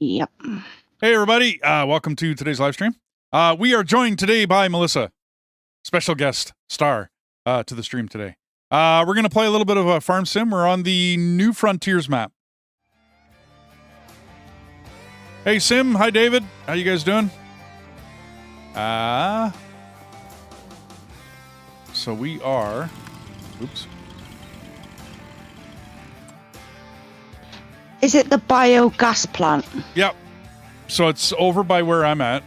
Yep. Hey, everybody. Welcome to today's live stream. We are joined today by Melissa, special guest star to the stream today. We're going to play a little bit of a farm sim. We're on the New Frontiers map. Hey, Sim. Hi, David. How you guys doing? So we are... Oops. Is it the biogas plant? Yep. So it's over by where I'm at.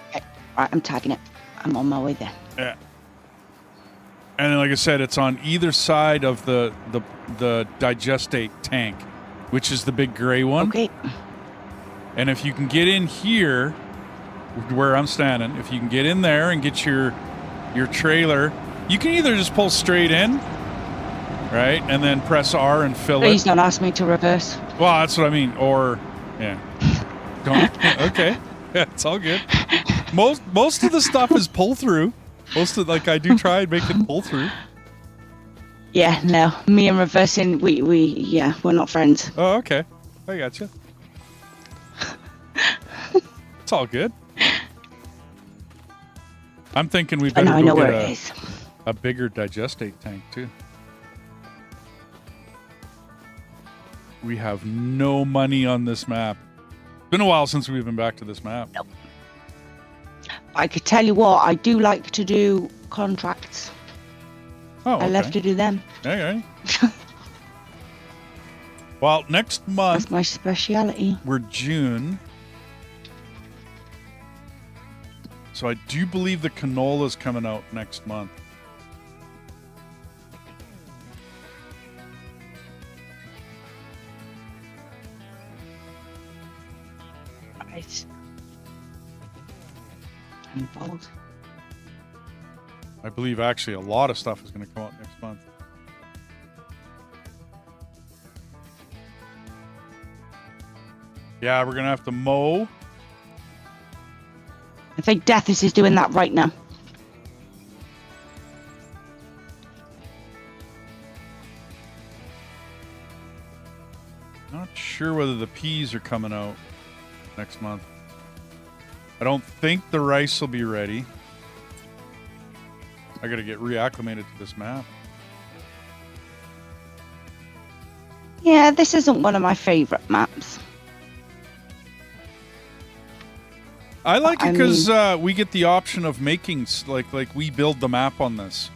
Okay. Right, I'm tagging it. I'm on my way there. Yeah. And like I said, it's on either side of the digestate tank, which is the big gray one. Okay. And if you can get in here, where I'm standing, if you can get in there and get your trailer, you can either just pull straight in, right, and then press R and fill Please it. don't ask me to reverse. Well, that's what I mean. Or, yeah. Don't. Okay. Yeah, it's all good. Most of the stuff is pull through. Most of, like, I do try and make it pull through. Yeah, no. Me and reversing, we're not friends. Oh, okay. I gotcha. It's all good. I'm thinking we better I know go where get it is. a bigger digestate tank, too. We have no money on this map. It's been a while since we've been back to this map. Nope. I could tell you what, I do like to do contracts. Oh, okay. I love to do them. Okay. Well, next month... That's my speciality. We're June. So I do believe the canola's coming out next month. Right. I'm bold. I believe actually a lot of stuff is going to come out next month. Yeah, we're going to have to mow. I think Deathis is doing that right now. Not sure whether the peas are coming out next month. I don't think the rice will be ready. I got to get reacclimated to this map. Yeah, this isn't one of my favorite maps. I like it because we get the option of making, like we build the map on this.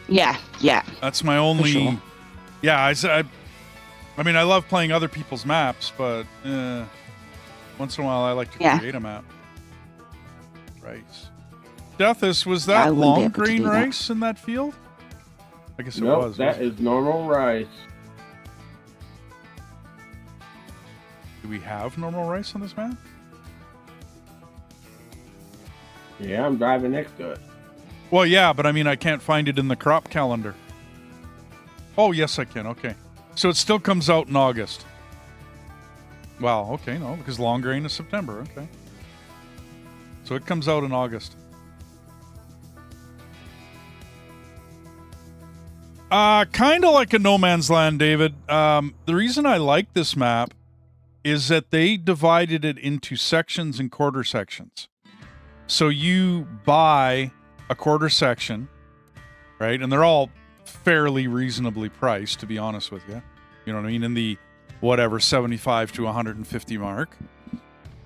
Yeah. That's my only... Sure. Yeah, I mean, I love playing other people's maps, but once in a while I like to create a map. Rice. Deathis, was that long grain rice in that field? I guess it was. That is normal rice. Do we have normal rice on this map? Yeah, I'm driving next to it. Well, yeah, but I mean, I can't find it in the crop calendar. Oh, yes, I can. Okay. So it still comes out in August. Wow, okay, no, because long grain is September. Okay. So it comes out in August. Kind of like a no man's land, David. The reason I like this map is that they divided it into sections and quarter sections. So you buy a quarter section, right? And they're all fairly reasonably priced, to be honest with you. You know what I mean? In the, whatever, 75 to 150 mark.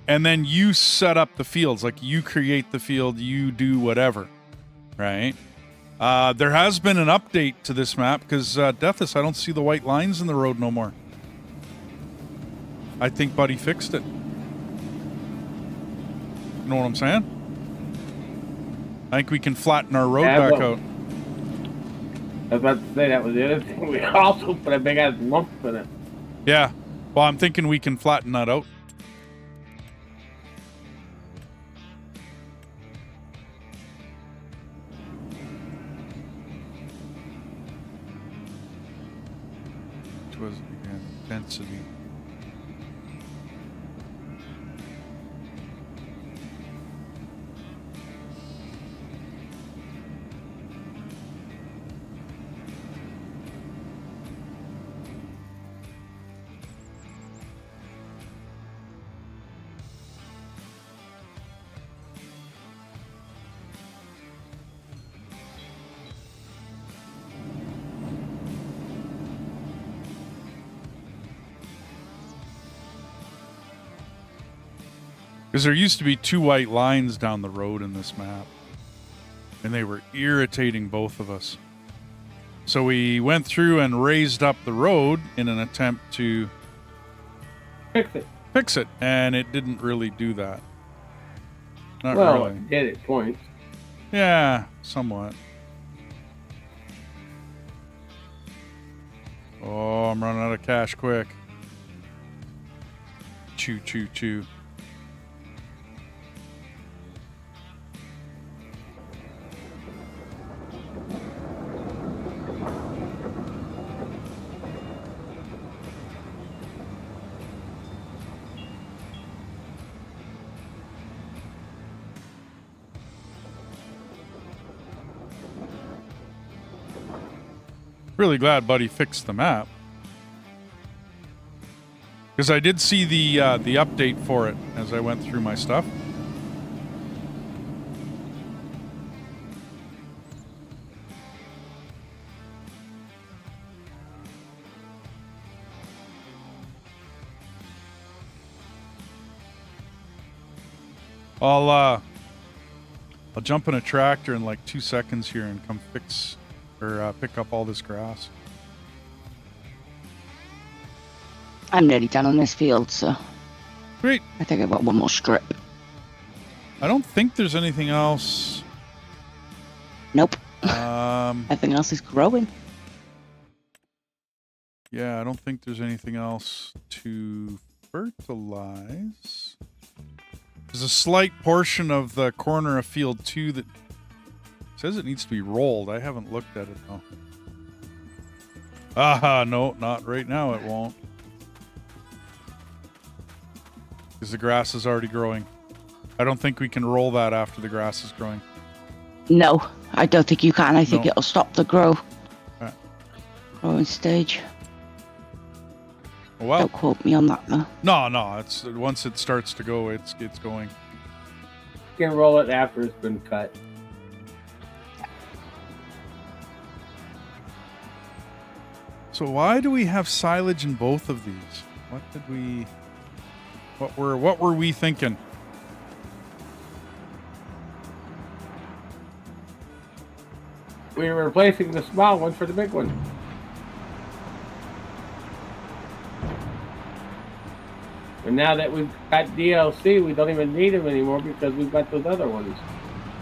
And then you set up the fields. Like, you create the field, you do whatever, right? There has been an update to this map because, Deathis, I don't see the white lines in the road no more. I think Buddy fixed it. You know what I'm saying? I think we can flatten our road back out. I was about to say that was the other thing. We also put a big ass lump in it. Yeah. Well, I'm thinking we can flatten that out. Which was, again, density. Because there used to be 2 white lines down the road in this map. And they were irritating both of us. So we went through and raised up the road in an attempt to fix it. And it didn't really do that. Not well, really. it did at points. Yeah, somewhat. Oh, I'm running out of cash quick. Chew, chew, chew. Really glad Buddy fixed the map. Because I did see the update for it as I went through my stuff. I'll jump in a tractor in like 2 seconds here and come fix or pick up all this grass. I'm nearly done on this field, so Great. I think I've got one more strip. I don't think there's anything else. Nope. Everything else is growing. Yeah, I don't think there's anything else to fertilize. There's a slight portion of the corner of field 2 that says it needs to be rolled. I haven't looked at it though. No, not right now. It won't. Because the grass is already growing. I don't think we can roll that after the grass is growing. No, I don't think you can. I think it'll stop the growing stage. Well, don't quote me on that though. No. It's once it starts to go, it's going. You can roll it after it's been cut. So why do we have silage in both of these? What were we thinking? We were replacing the small one for the big one. And now that we've got DLC, we don't even need them anymore because we've got those other ones.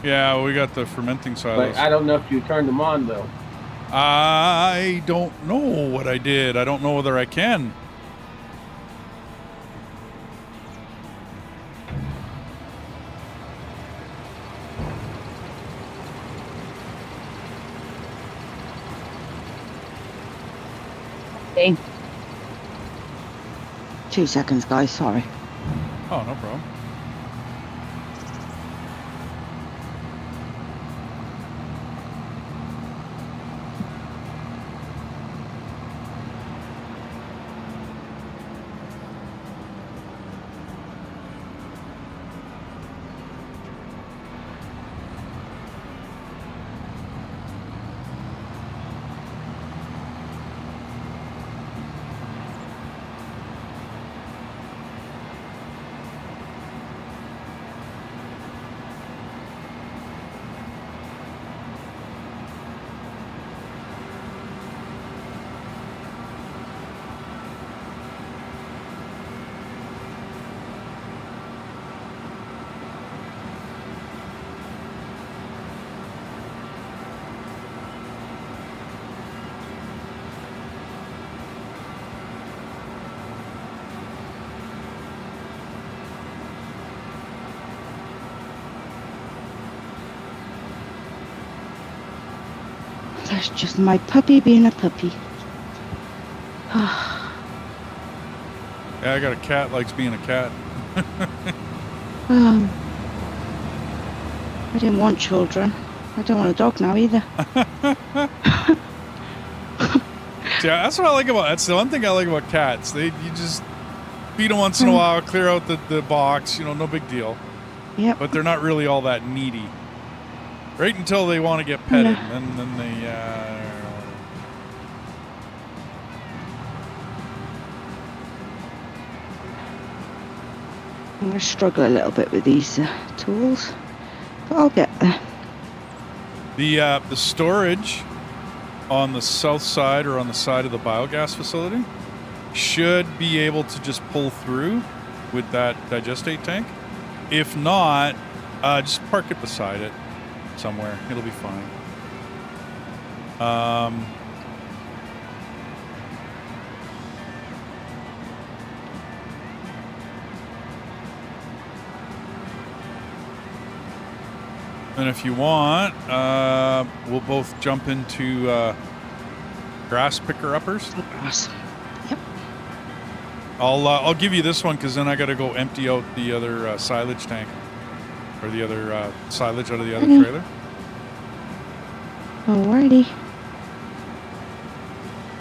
Yeah, we got the fermenting silos. But I don't know if you turned them on though. I don't know what I did. I don't know whether I can. Okay. 2 seconds, guys. Sorry. Oh, no problem. That's just my puppy being a puppy. Yeah, I got a cat likes being a cat. I didn't want children. I don't want a dog now either. Yeah, that's what I like about. That's the one thing I like about cats. You just feed them once in a while, clear out the box. You know, no big deal. Yep. But they're not really all that needy. Right until they want to get petted, and then they. I'm going to struggle a little bit with these tools, but I'll get there. The storage on the south side or on the side of the biogas facility should be able to just pull through with that digestate tank. If not, just park it beside it somewhere. It'll be fine. And if you want, we'll both jump into grass picker uppers. Grass. Yep. I'll give you this one because then I got to go empty out the other silage tank, or the other silage out of the other trailer. Alrighty.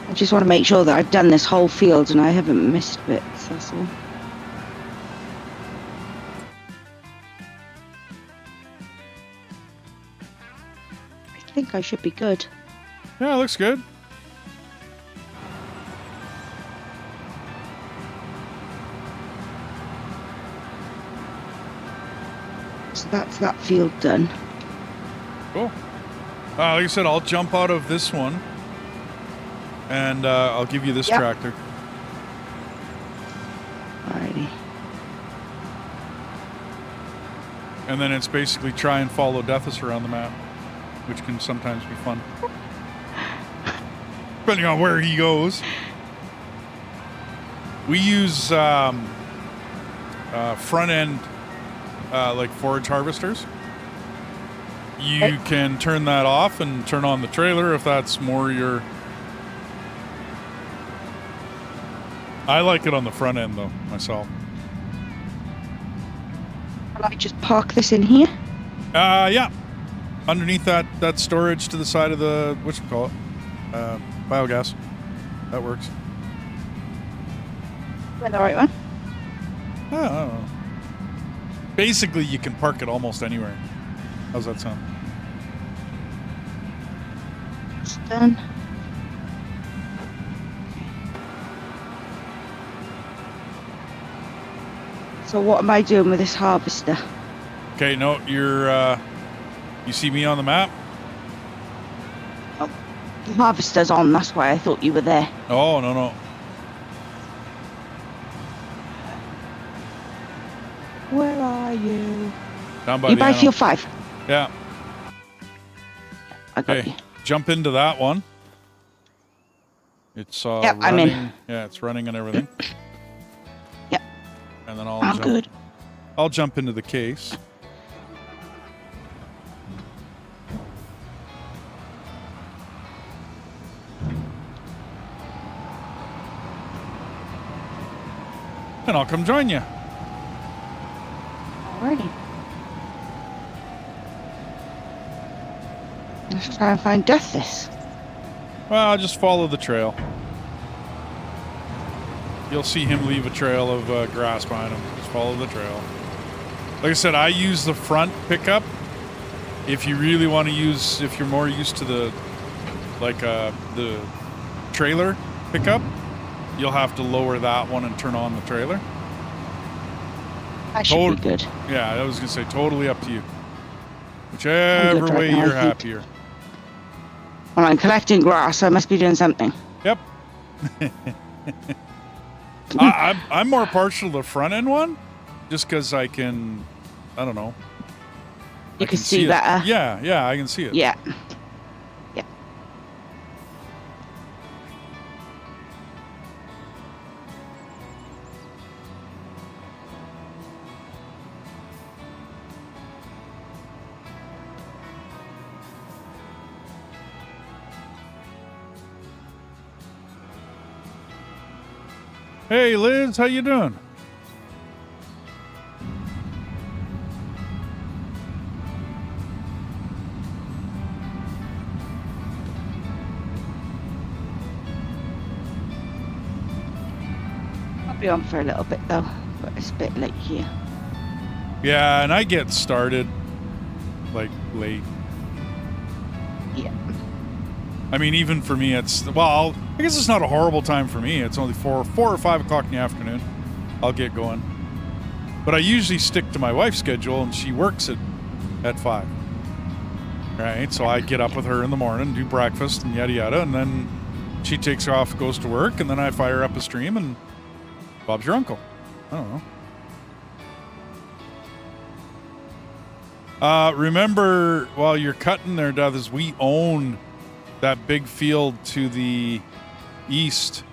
I just want to make sure that I've done this whole field and I haven't missed bits, that's all. I think I should be good. Yeah, it looks good. So that's that field done. Cool. Like I said, I'll jump out of this one, and I'll give you this tractor. Alrighty. And then it's basically try and follow Deathus around the map, which can sometimes be fun. Depending on where he goes. We use front end like forage harvesters. You can turn that off and turn on the trailer if that's more your... I like it on the front end though, myself. Can I just park this in here? Yeah. Underneath that storage to the side of the, whatchamacallit, biogas. That works. Is that the right one? I don't know. Basically, you can park it almost anywhere. How's that sound? It's done. So what am I doing with this harvester? Okay, no, you're, you see me on the map? Oh, the harvester's on, that's why I thought you were there. Oh, no. Where are you? Down by You the by animal. field 5? Yeah. I got Okay, you. jump into that one. It's Yep, running. I'm in. Yeah, it's running and everything. Yep. And then I'm good. I'll jump into the case. And I'll come join you. Alrighty. Let's try and find Deathus. Well, I'll just follow the trail. You'll see him leave a trail of grass behind him. Just follow the trail. Like I said, I use the front pickup. If you really want to use, if you're more used to the, like the trailer pickup, you'll have to lower that one and turn on the trailer. That should be good. Yeah, I was going to say totally up to you. Whichever way right now, you're I think. happier. Well, I'm collecting grass, so I must be doing something. Yep. I'm more partial to the front end one, just because I can, I don't know. You I can see it. better. Yeah, I can see it. Yeah. Yeah. Hey, Liz, how you doing? I'll be on for a little bit though, but it's a bit late here. Yeah, and I get started like late. Yeah. I mean, even for me, it's, well, I guess it's not a horrible time for me. It's only 4 or 5 o'clock in the afternoon. I'll get going. But I usually stick to my wife's schedule, and she works at 5. Right? So I get up with her in the morning, do breakfast, and yada yada, and then she takes off, goes to work, and then I fire up a stream, and Bob's your uncle. I don't know. Remember, while you're cutting there, Deathers, we own that big field to the east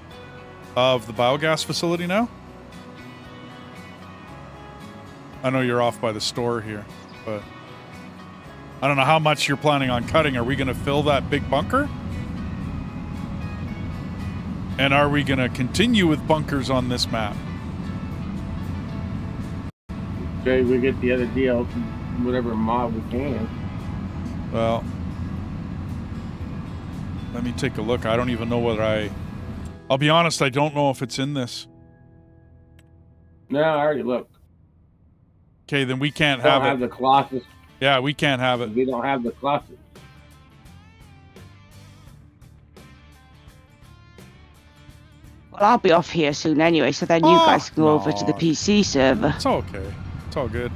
of the biogas facility now. I know you're off by the store here, but I don't know how much you're planning on cutting. Are we going to fill that big bunker? And are we going to continue with bunkers on this map? Okay, we get the other deal, whatever mod we can. Well, let me take a look. I don't even know whether I'll be honest, I don't know if it's in this. No, I already looked. Okay, then we can't Don't have have it. the Colossus. Yeah, we can't have it. We don't have the Colossus. Well, I'll be off here soon anyway, so then you guys can go over to the no. PC server. It's okay. It's all good.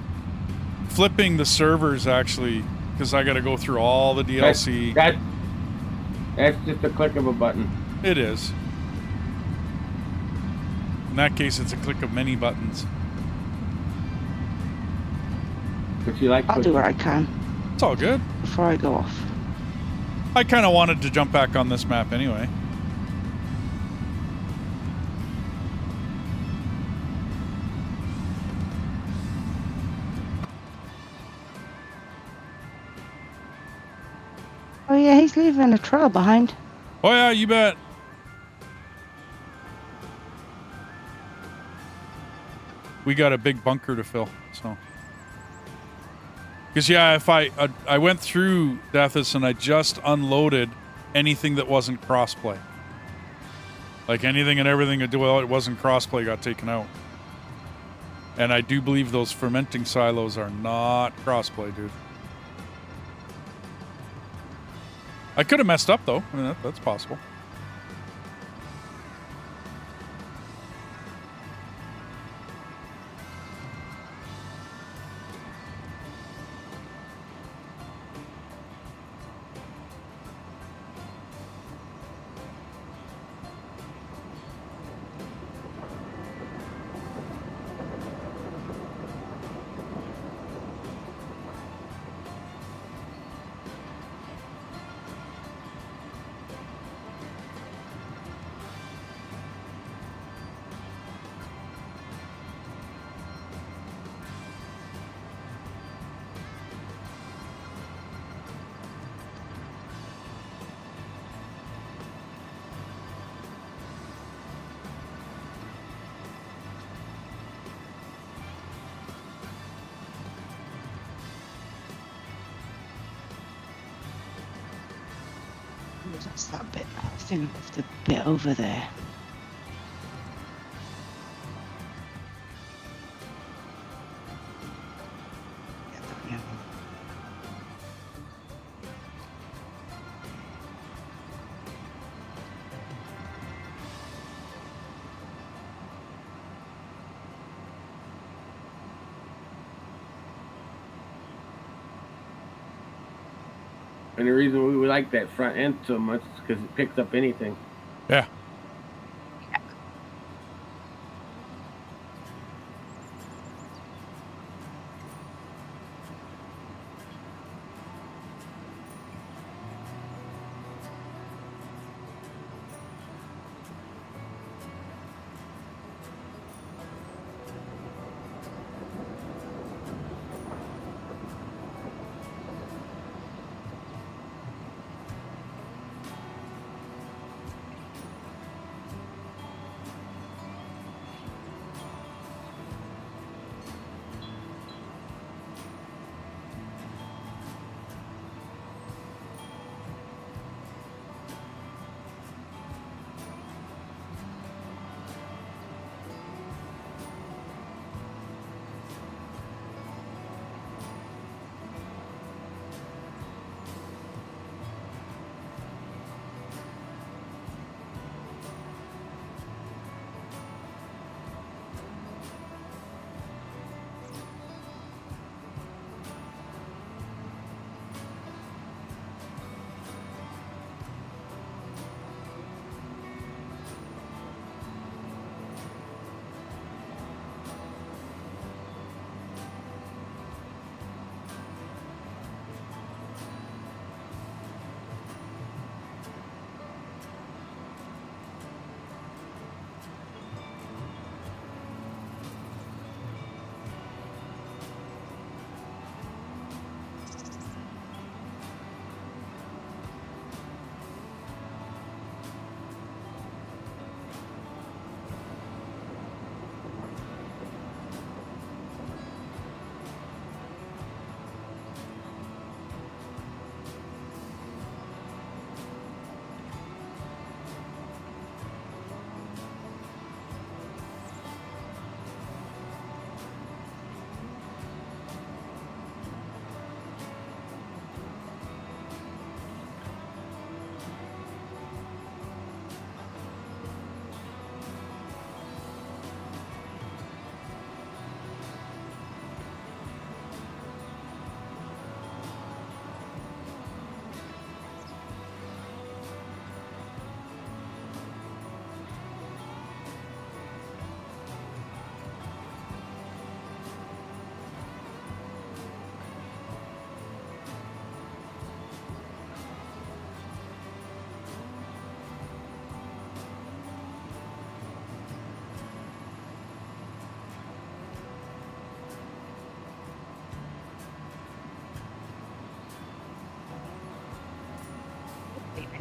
Flipping the servers, actually, because I got to go through all the DLC. That's just a click of a button. It is. In that case, it's a click of many buttons. But you like I'll do what I can It's all good. before I go off. I kind of wanted to jump back on this map anyway. Oh yeah, he's leaving a trail behind. Oh yeah, you bet. We got a big bunker to fill, so. Because yeah, if I went through Deathus and I just unloaded anything that wasn't crossplay. Like anything and everything that it wasn't crossplay got taken out. And I do believe those fermenting silos are not crossplay, dude. I could have messed up though. I mean, that's possible. That's that bit. I think of the bit over there. Yeah. And the reason we like that front end so much is because it picks up anything. Yeah.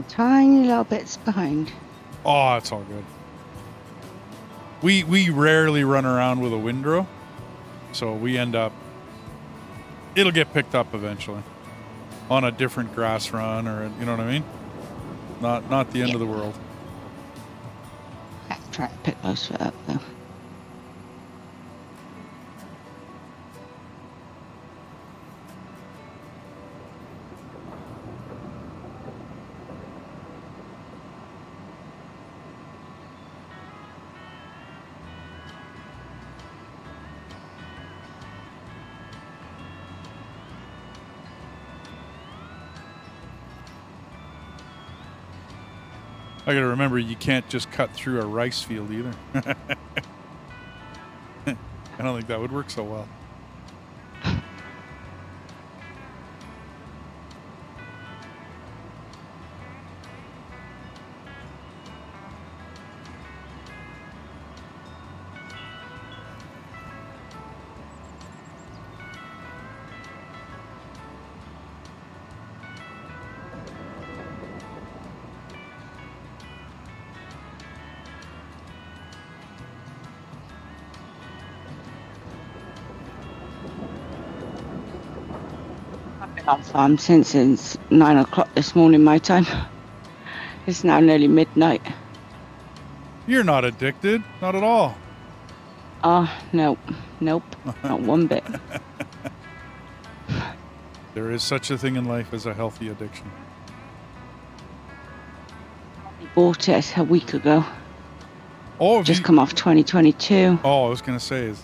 Tiny little bits behind. Oh, it's all good. We rarely run around with a windrow, so we end up. It'll get picked up eventually on a different grass run, or you know what I mean. Not the end of the world. I have to try to pick most of it up though. I gotta remember you can't just cut through a rice field either. I don't think that would work so well. On farm since it's 9 o'clock this morning my time. It's now nearly midnight. You're not addicted, not at all. Nope, not one bit. There is such a thing in life as a healthy addiction. Bought it a week ago. Oh, have Just you- come off 2022. Oh, I was gonna say is.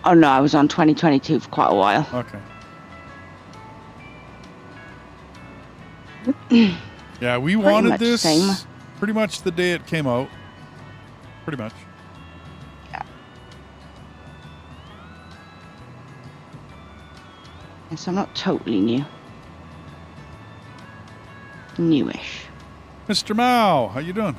Oh no, I was on 2022 for quite a while. Okay. Yeah, we wanted much this same. pretty much the day it came out. Pretty much. Yeah. And so I'm not totally new. Newish. Mr. Mao, how you doing?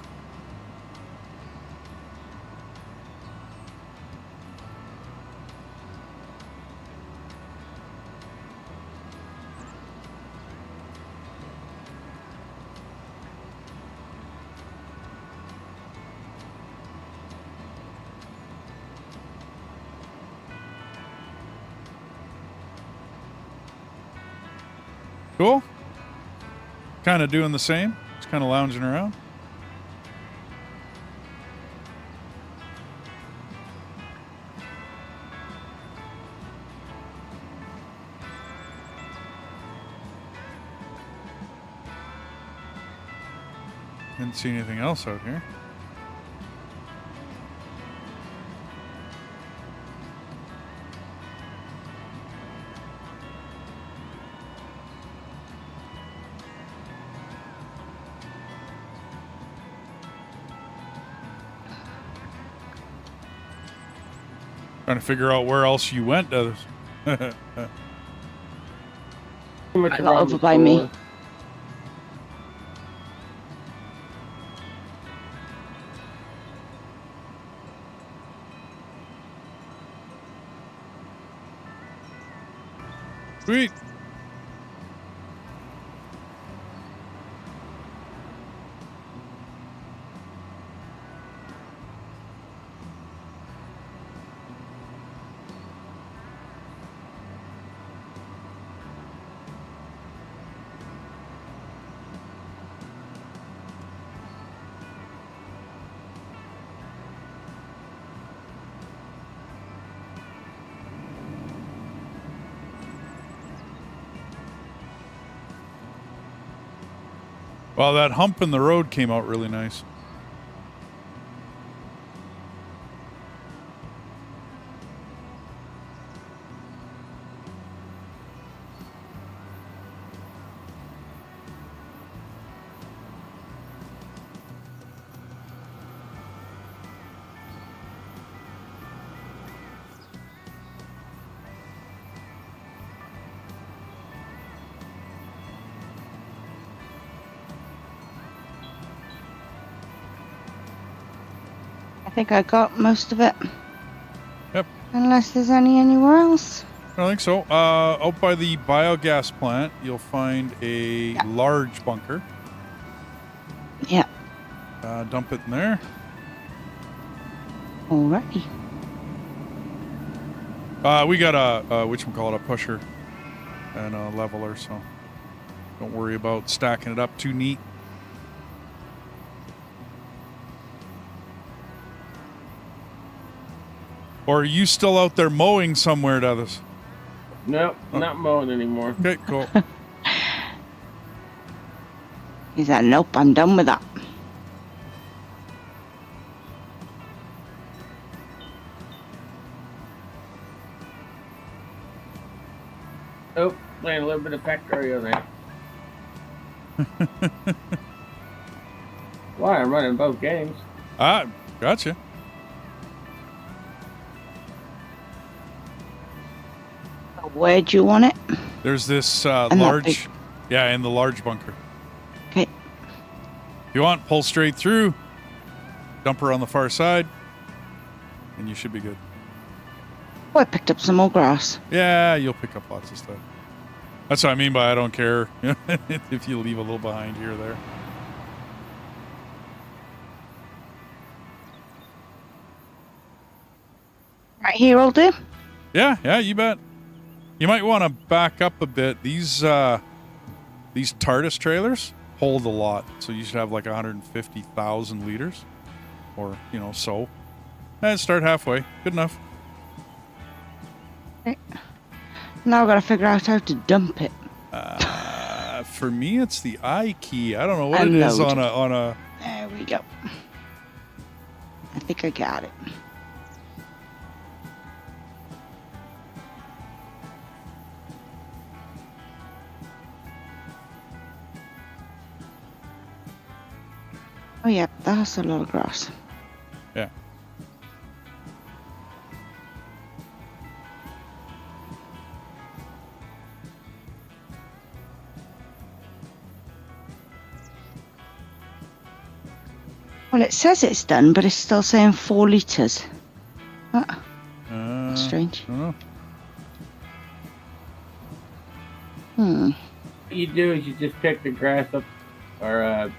Cool. Kind of doing the same. Just kind of lounging around. Didn't see anything else out here. Trying to figure out where else you went. Too much I got around over the by me. store. Sweet. Well, that hump in the road came out really nice. I think I got most of it. Yep. Unless there's any anywhere else. I don't think so. Out by the biogas plant, you'll find a large bunker. Yeah. Dump it in there. Alrighty. We got a whatchamacallit, a pusher and a leveler, so don't worry about stacking it up too neat. Or are you still out there mowing somewhere, Dothis? Nope, not mowing anymore. Okay, cool. He said, nope, I'm done with that. Oh, playing a little bit of Factorio there. Why? I'm running both games. Gotcha. Where do you want it? There's this And that large... big- Yeah, in the large bunker. Okay. If you want, pull straight through, dump her on the far side, and you should be good. Oh, I picked up some more grass. Yeah, you'll pick up lots of stuff. That's what I mean by I don't care if you leave a little behind here or there. Right here will do. Yeah, you bet. You might want to back up a bit. These TARDIS trailers hold a lot, so you should have like 150,000 liters, or so. And start halfway. Good enough. Okay. Now I've got to figure out how to dump it. For me, it's the I key. I don't know what Unload. it is on a. There we go. I think I got it. Oh yeah, that's a lot of grass. Yeah. Well, it says it's done, but it's still saying 4 litres. That's strange. I don't know. Hmm. What you do is you just pick the grass up, or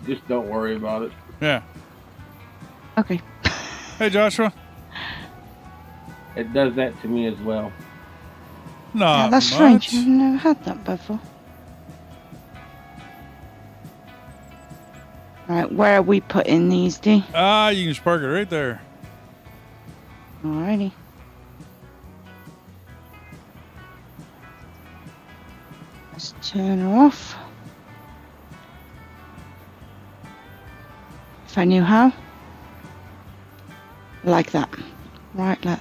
just don't worry about it. Yeah. Okay. Hey, Joshua. It does that to me as well. Not Yeah, that's much. strange. I've never had that before. Right, where are we putting these, D? You can just park it right there. Alrighty. Let's turn her off. If I knew how. Like that. Right like that.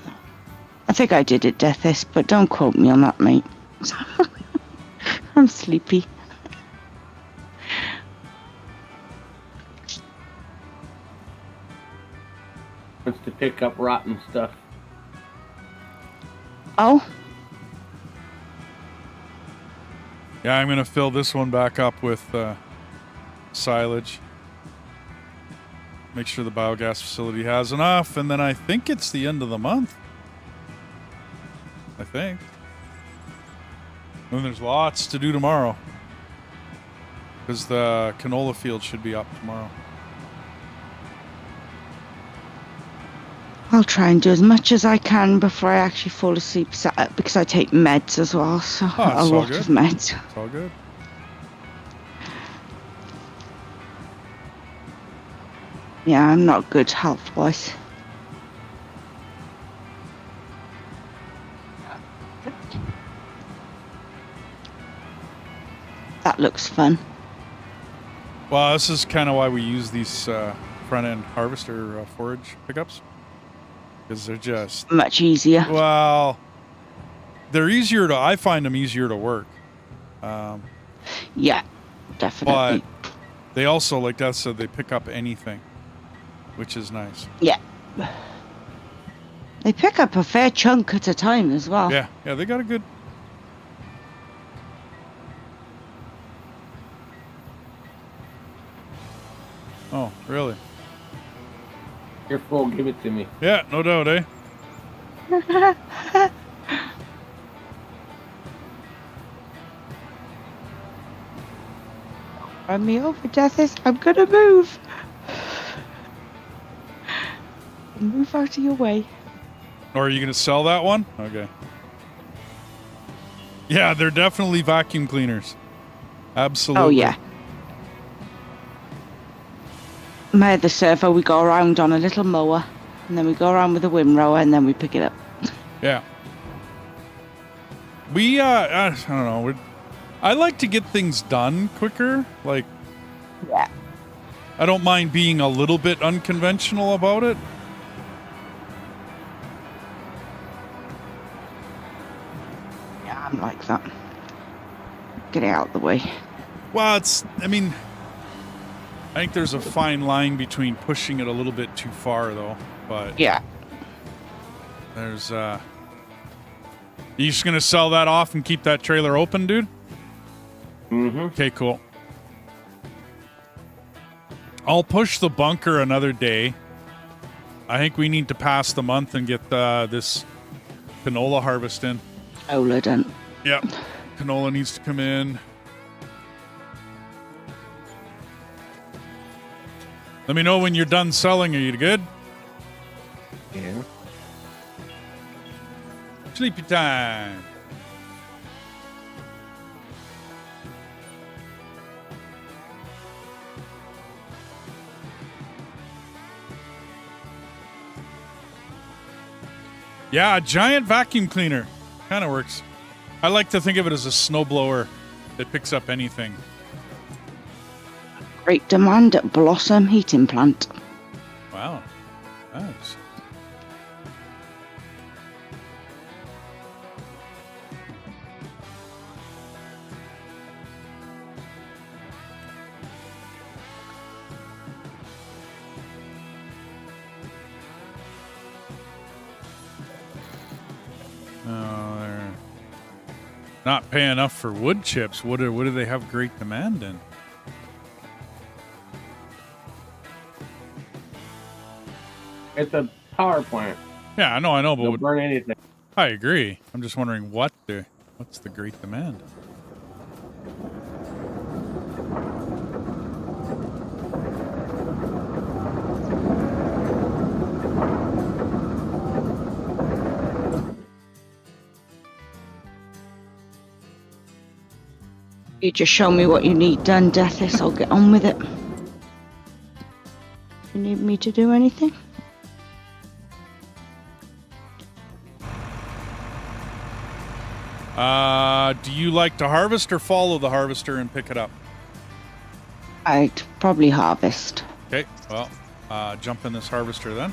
I think I did it, Deathis, but don't quote me on that, mate. I'm sleepy. Wants to pick up rotten stuff. Oh, Yeah, I'm going to fill this one back up with silage. Make sure the biogas facility has enough, and then I think it's the end of the month. I think. And there's lots to do tomorrow. Because the canola field should be up tomorrow. I'll try and do as much as I can before I actually fall asleep, because I take meds as well, so it's a all lot good. of meds. It's all good. Yeah, I'm not good health-wise. That looks fun. Well, this is kind of why we use these front-end harvester forage pickups. Because they're just... Much easier. Well, they're easier to... I find them easier to work. Yeah, definitely. But they also, like Death said, they pick up anything, which is nice. Yeah. They pick up a fair chunk at a time as well. Yeah, they got a good... Oh, really? You're full, give it to me. Yeah, no doubt, eh? Run me over, Deathis. I'm gonna move. Move out of your way. Or are you going to sell that one? Okay. Yeah, they're definitely vacuum cleaners. Absolutely. Oh, yeah. My other servo, we go around on a little mower, and then we go around with a windrower, and then we pick it up. Yeah. We, I don't know. I like to get things done quicker. Like, Yeah. I don't mind being a little bit unconventional about it. Yeah, I'm like that. Get it out of the way. Well, I think there's a fine line between pushing it a little bit too far, though. But Yeah. there's, you just going to sell that off and keep that trailer open, dude? Mm-hmm. Okay, cool. I'll push the bunker another day. I think we need to pass the month and get this canola harvest in. Ola done. Yep. Canola needs to come in. Let me know when you're done selling. Are you good? Yeah. Sleepy time. Yeah, a giant vacuum cleaner. Kind of works. I like to think of it as a snowblower that picks up anything. Great demand at Blossom Heating Plant. Wow. Nice. No, they're not paying enough for wood chips. What do they have great demand in? It's a power plant. Yeah, I know, Don't but burn anything. I agree. I'm just wondering what's the great demand? You just show me what you need done, Deathis. I'll get on with it. You need me to do anything? Do you like to harvest or follow the harvester and pick it up? I'd probably harvest. Okay, well, jump in this harvester then.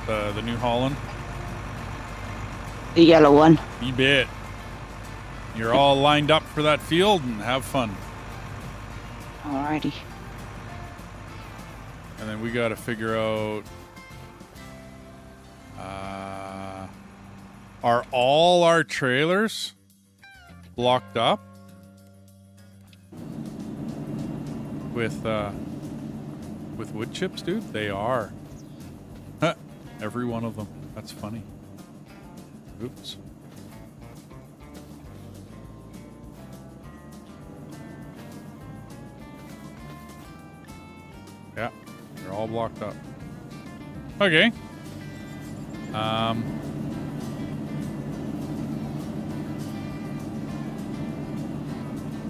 The New Holland. The yellow one. You bet. You're all lined up for that field and have fun. Alrighty. And then we got to figure out, are all our trailers blocked up with wood chips, dude? They are. Every one of them. That's funny. Oops. Yeah, they're all blocked up. Okay.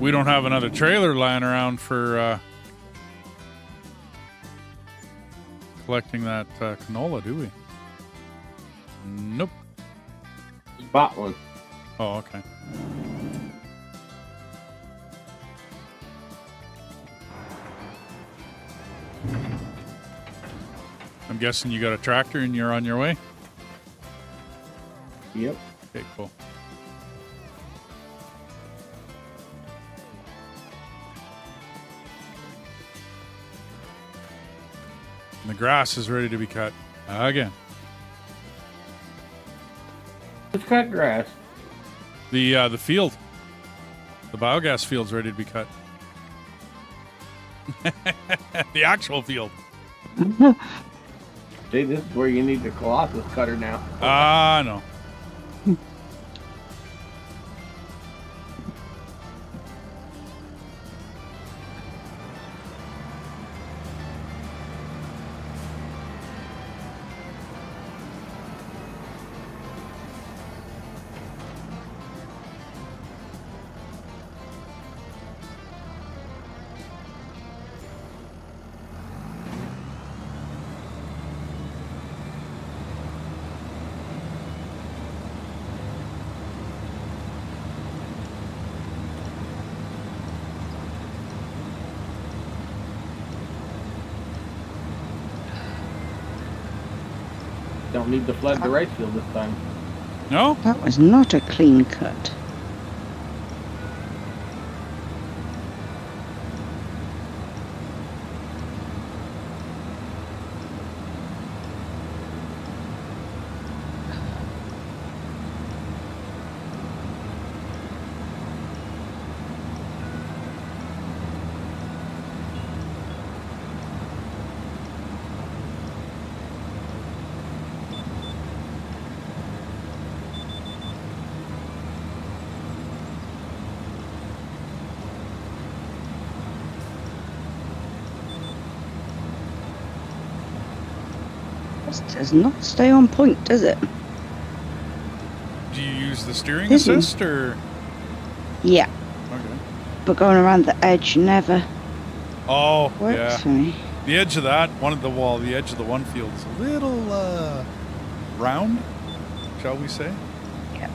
We don't have another trailer lying around for collecting that canola, do we? Nope. Just bought one. Oh, okay. I'm guessing you got a tractor and you're on your way? Yep. Okay, cool. And the grass is ready to be cut again. Let's cut grass. The field, the biogas field's ready to be cut. The actual field. See, this is where you need the Colossus cutter now. Ah, no. Don't need to flood the rice field this time. No? That was not a clean cut. This does not stay on point, does it? Do you use the steering Didn't. assist or? Yeah, Okay. but going around the edge never Oh, works yeah. for me. The edge of that, the edge of the one field is a little, round, shall we say? Yeah.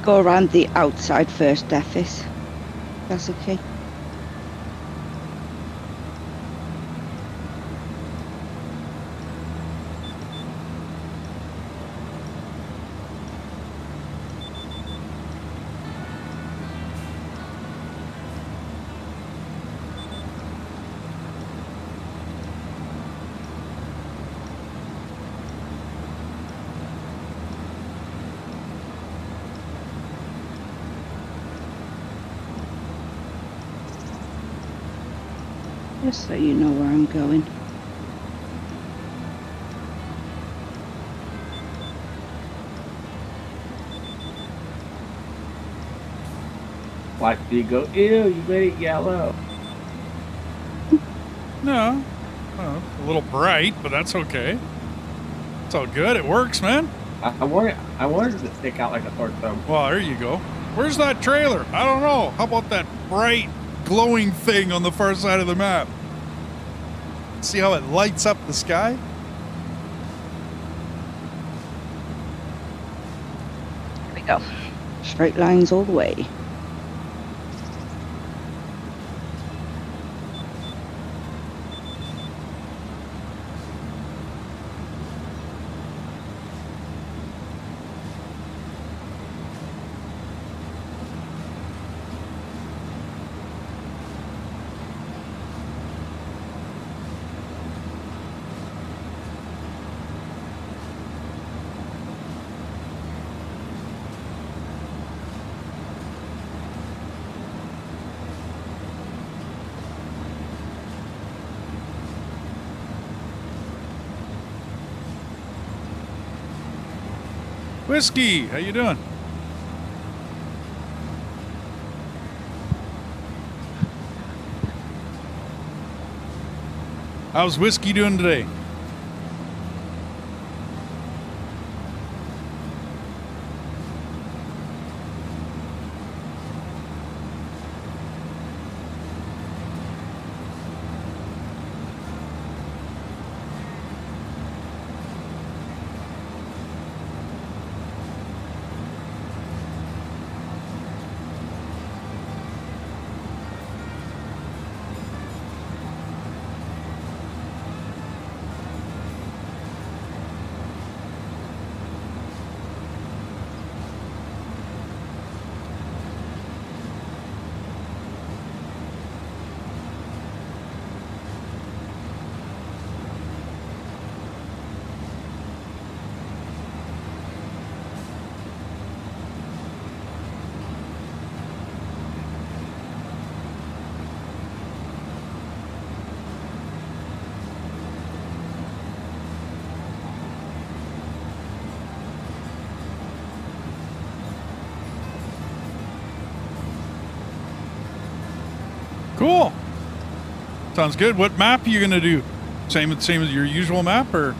Go around the outside first, Defis. That's okay. Just so you know where I'm going. Watch you go, ew, you made it yellow. No. Oh, a little bright, but that's okay. It's all good. It works, man. I wanted it to stick out like a sore thumb. Well, there you go. Where's that trailer? I don't know. How about that bright, glowing thing on the far side of the map? See how it lights up the sky? Here we go. Straight lines all the way. Whiskey, how you doing? How's Whiskey doing today? Cool. Sounds good. What map are you gonna do? Same as your usual map, or?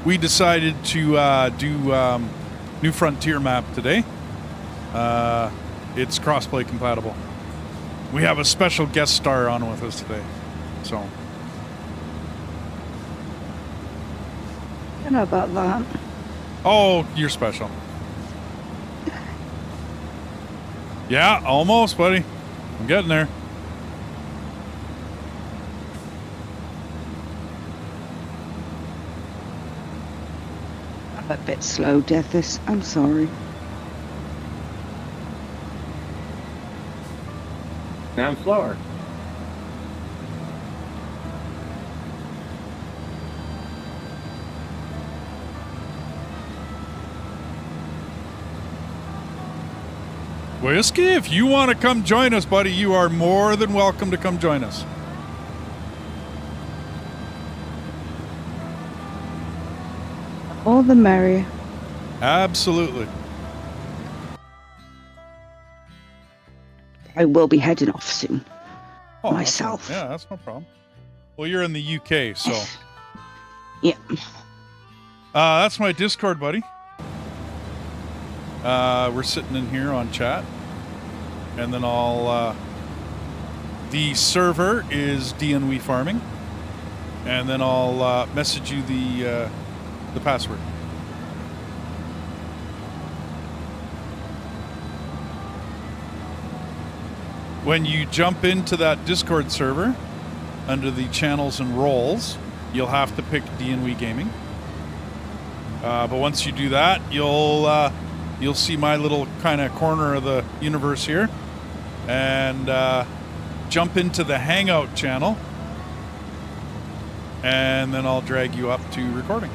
We decided to do New Frontier map today. It's crossplay compatible. We have a special guest star on with us today, so. I don't know about that. Oh, you're special. Yeah, almost, buddy. I'm getting there. I'm a bit slow, Deathis. I'm sorry. Now I'm slower. Whiskey, if you want to come join us, buddy, you are more than welcome to come join us. All the merrier. Absolutely. I will be heading off soon. Oh, Myself. That's no problem. Well, you're in the UK, so. Yeah. That's my Discord, buddy. We're sitting in here on chat. And then the server is DNW Farming. And then I'll message you the password. When you jump into that Discord server, under the channels and roles, you'll have to pick DNW Gaming. But once you do that, you'll see my little kind of corner of the universe here, and jump into the Hangout channel, and then I'll drag you up to recording.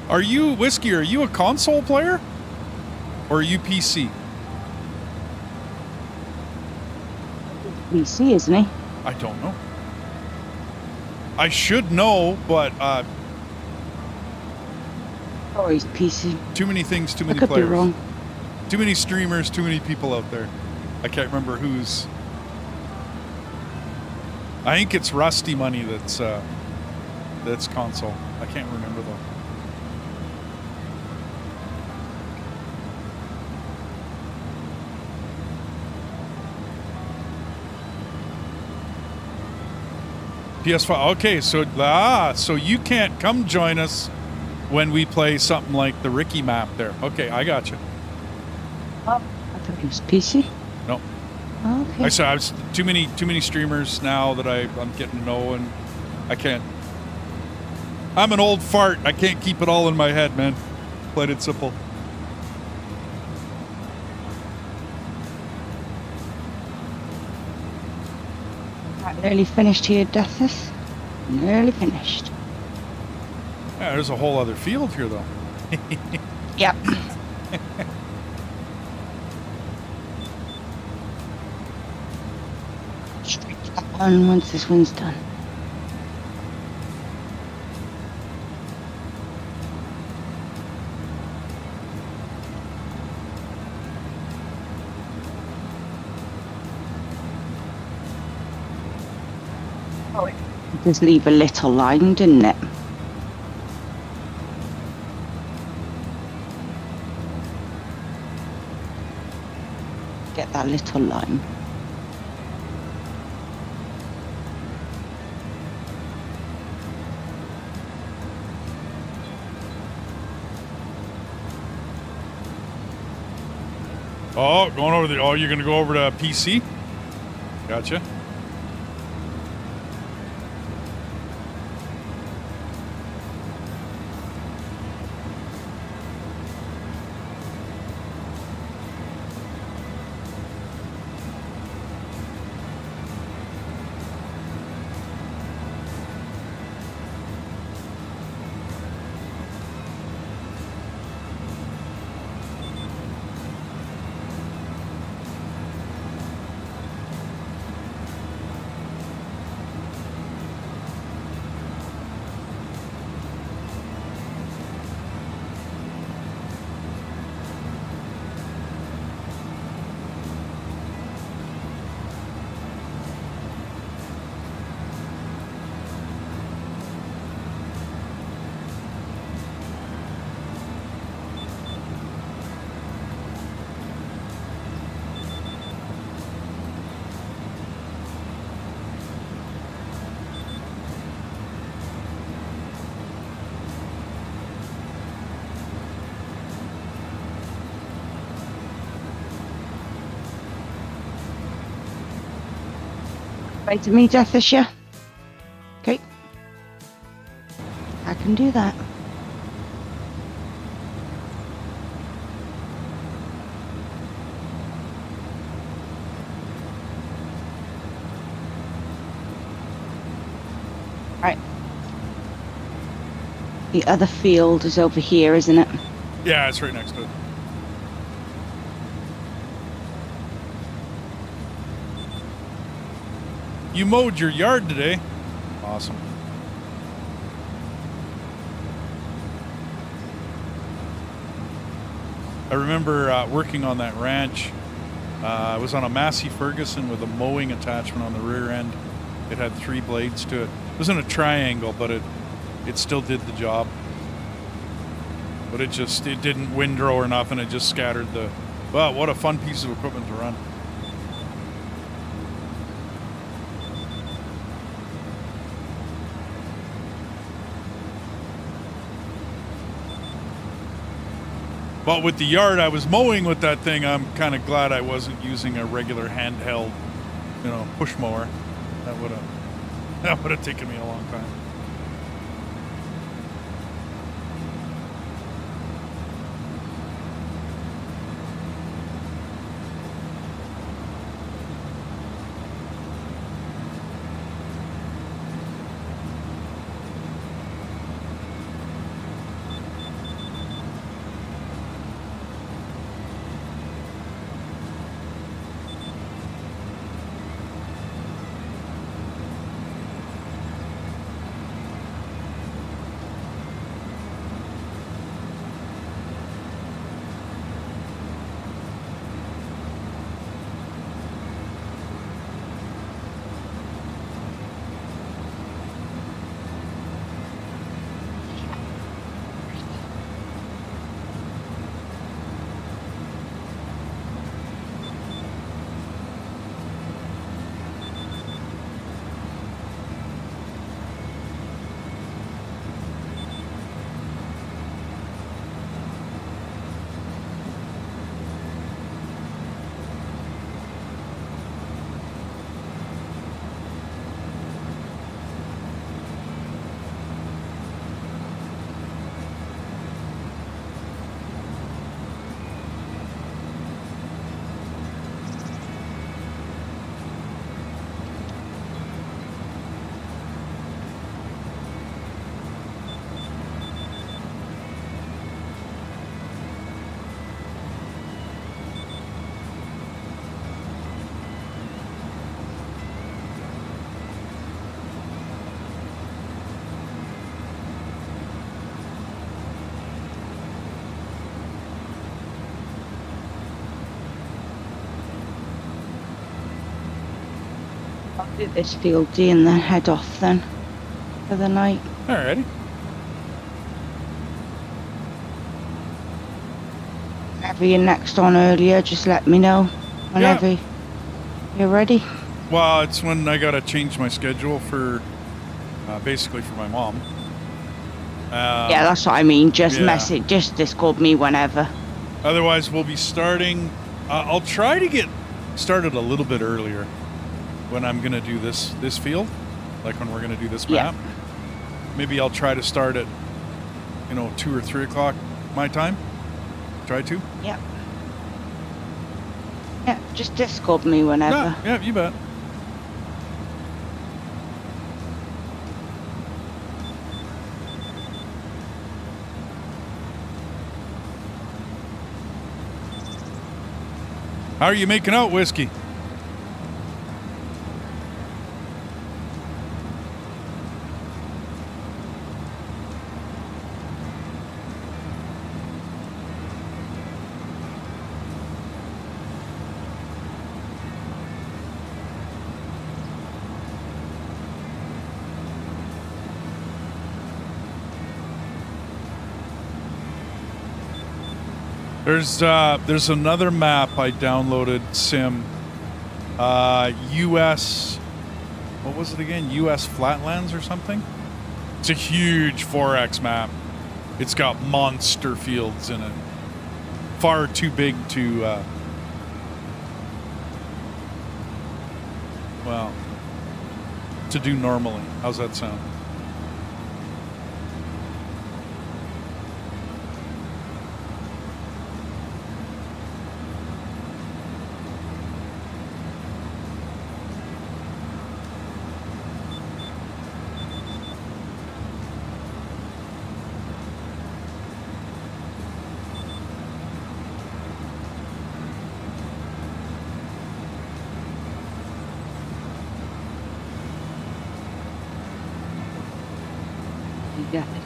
Are you, Whiskey, are you a console player? Or are you PC? PC, isn't he? I don't know. I should know, but Oh, he's PC. too many things, too I many could players. be wrong. Too many streamers, too many people out there. I can't remember who's. I think it's Rusty Money that's console. I can't remember though. PS5. Okay, so you can't come join us when we play something like the Ricky map there. Okay, I got you. Oh, I thought he was PC. No. Okay. I said I was too many streamers now that I'm getting to know, and I can't. I'm an old fart. I can't keep it all in my head, man. Plain and simple. Right, nearly finished here, Deathis. Nearly finished. Yeah, there's a whole other field here, though. Yep. Straight to that one once this one's done. Oh, it does leave a little line, didn't it? Get that little line. Oh, going over the. Oh, you're gonna go over to PC? Gotcha. Right to me, Deathis, yeah? Okay. I can do that. Right. The other field is over here, isn't it? Yeah, it's right next to it. You mowed your yard today. Awesome. I remember working on that ranch. I was on a Massey Ferguson with a mowing attachment on the rear end. It had 3 blades to it. It wasn't a triangle, but it still did the job. But it didn't windrow or nothing. It just scattered the... Wow, what a fun piece of equipment to run. But with the yard I was mowing with that thing, I'm kind of glad I wasn't using a regular handheld, push mower. That would have taken me a long time. I'll do this field D and then head off then for the night. Alrighty. Whenever you're next on earlier, just let me know whenever you're ready. Well, it's when I gotta change my schedule for, basically for my mom. Yeah, that's what I mean. Just just Discord me whenever. Otherwise, we'll be starting. I'll try to get started a little bit earlier when I'm gonna do this field, like when we're gonna do this map. Maybe I'll try to start at 2 or 3 o'clock my time. Try to. Yeah. Yeah, just Discord me whenever. Yeah, you bet. How are you making out, Whiskey? There's another map I downloaded, Sim. US, what was it again? US Flatlands or something? It's a huge 4X map. It's got monster fields in it. Far too big to, well, to do normally. How's that sound? You got it.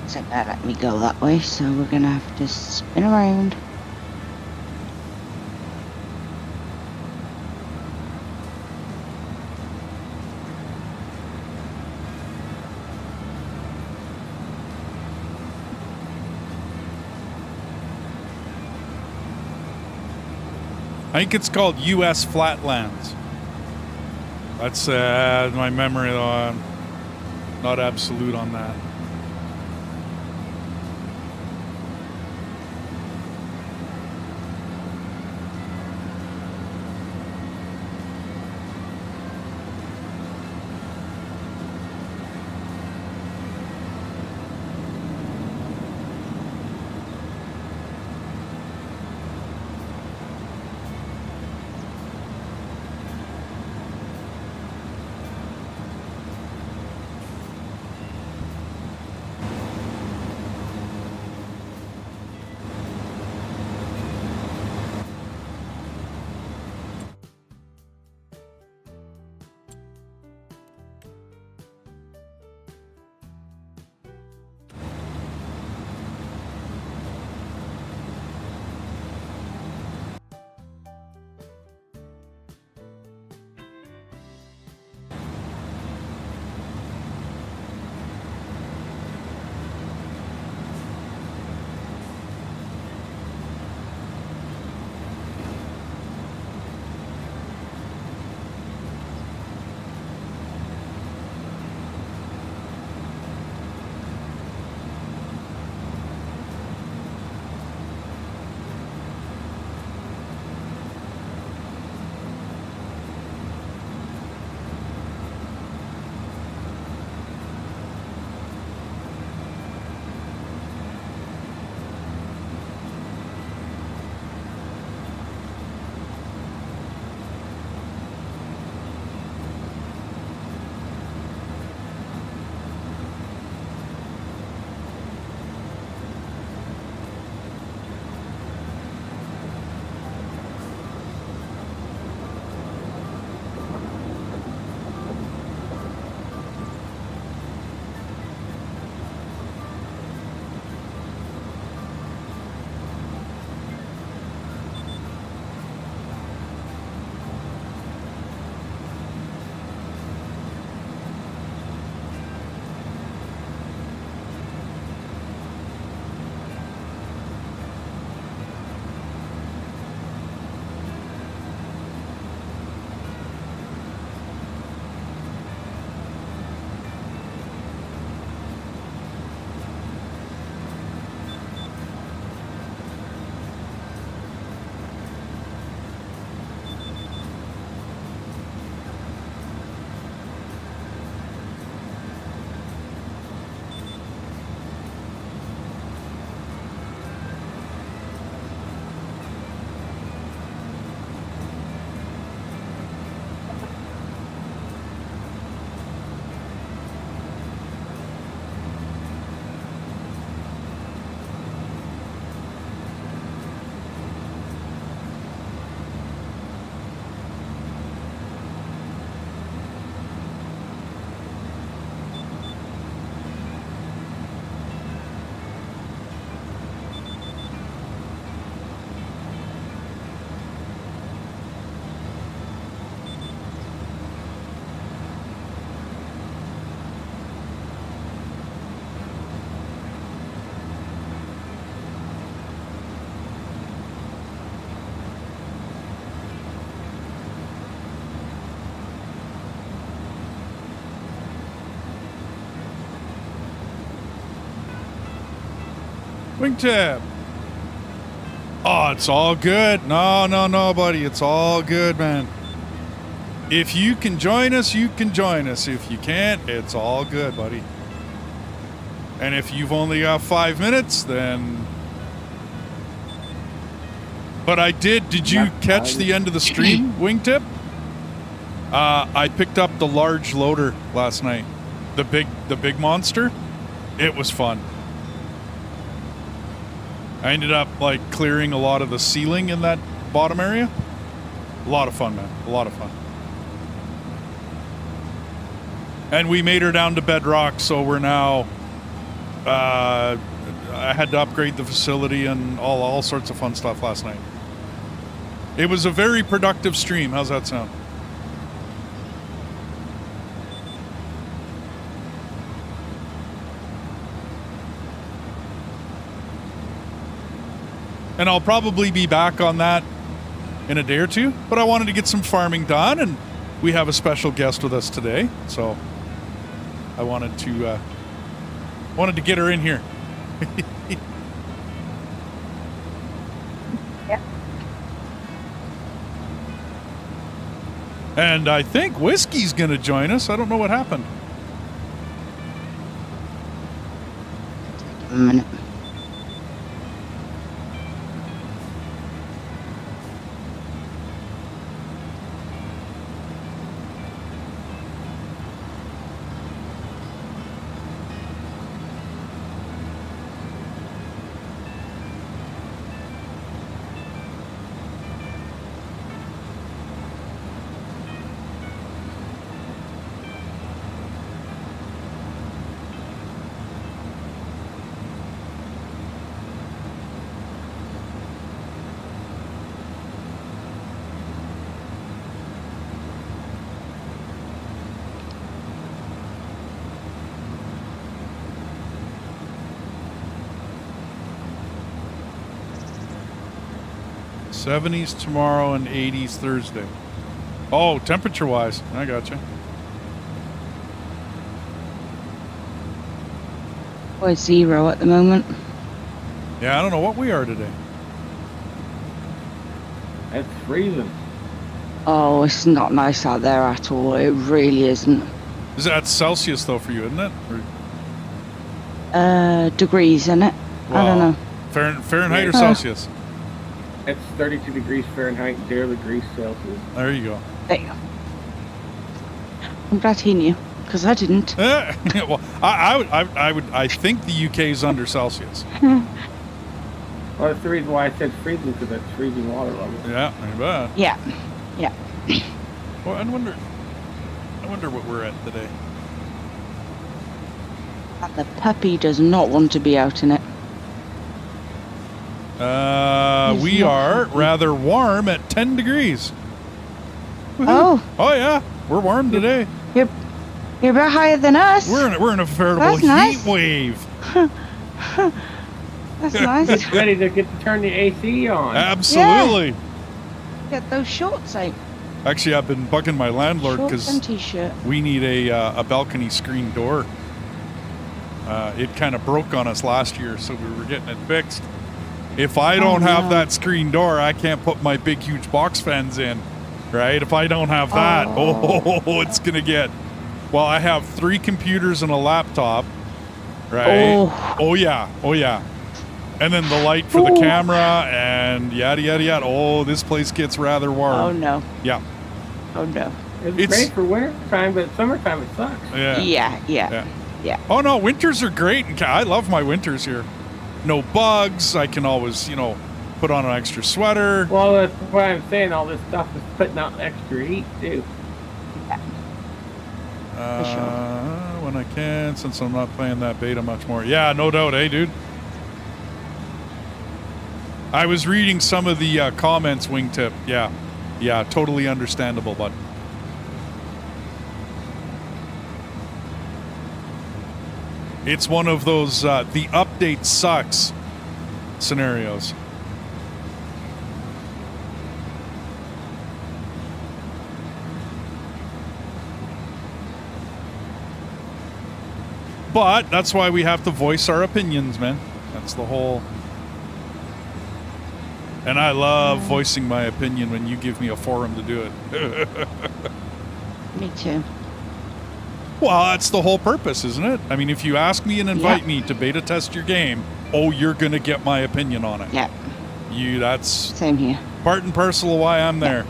Except that let me go that way, so we're gonna have to spin around. I think it's called U.S. Flatlands. That's my memory, though. I'm not absolute on that. Wingtip. Oh, it's all good. No, buddy. It's all good, man. If you can join us, you can join us. If you can't, it's all good, buddy. And if you've only got 5 minutes, then... But I did you catch the end of the stream, Wingtip? I picked up the large loader last night. The big monster. It was fun. I ended up like clearing a lot of the ceiling in that bottom area. A lot of fun, man. A lot of fun. And we made her down to bedrock, so we're now I had to upgrade the facility and all sorts of fun stuff last night. It was a very productive stream. How's that sound? And I'll probably be back on that in a day or two, but I wanted to get some farming done, and we have a special guest with us today, so I wanted to get her in here. Yeah. And I think Whiskey's going to join us. I don't know what happened. A minute. '70s tomorrow and '80s Thursday. Oh, temperature-wise, I gotcha. We're 0 at the moment. Yeah, I don't know what we are today. It's freezing. Oh, it's not nice out there at all. It really isn't. Is that Celsius though for you, isn't it? Or, Degrees, isn't it? I don't know. Fahrenheit or Celsius? It's 32 degrees Fahrenheit, 0 degrees Celsius. There you go. There you go. I'm glad he knew, because I didn't. Well, I think the UK is under Celsius. Well, that's the reason why I said freezing, because it's freezing water level. Yeah, I bet. Yeah. Yeah. Well, I wonder what we're at today. And the puppy does not want to be out in it. We are rather warm at 10 degrees. Oh. Oh yeah, we're warm today. You're a bit higher than us. We're in a veritable That's nice. heat wave. That's nice. Ready to get to turn the AC on. Absolutely. Get those shorts out. Actually, I've been bugging my landlord Shorts because and t-shirt. we need a balcony screen door. It kind of broke on us last year, so we were getting it fixed. If I don't have that screen door, I can't put my big, huge box fans in, right? If I don't have that, it's going to get... Well, I have 3 computers and a laptop, right? Oh yeah. And then the light for the camera and yada, yada, yada. Oh, this place gets rather warm. Oh, no. Yeah. Oh, no. It's great for winter time, but summertime it sucks. Yeah. Oh, no, winters are great. I love my winters here. No bugs. I can always, put on an extra sweater. Well, that's why I'm saying all this stuff is putting out extra heat, too. When I can, since I'm not playing that beta much more. Yeah, no doubt, dude? I was reading some of the comments, Wingtip. Yeah, totally understandable, bud. It's one of those the update sucks scenarios. But that's why we have to voice our opinions, man. That's the whole... And I love voicing my opinion when you give me a forum to do it. Me too. Well, that's the whole purpose, isn't it? I mean, if you ask me and invite me to beta test your game, you're going to get my opinion on it. Yeah. That's Same here. part and parcel of why I'm there.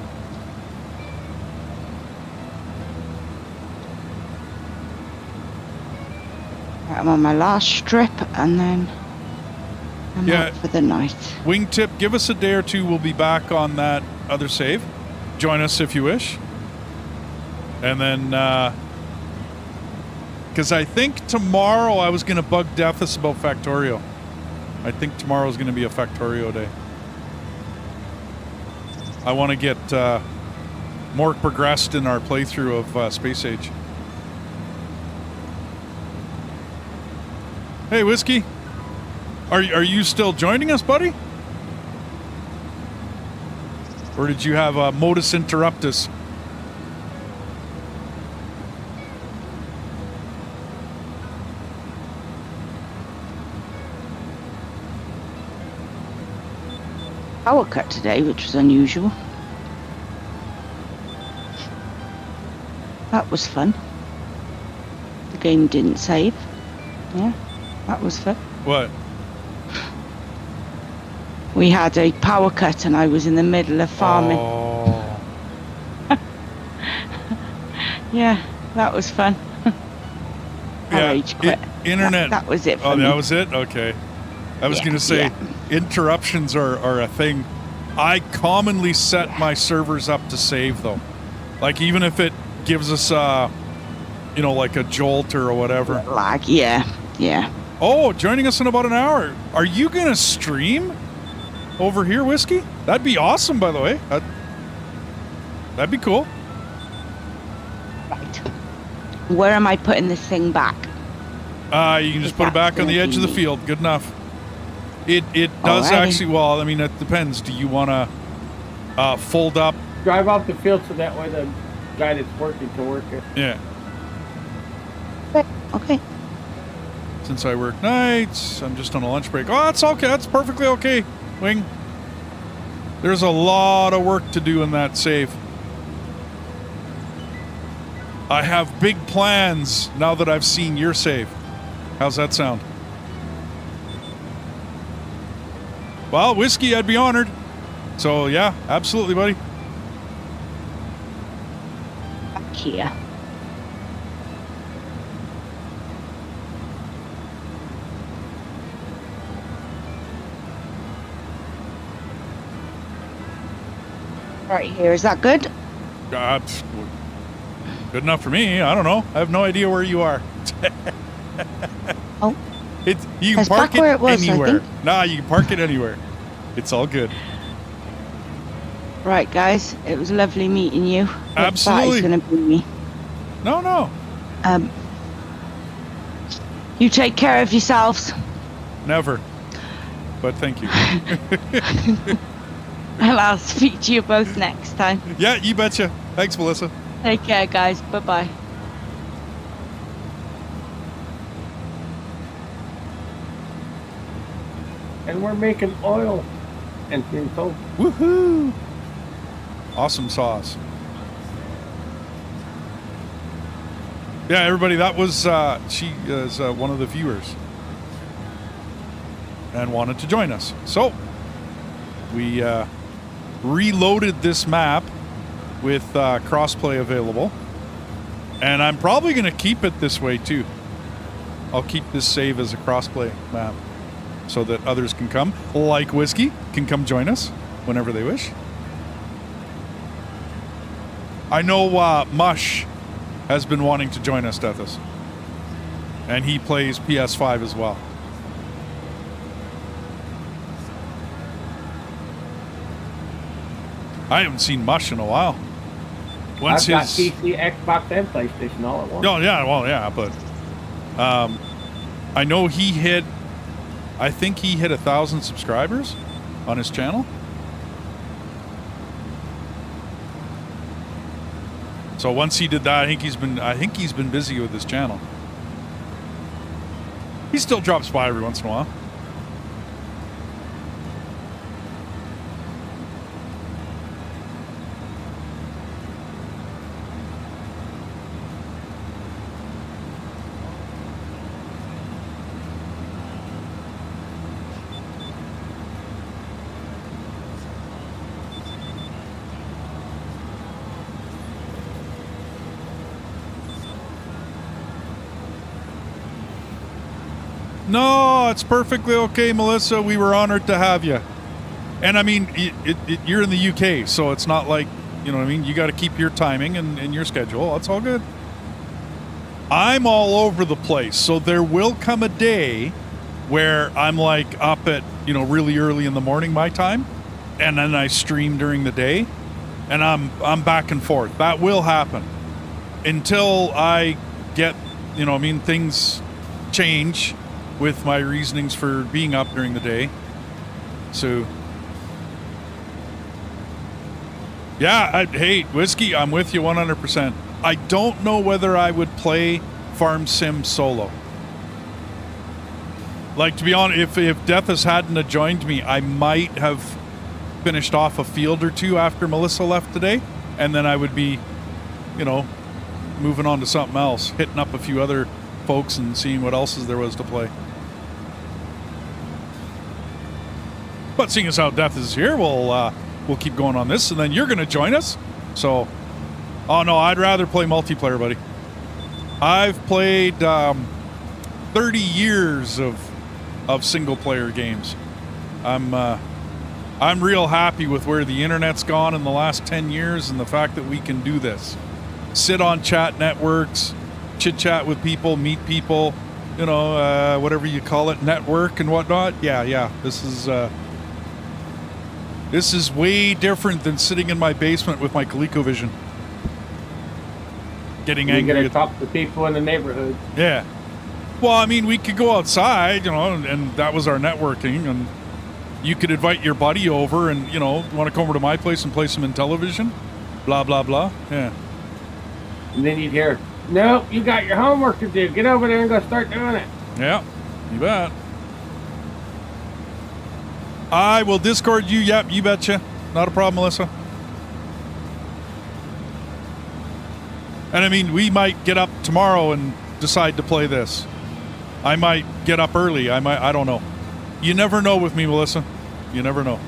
Right, I'm on my last strip, and then I'm out for the night. Wingtip, give us a day or two. We'll be back on that other save. Join us if you wish. And then, because I think tomorrow I was going to bug Deathus about Factorio. I think tomorrow's going to be a Factorio day. I want to get more progressed in our playthrough of Space Age. Hey, Whiskey. Are you still joining us, buddy? Or did you have a modus interruptus? Power cut today, which was unusual. That was fun. The game didn't save. Yeah, that was fun. What? We had a power cut and I was in the middle of farming. Oh. Yeah, that was fun. Yeah, rage quit. Internet. That was it for me. That was it? Okay. I was going to say, interruptions are a thing. I commonly set my servers up to save, though. Like, even if it gives us, like a jolt or whatever. Lag, yeah. Oh, joining us in about an hour. Are you going to stream over here, Whiskey? That'd be awesome, by the way. That'd be cool. Right. Where am I putting this thing back? You can just put it back on the edge of the field. Good enough. It does actually, well, I mean, it depends. Do you want to fold up? Drive off the field so that way the guy that's working can work it. Yeah. Okay. Since I work nights, I'm just on a lunch break. Oh, that's okay. That's perfectly okay, Wing. There's a lot of work to do in that save. I have big plans now that I've seen your save. How's that sound? Well, Whiskey, I'd be honored. So, yeah, absolutely, buddy. Back here. Right here, is that good? Good enough for me. I don't know. I have no idea where you are. Oh. You can park it anywhere. I Nah, you can park it anywhere. It's all good. Right, guys. It was lovely meeting you. Absolutely. That is going to be me. No. You take care of yourselves. Never. But thank you. And I'll speak to you both next time. Yeah, you betcha. Thanks, Melissa. Take care, guys. Bye-bye. And we're making oil and soap. Woohoo! Awesome sauce. Yeah, everybody, that was, she is one of the viewers and wanted to join us. So, we reloaded this map with crossplay available. And I'm probably going to keep it this way, too. I'll keep this save as a crossplay map so that others can come, like Whiskey, can come join us whenever they wish. I know Mush has been wanting to join us, Deathus. And he plays PS5 as well. I haven't seen Mush in a while. I've got PC, Xbox, and PlayStation all at once. Oh, yeah, well, yeah, but I know he hit, I think he hit 1,000 subscribers on his channel. So once he did that, I think he's been busy with his channel. He still drops by every once in a while. No, it's perfectly okay, Melissa. We were honored to have you. And I mean, you're in the UK, so it's not like, you know what I mean? You got to keep your timing and your schedule. That's all good. I'm all over the place, so there will come a day where I'm like up at, you know, really early in the morning my time, and then I stream during the day, and I'm back and forth. That will happen until I get, you know, I mean, things change with my reasonings for being up during the day. So yeah, hey, Whiskey, I'm with you 100%. I don't know whether I would play Farm Sim solo. Like, to be honest, if Deathus hadn't have joined me, I might have finished off a field or two after Melissa left today, and then I would be, you know, moving on to something else, hitting up a few other folks and seeing what else there was to play. But seeing as how Death is here, we'll keep going on this, and then you're going to join us. So, oh no, I'd rather play multiplayer, buddy. I've played 30 years of single player games. I'm real happy with where the internet's gone in the last 10 years and the fact that we can do this. Sit on chat networks, chit chat with people, meet people, you know, whatever you call it, network and whatnot. Yeah. This is way different than sitting in my basement with my ColecoVision. Getting angry. You're gonna talk to people in the neighborhood. Yeah. Well, I mean, we could go outside, you know, and that was our networking, and you could invite your buddy over and, you know, want to come over to my place and play some Intellivision? Blah, blah, blah. Yeah. And then you'd hear, nope, you got your homework to do. Get over there and go start doing it. Yeah, you bet. I will Discord you. Yep, you betcha. Not a problem, Melissa. And I mean, we might get up tomorrow and decide to play this. I might get up early. I don't know. You never know with me, Melissa. You never know.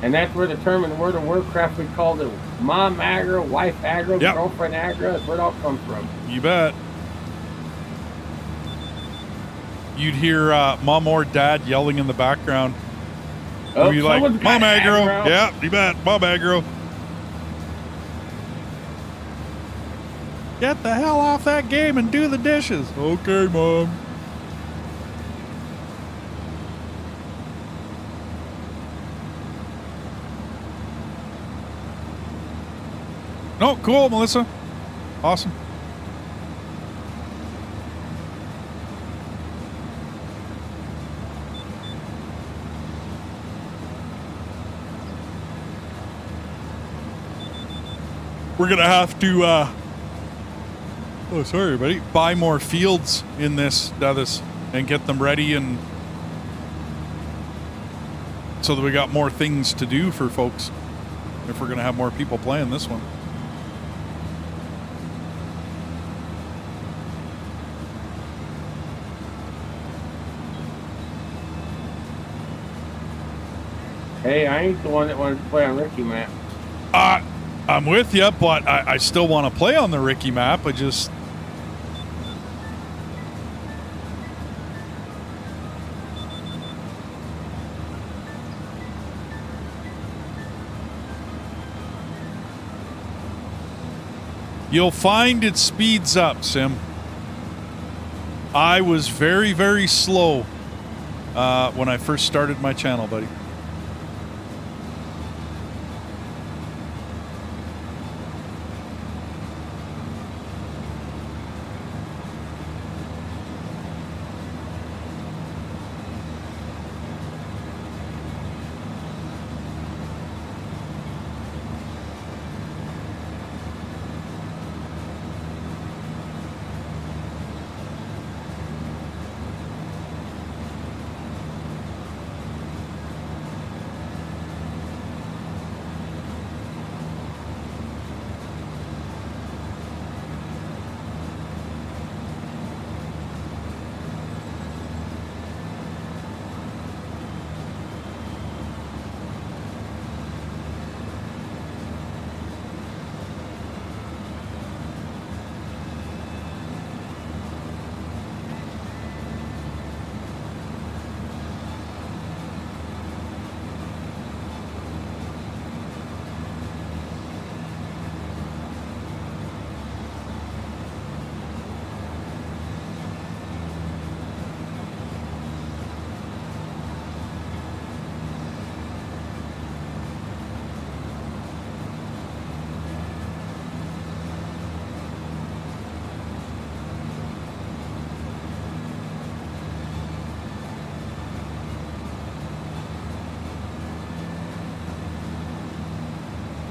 And that's where the term in World of Warcraft we called it mom aggro, wife aggro, yep. Girlfriend aggro. That's where it all comes from. You bet. You'd hear mom or dad yelling in the background. Oh, you'd be like, mom aggro. Yeah, you bet. Mom aggro. Get the hell off that game and do the dishes. Okay, Mom. No, cool, Melissa. Awesome. We're going to have to, oh, sorry, everybody, buy more fields in this, and get them ready, and so that we got more things to do for folks if we're going to have more people playing this one. Hey, I ain't the one that wanted to play on Ricky map. I'm with you, but I still want to play on the Ricky map. I just... You'll find it speeds up, Sim. I was very, very slow when I first started my channel, buddy.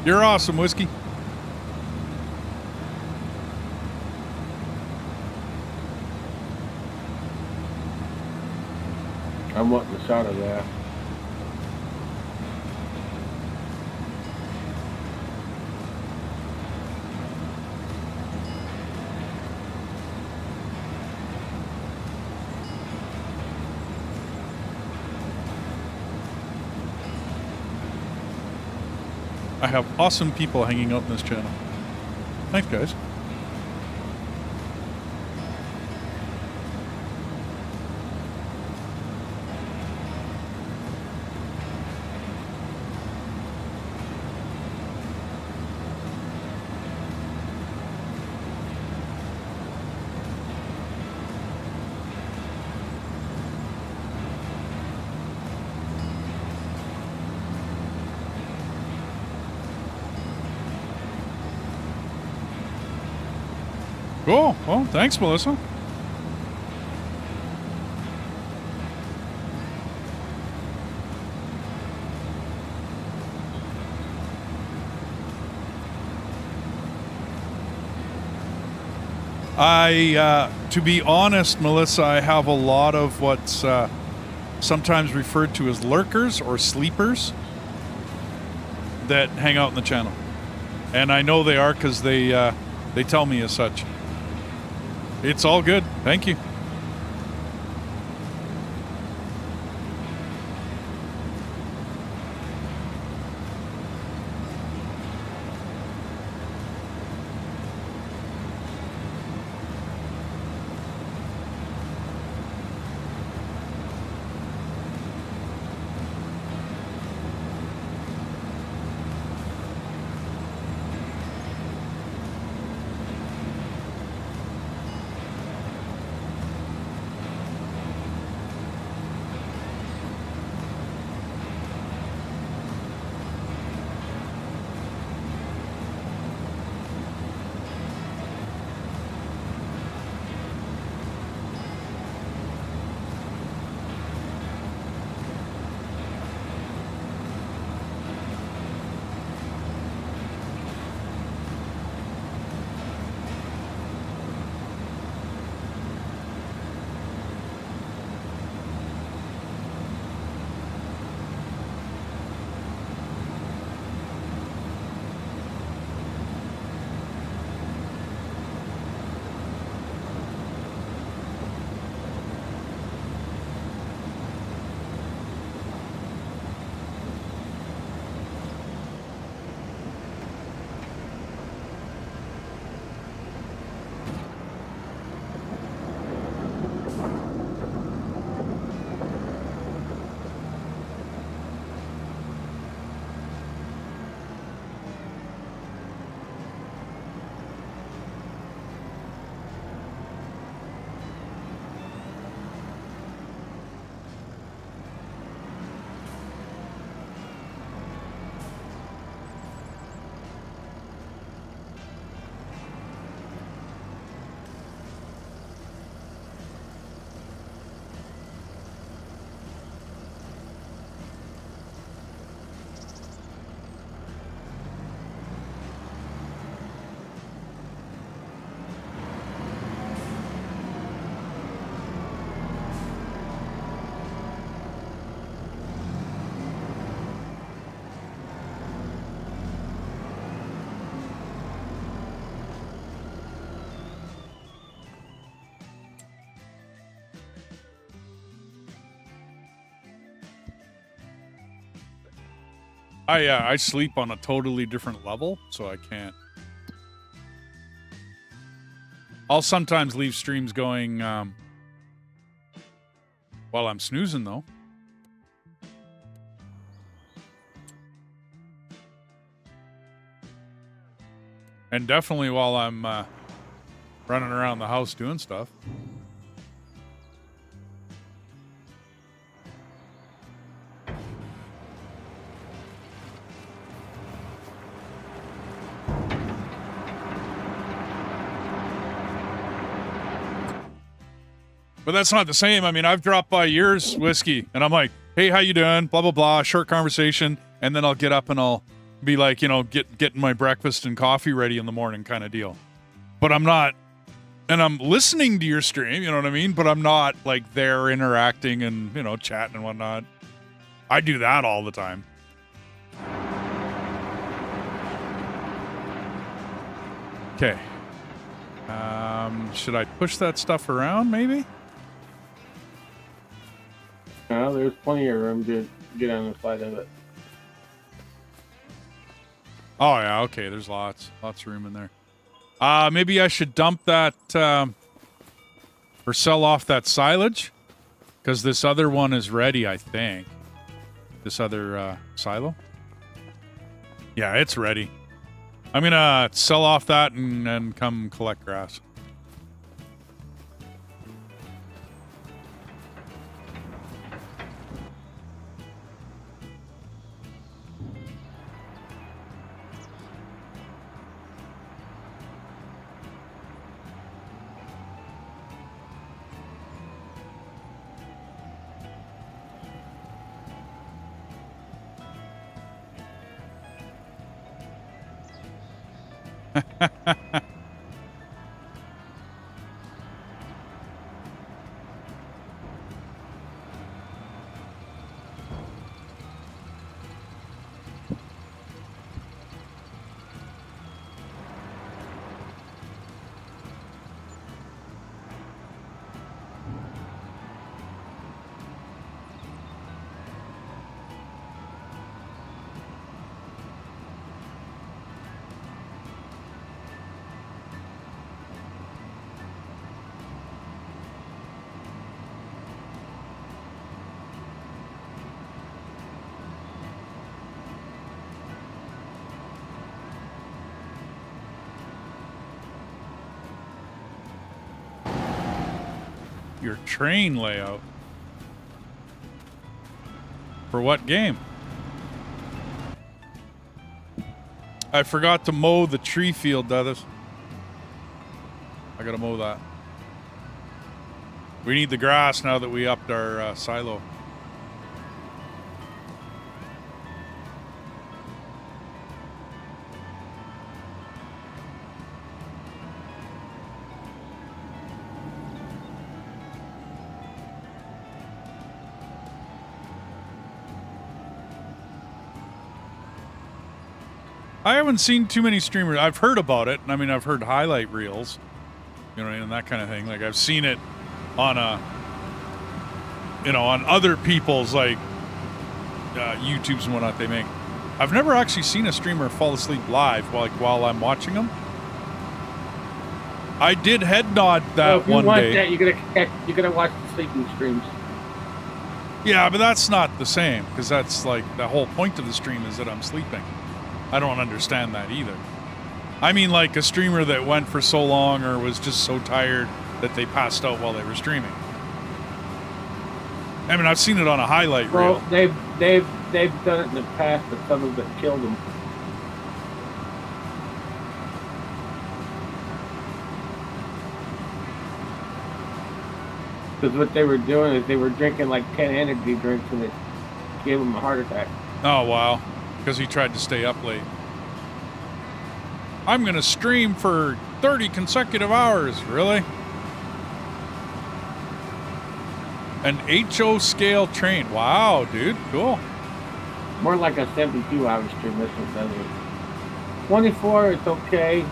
You're awesome, Whiskey. I'm wanting a shot of that. I have awesome people hanging out in this channel. Thanks, guys. Cool. Well, thanks, Melissa. To be honest, Melissa, I have a lot of what's sometimes referred to as lurkers or sleepers that hang out in the channel. And I know they are because they tell me as such. It's all good. Thank you. I sleep on a totally different level, so I can't. I'll sometimes leave streams going while I'm snoozing, though. And definitely while I'm running around the house doing stuff. But that's not the same. I mean, I've dropped by yours, Whiskey, and I'm like, hey, how you doing? Blah, blah, blah, short conversation. And then I'll get up and I'll Be like, you know, getting my breakfast and coffee ready in the morning kind of deal. But I'm not, and I'm listening to your stream, you know what I mean? But I'm not like there interacting and, you know, chatting and whatnot. I do that all the time. Okay. Should I push that stuff around maybe? No, there's plenty of room to get on the side of it. Oh yeah, okay, there's lots of room in there. Maybe I should dump that, or sell off that silage, because this other one is ready, I think. This other, silo? Yeah, it's ready. I'm gonna sell off that and come collect grass. Your train layout. For what game? I forgot to mow the tree field, Dennis. I gotta mow that. We need the grass now that we upped our silo. I haven't seen too many streamers. I've heard about it. I mean, I've heard highlight reels, you know, and that kind of thing. Like, I've seen it on on other people's, like, YouTubes and whatnot they make. I've never actually seen a streamer fall asleep live while I'm watching them. I did head nod that one day. That, you're gonna watch the sleeping streams. Yeah, but that's not the same, because that's like the whole point of the stream is that I'm sleeping. I don't understand that either. I mean, like a streamer that went for so long or was just so tired that they passed out while they were streaming. I mean, I've seen it on a highlight reel. Well, they've done it in the past, but some of it killed them. Because what they were doing is they were drinking like 10 energy drinks and it gave them a heart attack. Oh, wow. Because he tried to stay up late. I'm going to stream for 30 consecutive hours. Really? An HO scale train. Wow, dude. Cool. More like a 72-hour stream. This one doesn't. 24, it's okay.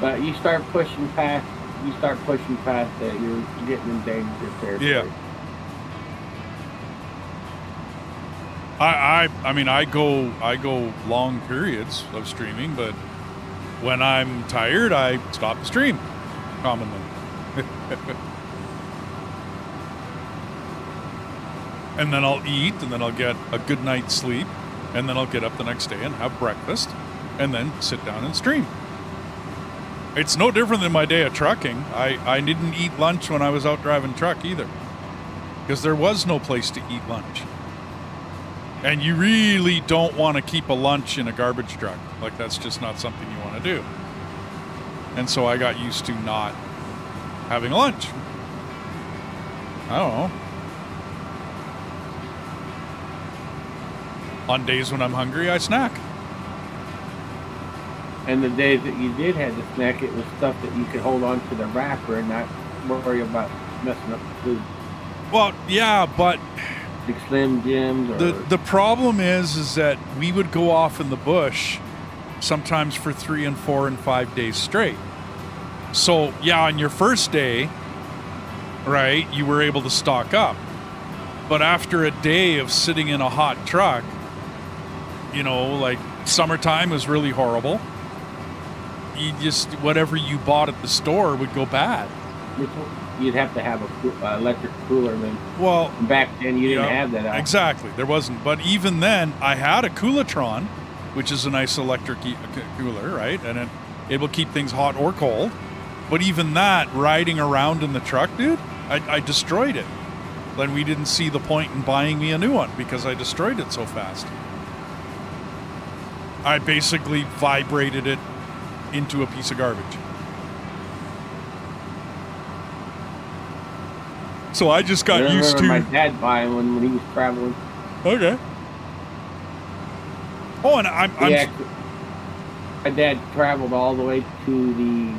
But you start pushing past it, you're getting in dangerous territory. Yeah. I mean, I go long periods of streaming, but when I'm tired, I stop the stream commonly. And then I'll eat, and then I'll get a good night's sleep, and then I'll get up the next day and have breakfast, and then sit down and stream. It's no different than my day of trucking. I didn't eat lunch when I was out driving truck either, because there was no place to eat lunch. And you really don't want to keep a lunch in a garbage truck. Like, that's just not something you want to do. And so I got used to not having lunch. I don't know. On days when I'm hungry, I snack. And the days that you did have the snack, it was stuff that you could hold on to the wrapper and not worry about messing up the food. Well, yeah, but Like Slim Jims or... the problem is that we would go off in the bush sometimes for 3 and 4 and 5 days straight. So, yeah, on your first day, right, you were able to stock up. But after a day of sitting in a hot truck, you know, like summertime was really horrible. You just, whatever you bought at the store would go bad. You'd have to have a electric cooler then. Well, back then you didn't have that. Exactly, there wasn't. But even then, I had a Coolatron, which is a nice electric cooler, right? And it will keep things hot or cold. But even that, riding around in the truck, dude, I destroyed it. Then we didn't see the point in buying me a new one because I destroyed it so fast. I basically vibrated it into a piece of garbage. So I just got used to... my dad buying one when he was traveling. Okay. Oh, and my dad traveled all the way to the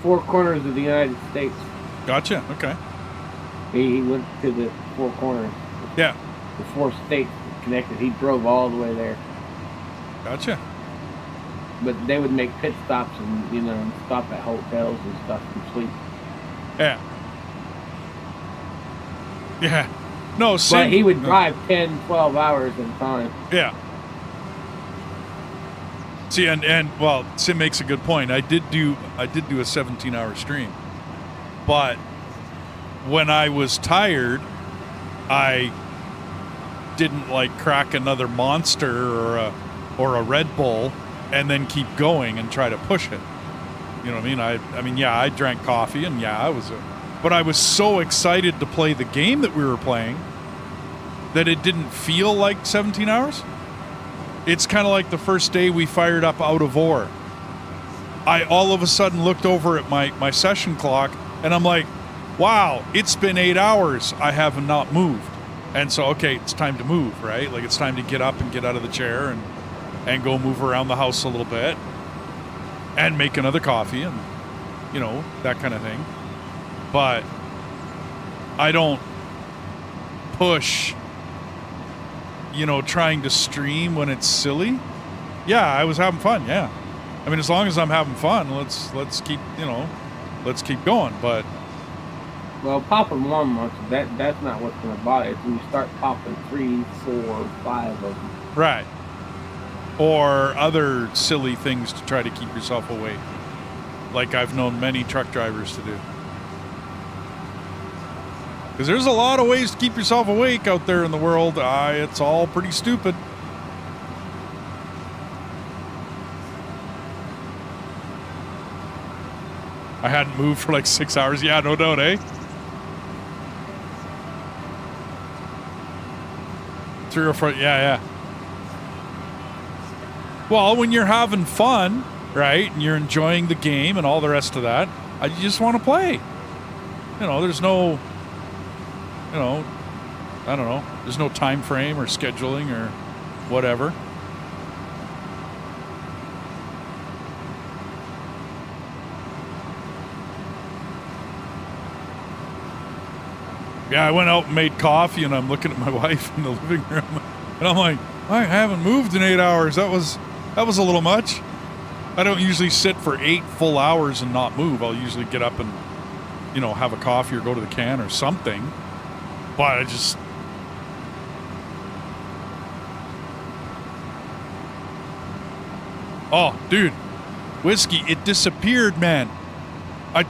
4 corners of the United States. Gotcha, okay. He went to the 4 corners. Yeah. The 4 states connected. He drove all the way there. Gotcha. But they would make pit stops and, you know, stop at hotels and stuff and sleep. Yeah. Yeah. No, same. But he would drive 10, 12 hours at a time. Yeah. See, and well, Sim makes a good point. I did do a 17-hour stream. But when I was tired, I didn't like crack another Monster or a Red Bull and then keep going and try to push it. You know what I mean? I mean, yeah, I drank coffee and yeah, but I was so excited to play the game that we were playing that it didn't feel like 17 hours. It's kind of like the first day we fired up Out of Ore. I all of a sudden looked over at my session clock and I'm like, wow, it's been 8 hours. I have not moved. And so, okay, it's time to move, right? Like it's time to get up and get out of the chair and go move around the house a little bit and make another coffee and, you know, that kind of thing. But I don't push, you know, trying to stream when it's silly. Yeah, I was having fun, yeah. I mean, as long as I'm having fun, let's keep, you know, let's keep going, but... Well, popping 1 month, that's not what's going to bother you. It's when you start popping 3, 4, 5 of them. Right. Or other silly things to try to keep yourself awake. Like I've known many truck drivers to do. Because there's a lot of ways to keep yourself awake out there in the world. It's all pretty stupid. I hadn't moved for like 6 hours. Yeah, no doubt, eh? 3 or 4, yeah. Well, when you're having fun, right, and you're enjoying the game and all the rest of that, you just want to play. You know, there's no, you know, I don't know, there's no time frame or scheduling or whatever. Yeah, I went out and made coffee, and I'm looking at my wife in the living room, and I'm like, I haven't moved in 8 hours. That was a little much. I don't usually sit for 8 full hours and not move. I'll usually get up and, you know, have a coffee or go to the can or something. But I just... Oh, dude. Whiskey, it disappeared, man.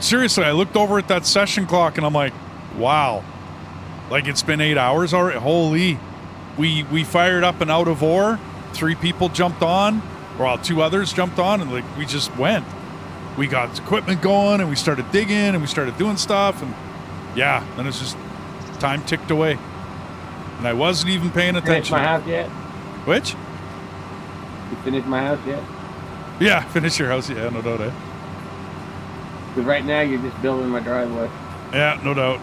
Seriously, I looked over at that session clock and I'm like, wow. Like, it's been 8 hours already? Holy. We fired up an Out of Ore. 3 people jumped on. Well, 2 others jumped on, and like we just went. We got equipment going, and we started digging, and we started doing stuff, and yeah, then it's just time ticked away. And I wasn't even paying attention. Finished my house yet? Which? You finished my house yet? Yeah, finish your house, yeah, no doubt, eh? Because right now you're just building my driveway. Yeah, no doubt.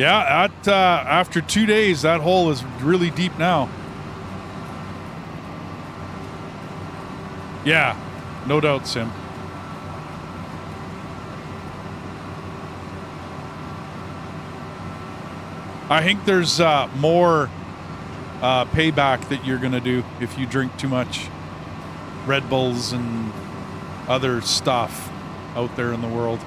Yeah, after 2 days, that hole is really deep now. Yeah, no doubt, Sim. I think there's more payback that you're going to do if you drink too much Red Bulls and other stuff out there in the world.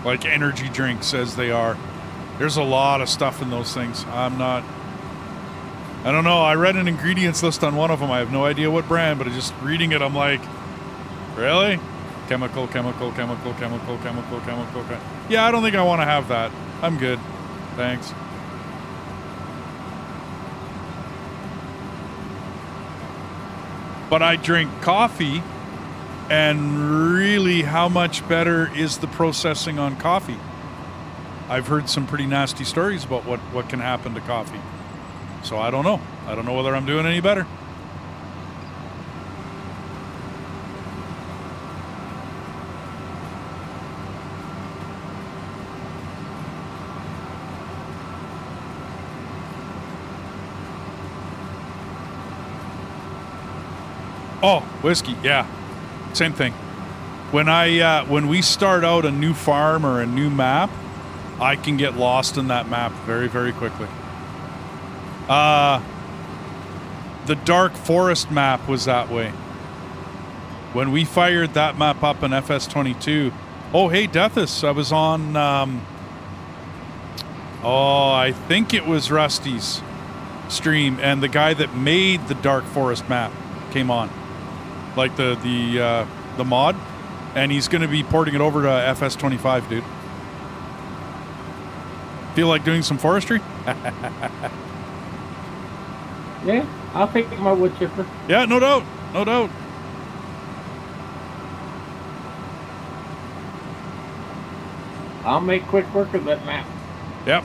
Like energy drinks as they are. There's a lot of stuff in those things. I don't know. I read an ingredients list on one of them. I have no idea what brand, but just reading it, I'm like, really? Chemical. Yeah, I don't think I want to have that. I'm good. Thanks. But I drink coffee, and really, how much better is the processing on coffee? I've heard some pretty nasty stories about what can happen to coffee. So I don't know. I don't know whether I'm doing any better. Oh, whiskey, yeah. Same thing. When we start out a new farm or a new map, I can get lost in that map very, very quickly. The Dark Forest map was that way. When we fired that map up in FS22, oh, hey, Deathus, I was on, I think it was Rusty's stream, and the guy that made the Dark Forest map came on. Like the mod, and he's going to be porting it over to FS25, dude. Feel like doing some forestry? Yeah, I'll take my wood chipper. Yeah, no doubt. No doubt. I'll make quick work of that map. Yep.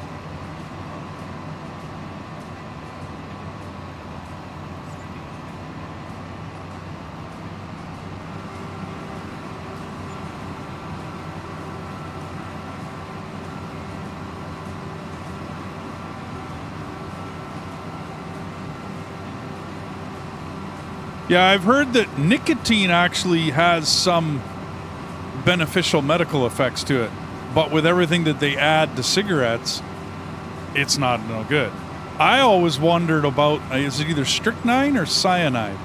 Yeah, I've heard that nicotine actually has some beneficial medical effects to it, but with everything that they add to cigarettes, it's not no good. I always wondered about, is it either strychnine or cyanide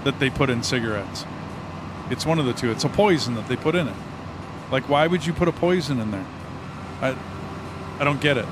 that they put in cigarettes? It's one of the two. It's a poison that they put in it. Like, why would you put a poison in there? I don't get it.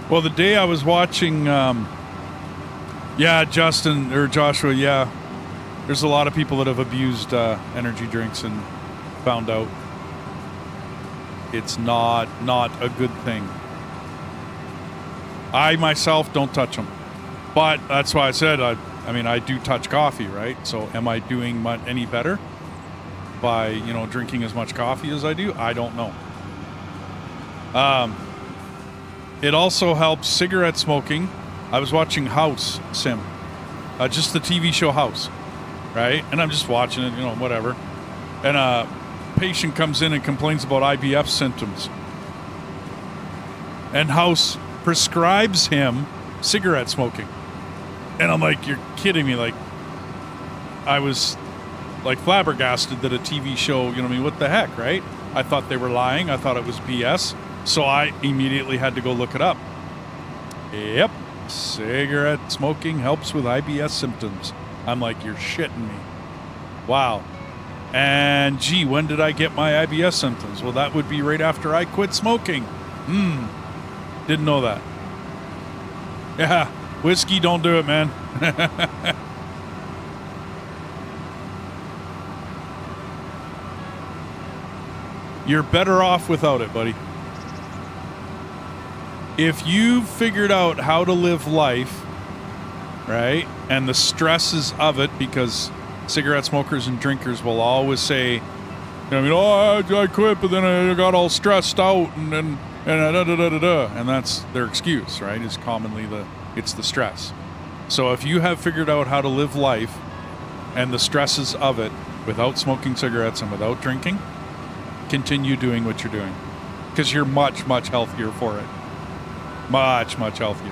Well, the day I was watching, Justin or Joshua, yeah, there's a lot of people that have abused energy drinks and found out it's not a good thing. I myself don't touch them, but that's why I said I do touch coffee, right? So am I doing any better by drinking as much coffee as I do? I don't know. It also helps cigarette smoking. I was watching House, Sim. Just the TV show House, right? And I'm just watching it, whatever. And a patient comes in and complains about IBF symptoms. And House prescribes him cigarette smoking. And I'm like, you're kidding me. Like, I was like flabbergasted that a TV show, what the heck, right? I thought they were lying. I thought it was BS. So I immediately had to go look it up. Yep. Cigarette smoking helps with IBS symptoms. I'm like, you're shitting me. Wow. And gee, when did I get my IBS symptoms? Well, that would be right after I quit smoking. Didn't know that. Yeah, whiskey don't do it, man. You're better off without it, buddy. If you figured out how to live life, right, and the stresses of it, because cigarette smokers and drinkers will always say, I quit, but then I got all stressed out, and that's their excuse, right? Is commonly it's the stress. So if you have figured out how to live life and the stresses of it without smoking cigarettes and without drinking, continue doing what you're doing, because you're much, much healthier for it. Much, much healthier.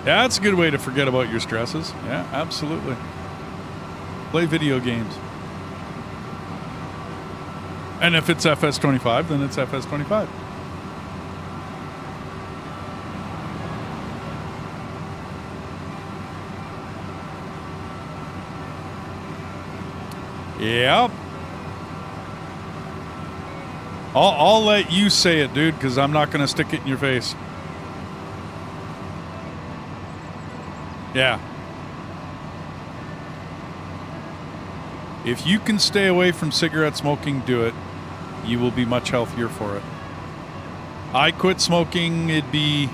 Yeah, that's a good way to forget about your stresses. Yeah, absolutely. Play video games. And if it's FS25, then it's FS25. Yep. I'll let you say it, dude, because I'm not going to stick it in your face. Yeah. If you can stay away from cigarette smoking, do it. You will be much healthier for it. I quit smoking, it'd be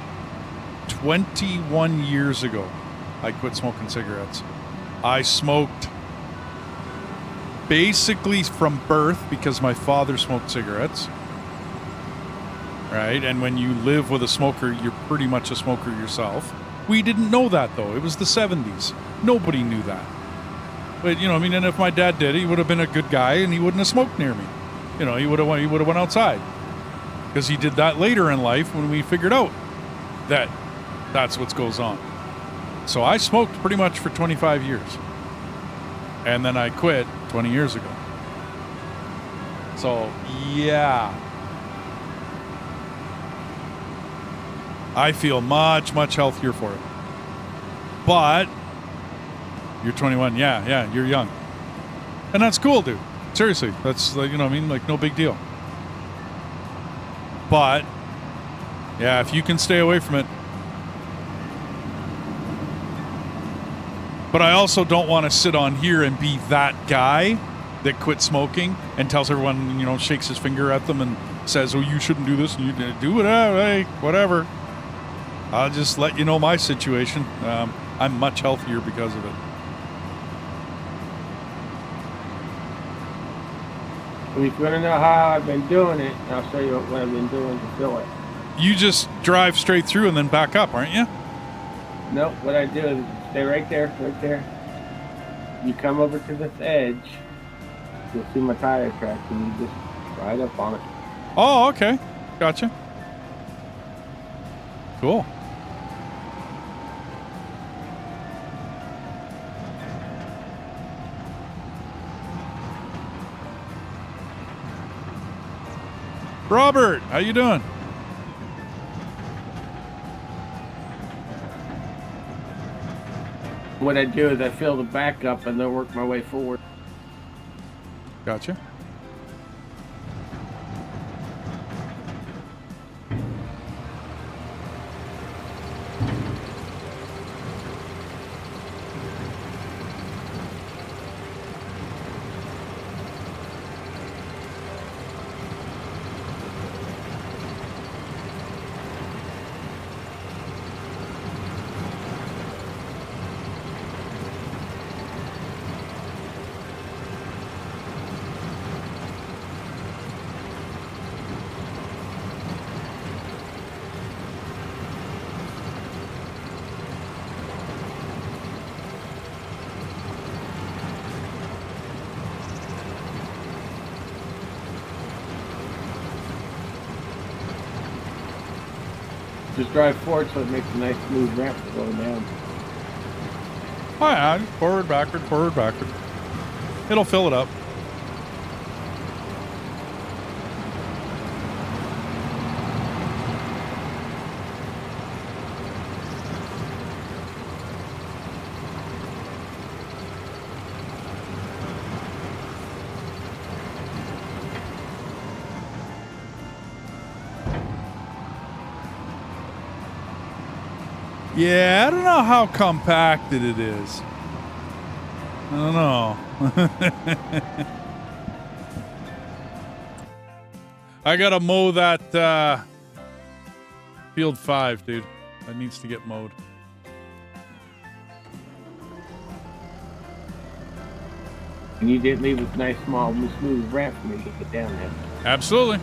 21 years ago. I quit smoking cigarettes. I smoked basically from birth because my father smoked cigarettes. Right? And when you live with a smoker, you're pretty much a smoker yourself. We didn't know that, though. It was the 70s. Nobody knew that. But, and if my dad did, he would have been a good guy and he wouldn't have smoked near me. He would have went outside. Because he did that later in life when we figured out that that's what goes on. So I smoked pretty much for 25 years. And then I quit 20 years ago. So, yeah. I feel much, much healthier for it. But you're 21. Yeah, you're young. And that's cool, dude. Seriously. That's, no big deal. But, yeah, if you can stay away from it. But I also don't want to sit on here and be that guy that quit smoking and tells everyone, shakes his finger at them and says, oh, you shouldn't do this. And you do whatever. Hey, whatever. I'll just let you know my situation. I'm much healthier because of it. Well, if you want to know how I've been doing it, I'll show you what I've been doing to fill it. You just drive straight through and then back up, aren't you? Nope. What I do is stay right there. You come over to this edge. You'll see my tire tracks, and you just ride up on it. Oh, okay. Gotcha. Cool. Robert, how you doing? What I do is I fill the back up and then work my way forward. Gotcha. Just drive forward so it makes a nice smooth ramp to go down. Oh yeah, forward, backward, forward, backward. It'll fill it up. Yeah, I don't know how compacted it is. I don't know. I gotta mow that field 5, dude. That needs to get mowed. And you didn't leave a nice, small, smooth ramp for me to get down there. Absolutely.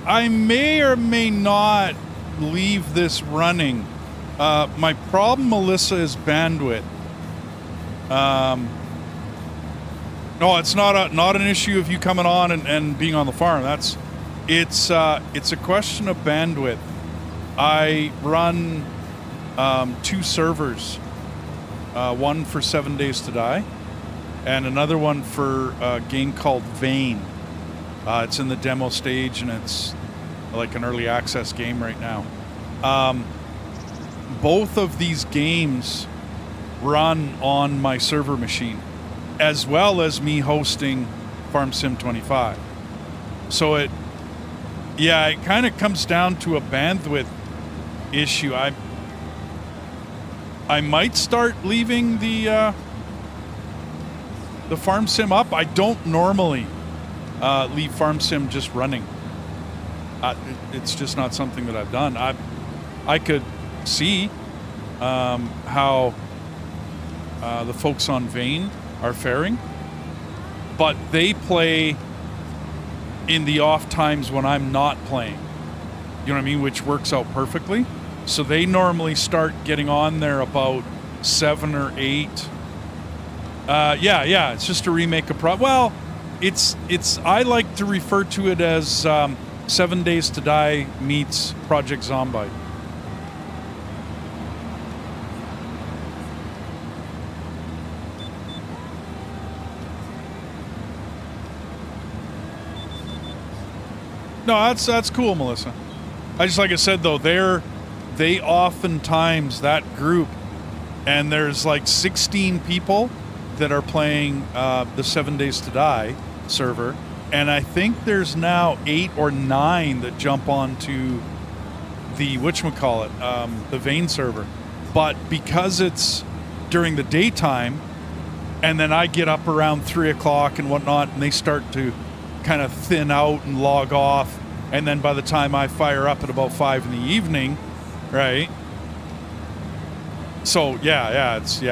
I may or may not leave this running. My problem, Melissa, is bandwidth. No, it's not an issue of you coming on and being on the farm. It's a question of bandwidth. I run 2 servers, one for 7 Days to Die, and another one for a game called Vane. It's in the demo stage, and it's like an early access game right now. Both of these games run on my server machine, as well as me hosting Farm Sim 25. So it kind of comes down to a bandwidth issue. I might start leaving the Farm Sim up. I don't normally leave Farm Sim just running. It's just not something that I've done. I could see how the folks on Vane are faring, but they play in the off times when I'm not playing. You know what I mean? Which works out perfectly. So they normally start getting on there about 7 or 8. It's just a remake of well, it's I like to refer to it as 7 Days to Die meets Project Zombie. No, that's cool, Melissa. Like I said though, they oftentimes, that group, and there's like 16 people that are playing the 7 Days to Die server, and I think there's now 8 or 9 that jump onto the the Vane server. But because it's during the daytime, and then I get up around 3 o'clock and whatnot, and they start to kind of thin out and log off, and then by the time I fire up at about 5 in the evening, right? So it's.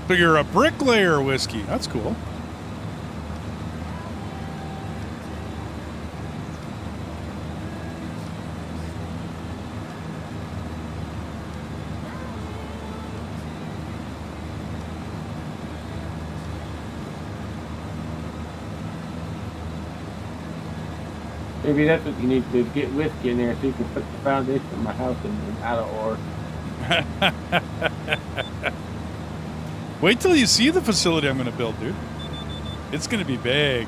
So you're a bricklayer whiskey. That's cool. Maybe that's what you need to get whiskey in there so you can put the foundation of my house in out of ore. Wait till you see the facility I'm going to build, dude. It's going to be big.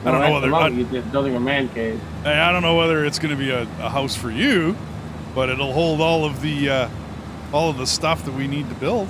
I don't know whether you're just building a man cave. I don't know whether it's going to be a house for you, but it'll hold all of the stuff that we need to build.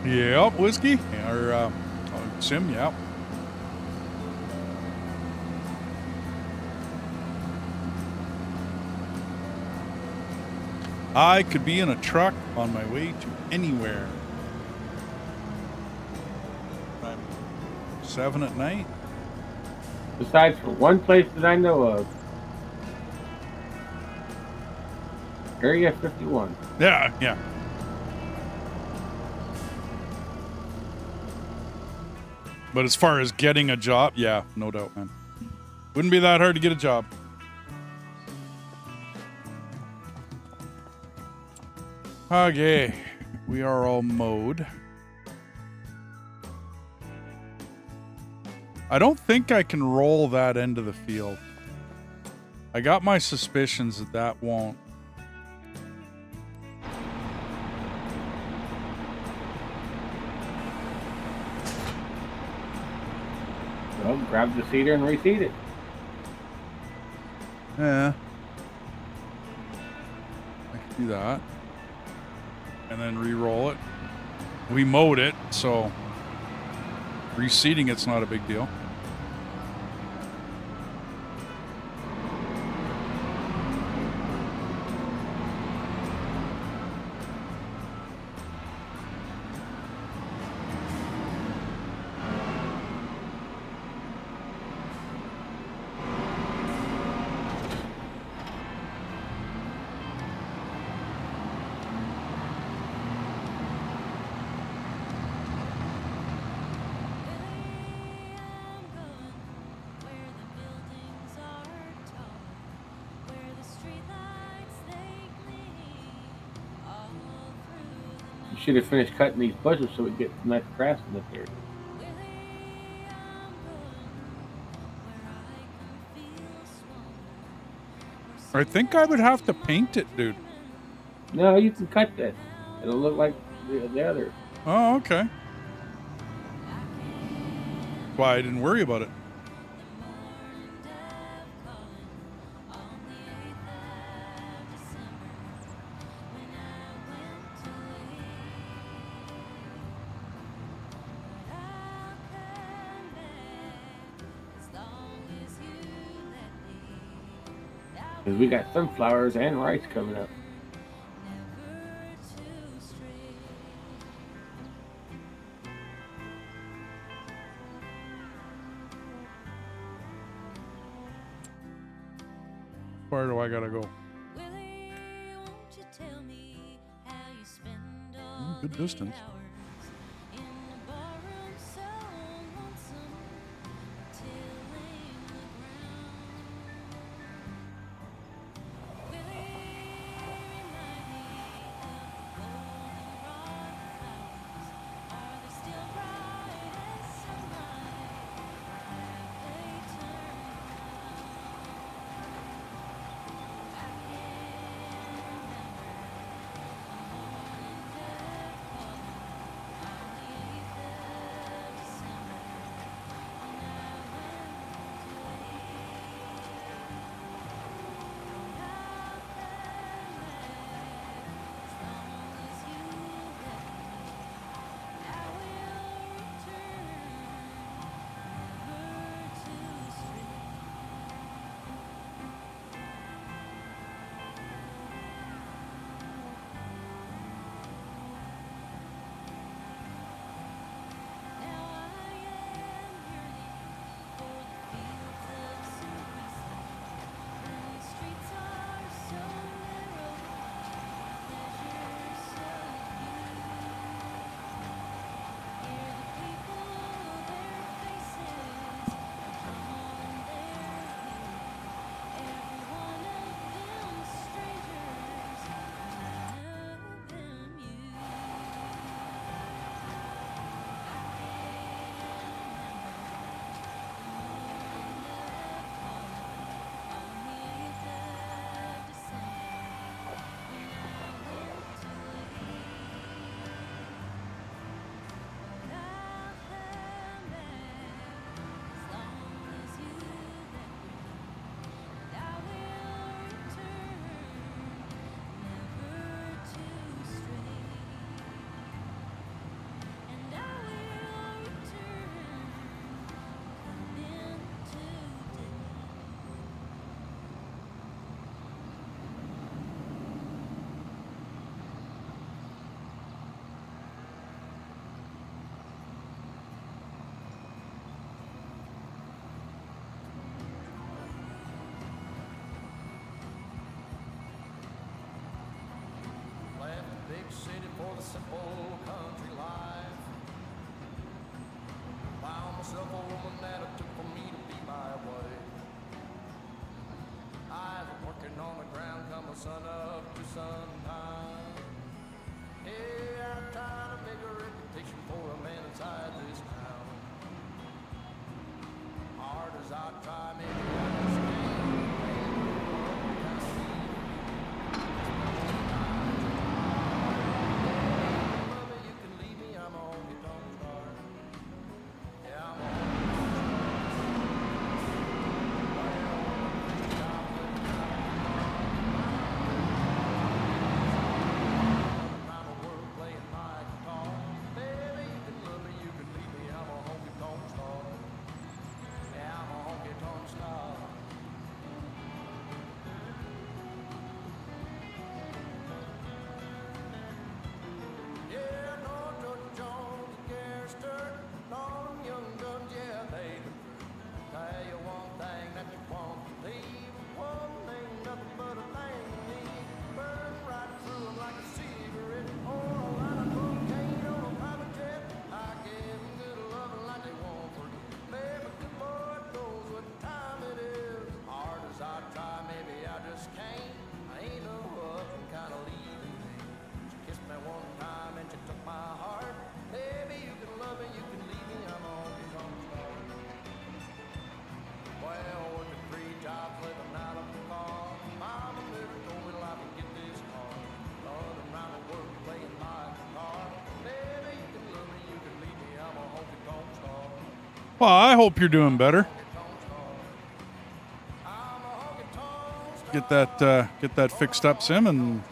Yep, whiskey or sim. Yep. I could be in a truck on my way to anywhere. 7 at night. Besides for one place that I know of. Area 51. Yeah, yeah. But as far as getting a job, yeah, no doubt, man. Wouldn't be that hard to get a job. Okay, we are all mowed. I don't think I can roll that end of the field. I got my suspicions that that won't. Well, grab the seeder and reseed it. Yeah. I can do that. And then re-roll it. We mowed it, so reseeding it's not a big deal. You should have finished cutting these bushes so we get nice grass in this area. I think I would have to paint it, dude. No, you can cut this. It'll look like the other. Oh, okay. Why I didn't worry about it. Because we got sunflowers and rice coming up. Where do I gotta go? Good distance. the simple country life. Found myself a woman that it took for me to be my wife. I was working on the ground come the sun up to sundown. Hey, I'm trying to make a reputation for a man inside this town. Hard as I try, maybe I just can't. You can leave me, I'm on your tongue star. Yeah, I'm on. Well, I hope you're doing better. Get that fixed up, Sim, and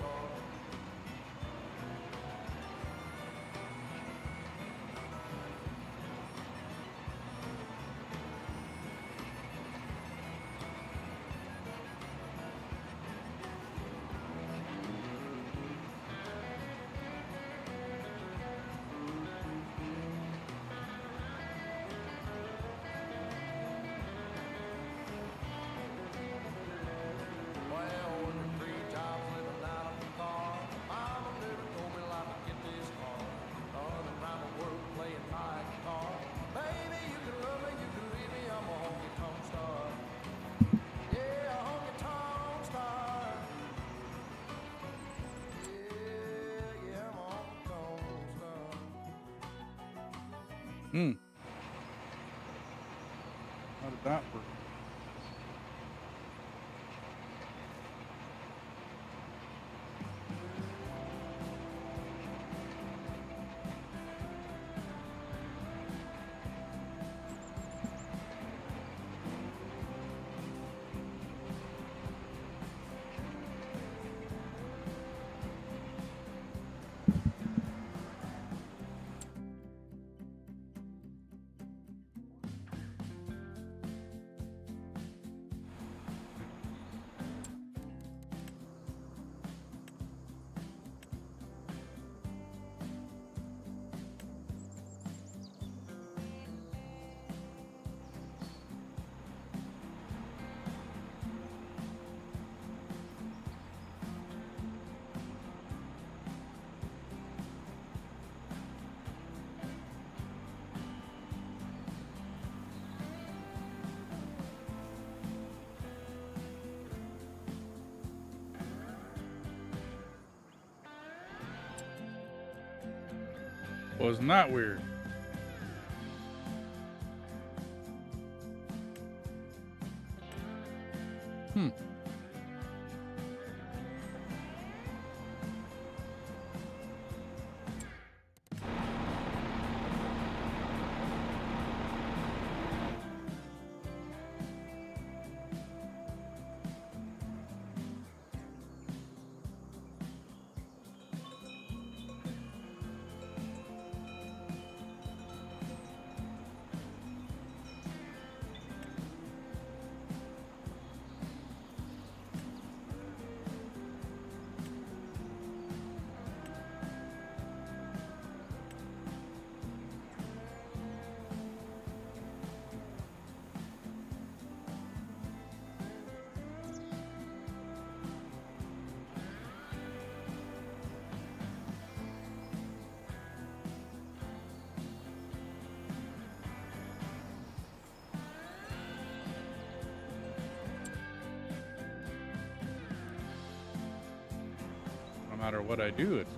how did that work? Wasn't that weird? No matter what I do, it's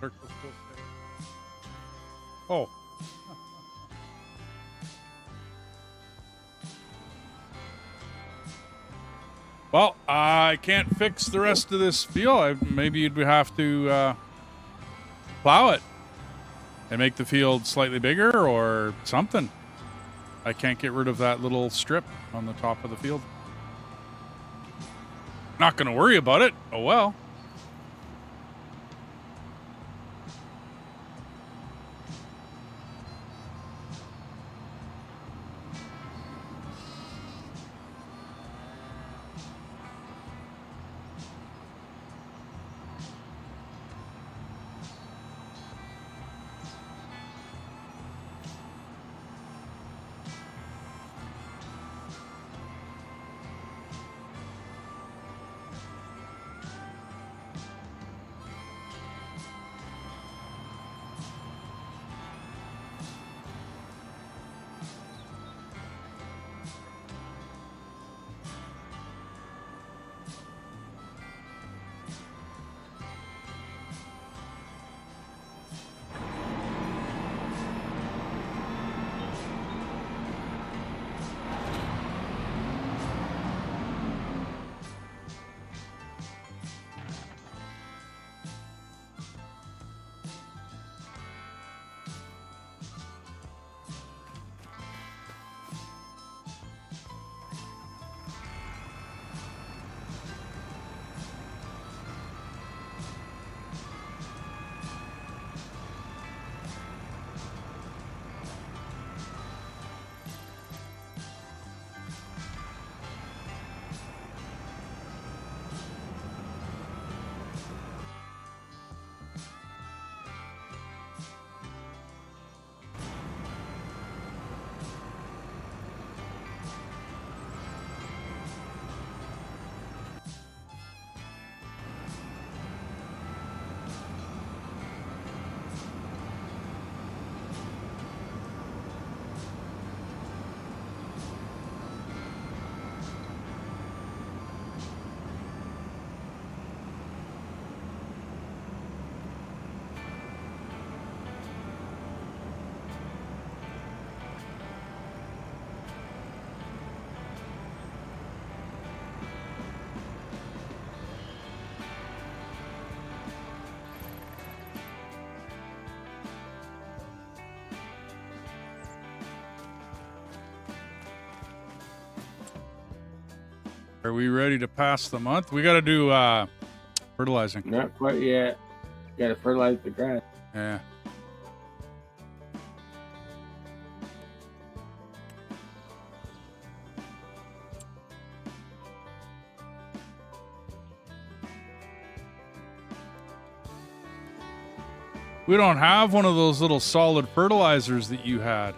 circle still stay. Oh. Well, I can't fix the rest of this field. Maybe you'd have to plow it and make the field slightly bigger or something. I can't get rid of that little strip on the top of the field. Not going to worry about it. Oh well. Are we ready to pass the month? We got to do fertilizing. Not quite yet. Gotta fertilize the grass. Yeah. We don't have one of those little solid fertilizers that you had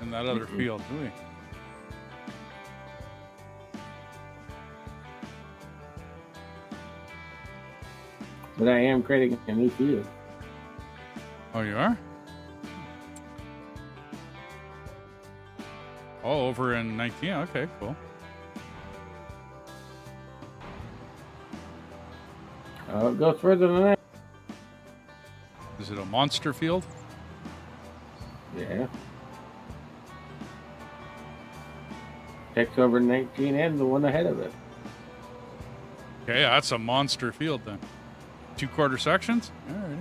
in that other field, do we? But I am creating a new field. Oh, you are? Oh, over in 19. Okay, cool. Oh, it goes further than that. Is it a monster field? Yeah. Takes over 19 and the one ahead of it. Okay, that's a monster field then. 2/4 sections? All right.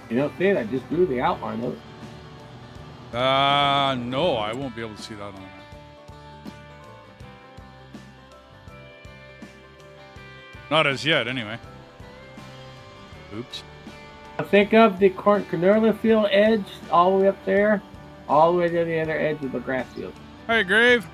You don't see it, I just drew the outline of it. No, I won't be able to see that on that. Not as yet, anyway. Oops. Think of the canola field edge all the way up there, all the way to the other edge of the grass field. Hey, Grave.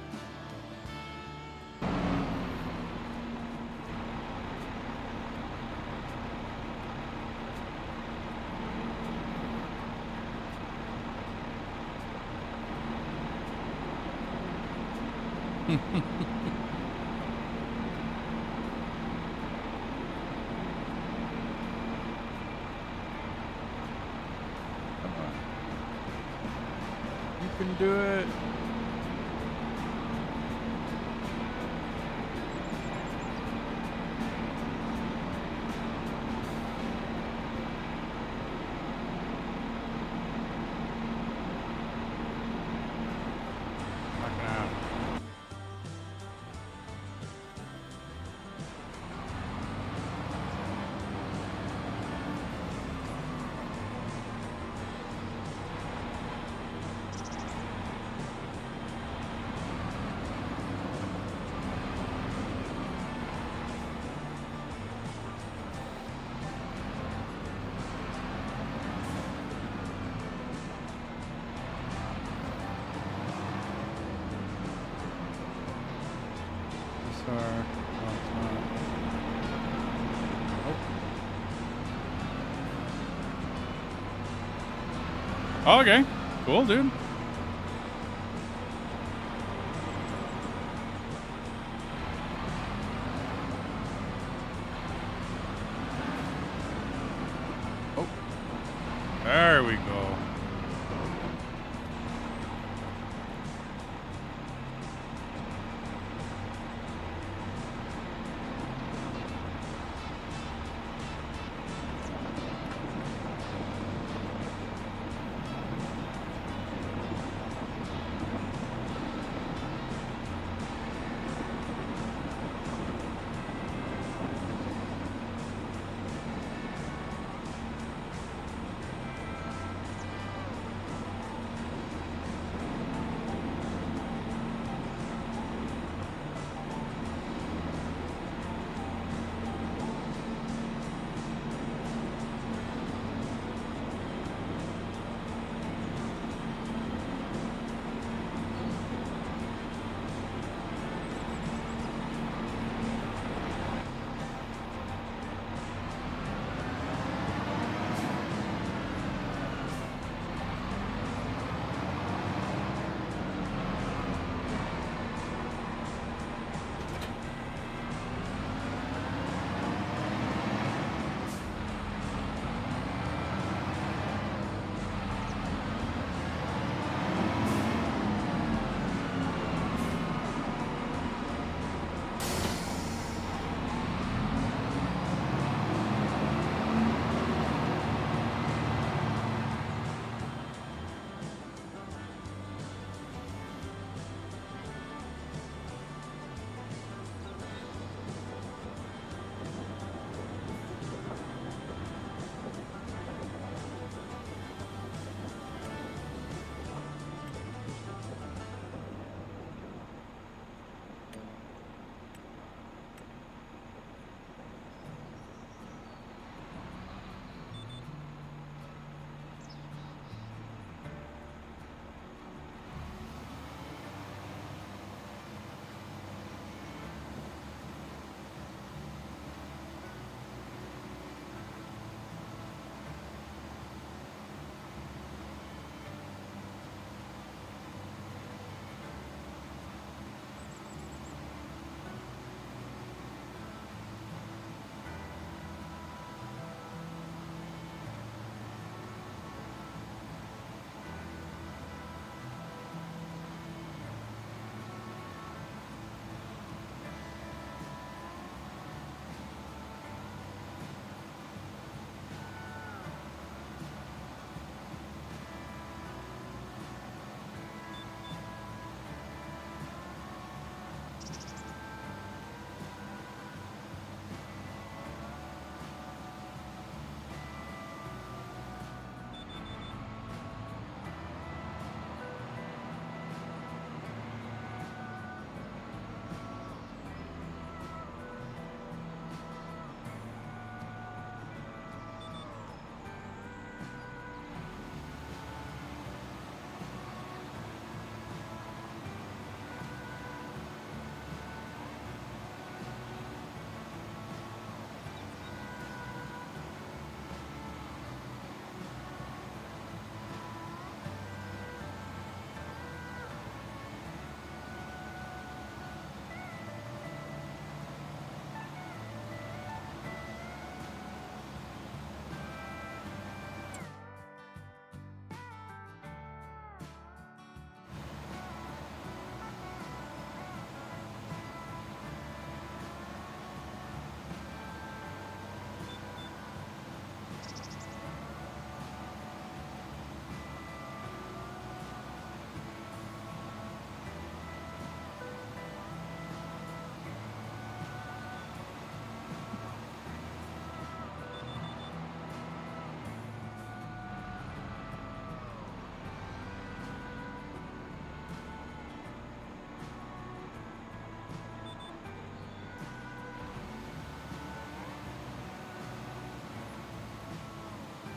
You can do it. Not gonna happen. Oh, okay. Cool, dude. Oh. There we go.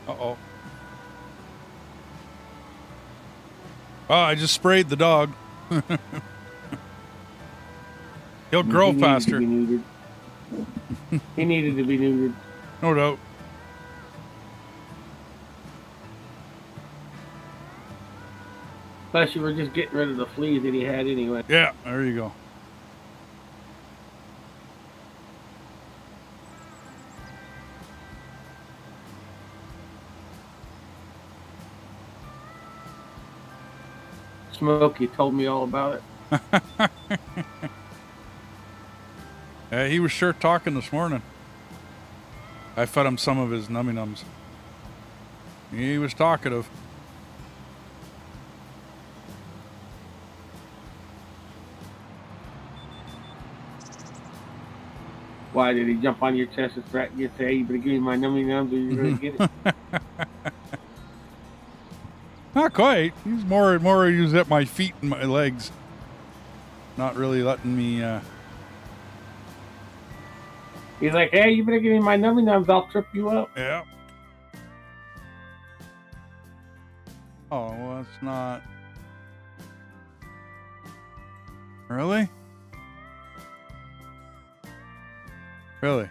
Uh-oh. Oh, I just sprayed the dog. He'll grow faster. He needed to be neutered. No doubt. Plus, you were just getting rid of the fleas that he had anyway. Yeah, there you go. Smokey told me all about it. Yeah, he was sure talking this morning. I fed him some of his nummy nums. He was talkative. Why did he jump on your chest and threaten you? Say, hey, you better give me my nummy nums or you're gonna get it. Not quite. He's more he was at my feet and my legs. Not really letting me He's like, hey, you better give me my nummy nums, I'll trip you up. Yeah. Oh, well, that's not. Really? Really?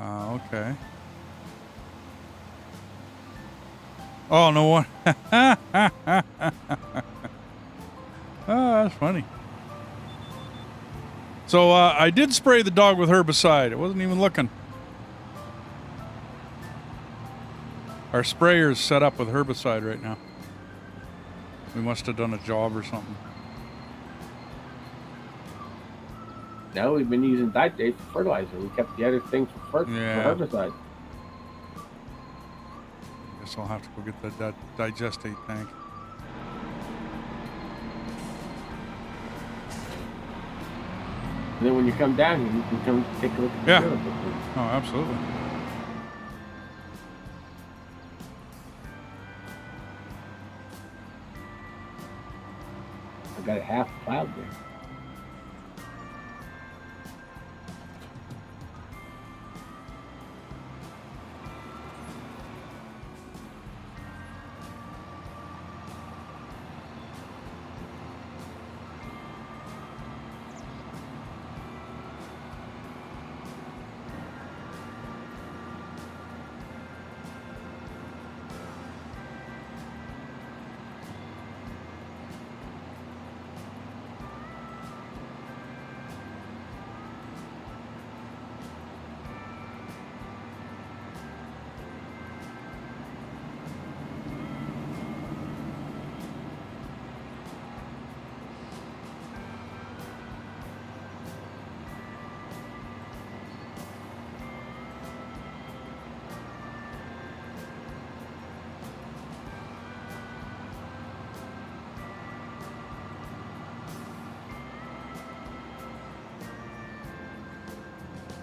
Okay. Oh, no one. Oh, that's funny. So, I did spray the dog with herbicide. It wasn't even looking. Our sprayer's set up with herbicide right now. We must have done a job or something. No, we've been using digestate for fertilizer. We kept the other things for herbicide. Guess I'll have to go get that digestate tank. And then when you come down here, you can come take a look at Yeah. the Oh, absolutely. I got it half plowed there.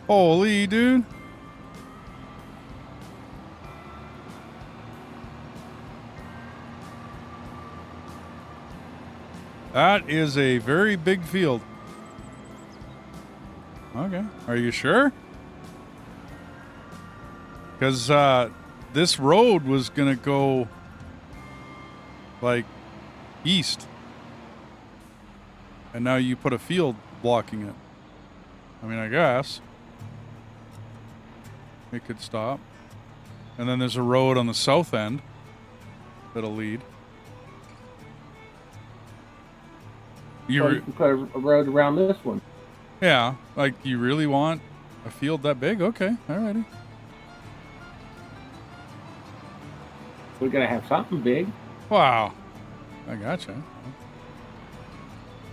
Holy dude. That is a very big field. Okay. Are you sure? Because this road was going to go like east. And now you put a field blocking it. I mean, I guess it could stop. And then there's a road on the south end that'll lead. You can put a road around this one. Yeah, like you really want a field that big? Okay, alrighty. We're gonna have something big. Wow, I gotcha.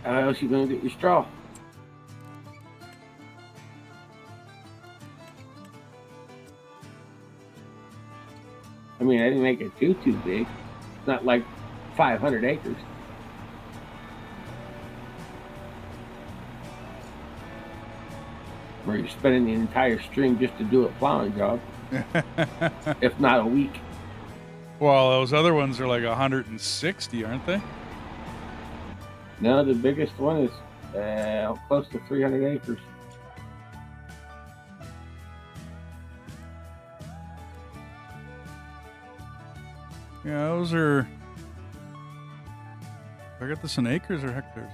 How else you gonna get your straw? I mean, I didn't make it too big. It's not like 500 acres. Where you're spending the entire string just to do a plowing job. If not a week. Well, those other ones are like 160, aren't they? No, the biggest one is close to 300 acres. Yeah, those are. I got this in acres or hectares?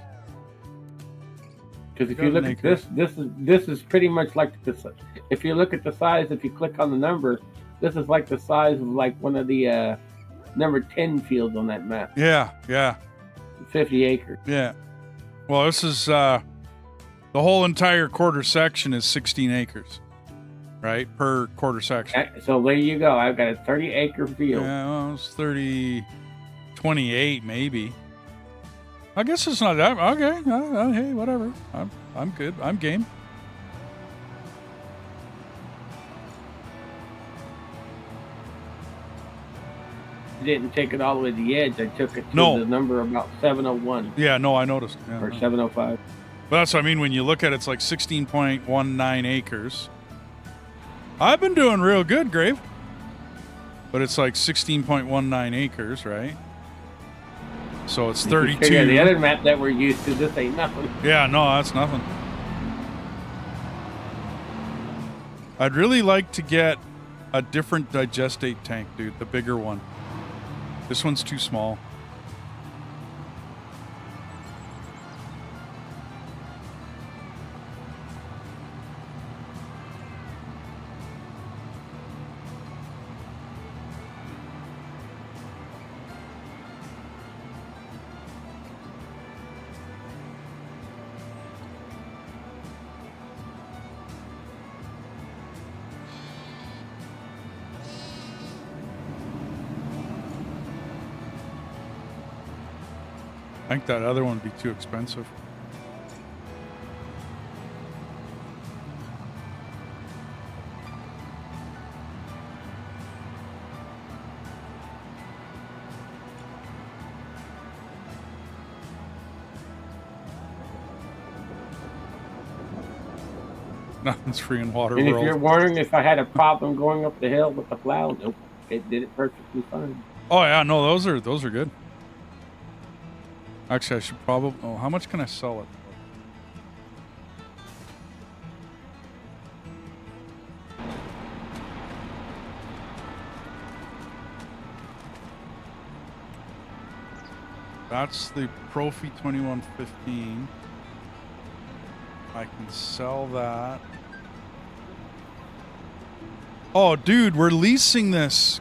Because if Got you an look at acre. this is pretty much like this. If you look at the size, if you click on the number, this is like the size of like one of the number 10 fields on that map. Yeah, yeah, 50 acres. yeah. Well, this is the whole entire quarter section is 16 acres, right? Per quarter section. So there you go. I've got a 30-acre field. Yeah, well, it's 30, 28 maybe. I guess it's not that. Okay, hey, whatever. I'm good. I'm game. I didn't take it all the way to the edge. I took it to No. the number about 701 Yeah, no, I noticed. Yeah, or no. 705. But that's what I mean. When you look at it, it's like 16.19 acres. I've been doing real good, Grave. But it's like 16.19 acres, right? So it's 32. Yeah, the other map that we're used to, this ain't nothing. Yeah, no, that's nothing. I'd really like to get a different digestate tank, dude. The bigger one. This one's too small. I think that other one would be too expensive. Nothing's free in water And if world. you're wondering if I had a problem going up the hill with the plow, nope, it did it perfectly fine. Oh yeah, no, those are good. Actually, I should probably. Oh, how much can I sell it? That's the Profi 2115. I can sell that. Oh, dude, we're leasing this.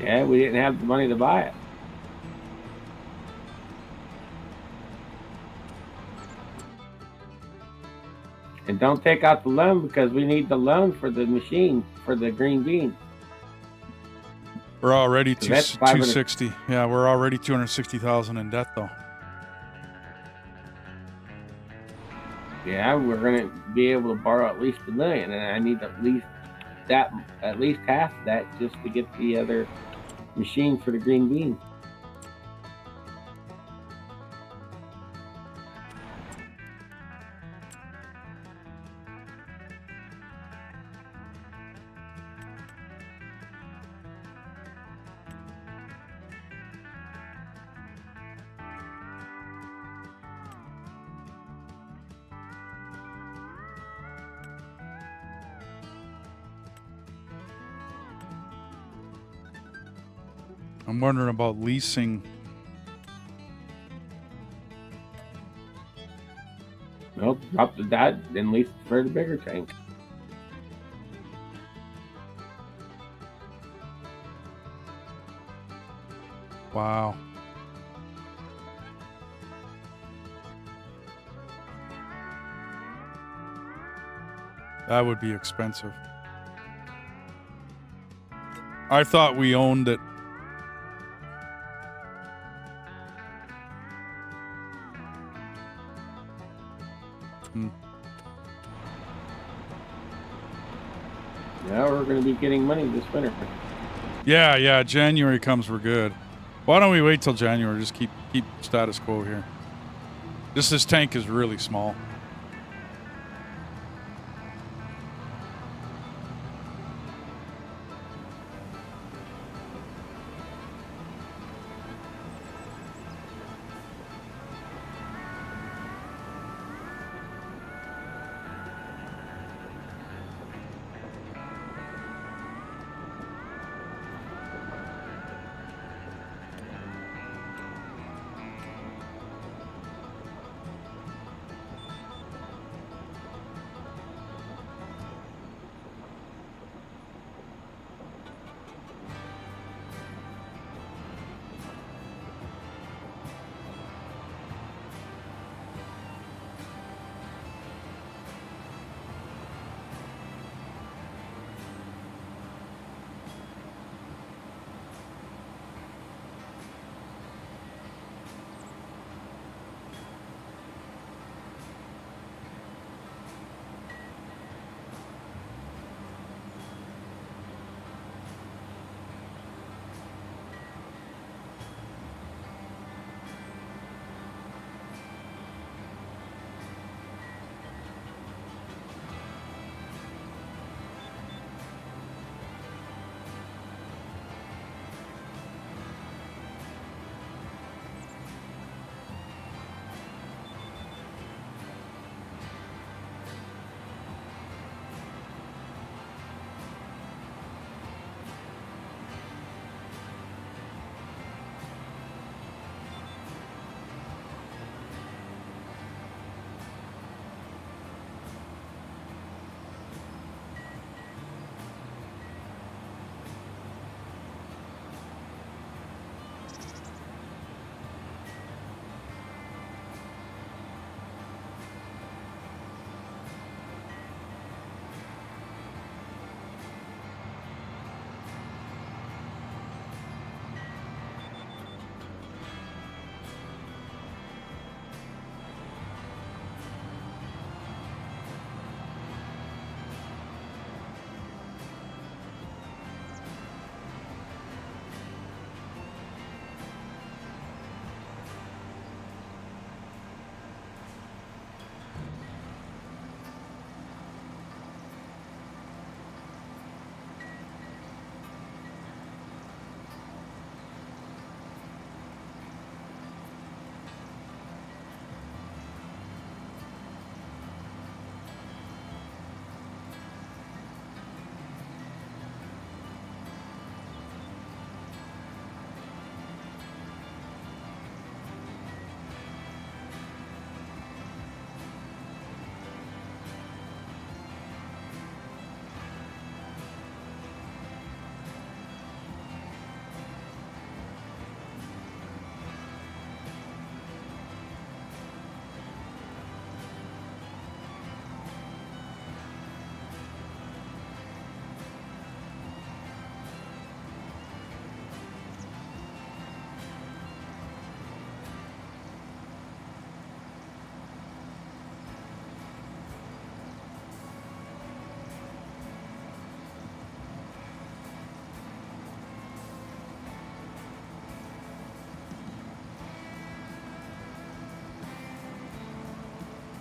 Yeah, we didn't have the money to buy it. And don't take out the loan because we need the loan for the machine for the green bean. We're already So that's 260. Yeah, we're already 260,000 in debt though. Yeah, we're gonna be able to borrow at least $1 million, and I need at least half of that just to get the other machine for the green bean. I'm wondering about leasing. Nope, drop the that, then lease for the bigger tank. Wow. That would be expensive. I thought we owned it. Yeah, we're going to be getting money this winter. Yeah, January comes, we're good. Why don't we wait till January? Just keep status quo here. This tank is really small.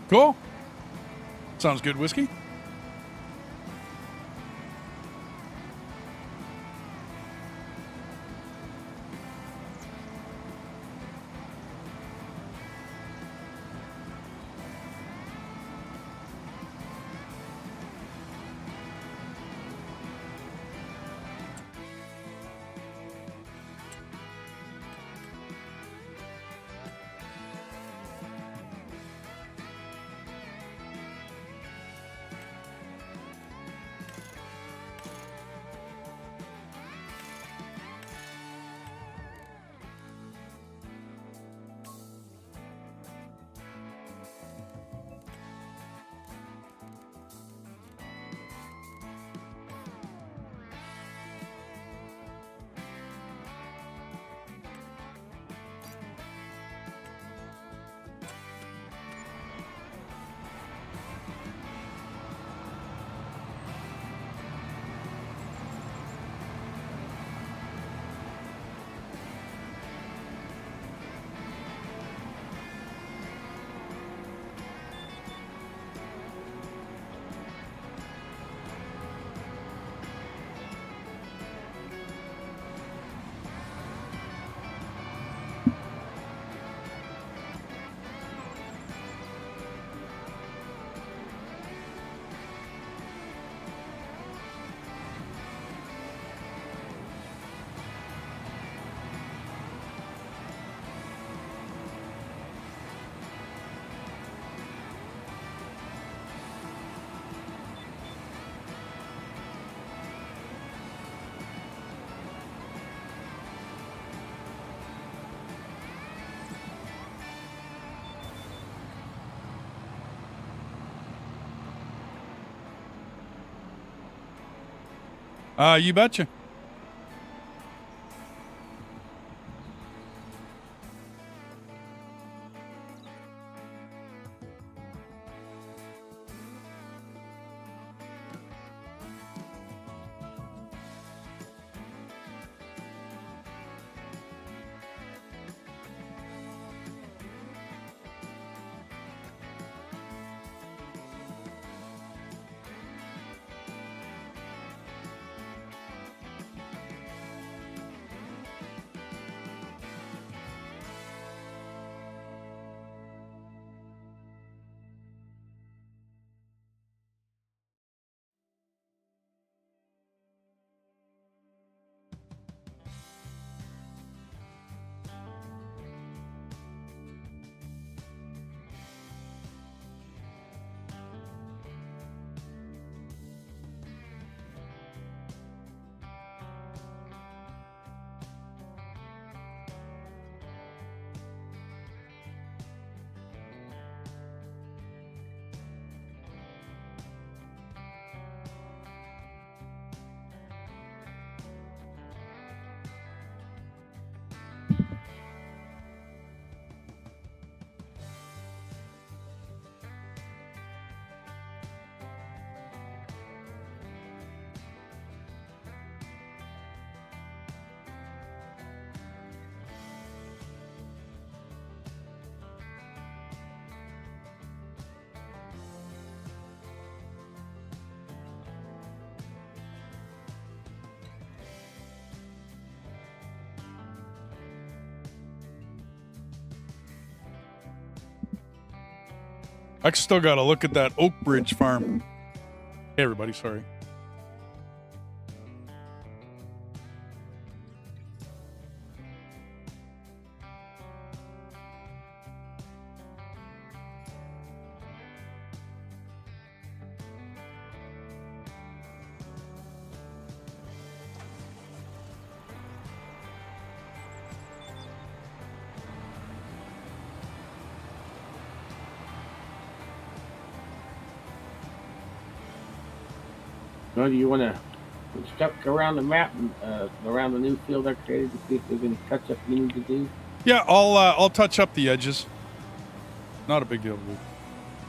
Cool. Sounds good, Whiskey. You betcha. I still got to look at that Oak Bridge farm. Hey, everybody, sorry. So do you want to step around the map and around the new field I created to see if there's any touch up you need to do? Yeah, I'll touch up the edges. Not a big deal.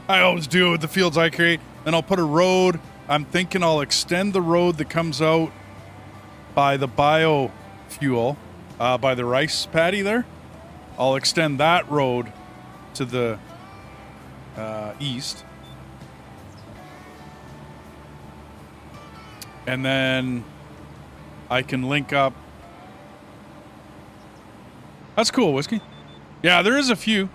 I always do it with the fields I create. Then I'll put a road. I'm thinking I'll extend the road that comes out by the biofuel, by the rice paddy there. I'll extend that road to the east. And then I can link up. That's cool, Whiskey. Yeah, there is a few.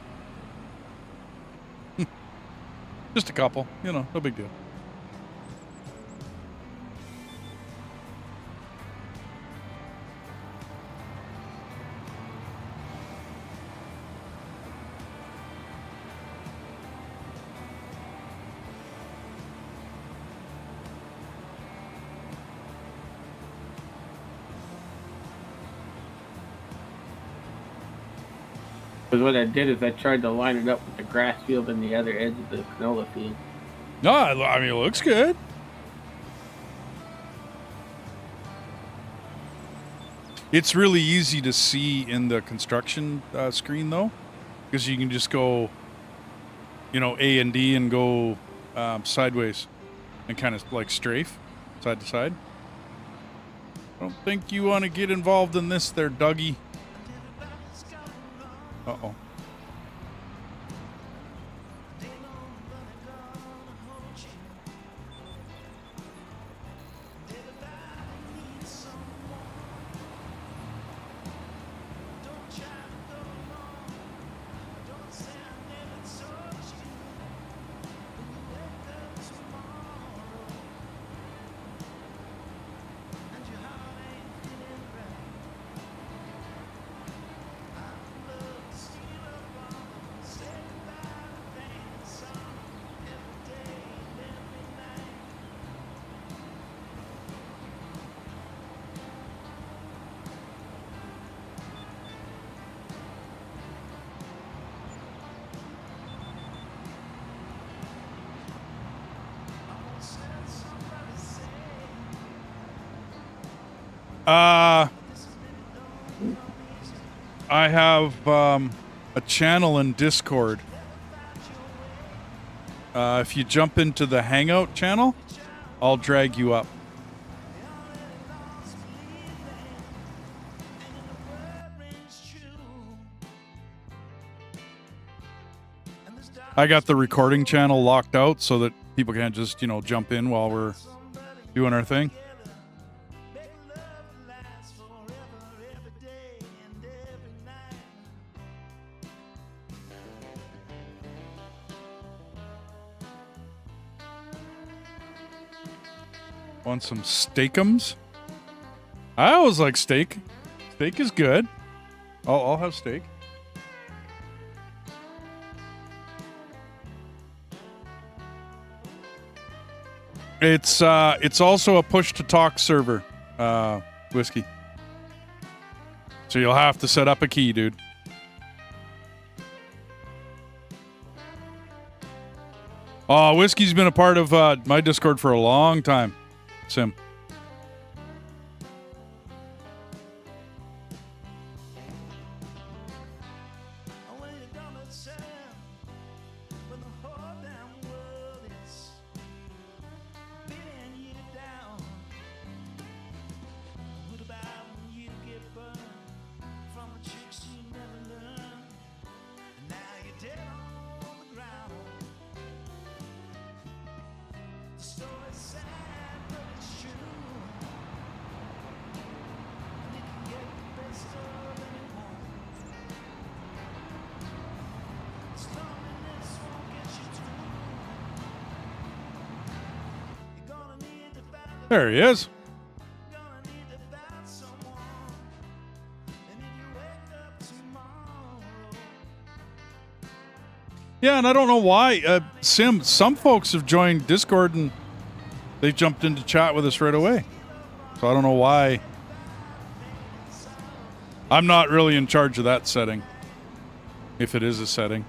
Just a couple, you know, no big deal. Because what I did is I tried to line it up with the grass field and the other edge of the canola field. No, I mean, it looks good. It's really easy to see in the construction screen, though, because you can just go, you know, A and D and go sideways and kind of like strafe side to side. I don't think you want to get involved in this there, Dougie. Uh-oh. I have a channel in Discord. If you jump into the Hangout channel, I'll drag you up. I got the recording channel locked out so that people can't just, you know, jump in while we're doing our thing. Want some steakums? I always like steak. Steak is good. I'll have steak. It's also a push to talk server, Whiskey. So you'll have to set up a key, dude. Oh, Whiskey's been a part of my Discord for a long time. Sim. There he is. Yeah, and I don't know why. Sim, some folks have joined Discord and they jumped into chat with us right away. So I don't know why. I'm not really in charge of that setting, if it is a setting.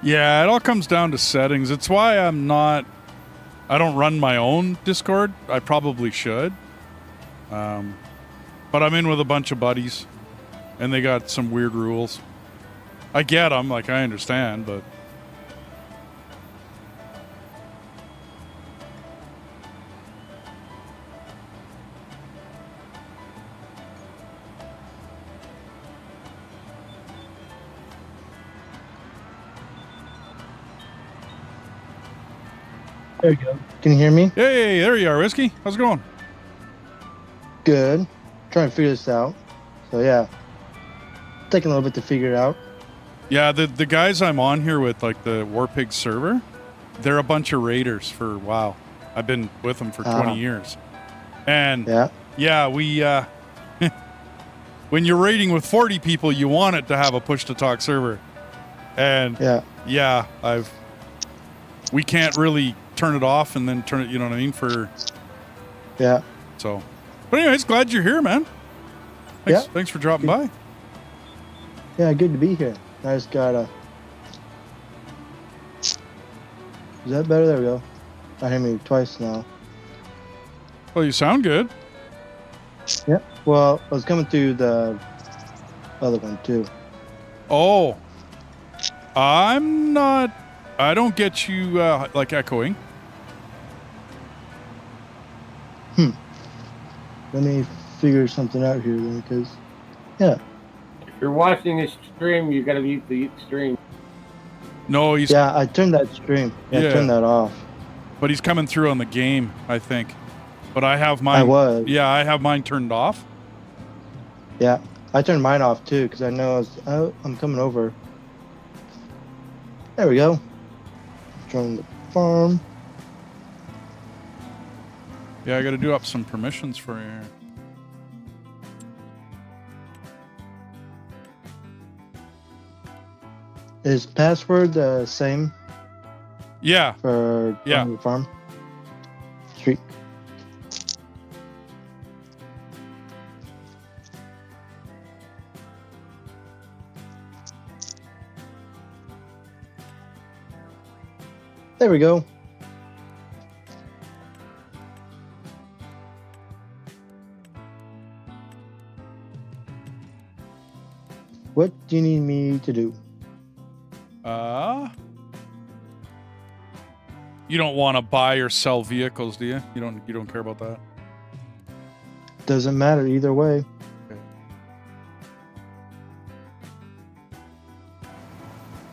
Yeah, it all comes down to settings. It's why I don't run my own Discord. I probably should. But I'm in with a bunch of buddies, and they got some weird rules. I get them, like I understand, but... There you go. Can you hear me? Hey, there you are, Whiskey. How's it going? Good. Trying to figure this out. So yeah, taking a little bit to figure it out. Yeah, the guys I'm on here with, like the Warpig server, they're a bunch of raiders for WoW. I've been with them for 20 years. And yeah, we when you're raiding with 40 people, you want it to have a push to talk server. And we can't really turn it off and then turn it, you know what I mean, so. But anyways, glad you're here, man. Thanks for dropping by. Yeah, good to be here. I just gotta... Is that better? There we go. I hear me twice now. Well, you sound good. Yeah. Well, I was coming through the other one too. Oh. I don't get you, like, echoing. Let me figure something out here then, because, yeah. If you're watching this stream, you gotta mute the stream. No, he's... Yeah, I turned that stream. I turned that off. But he's coming through on the game, I think. But I have mine... I have mine turned off. Yeah, I turned mine off too, because I know I'm coming over. There we go. Join the farm. Yeah, I got to do up some permissions for you here. Is password the same? Yeah. For the farm? Sweet. There we go. What do you need me to do? You don't want to buy or sell vehicles, do you? You don't care about that? Doesn't matter either way. Okay.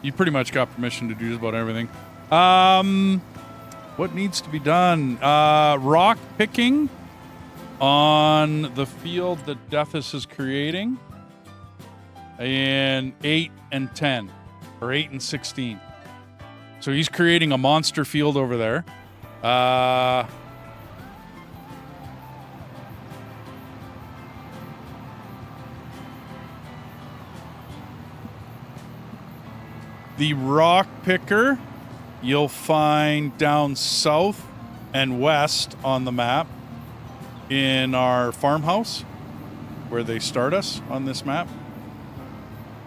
You pretty much got permission to do just about everything. What needs to be done? Rock picking on the field that Deathus is creating in 8 and 10, or 8 and 16. So he's creating a monster field over there. The rock picker you'll find down south and west on the map in our farmhouse where they start us on this map.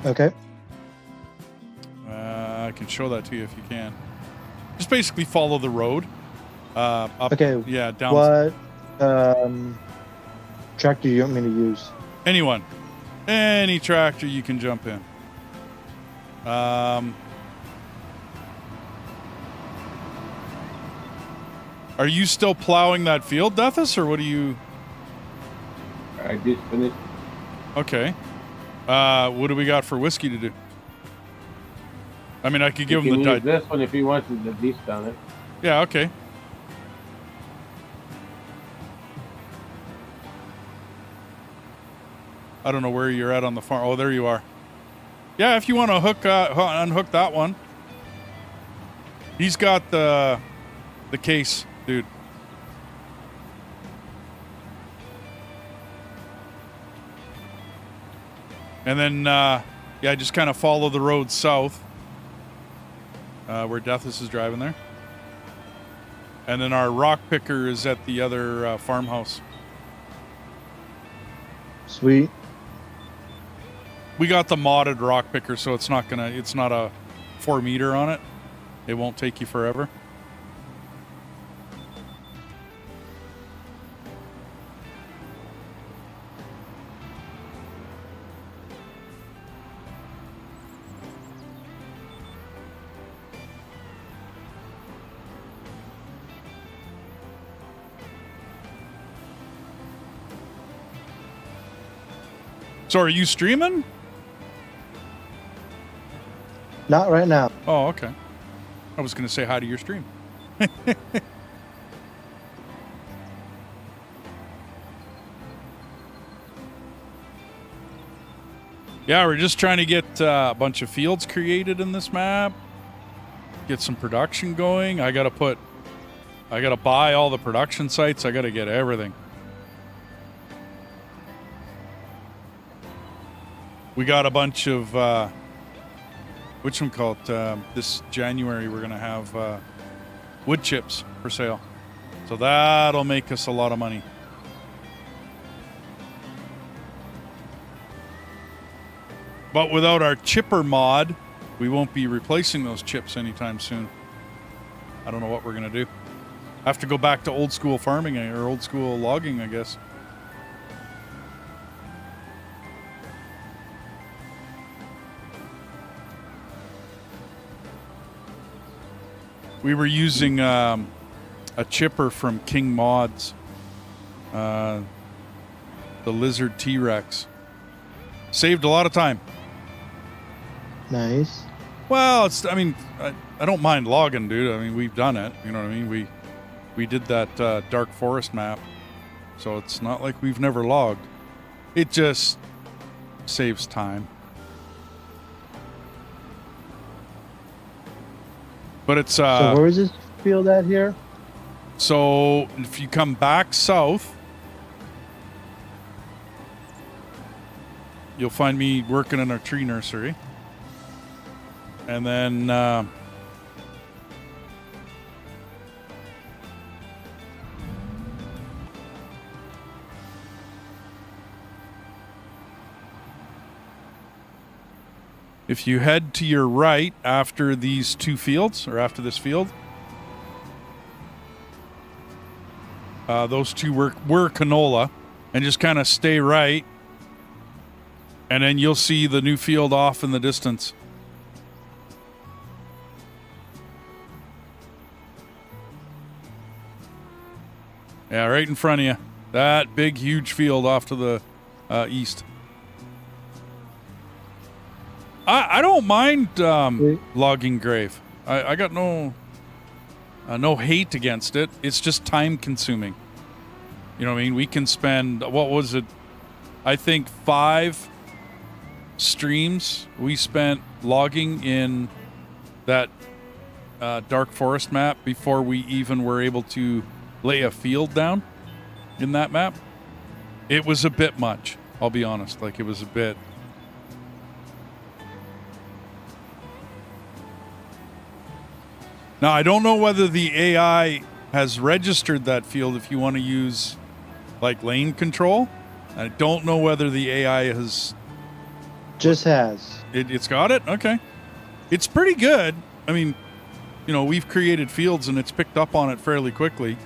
Okay. I can show that to you if you can. Just basically follow the road. Up, okay. Yeah, down. What tractor do you want me to use? Anyone. Any tractor you can jump in. Are you still plowing that field, Deathus, or what are you... I just finished. Okay. What do we got for Whiskey to do? I mean, I could give him the... this one if he wants to beast on it. Yeah, okay. I don't know where you're at on the farm. Oh, there you are. Yeah, if you want to unhook that one. He's got the case, dude. And then, yeah, just kind of follow the road south. Where Deathus is driving there. And then our rock picker is at the other farmhouse. Sweet. We got the modded rock picker, so it's not 4 meter on it. It won't take you forever. So are you streaming? Not right now. Oh, okay. I was going to say hi to your stream. Yeah, we're just trying to get a bunch of fields created in this map. Get some production going. I got to buy all the production sites. I got to get everything. We got a bunch of, which one called, this January we're going to have wood chips for sale. So that'll make us a lot of money. But without our chipper mod, we won't be replacing those chips anytime soon. I don't know what we're going to do. Have to go back to old school farming or old school logging, I guess. We were using a chipper from King Mods, the Lizard T-Rex. Saved a lot of time. Nice. Well, I don't mind logging, dude. I mean, we've done it. You know what I mean? We did that dark forest map, so it's not like we've never logged. It just saves time. But it's So where is this field at here? so if you come back south, you'll find me working in our tree nursery. And then if you head to your right after these two fields, or after this field, those two were canola, and just kind of stay right, and then you'll see the new field off in the distance. Yeah, right in front of you. That big, huge field off to the east. I don't mind logging grave. I got no hate against it. It's just time consuming. You know what I mean? We can spend, what was it? I think 5 streams we spent logging in that dark forest map before we even were able to lay a field down in that map. It was a bit much, I'll be honest. Like, it was a bit. Now, I don't know whether the AI has registered that field if you want to use, like, lane control. I don't know whether the AI has... Just has. It's got it? Okay. It's pretty good. I mean, you know, we've created fields and it's picked up on it fairly quickly.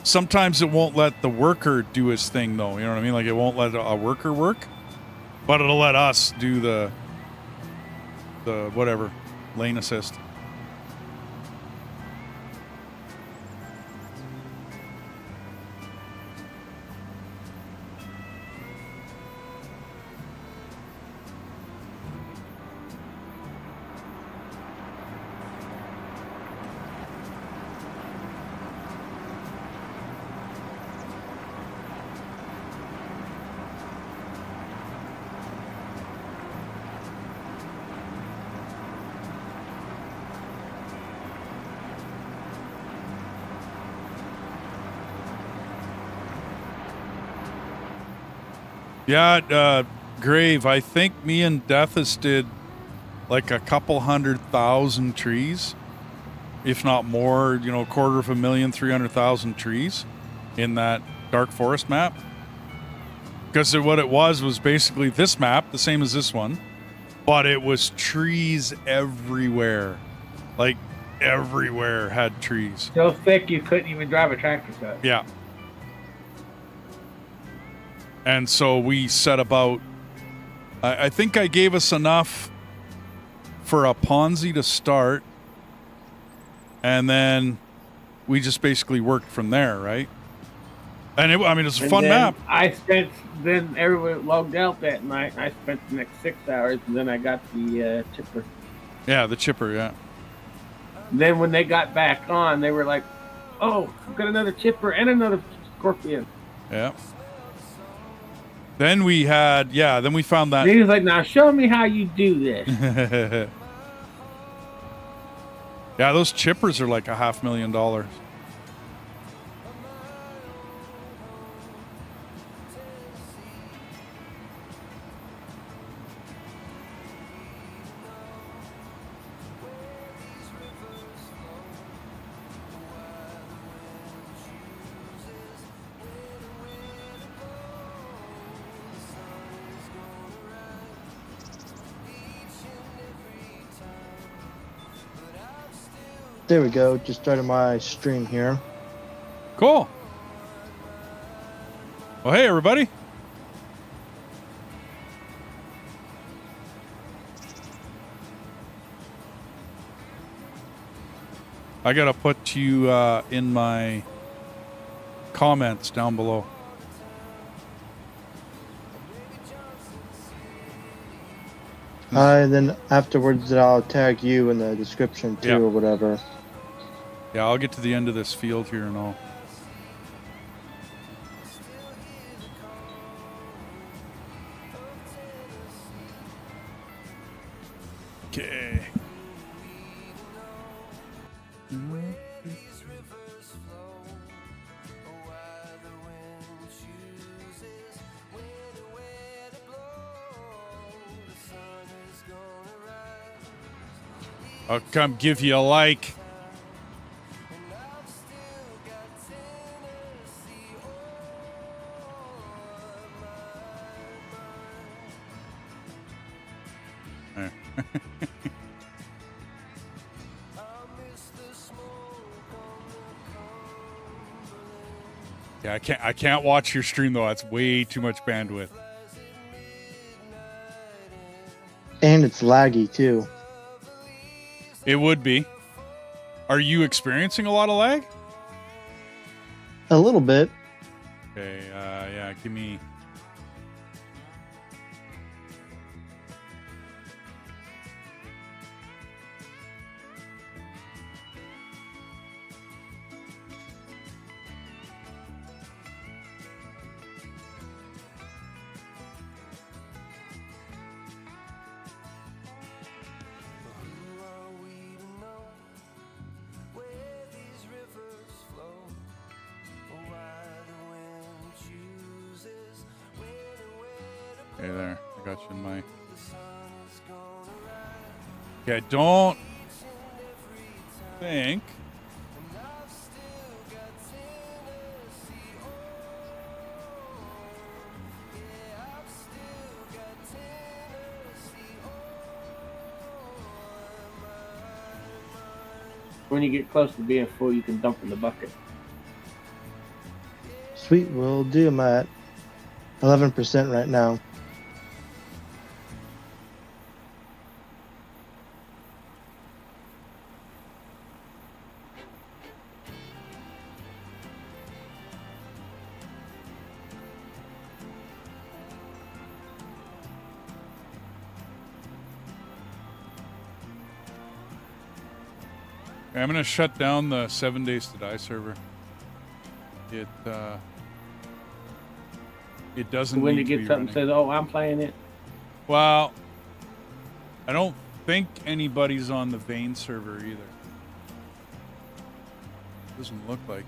Sometimes it won't let the worker do his thing, though. You know what I mean? Like, it won't let a worker work. But it'll let us do the whatever, lane assist. Yeah, Grave, I think me and Deathus did like a couple 100,000 trees, if not more, you know, 250,000, 300,000 trees in that dark forest map. Because what it was basically this map, the same as this one, but it was trees everywhere. Like everywhere had trees. So thick you couldn't even drive a tractor cut. Yeah. And so we set about, I think I gave us enough for a Ponzi to start. And then we just basically worked from there, right? And it's a fun map. Then everyone logged out that night. I spent the next 6 hours, and then I got the chipper. Yeah, the chipper, yeah. Then when they got back on, they were like, "Oh, we've got another chipper and another scorpion." Yeah. Then we had, then we found that. And he was like, "Now show me how you do this." Yeah, those chippers are like $500,000. There we go. Just started my stream here. Cool. Well, hey, everybody. I got to put you in my comments down below. Then afterwards, I'll tag you in the description too, or whatever. Yeah, I'll get to the end of this field here and all. Okay. I'll come give you a like. Yeah, I can't watch your stream though. That's way too much bandwidth. And it's laggy too. It would be. Are you experiencing a lot of lag? A little bit. Okay, yeah, give me... Okay, there. I got you in my... Okay, I don't think... When you get close to being full, you can dump in the bucket. Sweet, will do. I'm at 11% right now. I'm gonna shut down the 7 Days to Die server. It doesn't. When need you to get be something running. says, "Oh, I'm playing it." Well, I don't think anybody's on the Vein server either. Doesn't look like.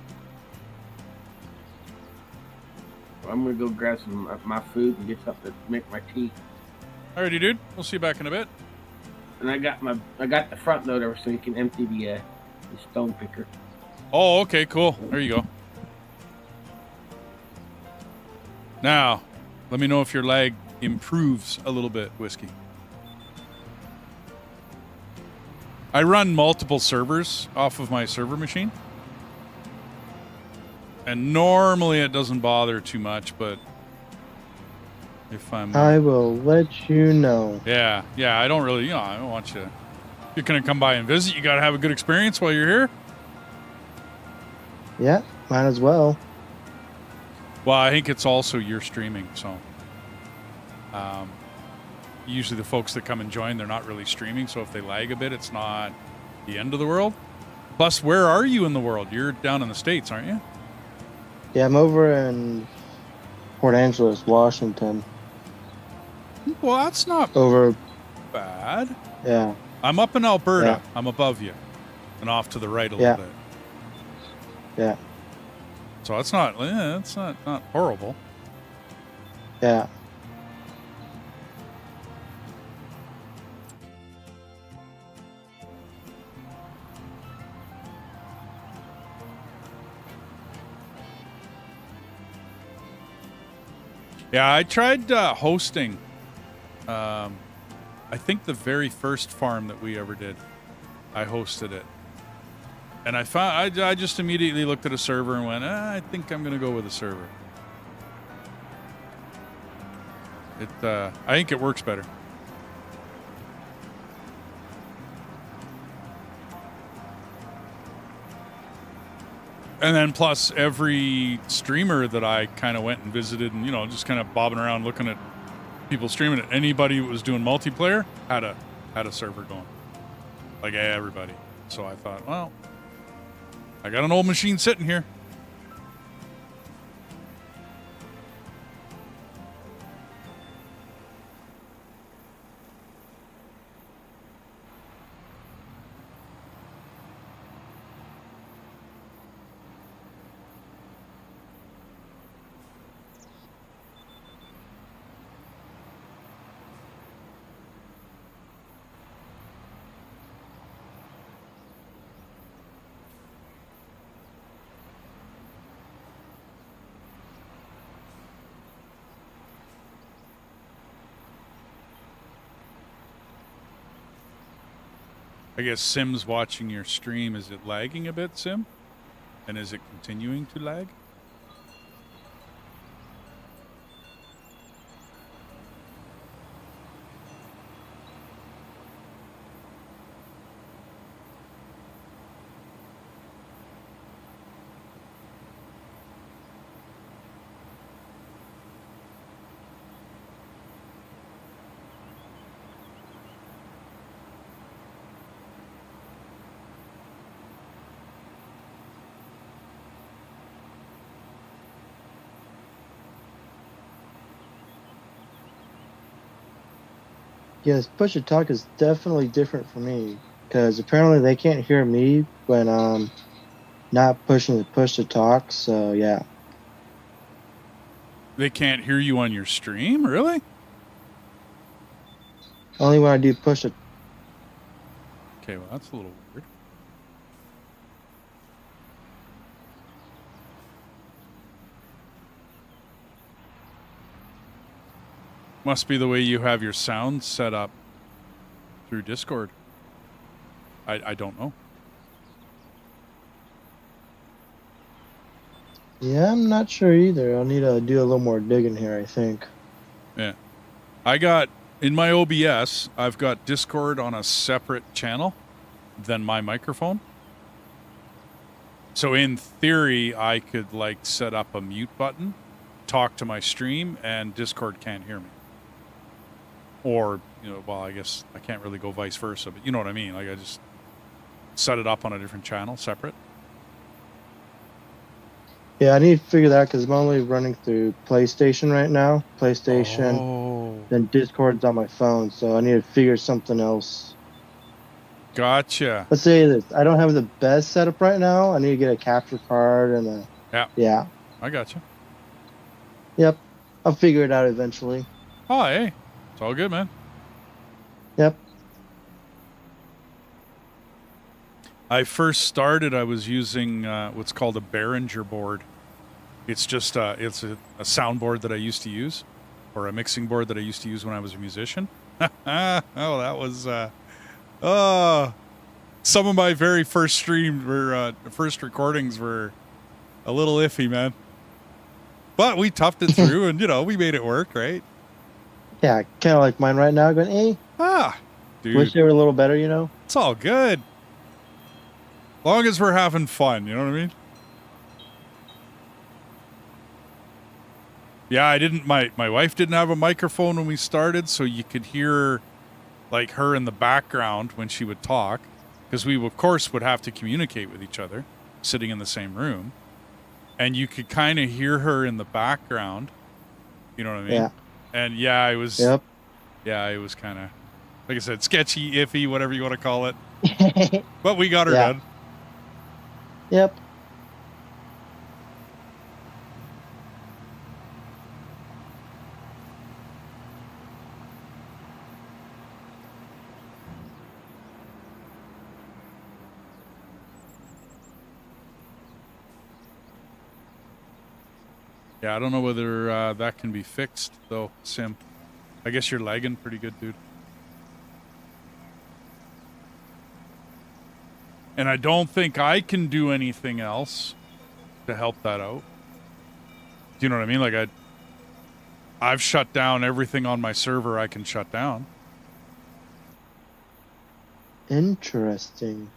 I'm gonna go grab some of my food and get something to make my tea. Alrighty, dude. We'll see you back in a bit. And I got the front loader so you can empty the stone picker. Oh, okay, cool. There you go. Now, let me know if your lag improves a little bit, Whiskey. I run multiple servers off of my server machine. And normally it doesn't bother too much, but if I'm... I will let you know. Yeah, I don't really, I don't want you... If you're going to come by and visit, you got to have a good experience while you're here. Yeah, might as well. Well, I think it's also your streaming, so... usually the folks that come and join, they're not really streaming, so if they lag a bit, it's not the end of the world. Plus, where are you in the world? You're down in the States, aren't you? Yeah, I'm over in Port Angeles, Washington. Well, that's not Over, bad. yeah. I'm up in Alberta. Yeah. I'm above you. And off to the right a Yeah. little bit. Yeah, So it's not horrible. yeah. Yeah, I tried hosting. I think the very first farm that we ever did, I hosted it, and I found I just immediately looked at a server and went, I think I'm gonna go with a server. I think it works better. And then plus every streamer that I kind of went and visited and, just kind of bobbing around looking at people streaming it. Anybody who was doing multiplayer had a server going. Like everybody. So I thought, well, I got an old machine sitting here. I guess Sim's watching your stream. Is it lagging a bit, Sim? And is it continuing to lag? Yes, push to talk is definitely different for me because apparently they can't hear me when I'm not pushing the push to talk. So yeah, They can't hear you on your stream? Really? only when I do push it. Okay, well, that's a little weird. Must be the way you have your sound set up through Discord. I don't know. Yeah, I'm not sure either. I'll need to do a little more digging here, I think. Yeah. I got, in my OBS, I've got Discord on a separate channel than my microphone. So in theory, I could set up a mute button, talk to my stream, and Discord can't hear me. Or, well, I guess I can't really go vice versa, but you know what I mean? I just set it up on a different channel, separate. Yeah, I need to figure that out because I'm only running through PlayStation right now. PlayStation, then Discord's on my phone, so I need to figure something else. Gotcha. Let's say this. I don't have the best setup right now. I need to get a capture card and a... Yeah. I gotcha. Yep. I'll figure it out eventually. Oh, hey. It's all good, man. Yep. I first started, I was using what's called a Behringer board. It's just it's a soundboard that I used to use, or a mixing board that I used to use when I was a musician. Oh, that was Some of my very first streams were first recordings were a little iffy, man. But we toughed it through, and we made it work, right? Yeah, kind of like mine right now. Going, Dude, wish they were a little better, it's all good. Long as we're having fun, you know what I mean? Yeah, I didn't. My wife didn't have a microphone when we started, so you could hear like her in the background when she would talk, because we of course would have to communicate with each other, sitting in the same room, and you could kind of hear her in the background. You know what I mean? Yeah. And yeah, it was. Yep. Yeah, it was kind of, like I said, sketchy, iffy, whatever you want to call it. But we got her done. Yep. Yeah, I don't know whether that can be fixed, though, Sim. I guess you're lagging pretty good, dude. And I don't think I can do anything else to help that out. Do you know what I mean? Like, I've shut down everything on my server I can shut down. Interesting.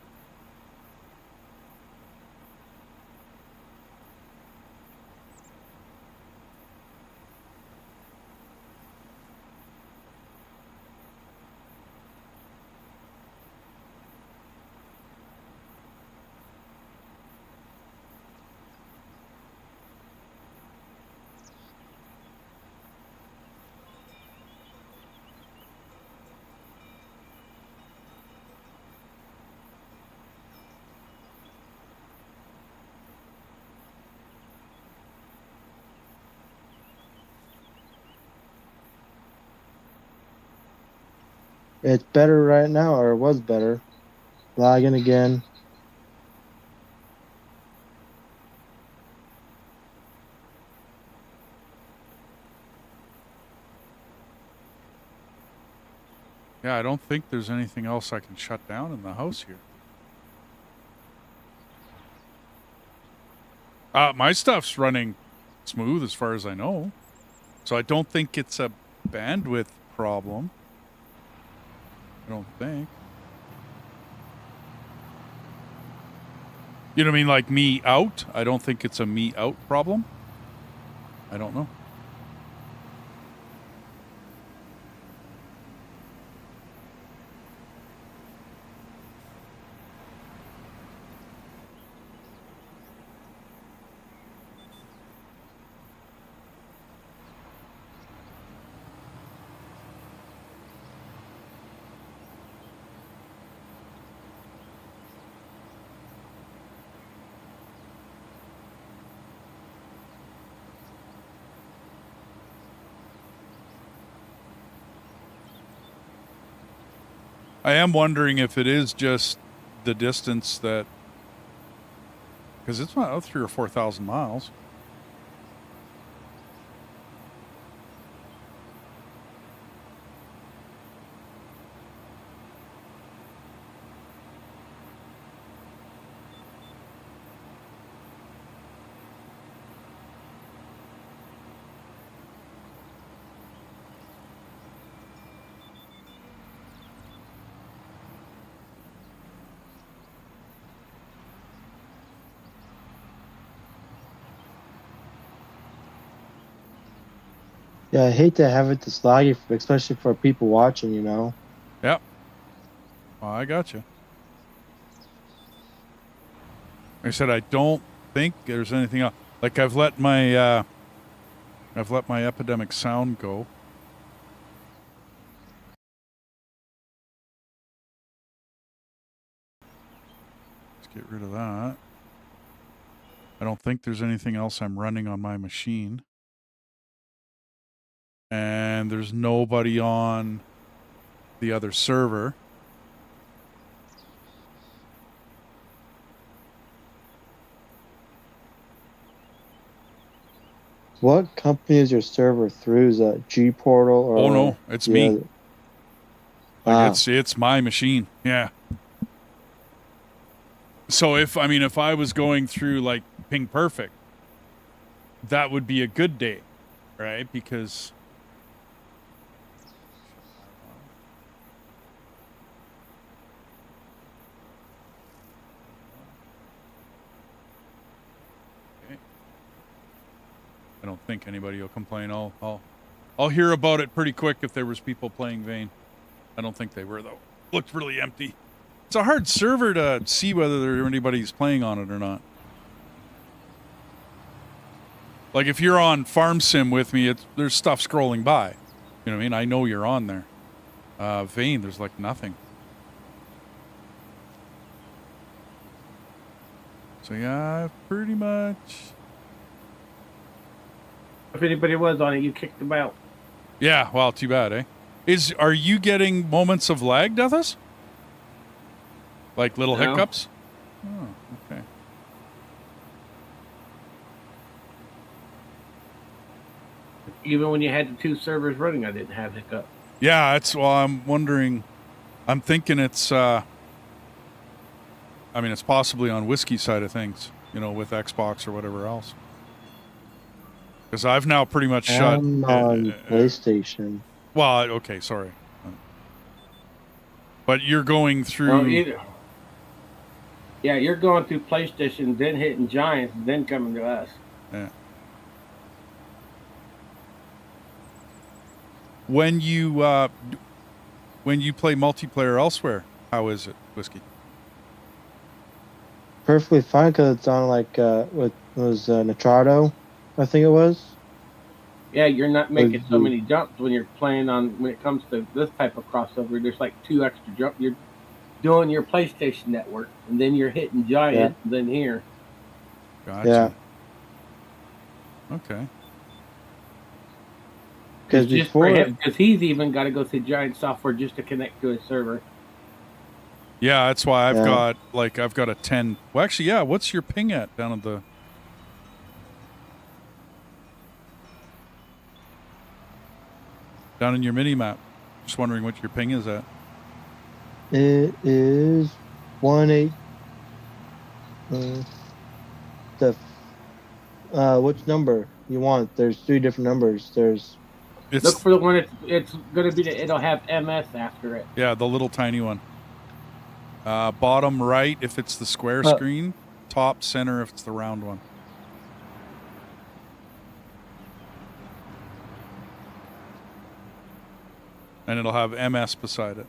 It's better right now, or it was better. Lagging again. Yeah, I don't think there's anything else I can shut down in the house here. My stuff's running smooth as far as I know. So I don't think it's a bandwidth problem. I don't think. You know what I mean? Like me out? I don't think it's a me out problem. I don't know. I am wondering if it is just the distance that, because it's not 3,000 or 4,000 miles. Yeah, I hate to have it this laggy, especially for people watching, Yep. Well, I got you. Like I said, I don't think there's anything else. Like I've let my epidemic sound go. Let's get rid of that. I don't think there's anything else I'm running on my machine. And there's nobody on the other server. What company is your server through? Is that G Portal or? Oh no, it's me. Like it's my machine. Yeah. So if I was going through like ping perfect, that would be a good day, right? Because okay. I don't think anybody will complain. I'll hear about it pretty quick if there was people playing Vane. I don't think they were though. Looked really empty. It's a hard server to see whether anybody's playing on it or not. Like if you're on Farm Sim with me, there's stuff scrolling by. You know what I mean? I know you're on there. Vane, there's like nothing. So yeah, pretty much. If anybody was on it, you kicked them out. Yeah, well, too bad, eh? Are you getting moments of lag, Deathus? Like little No. hiccups? Oh, okay. Even when you had the 2 servers running, I didn't have hiccup. Yeah, that's why I'm wondering. I'm thinking it's it's possibly on Whiskey side of things, with Xbox or whatever else. Because I've now pretty much shut. I'm on PlayStation. Well, okay, sorry. But you're going through. Yeah, you're going through PlayStation, then hitting Giants, then coming to us. Yeah. When you play multiplayer elsewhere, how is it, Whiskey? Perfectly fine because it's on like what was Nitrado, I think it was. Yeah, you're not making so many jumps when you're playing on. When it comes to this type of crossover, there's like 2 extra jumps. You're doing your PlayStation network, and then you're hitting Giant, and then here. Gotcha. Yeah. Okay. Because he's even got to go through Giant software just to connect to his server. Yeah, that's why I've got a 10. Well, actually, yeah. What's your ping at down at the? Down in your mini map. Just wondering what your ping is at. It is 1.8. Which number you want? There's 3 different numbers. Look for the one. It's going to be. It'll have MS after it. Yeah, the little tiny one. Bottom right if it's the square screen. Top center if it's the round one. And it'll have MS beside it.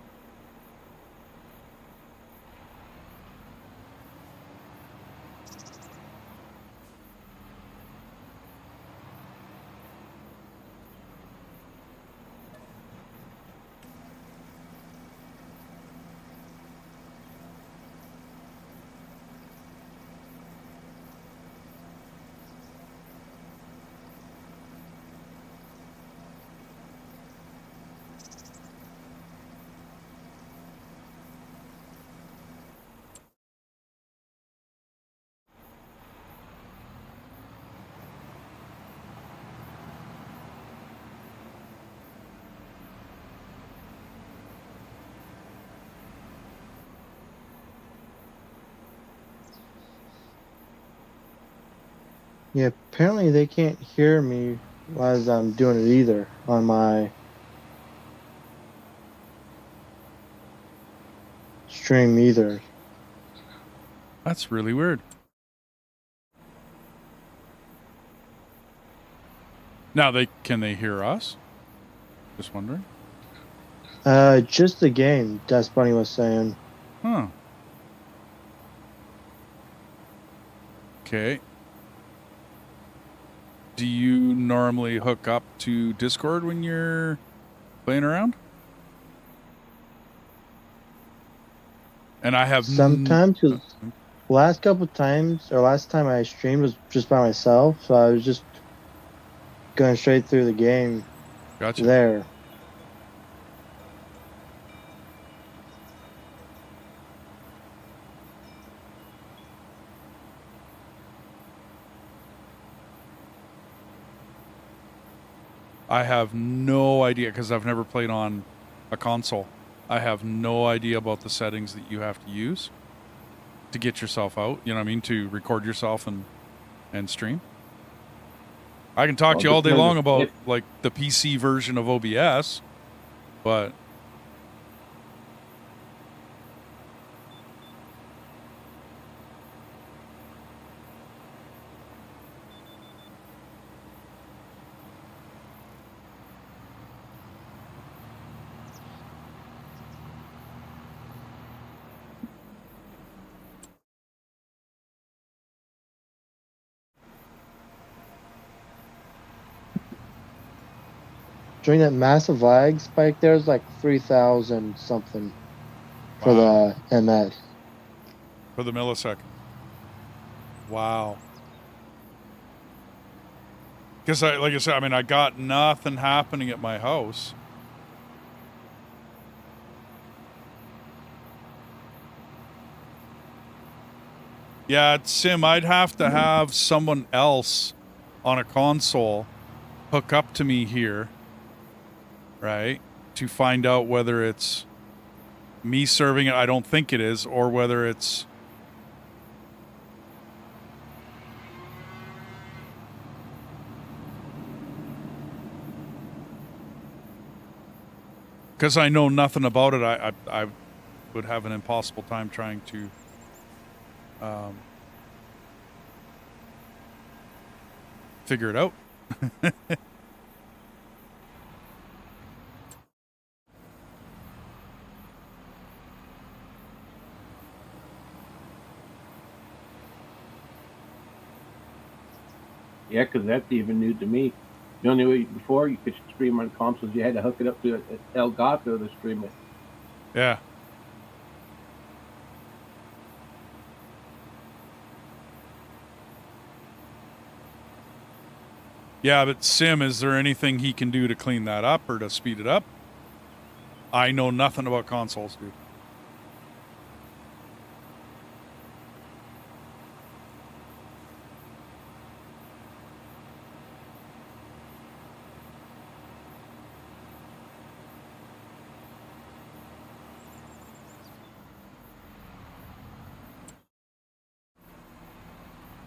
Yeah, apparently they can't hear me as I'm doing it either on my stream either. That's really weird. Now can they hear us? Just wondering. Just the game, That's Bunny was saying. Huh. Okay. Do you normally hook up to Discord when you're playing around? And I have sometimes. Last couple times, or last time I streamed was just by myself, so I was just going straight through the game. Gotcha. There. I have no idea because I've never played on a console. I have no idea about the settings that you have to use. to get yourself out. You know what I mean? To record yourself and stream. I can talk to you all day long about like the PC version of OBS, but During that massive lag spike, there's like 3,000 something for wow. the MS. For the millisecond. Wow. Because like I said, I mean, I got nothing happening at my house. Yeah, Sim, I'd have to have someone else on a console hook up to me here, right? To find out whether it's me serving it, I don't think it is, or whether it's... Because I know nothing about it, I would have an impossible time trying to figure it out. Yeah, because that's even new to me. The only way before you could stream on consoles, you had to hook it up to Elgato to stream it. Yeah. Yeah, but Sim, is there anything he can do to clean that up or to speed it up? I know nothing about consoles, dude.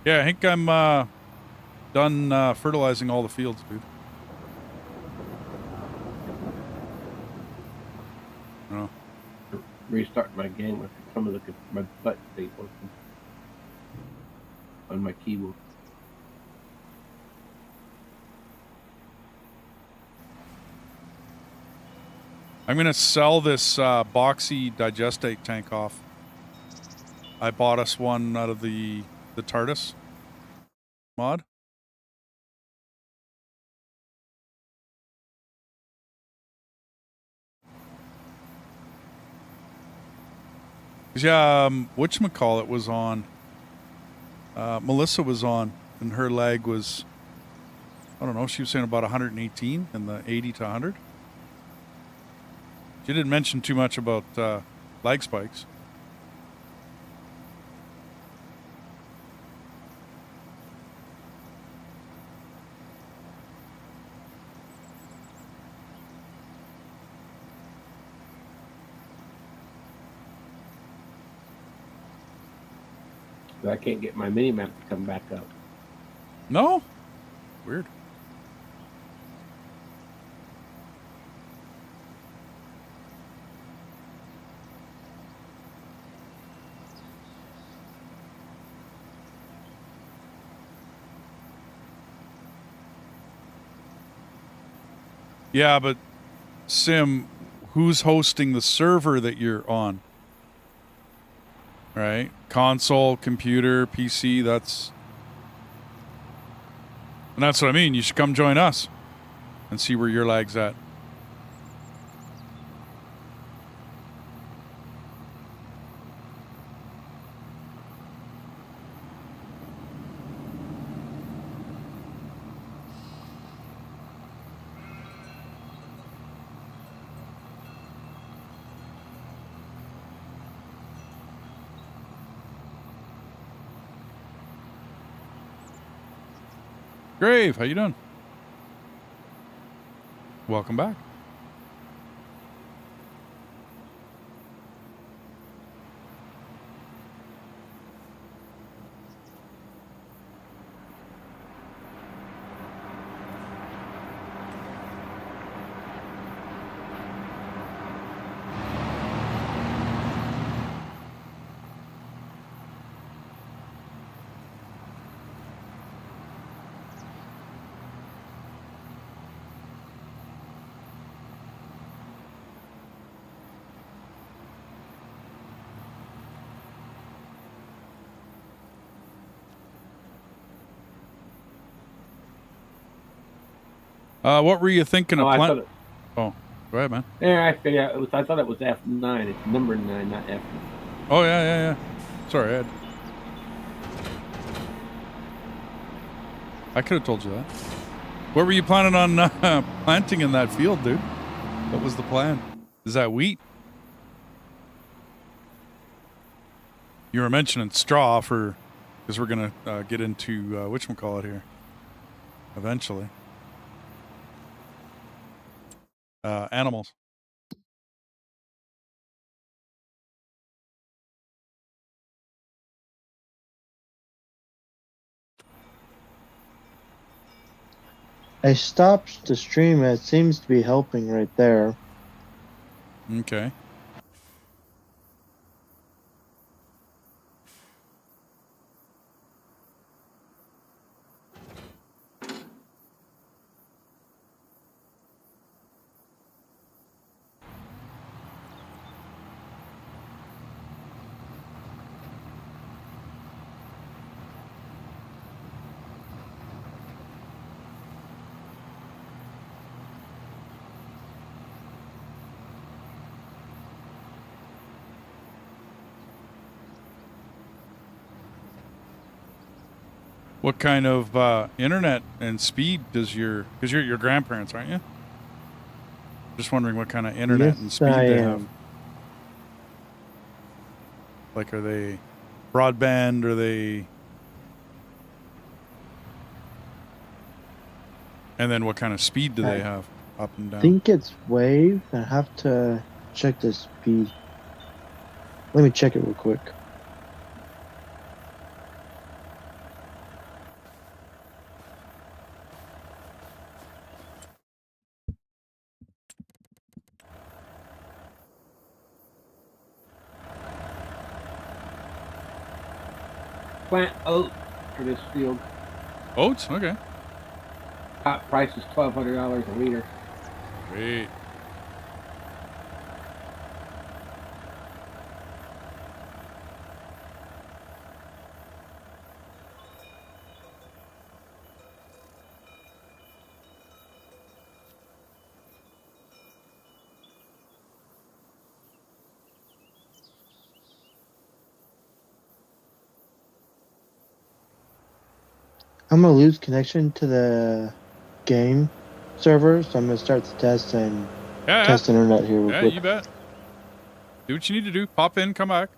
Yeah, I think I'm done fertilizing all the fields, dude. Oh. Restart my game with some of my butt ain't working on my keyboard. I'm going to sell this boxy digestate tank off. I bought us one out of the TARDIS mod. Yeah, whatchamacallit was on. Melissa was on, and her lag was, I don't know, she was saying about 118 and the 80 to 100. She didn't mention too much about lag spikes. I can't get my mini map to come back up. No? Weird. Yeah, but Sim, who's hosting the server that you're on? Right? Console, computer, PC, that's... And that's what I mean. You should come join us and see where your lag's at. Grave, how you doing? Welcome back. What were you thinking Oh, of I thought plant? it. Oh, go ahead, man. Yeah, I figured it was. I thought it was F9. It's number 9, not F9. Oh yeah. Sorry, Ed. I could have told you that. What were you planning on planting in that field, dude? What was the plan? Is that wheat? You were mentioning straw for, because we're gonna get into whatchamacallit here eventually. Animals. I stopped the stream. It seems to be helping right there. Okay. What kind of internet and speed does because you're your grandparents, aren't you? Just wondering what kind of internet and Yes, speed I they am. have. Like, are they broadband? Are they? And then what kind of speed do they have up and I down? think it's wave. I have to check the speed. Let me check it real quick. Plant oat for this field. Oats? Okay. Top price is $1,200 a liter. Great. I'm gonna lose connection to the game server, so I'm gonna start the test and Yeah, test the internet here real yeah, quick. you bet. Do what you need to do. Pop in, come back.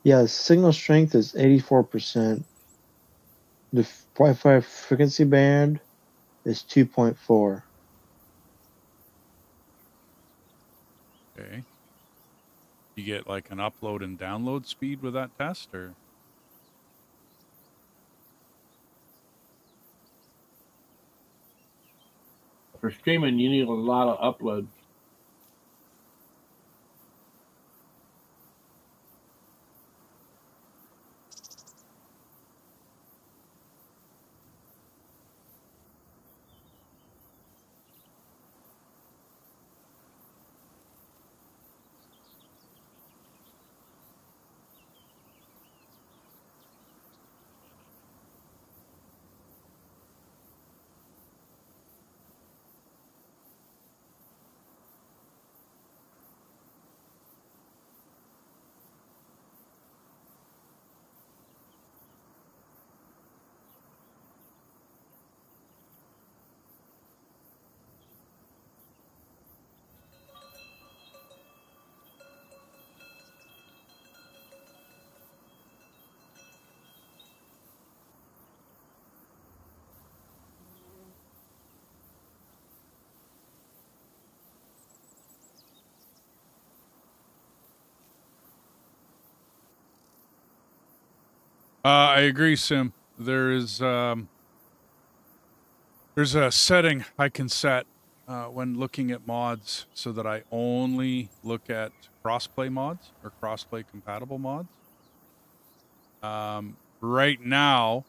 Yeah, the signal strength is 84%. The Wi-Fi frequency band is 2.4. Okay. You get like an upload and download speed with that test, or? For streaming, you need a lot of uploads. I agree, Sim. There's a setting I can set when looking at mods so that I only look at crossplay mods or crossplay compatible mods. Right now,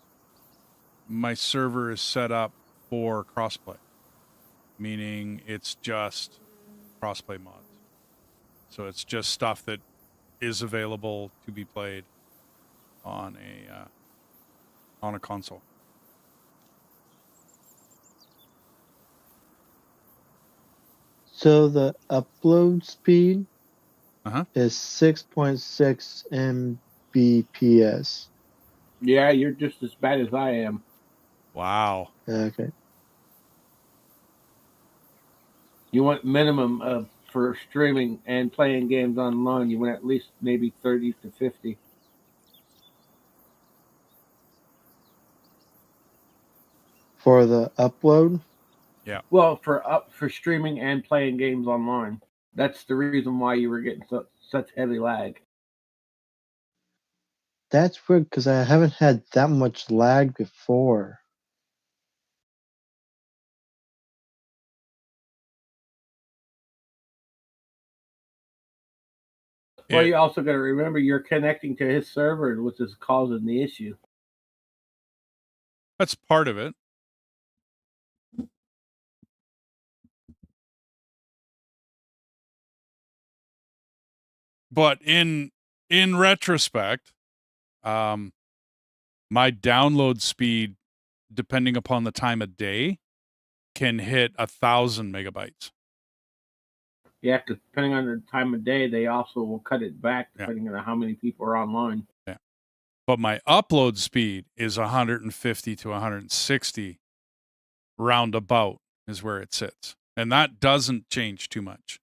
my server is set up for crossplay, meaning it's just crossplay mods. So it's just stuff that is available to be played on a console. So the upload speed Uh-huh. is 6.6 Mbps. Yeah, you're just as bad as I am. Wow. Okay. You want minimum of for streaming and playing games online. You want at least maybe 30 to 50. For the upload, Well, for streaming and playing games online. That's the reason why you were getting such heavy lag. that's weird because I haven't had that much lag before. Well, It, you also got to remember you're connecting to his server, which is causing the issue. that's part of it. But in retrospect, my download speed, depending upon the time of day, can hit 1,000 megabytes. Yeah, because depending on the time of day, they also will cut it back Yeah. depending on how many people are online. Yeah. But my upload speed is 150 to 160 roundabout is where it sits. And that doesn't change too much.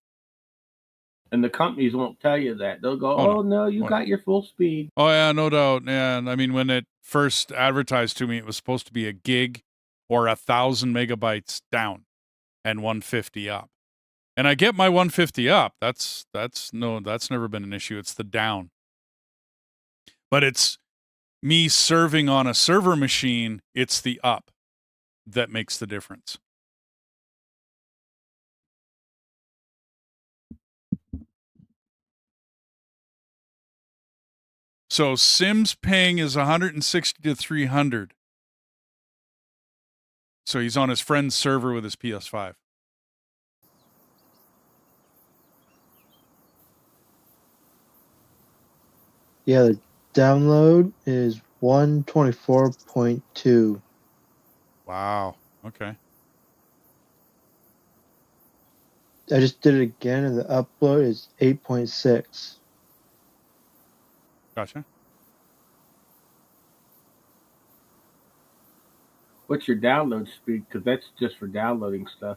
And the companies won't tell you that. They'll go, Oh, "Oh no, you Oh, got your full speed." Oh, yeah, no doubt. Yeah. And I mean, when it first advertised to me, it was supposed to be a gig or 1,000 megabytes down and 150 up. And I get my 150 up. That's never been an issue. It's the down. But it's me serving on a server machine, it's the up that makes the difference. So Sim's ping is 160 to 300. So he's on his friend's server with his PS5. Yeah, the download is 124.2. Wow. Okay. I just did it again, and the upload is 8.6. Gotcha. What's your download speed? Because that's just for downloading stuff.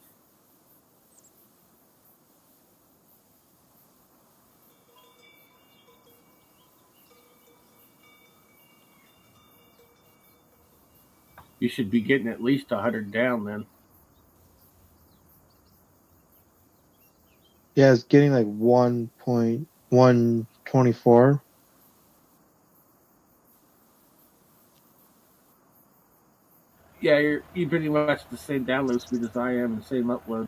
You should be getting at least 100 down then. Yeah, it's getting like 1.124. Yeah, you pretty much the same download speed as I am and same upload.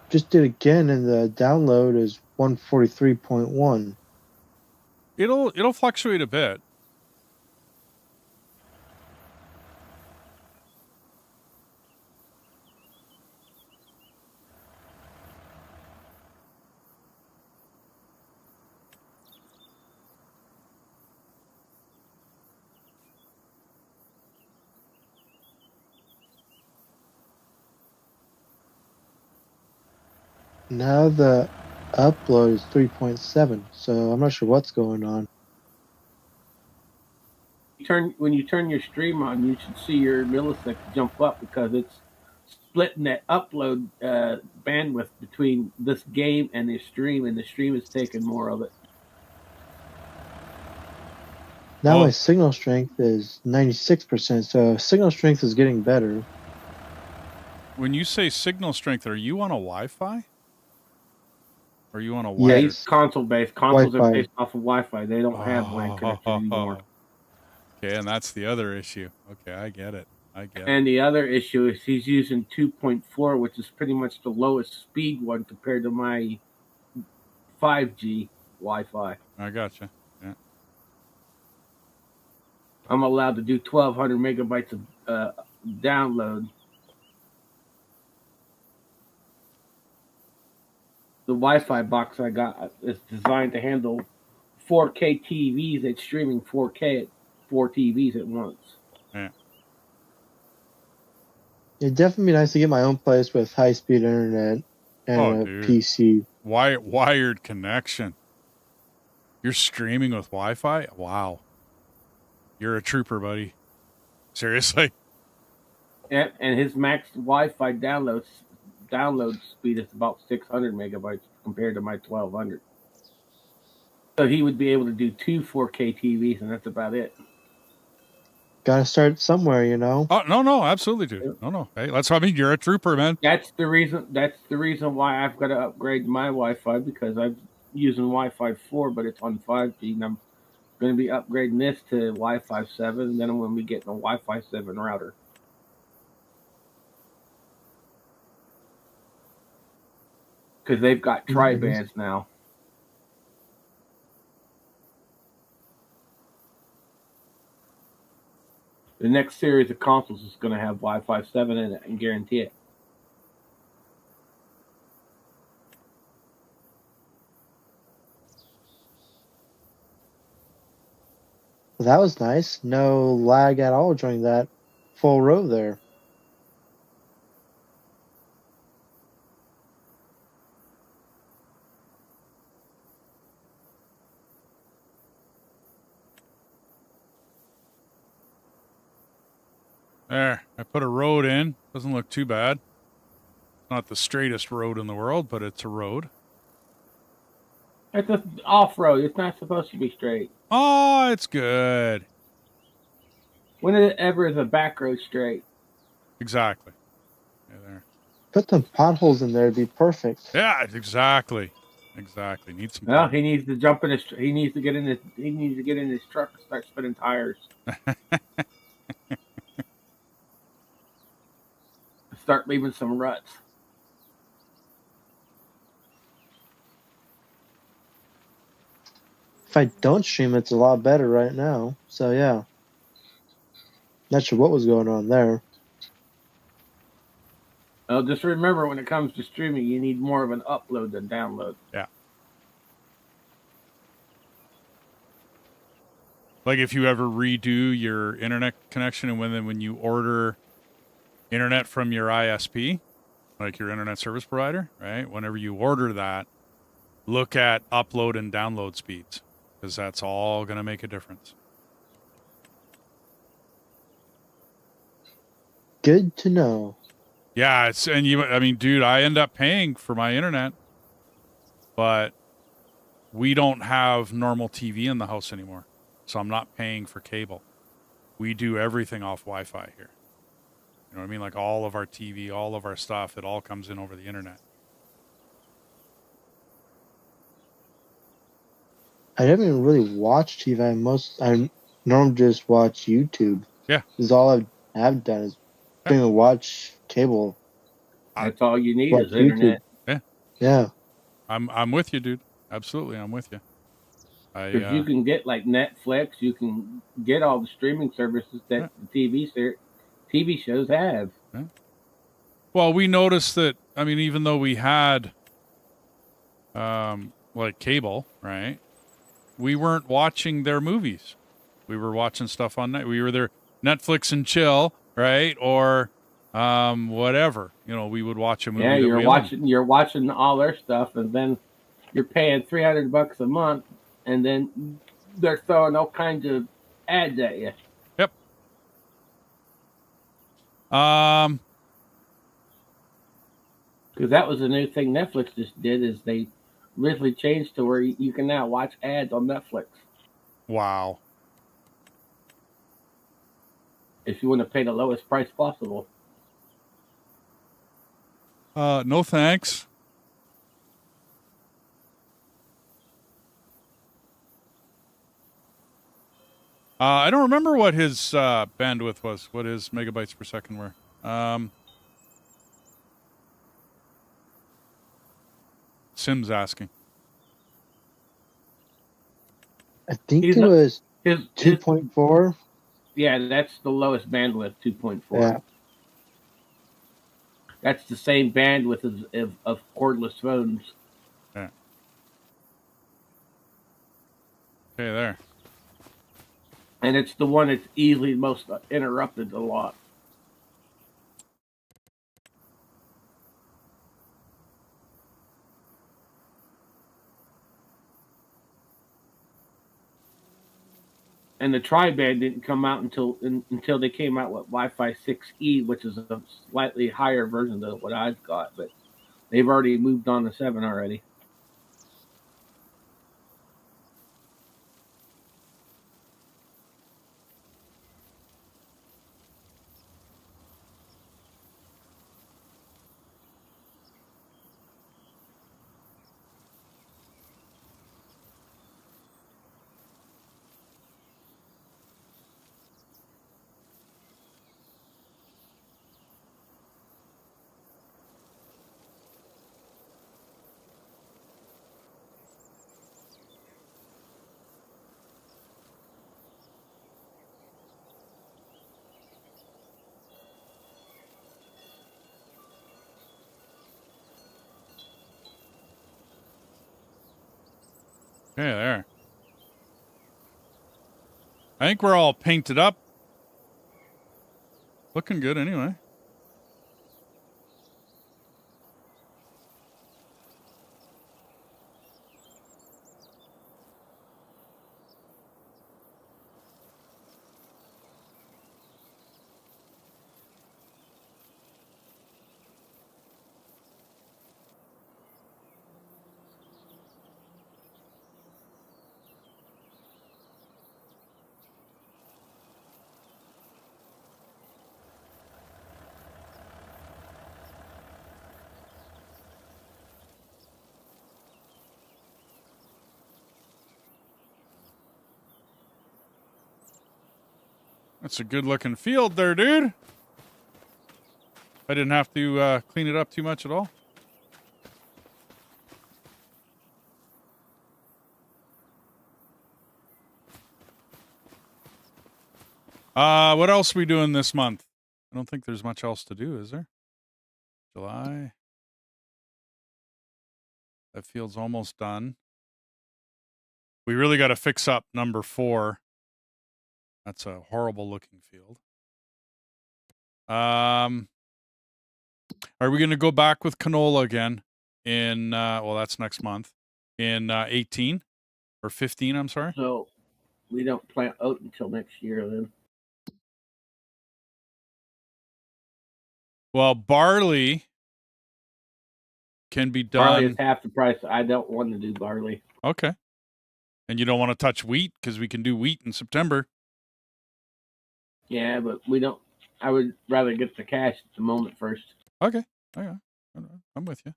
Just did again, and the download is 143.1. It'll fluctuate a bit. Now the upload is 3.7, so I'm not sure what's going on. When you turn your stream on, you should see your millisecond jump up because it's splitting that upload bandwidth between this game and the stream, and the stream is taking more of it. Now Oh. my signal strength is 96%, so signal strength is getting better. when you say signal strength, are you on a Wi-Fi? Or are you on a Yes. wired? He's console based. Consoles are Wi-Fi. based off of Wi-Fi. They don't have LAN connection anymore. Okay, and that's the other issue. Okay, I get it. And the other issue is he's using 2.4, which is pretty much the lowest speed one compared to my 5G Wi-Fi. I gotcha. Yeah. I'm allowed to do 1,200 megabytes of download. The Wi-Fi box I got is designed to handle 4K TVs. It's streaming 4K at 4 TVs at once. Yeah. It'd definitely be nice to get my own place with high-speed internet and a dude. PC. Wired connection. You're streaming with Wi-Fi? Wow. You're a trooper, buddy. Seriously? And his max Wi-Fi download speed is about 600 megabytes compared to my 1,200. So he would be able to do 2 4K TVs, and that's about it. Gotta start somewhere, you know. Oh, no, absolutely, dude. No. Hey, that's what I mean. You're a trooper, man. That's the reason why I've got to upgrade my Wi-Fi, because I'm using Wi-Fi 4, but it's on 5G, and I'm going to be upgrading this to Wi-Fi 7, and then I'm going to be getting a Wi-Fi 7 router. Because they've got tri-bands now. The next series of consoles is going to have Wi-Fi 7 in it, I can guarantee it. Well, that was nice. No lag at all during that full row there. There. I put a road in. Doesn't look too bad. Not the straightest road in the world, but it's a road. It's an off-road. It's not supposed to be straight. Oh, it's good. When ever is a back road straight? Exactly. Yeah, there. Put some potholes in there, it'd be perfect. Yeah, exactly. Need some. Well, he needs to jump in his. He needs to get in his truck and start spinning tires. Start leaving some ruts. If I don't stream, it's a lot better right now. So yeah. Not sure what was going on there. Well, just remember, when it comes to streaming, you need more of an upload than download. Yeah. Like if you ever redo your internet connection, and when you order internet from your ISP, like your internet service provider, right? Whenever you order that, look at upload and download speeds, because that's all going to make a difference. Good to know. Yeah, dude, I end up paying for my internet, but we don't have normal TV in the house anymore, so I'm not paying for cable. We do everything off Wi-Fi here. You know what I mean? Like all of our TV, all of our stuff, it all comes in over the internet. I haven't even really watched TV. I normally just watch YouTube. Yeah. Is all I've done is watch cable. That's all you need is internet. Yeah. I'm with you, dude. Absolutely, I'm with you. Because you can get like Netflix, you can get all the streaming services that the TV shows have. Yeah. Well, we noticed that. I mean, even though we had like cable, right? We weren't watching their movies. We were watching stuff on night. We were there Netflix and chill, right? Or whatever. You know, we would watch a movie. Yeah, you're watching all their stuff, and then you're paying $300 a month, and then they're throwing all kinds of ads at you. Yep. Because that was a new thing Netflix just did, is they literally changed to where you can now watch ads on Netflix. Wow. If you want to pay the lowest price possible. No thanks. I don't remember what his bandwidth was, what his megabytes per second were. Sim's asking. I think He's it not- was His 2.4. yeah, that's the lowest bandwidth, 2.4. Yeah. That's the same bandwidth of cordless phones. Yeah. Okay, there. And it's the one that's easily most interrupted a lot. And the tri-band didn't come out until they came out with Wi-Fi 6E, which is a slightly higher version than what I've got, but they've already moved on to 7 already. Okay, there. I think we're all painted up. Looking good anyway. That's a good looking field there, dude. I didn't have to clean it up too much at all. What else are we doing this month? I don't think there's much else to do, is there? July. That field's almost done. We really got to fix up number 4. That's a horrible looking field. Are we going to go back with canola again in, well, that's next month, in 18 or 15, I'm sorry? So we don't plant oat until next year then. Well, barley can be Barley is done. half the price. I don't want to do barley. Okay. And you don't want to touch wheat because we can do wheat in September. Yeah, but we don't. I would rather get the cash at the moment first. Okay. Okay. I'm with you.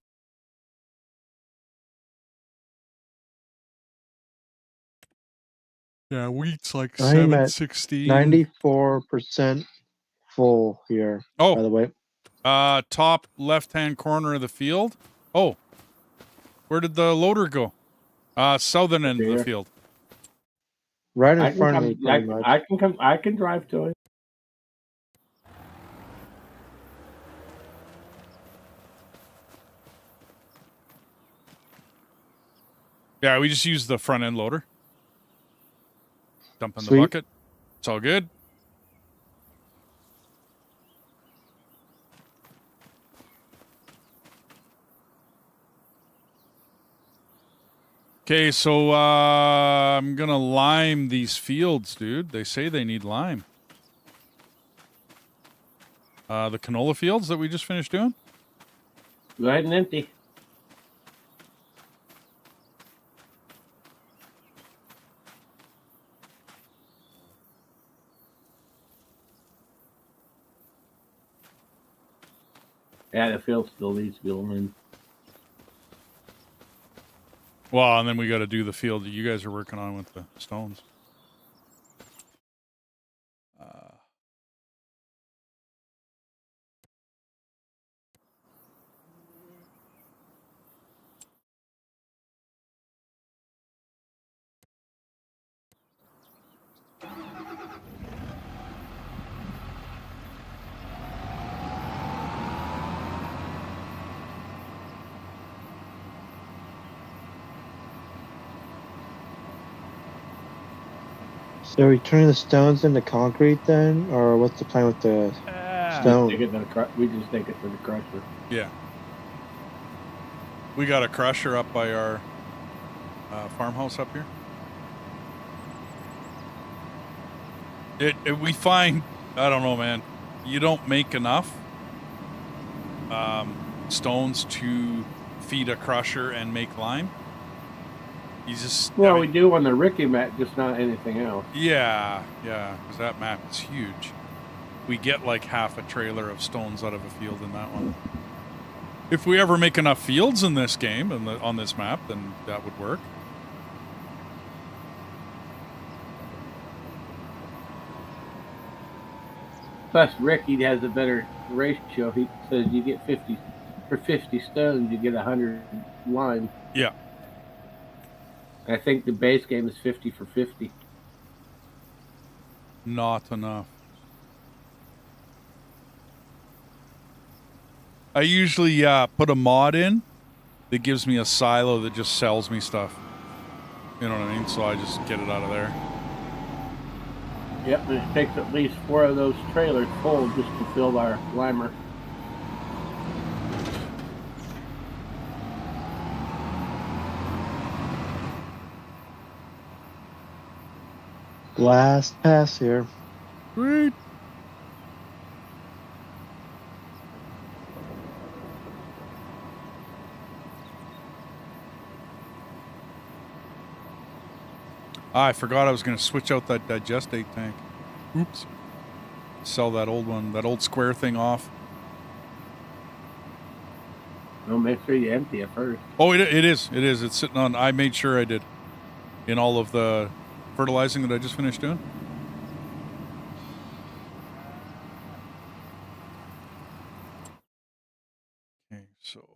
Yeah, wheat's like I'm at 7.16. 94% full here, by the way. Top left-hand corner of the field. Oh, where did the loader go? Southern end of the field. Right in front of me, pretty much. I can come. I can drive to it. Yeah, we just use the front end loader. Dump in the Sweet. bucket. It's all good. Okay, so I'm gonna lime these fields, dude. They say they need lime. The canola fields that we just finished doing. Go ahead and empty. Yeah, the field still needs to be lined. Well, and then we got to do the field that you guys are working on with the stones. So are we turning the stones into concrete then, or what's the plan with the stone? We just take it to the crusher. Yeah. We got a crusher up by our farmhouse up here. We find, I don't know, man, you don't make enough stones to feed a crusher and make lime. You just... Well, we do on the Ricky map, just not anything else. Yeah, because that map is huge. We get like half a trailer of stones out of a field in that one. If we ever make enough fields in this game and on this map, then that would work. Plus, Ricky has a better ratio. He says you get 50 for 50 stones, you get 100 lime. Yeah. I think the base game is 50 for 50. Not enough. I usually put a mod in that gives me a silo that just sells me stuff. You know what I mean? So I just get it out of there. Yep, and it takes at least 4 of those trailers full just to fill our limer. Last pass here. Great. I forgot I was going to switch out that digestate tank. Oops. Sell that old one, that old square thing off. Well, make sure you empty it first. Oh, it is. It is. It's sitting on. I made sure I did. In all of the fertilizing that I just finished doing. Okay, so.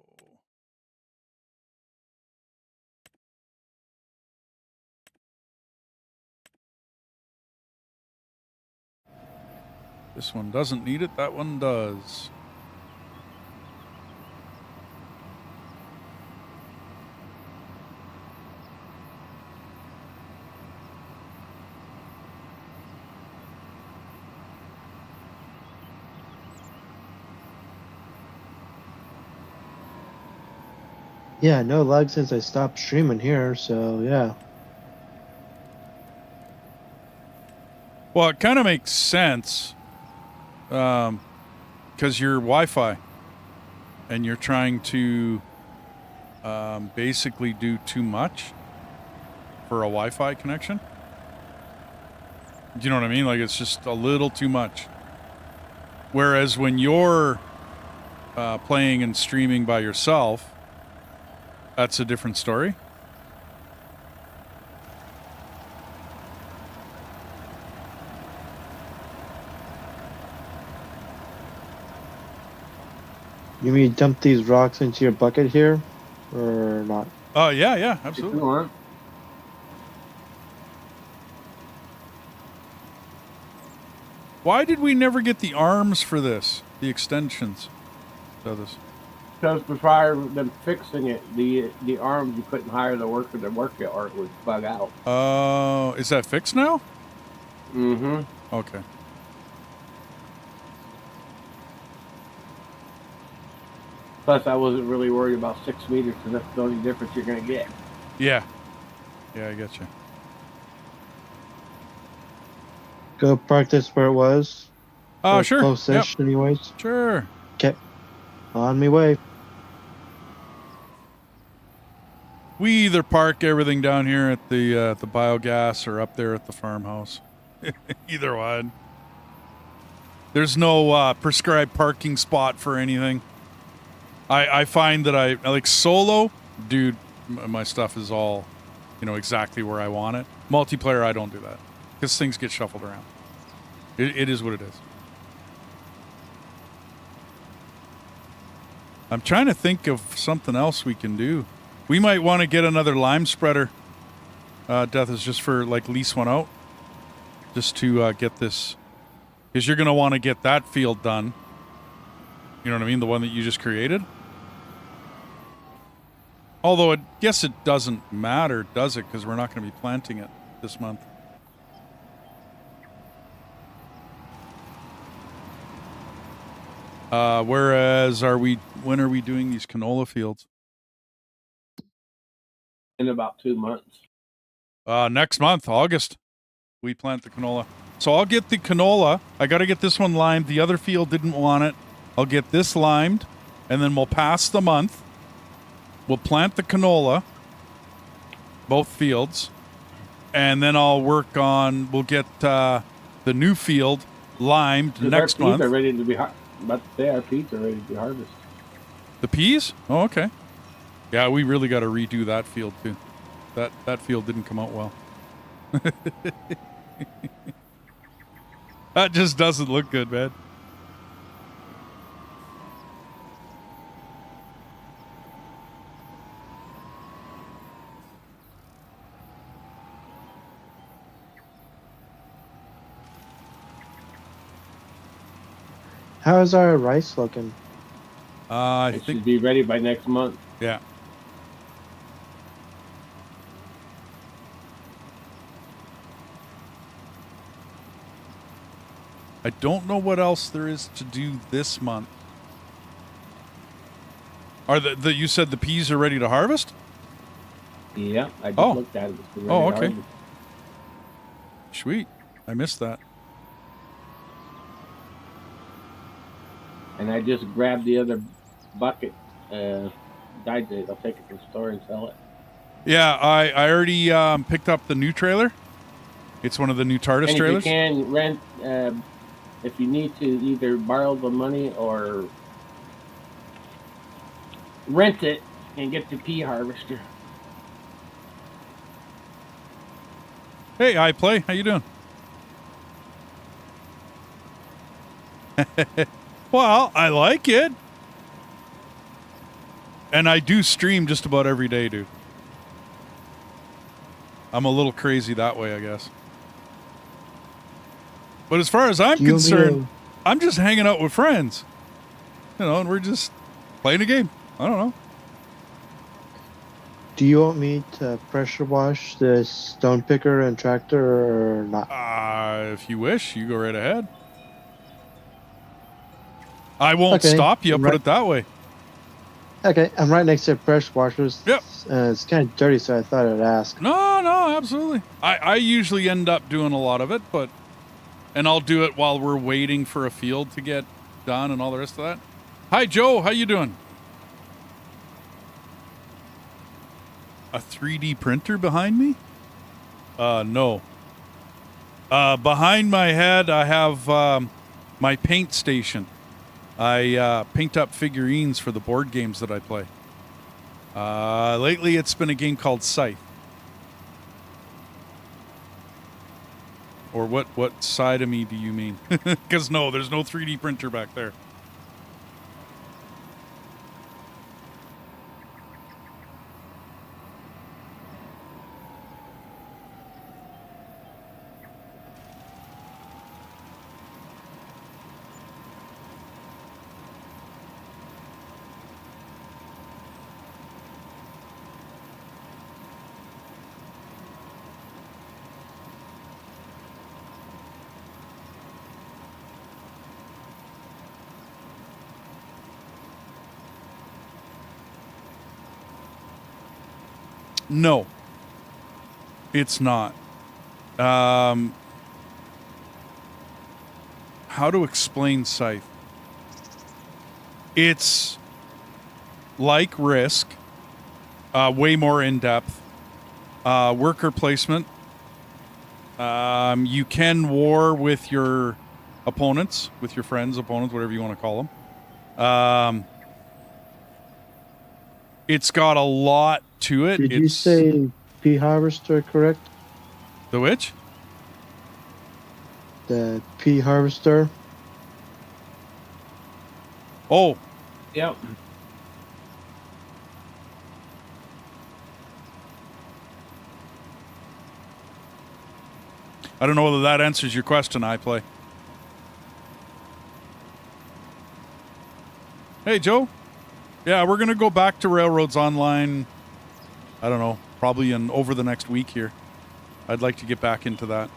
This one doesn't need it. That one does. Yeah, no lag since I stopped streaming here, so yeah. Well, it kind of makes sense. Because you're Wi-Fi. And you're trying to basically do too much for a Wi-Fi connection. Do you know what I mean? Like, it's just a little too much. Whereas when you're playing and streaming by yourself, that's a different story. You mean dump these rocks into your bucket here, or not? Oh, yeah, If absolutely. you want. Why did we never get the arms for this? The extensions to this? Because prior to them fixing it, the arms, you couldn't hire the worker to work it or it would bug out. Oh, is that fixed now? Mm-hmm. Okay. Plus, I wasn't really worried about 6 meters because that's the only difference you're going to get. Yeah. Yeah, I get you. Go park this where it was. Oh, Or sure. Close-ish, Yep. anyways. Sure. Okay. On me way. We either park everything down here at the biogas or up there at the farmhouse. Either one. There's no prescribed parking spot for anything. I find that I like solo, dude, my stuff is all, exactly where I want it. Multiplayer, I don't do that because things get shuffled around. It is what it is. I'm trying to think of something else we can do. We might want to get another lime spreader. Death is just for like lease one out, just to get this, because you're gonna want to get that field done. You know what I mean? The one that you just created. Although I guess it doesn't matter, does it? Because we're not going to be planting it this month. Whereas, when are we doing these canola fields? In about 2 months. Next month, August, we plant the canola. So I'll get the canola. I got to get this one limed. The other field didn't want it. I'll get this limed, and then we'll pass the month. We'll plant the canola, both fields, and then I'll work on, we'll get the new field limed next month. Our peas are ready to be our peas are ready to be harvested. The peas? Oh, okay. Yeah, we really got to redo that field too. That field didn't come out well. That just doesn't look good, man. How is our rice looking? I It think should be ready by next month. yeah. I don't know what else there is to do this month. Are you said the peas are ready to harvest? Yeah, I just Oh. looked at it. It's ready Oh, to okay. harvest. Sweet. I missed that. And I just grabbed the other bucket. Dyed it. I'll take it to the store and sell it. Yeah, I already picked up the new trailer. It's one of the new TARDIS And trailers. if you can rent, if you need to either borrow the money or rent it and get the pea harvester. Hey, iPlay, how you doing? Well, I like it. And I do stream just about every day, dude. I'm a little crazy that way, I guess. But as far as I'm concerned, I'm just hanging out with friends. And we're just playing a game. I don't know. Do you want me to pressure wash this stone picker and tractor or not? If you wish, you go right ahead. I won't Okay, stop you, put right. it that way. Okay, I'm right next to pressure washers. Yep. It's kind of dirty, so I thought I'd ask. No, absolutely. I usually end up doing a lot of it, and I'll do it while we're waiting for a field to get done and all the rest of that. Hi, Joe. How you doing? A 3D printer behind me? No. Behind my head, I have my paint station. I paint up figurines for the board games that I play. Lately, it's been a game called Scythe. Or what side of me do you mean? Because no, there's no 3D printer back there. No, it's not. How to explain Scythe? It's like Risk, way more in depth. Worker placement. You can war with your opponents, with your friends, opponents, whatever you want to call them. It's got a lot to it. Did you say pea harvester correct? The which? The pea harvester. Oh, Yep. I don't know whether that answers your question, I play. Hey, Joe. Yeah, we're going to go back to Railroads Online, I don't know, probably over the next week here. I'd like to get back into that.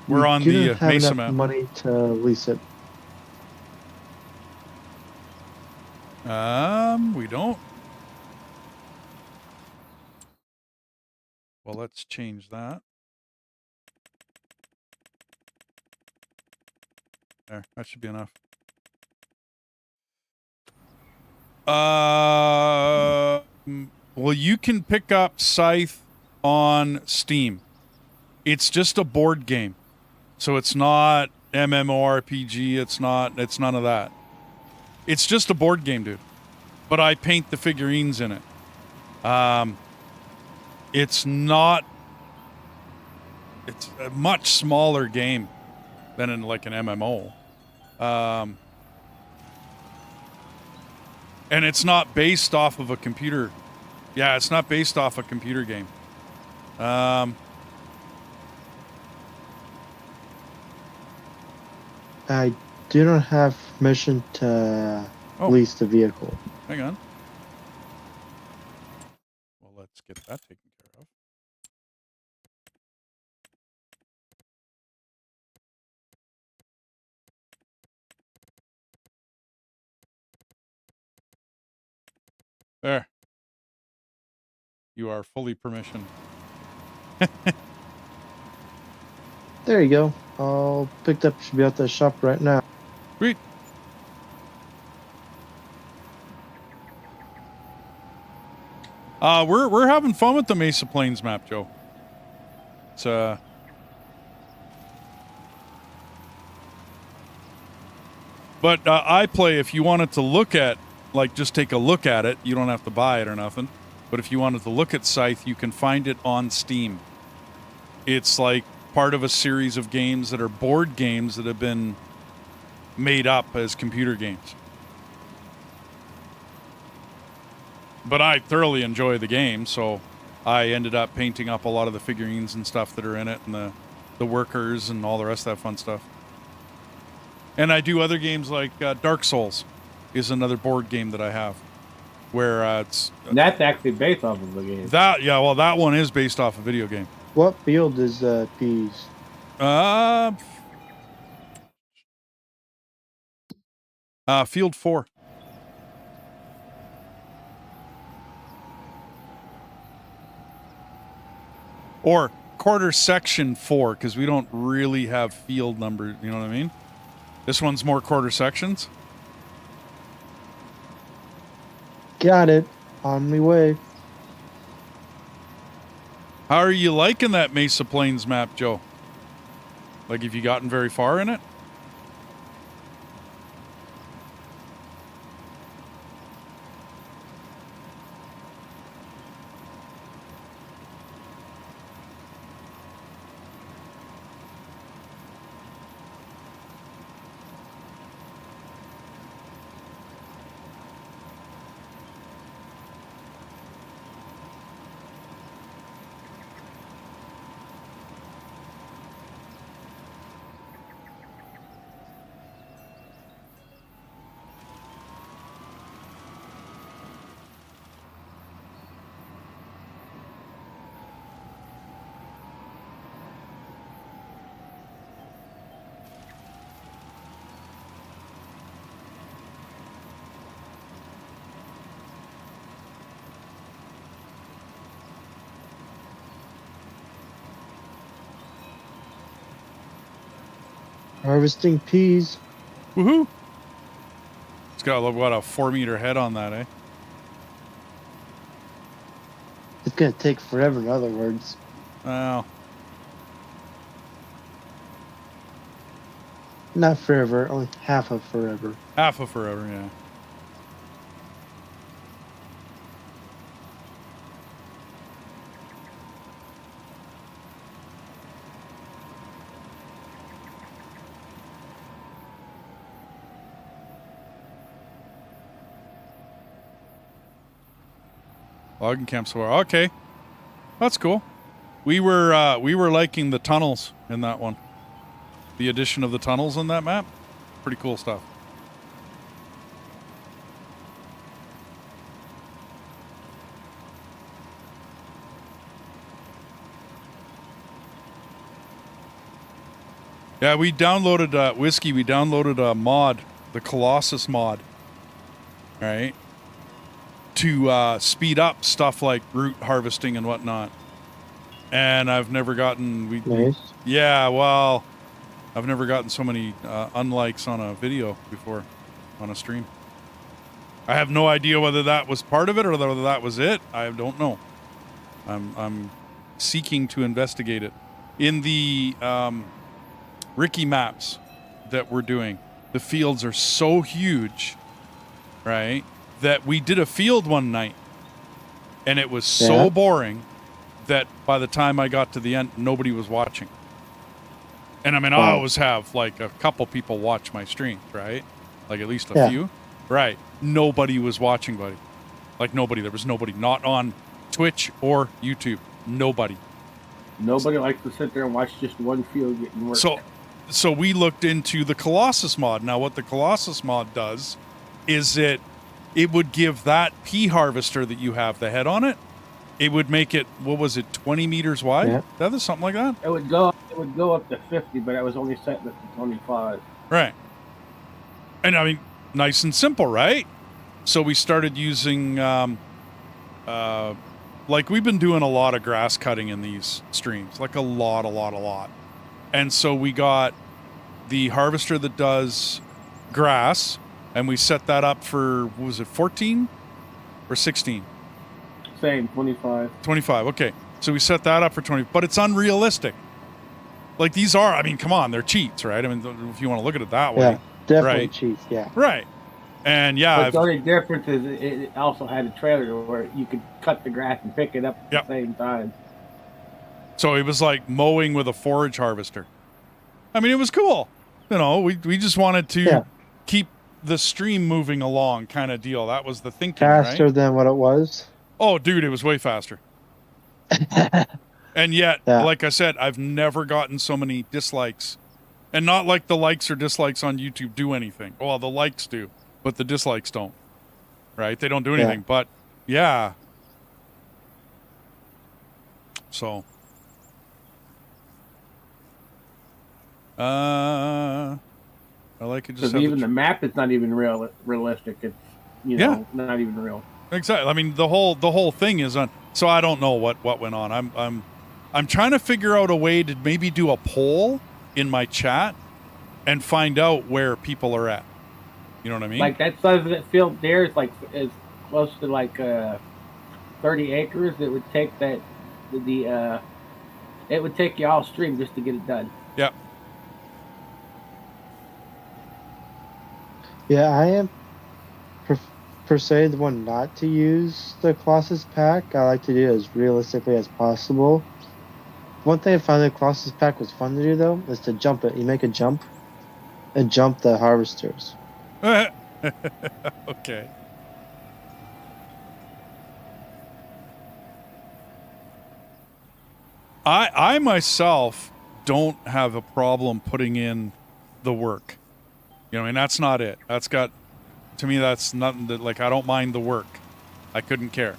We're on You the don't have Mesa enough map. money to lease it. We don't. Well, let's change that. There, that should be enough. Well, you can pick up Scythe on Steam. It's just a board game. So it's not MMORPG, it's none of that. It's just a board game, dude. But I paint the figurines in it. It's a much smaller game than in like an MMO. And it's not based off of a computer. Yeah, it's not based off a computer game. I do not have permission to lease the vehicle. Hang on. Well, let's get that taken care of. There. You are fully permissioned. There you go. All picked up. Should be out the shop right now. Sweet. We're having fun with the Mesa Plains map, Joe. It's but I play, if you wanted to look at, like, just take a look at it, you don't have to buy it or nothing. But if you wanted to look at Scythe, you can find it on Steam. It's like part of a series of games that are board games that have been made up as computer games. But I thoroughly enjoy the game, so I ended up painting up a lot of the figurines and stuff that are in it, and the workers and all the rest of that fun stuff. And I do other games like Dark Souls is another board game that I have, where it's... That's actually based off of the game. That one is based off a video game. What field is peas? Field 4. Or quarter section 4, because we don't really have field numbers, you know what I mean? This one's more quarter sections. Got it. On my way. How are you liking that Mesa Plains map, Joe? Like, have you gotten very far in it? Harvesting peas. Woohoo! It's got, what, a 4-meter head on that, eh? It's gonna take forever, in other words. Well, Not forever, only half of forever. half of forever, yeah. Logging camp so far. Okay. That's cool. We were liking the tunnels in that one. The addition of the tunnels in that map. Pretty cool stuff. Yeah, we downloaded Whiskey. We downloaded a mod, the Colossus mod, right, to speed up stuff like root harvesting and whatnot. And I've never gotten Nice. yeah, well, I've never gotten so many unlikes on a video before on a stream. I have no idea whether that was part of it or whether that was it. I don't know. I'm seeking to investigate it. In the Ricky maps that we're doing, the fields are so huge, right, that we did a field one night and it was so boring that by the time I got to the end, nobody was watching. And I mean, I always have like a couple people watch my streams, right? Like at least a few. Right. Nobody was watching, buddy. Like nobody. There was nobody. Not on Twitch or YouTube. Nobody. Nobody likes to sit there and watch just one field getting worked. So we looked into the Colossus mod. Now what the Colossus mod does is it would give that pea harvester that you have the head on it, it would make it, what was it, 20 meters wide? Yeah. That was something like that? It would go up to 50, but I was only setting it to 25. Right. And I mean, nice and simple, right? So we started using, like we've been doing a lot of grass cutting in these streams, like a lot. And so we got the harvester that does grass, and we set that up for, what was it, 14 or 16? Same, 25. 25, okay. So we set that up for 20, but it's unrealistic. Like these are, I mean, come on, they're cheats, right? I mean, if you want to look at it that way. Yeah, definitely right? cheats, yeah. Right. And yeah. But the only difference is it also had a trailer where you could cut the grass and pick it up at the same time. So it was like mowing with a forage harvester. I mean, it was cool. You know, we just wanted to keep the stream moving along kind of deal. That was the thinking, Faster right? than what it was. Oh, dude, it was way faster. And yet, like I said, I've never gotten so many dislikes. And not like the likes or dislikes on YouTube do anything. Well, the likes do, but the dislikes don't. Right? They don't do anything. But, yeah. So. I like it just. Because even the map is not even realistic. It's, you know, not even real. Exactly. I mean, the whole thing is on. So I don't know what went on. I'm trying to figure out a way to maybe do a poll in my chat and find out where people are at. You know what I mean? Like that size of that field there is like is close to like 30 acres. It would take that it would take you all stream just to get it done. Yeah. Yeah, I am per se the one not to use the Colossus pack. I like to do it as realistically as possible. One thing I found the Colossus pack was fun to do though is to jump it. You make a jump and jump the harvesters. Okay. I myself don't have a problem putting in the work. You know, and that's not it. That's got, to me, that's nothing that, like, I don't mind the work. I couldn't care.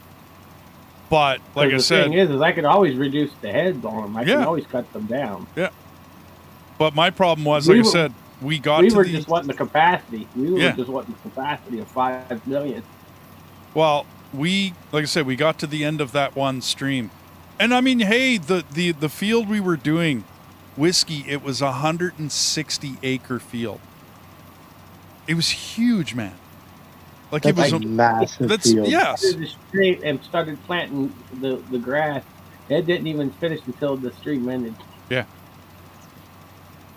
But, like I said... The thing is I could always reduce the heads on them. I can always cut them down. Yeah. But my problem was, like I said, we were just wanting the capacity. We were just wanting the capacity of 5 million. Well, like I said, we got to the end of that one stream. And, I mean, hey, the field we were doing, Whiskey, it was a 160-acre field. It was huge, man. Like that's it was a massive field. Yes. The stream and started planting the grass. It didn't even finish until the stream ended. Yeah.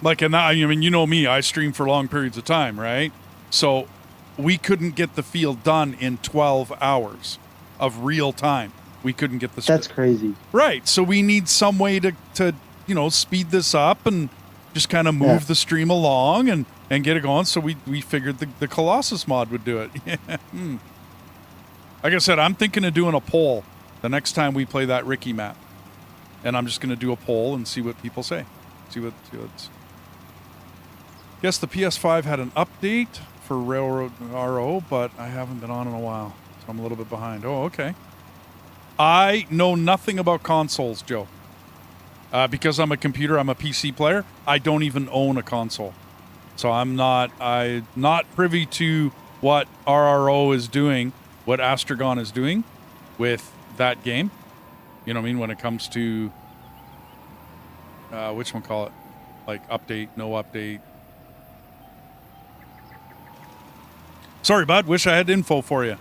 Like, and I mean, you know me, I stream for long periods of time, right? So we couldn't get the field done in 12 hours of real time. We couldn't get the. That's crazy. Right. So we need some way to you know, speed this up and just kind of move the stream along and get it going. So we figured the Colossus mod would do it. Like I said, I'm thinking of doing a poll The next time we play that Ricky map. And I'm just going to do a poll and see what people say. See what's... Guess the PS5 had an update for Railroad RO, but I haven't been on in a while. So I'm a little bit behind. Oh, okay. I know nothing about consoles, Joe. Because I'm a computer, I'm a PC player, I don't even own a console. So I'm not privy to what RRO is doing, what Astragon is doing with that game. You know what I mean? When it comes to, whatchamacallit? Like update, no update. Sorry, bud. Wish I had info for you.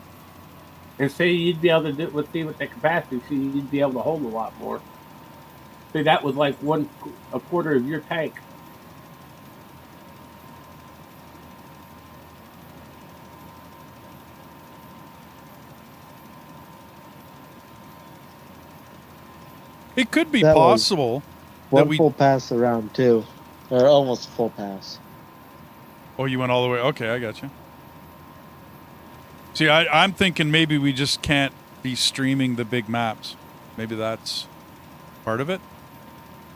And see, you'd be able to do with the capacity, so you'd be able to hold a lot more. See, that was like a quarter of your tank. It could be That was possible that One we... full pass around too, or almost full pass. Oh, you went all the way? Okay, I got you. See, I'm thinking maybe we just can't be streaming the big maps. Maybe that's part of it.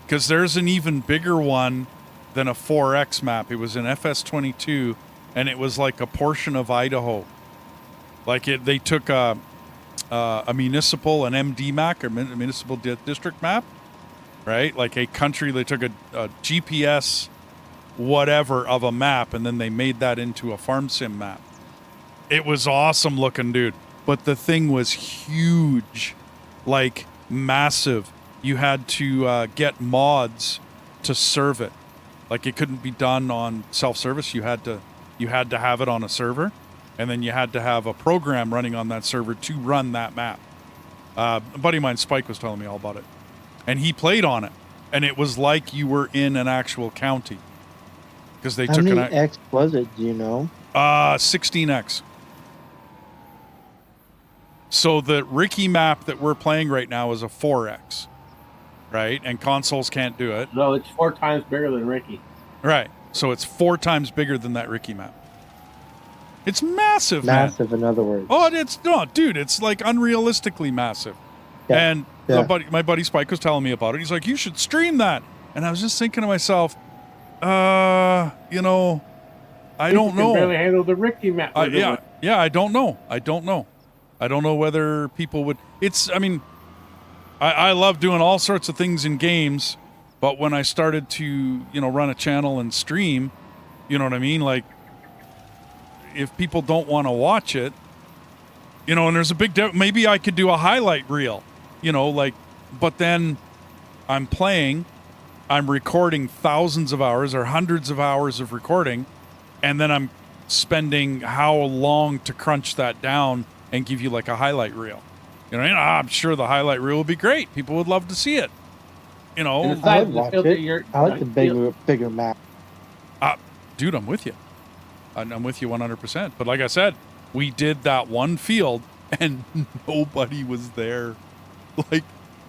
Because there's an even bigger one than a 4X map. It was in FS22, and it was like a portion of Idaho. Like they took a municipal, an MD map, or municipal district map, right? Like a country, they took a GPS whatever of a map, and then they made that into a farm sim map. It was awesome looking, dude. But the thing was huge, like massive. You had to get mods to serve it. Like it couldn't be done on self-service. You had to have it on a server, and then you had to have a program running on that server to run that map. A buddy of mine, Spike, was telling me all about it, and he played on it, and it was like you were in an actual county because they How took many an X was it? Do you know? 16X. So the Ricky map that we're playing right now is a 4X, right? And consoles can't do it. No, it's 4 times bigger than Ricky. Right. So it's 4 times bigger than that Ricky map. It's massive, Massive, man. in other words. Oh, it's no, dude. It's like unrealistically massive. Yeah. And Yeah. my buddy Spike was telling me about it. He's like, "You should stream that." And I was just thinking to myself, I don't People know. can barely handle the Ricky map. Yeah, I don't know. I don't know whether people would. I mean, I love doing all sorts of things in games, but when I started to, run a channel and stream, you know what I mean? Like, if people don't want to watch it, and there's a big difference. Maybe I could do a highlight reel, but then I'm playing, I'm recording thousands of hours or hundreds of hours of recording, and then I'm spending how long to crunch that down and give you like a highlight reel. I'm sure the highlight reel would be great. People would love to see it. I would watch it. I like the bigger map. Dude, I'm with you. I'm with you 100%. But like I said, we did that one field and nobody was there.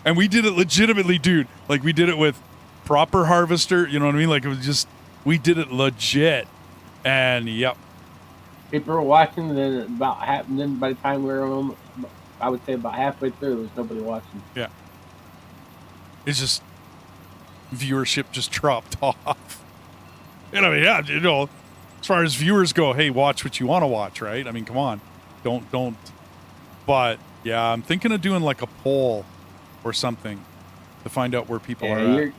And we did it legitimately, dude. Like we did it with proper harvester. You know what I mean? Like it was just, we did it legit. And yep. People were watching, then then by the time we were on, I would say about halfway through, there was nobody watching. Yeah. It's just viewership just dropped off. And I mean, yeah, as far as viewers go, hey, watch what you want to watch, right? I mean, come on. Don't. But yeah, I'm thinking of doing like a poll or something to find out where people are at.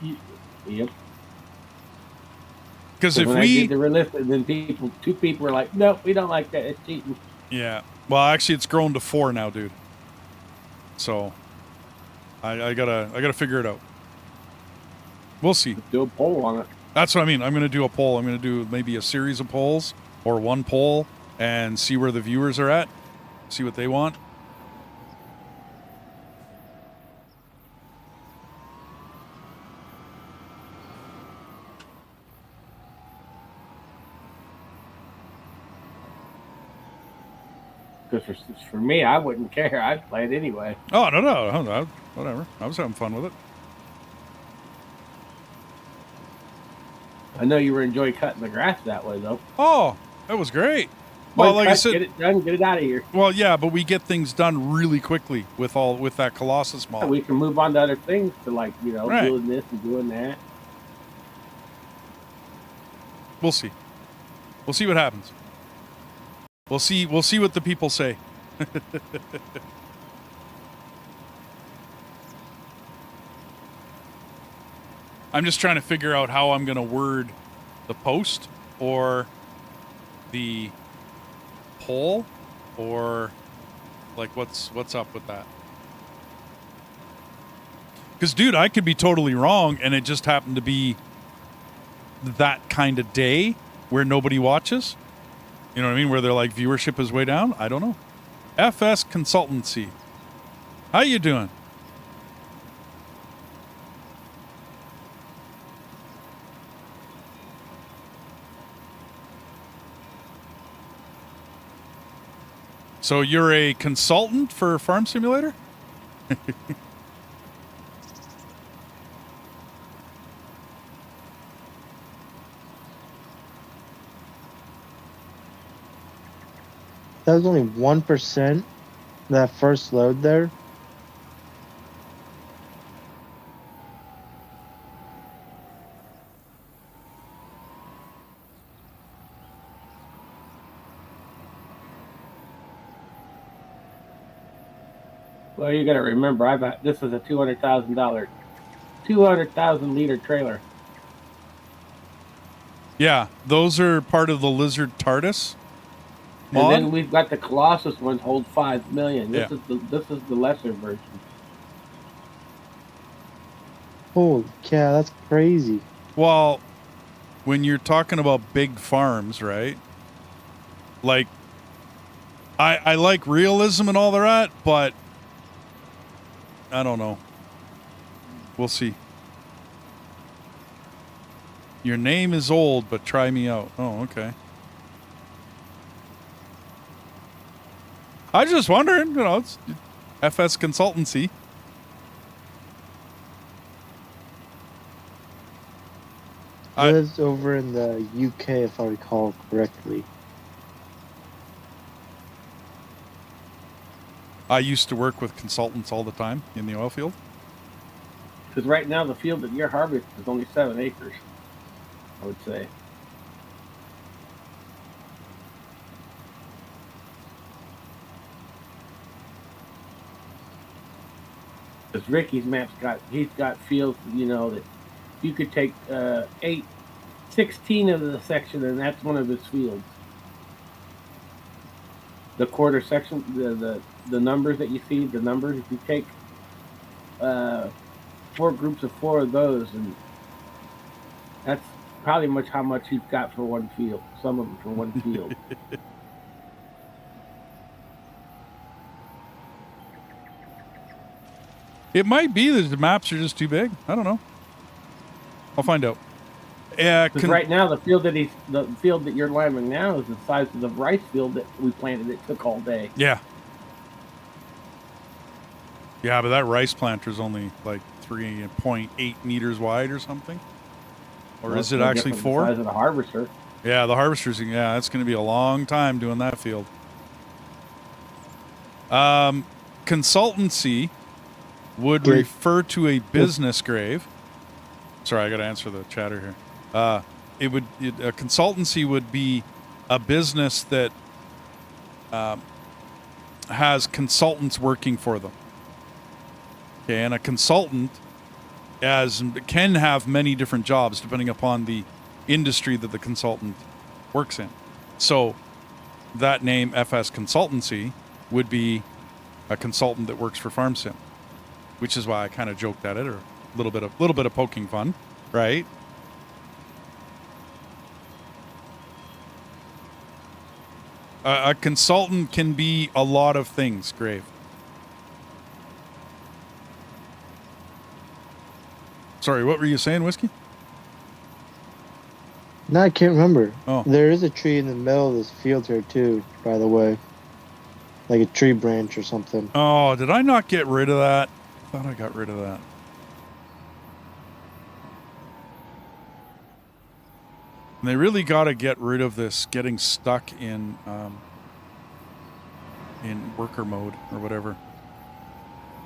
Yep. Because if when we I did the realistic, then two people were like, "Nope, we don't like that. It's cheating." Yeah. Well, actually, it's grown to 4 now, dude. So I gotta figure it out. We'll see. Let's do a poll on it. That's what I mean. I'm gonna do a poll. I'm gonna do maybe a series of polls or one poll and see where the viewers are at. See what they want. Because for me, I wouldn't care. I'd play it anyway. Oh, no. Whatever. I was having fun with it. I know you were enjoying cutting the grass that way, though. Oh, that was great. Well, One like I cut, said, get it done, get it out of here. well, yeah, but we get things done really quickly with that Colossus mod. We can move on to other things to like, Right. doing this and doing that. We'll see. We'll see what happens. We'll see what the people say. I'm just trying to figure out how I'm going to word the post or the poll, or like what's up with that. Because, dude, I could be totally wrong, and it just happened to be that kind of day where nobody watches. You know what I mean? Where they're like, viewership is way down. I don't know. FS Consultancy. How you doing? So you're a consultant for Farm Simulator? That was only 1%. That first load there. Well, you got to remember, this is a $200,000 liter trailer. Yeah, those are part of the Lizard TARDIS mod. And then we've got the Colossus ones hold 5 million. This Yeah. is the lesser version. Holy cow, that's crazy. Well, when you're talking about big farms, right? Like, I like realism and all that, but I don't know. We'll see. Your name is old, but try me out. Oh, okay. I was just wondering, it's FS Consultancy. It was over in the UK, if I recall correctly. I used to work with consultants all the time in the oil field. Because right now the field that you're harvesting is only 7 acres, I would say. Because Ricky's map's he's got fields, that you could take 16 of the section, and that's one of his fields. The quarter section, the numbers that you see, if you take 4 groups of 4 of those, and that's probably how much he's got for one field. Some of them for one field. It might be that the maps are just too big. I don't know. I'll find out. Because right now the field that you're liming now is the size of the rice field that we planted. It took all day. Yeah. Yeah, but that rice planter is only like 3.8 meters wide or something. Or is it actually 4? The size of the harvester. Yeah, the harvester's, that's going to be a long time doing that field. Consultancy would refer to a business grave. Sorry, I got to answer the chatter here. A consultancy would be a business that has consultants working for them. Okay, and a consultant can have many different jobs depending upon the industry that the consultant works in. So that name, FS Consultancy, would be a consultant that works for FarmSim, which is why I kind of joked at it, or a little bit of poking fun, right? A consultant can be a lot of things, Grave. Sorry, what were you saying, Whiskey? No, I can't remember. Oh. There is a tree in the middle of this field here, too, by the way. Like a tree branch or something. Oh, did I not get rid of that? I thought I got rid of that. And they really got to get rid of this getting stuck in in worker mode or whatever.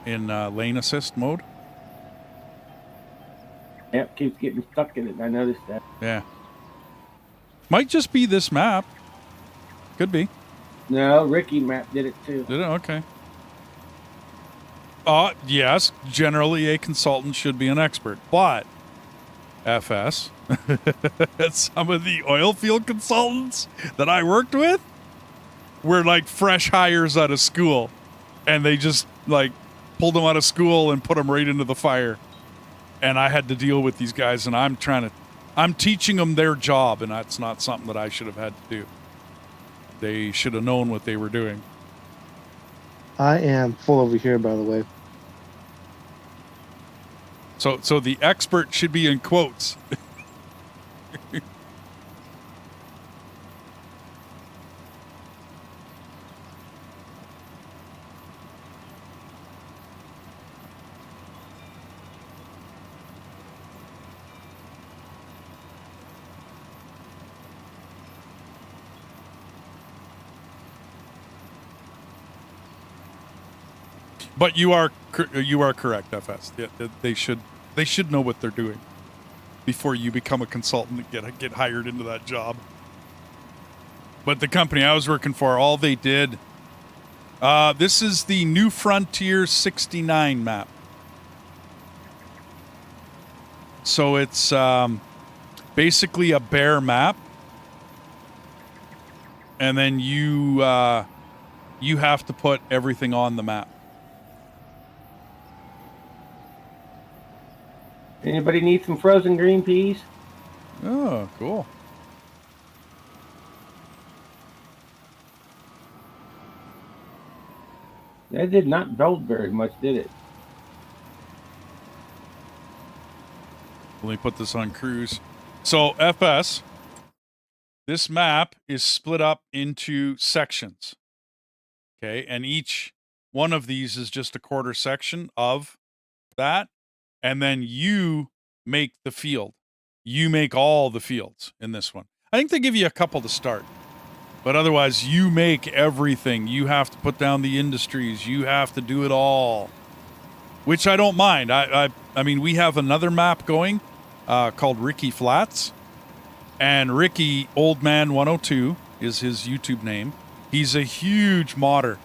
In lane assist mode. Yep, keeps getting stuck in it. I noticed that. Yeah. Might just be this map. Could be. No, Ricky Map did it too. Did it? Okay. Yes, generally a consultant should be an expert, but FS, some of the oil field consultants that I worked with were like fresh hires out of school, and they just like pulled them out of school and put them right into the fire. And I had to deal with these guys, and I'm teaching them their job, and that's not something that I should have had to do. They should have known what they were doing. I am full over here, by the way. So the expert should be in quotes. But you are correct, FS. Yeah, they should know what they're doing before you become a consultant and get hired into that job. But the company I was working for, all they did, this is the New Frontier 69 map. So it's basically a bare map, and then you have to put everything on the map. Anybody need some frozen green peas? Oh, cool. That did not build very much, did it? Let me put this on cruise. So FS, this map is split up into sections. Okay, and each one of these is just a quarter section of that. And then you make the field. You make all the fields in this one. I think they give you a couple to start. But otherwise, you make everything. You have to put down the industries. You have to do it all. Which I don't mind. I mean, we have another map going called Ricky Flats. And Ricky, Old Man 102, is his YouTube name. He's a huge modder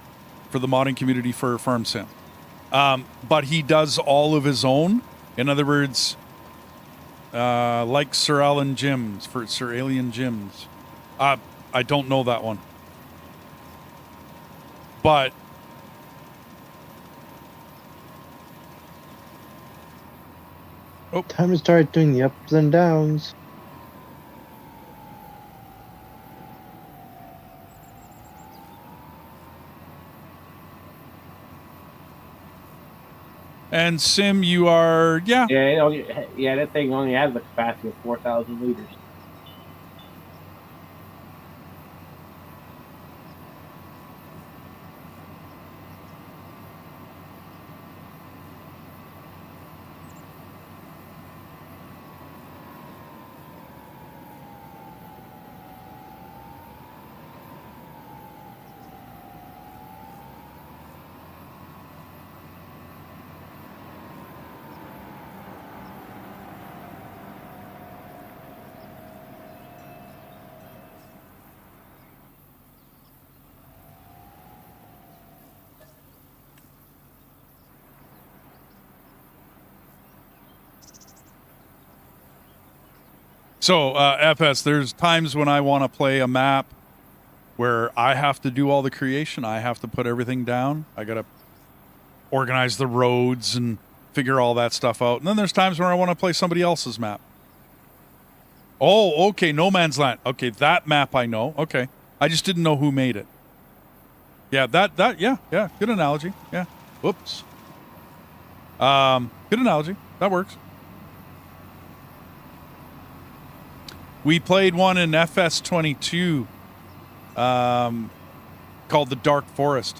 for the modding community for Farm Sim. But he does all of his own. In other words, like Sir Alien Gyms. I don't know that one. But Time to start doing the ups and downs. and Sim, you are Yeah, that thing only has the capacity of 4,000 liters. So, FS, there's times when I want to play a map where I have to do all the creation. I have to put everything down. I got to organize the roads and figure all that stuff out. And then there's times where I want to play somebody else's map. Oh, okay, No Man's Land. Okay, that map I know. Okay. I just didn't know who made it. Yeah, yeah, good analogy. Yeah. Whoops. Good analogy. That works. We played one in FS22 called The Dark Forest.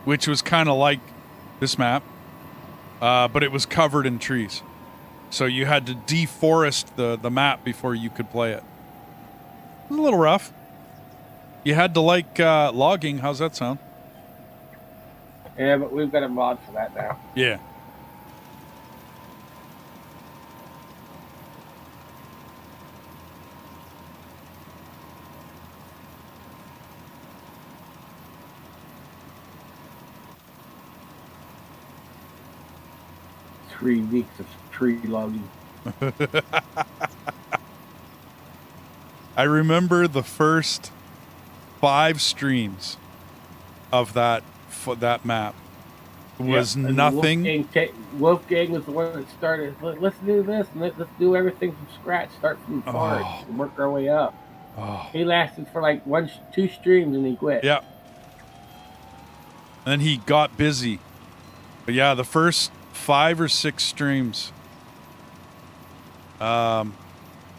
Which was kind of like this map, but it was covered in trees. So you had to deforest the map before you could play it. It was a little rough. You had to like logging. How's that sound? Yeah, but we've got a mod for that now. Yeah. Three weeks of tree logging. I remember the first 5 streams of that map was Yep, and nothing. Wolfgang was the one that started. Let's do this, and let's do everything from scratch. Start from the forest and work our way up. Oh. He lasted for like 2 streams and he quit. Yeah. And then he got busy. But yeah, the first 5 or 6 streams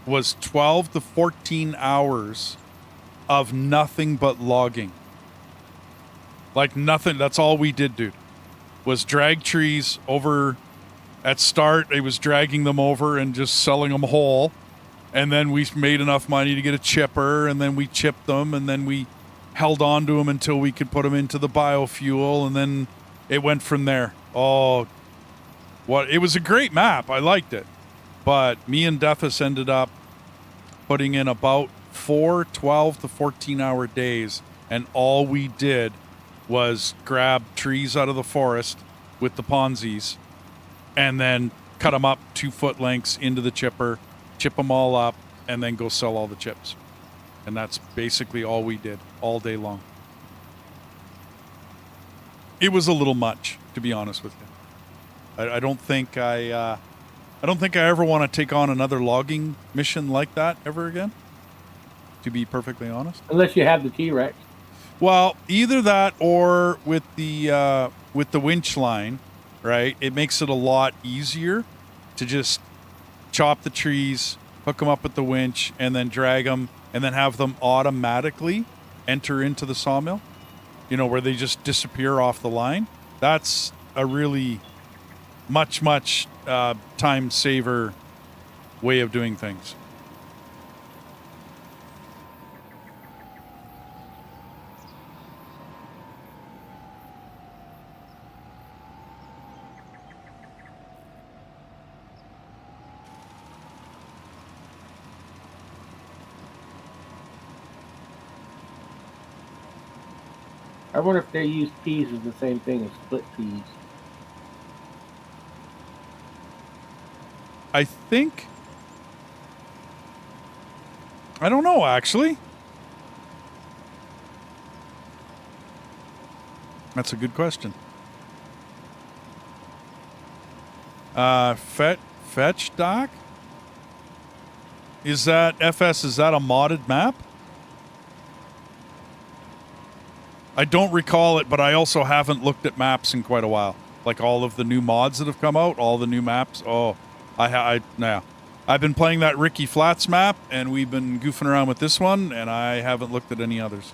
was 12 to 14 hours of nothing but logging. Like nothing. That's all we did, dude. Was drag trees over. At start, it was dragging them over and just selling them whole. And then we made enough money to get a chipper, and then we chipped them, and then we held on to them until we could put them into the biofuel, and then it went from there. Oh, what? It was a great map. I liked it. But me and Deathus ended up putting in about 4 12 to 14-hour days, and all we did was grab trees out of the forest with the Ponzi's and then cut them up 2-foot lengths into the chipper, chip them all up, and then go sell all the chips. And that's basically all we did all day long. It was a little much, to be honest with you. I don't think I ever want to take on another logging mission like that ever again, to be perfectly honest. Unless you have the T-Rex. Well, either that or with the winch line, right? It makes it a lot easier to just chop the trees, hook them up with the winch, and then drag them, and then have them automatically enter into the sawmill. You know, where they just disappear off the line. That's a really much time saver way of doing things. I wonder if they use peas as the same thing as split peas. I think... I don't know, actually. That's a good question. Fetch doc? Is that FS? Is that a modded map? I don't recall it, but I also haven't looked at maps in quite a while. Like all of the new mods that have come out, all the new maps. Oh, I've been playing that Ricky Flats map, and we've been goofing around with this one, and I haven't looked at any others.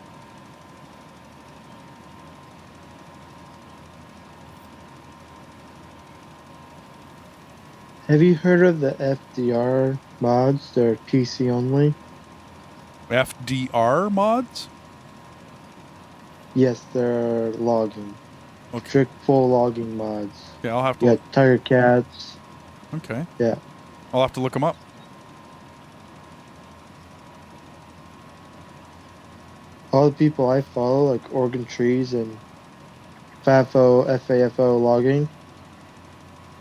Have you heard of the FDR mods? They're PC only. FDR mods? Yes, they're logging. Okay. Strict full logging mods. Yeah, I'll have to. Yeah, tiger cats. Okay. Yeah. I'll have to look them up. All the people I follow, like Oregon Trees and FAFO logging,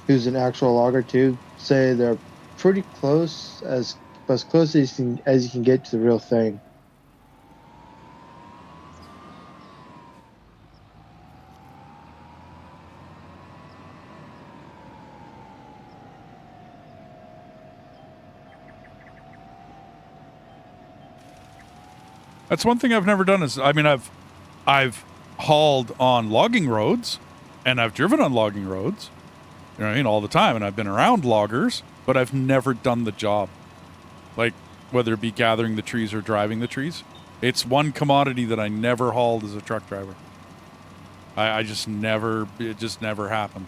who's an actual logger too, say they're pretty close, as close as you can get to the real thing. That's one thing I've never done is, I mean, I've hauled on logging roads, and I've driven on logging roads, you know what I mean, all the time, and I've been around loggers, but I've never done the job. Like, whether it be gathering the trees or driving the trees. It's one commodity that I never hauled as a truck driver. It just never happened.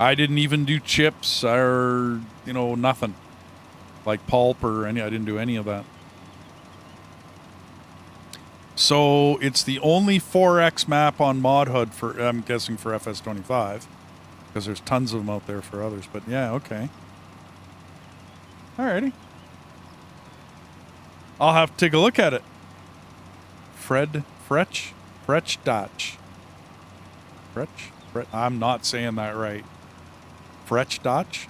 I didn't even do chips or, nothing. Like pulp or any, I didn't do any of that. So it's the only 4X map on ModHUD for, I'm guessing for FS25. Because there's tons of them out there for others. But yeah, okay. Alrighty. I'll have to take a look at it. Frech Dutch. I'm not saying that right. Frech Dutch?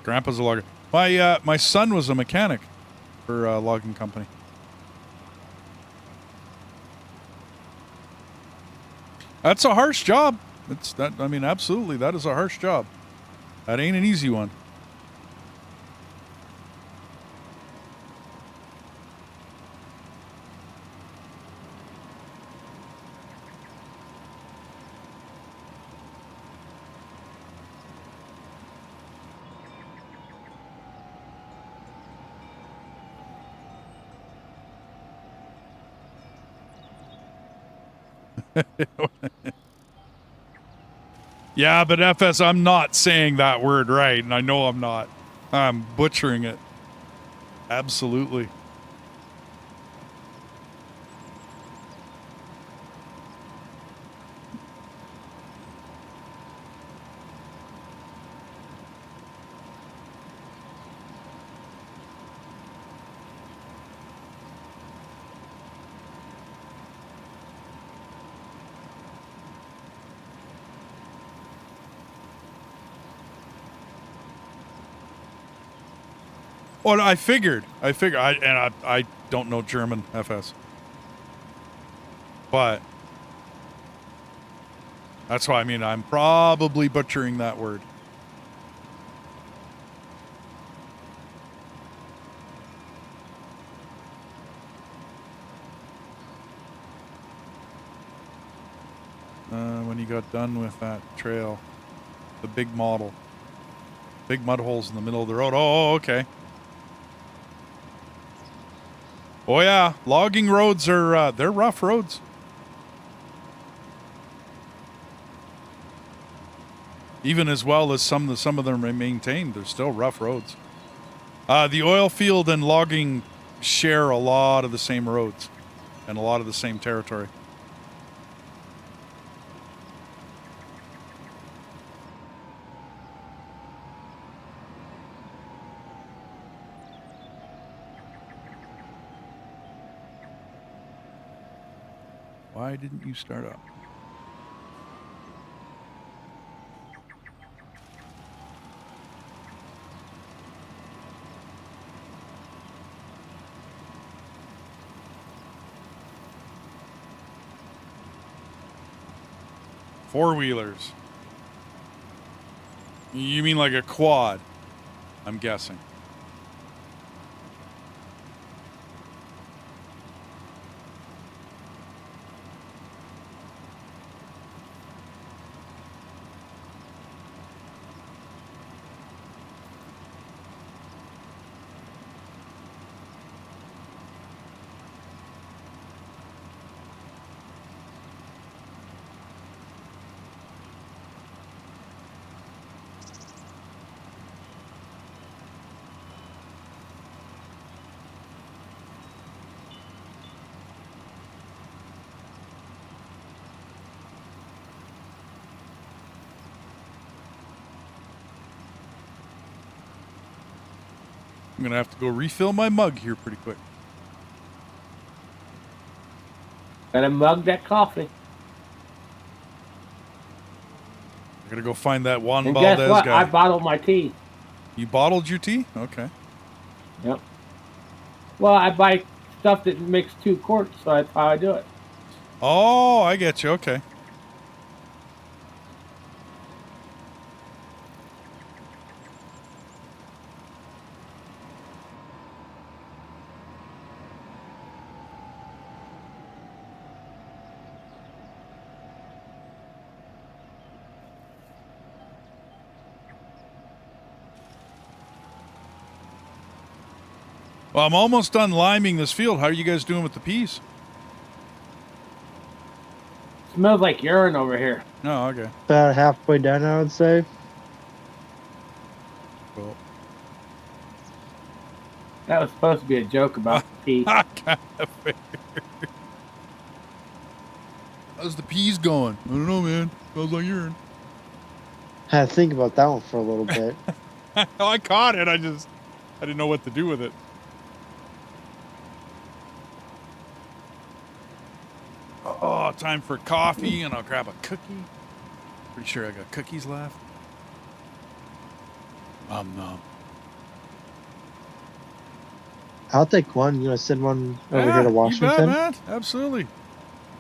Grandpa's a logger. My son was a mechanic for a logging company. That's a harsh job. Absolutely, that is a harsh job. That ain't an easy one. Yeah, but FS, I'm not saying that word right, and I know I'm not. I'm butchering it. Absolutely. Well, I figured. I don't know German, FS. But that's why I'm probably butchering that word. When you got done with that trail, the big model, big mud holes in the middle of the road. Oh, okay. Oh yeah, logging roads are they're rough roads. Even as well as some of them are maintained, they're still rough roads. The oil field and logging share a lot of the same roads and a lot of the same territory. Why didn't you start up? Four-wheelers. You mean like a quad, I'm guessing. I'm going to have to go refill my mug here pretty quick. Gotta mug that coffee. I got to go find that Juan And Valdez guess what? guy. I bottled my tea. You bottled your tea? Okay. Yep. Well, I buy stuff that makes 2 quarts, so that's how I do it. Oh, I get you. Okay. Well, I'm almost done liming this field. How are you guys doing with the peas? Smells like urine over here. No, okay. About halfway done, I would say. Cool. That was supposed to be a joke about pee. I kind of figured. How's the peas going? I don't know, man. Smells like urine. Had to think about that one for a little bit. I caught it. I didn't know what to do with it. Oh, time for coffee, and I'll grab a cookie. Pretty sure I got cookies left. Nom. I'll take one. You want to send one over here to Washington? You bet, man. Absolutely.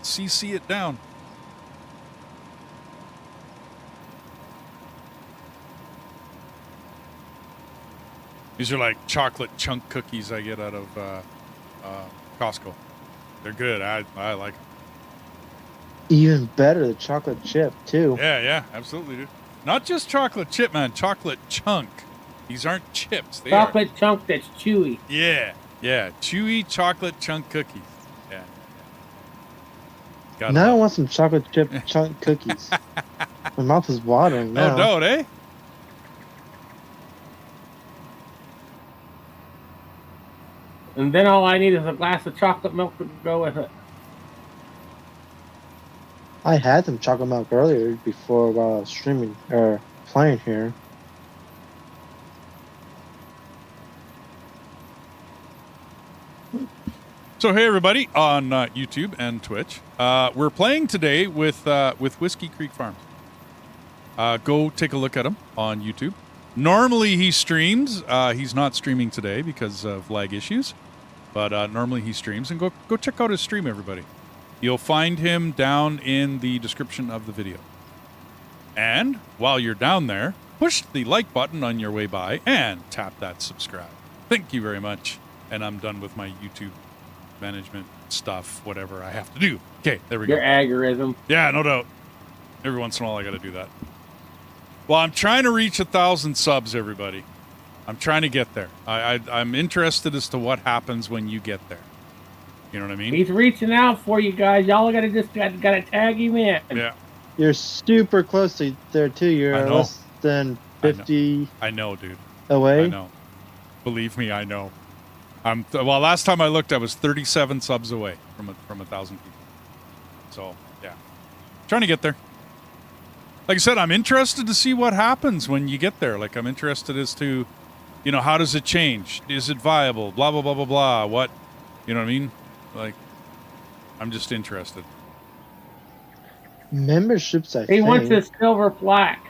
CC it down. These are like chocolate chunk cookies I get out of Costco. They're good. I like them. Even better, the chocolate chip, too. Yeah, absolutely, dude. Not just chocolate chip, man. Chocolate chunk. These aren't chips. They Chocolate chunk that's chewy. Yeah. Chewy chocolate chunk cookies. Yeah. Now I want some chocolate chip chunk cookies. My mouth is watering now. No doubt, eh? And then all I need is a glass of chocolate milk to go with it. I had some chocolate milk earlier before while I was streaming or playing here. So hey everybody on YouTube and Twitch, we're playing today with Whiskey Creek Farms. Go take a look at him on YouTube. Normally he streams. He's not streaming today because of lag issues, but normally he streams. And go check out his stream, everybody. You'll find him down in the description of the video. And while you're down there, push the like button on your way by and tap that subscribe. Thank you very much. And I'm done with my YouTube management stuff, whatever I have to do. Okay, there we go. Your algorithm. Yeah, no doubt. Every once in a while I got to do that. Well, I'm trying to reach 1,000 subs, everybody. I'm trying to get there. I'm interested as to what happens when you get there. You know what I mean? He's reaching out for you guys. Y'all gotta tag him in. Yeah. You're super close to there too. You're less than 50 I know, dude. away. I know. Believe me, I know. Well, last time I looked, I was 37 subs away from 1,000 people. So, yeah. Trying to get there. Like I said, I'm interested to see what happens when you get there. Like, I'm interested as to, how does it change? Is it viable? Blah, blah, blah, blah, blah. What? You know what I mean? Like, I'm just interested. Memberships, I think. He wants a silver plaque.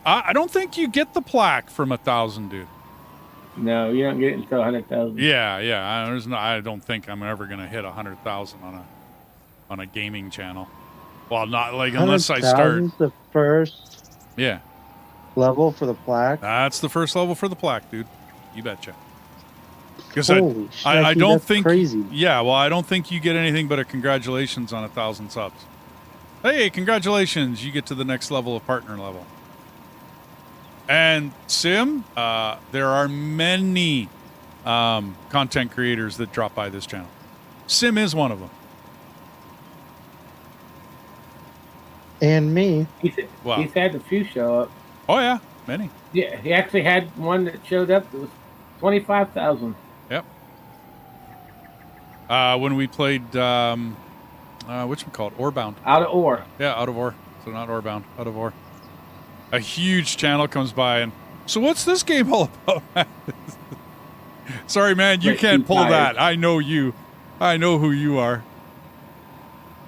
I don't think you get the plaque from 1,000, dude. No, you don't get it until 100,000. Yeah. I don't think I'm ever gonna hit 100,000 on a gaming channel. Well, not like unless I start. The first level for the plaque. That's the first level for the plaque, dude. You betcha. Because Holy shit, I don't think. Crazy. Yeah, well, I don't think you get anything but a congratulations on 1,000 subs. Hey, congratulations! You get to the next level of partner level. And Sim, there are many content creators that drop by this channel. Sim is one of them. And me. He's had a few show up. Oh yeah, many. Yeah, he actually had one that showed up that was 25,000. Yep. When we played, which one called Orebound? Out of ore. Yeah, out of ore. So not Orebound, out of ore. A huge channel comes by and, so what's this game all about? Sorry, man, you can't pull that. I know you. I know who you are.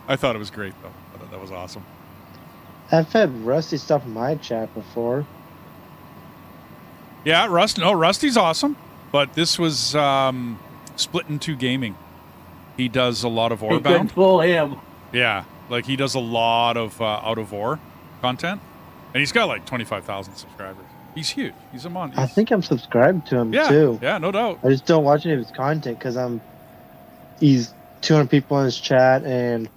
I thought it was great, though. I thought that was awesome. I've had Rusty stuff in my chat before. Yeah, Rusty's awesome. But this was Split in Two Gaming. He does a lot of He couldn't Orebound. fool him. Yeah, like he does a lot of out of ore content. And he's got like 25,000 subscribers. He's huge. He's a monster. I think I'm subscribed to him too. Yeah, no doubt. I just don't watch any of his content because he's 200 people in his chat, and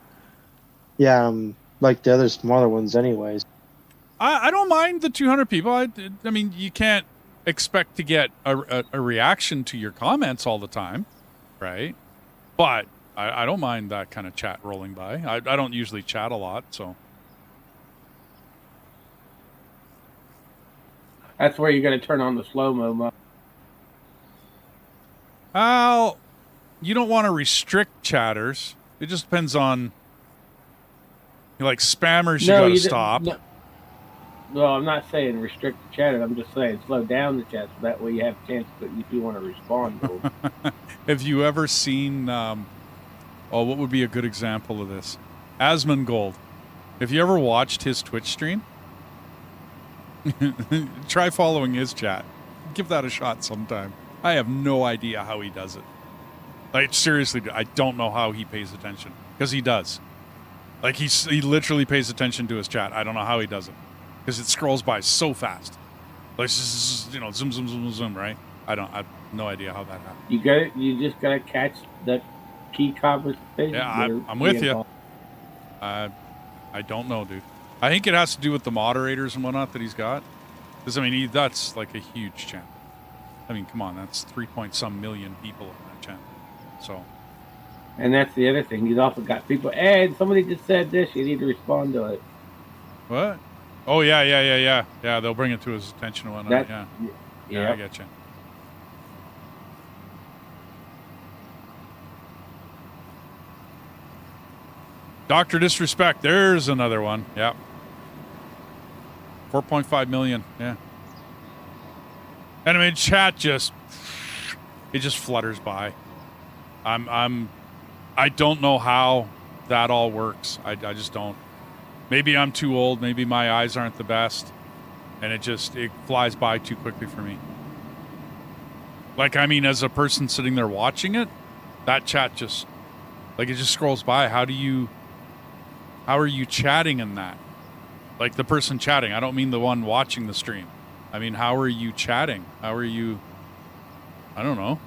I'm like the other smaller ones anyways. I don't mind the 200 people. I mean, you can't expect to get a reaction to your comments all the time, right? But I don't mind that kind of chat rolling by. I don't usually chat a lot, so. That's where you're going to turn on the slow-mo mode. Well, you don't want to restrict chatters. It just depends on, like, spammers you gotta stop. No, I'm not saying restrict the chatter. I'm just saying slow down the chat so that way you have a chance to, if you want to respond to them. Have you ever seen, what would be a good example of this? Asmongold. Have you ever watched his Twitch stream? Try following his chat. Give that a shot sometime. I have no idea how he does it. Like, seriously, I don't know how he pays attention. Because he does. Like, he literally pays attention to his chat. I don't know how he does it. Because it scrolls by so fast. Like, you know, zoom, zoom, zoom, zoom, right? I have no idea how that happens. You just gotta catch the key conversation. Yeah, I'm with you. I don't know, dude. I think it has to do with the moderators and whatnot that he's got. Because, I mean, that's like a huge channel. I mean, come on, that's 3-point-some million people on that channel. So. And that's the other thing. He's also got people, hey, somebody just said this, you need to respond to it. What? Oh, yeah. Yeah, they'll bring it to his attention and whatnot. Yeah, I get you. Dr. Disrespect, there's another one. Yep. 4.5 million, yeah. And I mean, chat just flutters by. I don't know how that all works. I just don't. Maybe I'm too old. Maybe my eyes aren't the best. And it flies by too quickly for me. Like, I mean, as a person sitting there watching it, that chat it just scrolls by. How are you chatting in that? Like the person chatting. I don't mean the one watching the stream. I mean, how are you chatting? How are you? I don't know.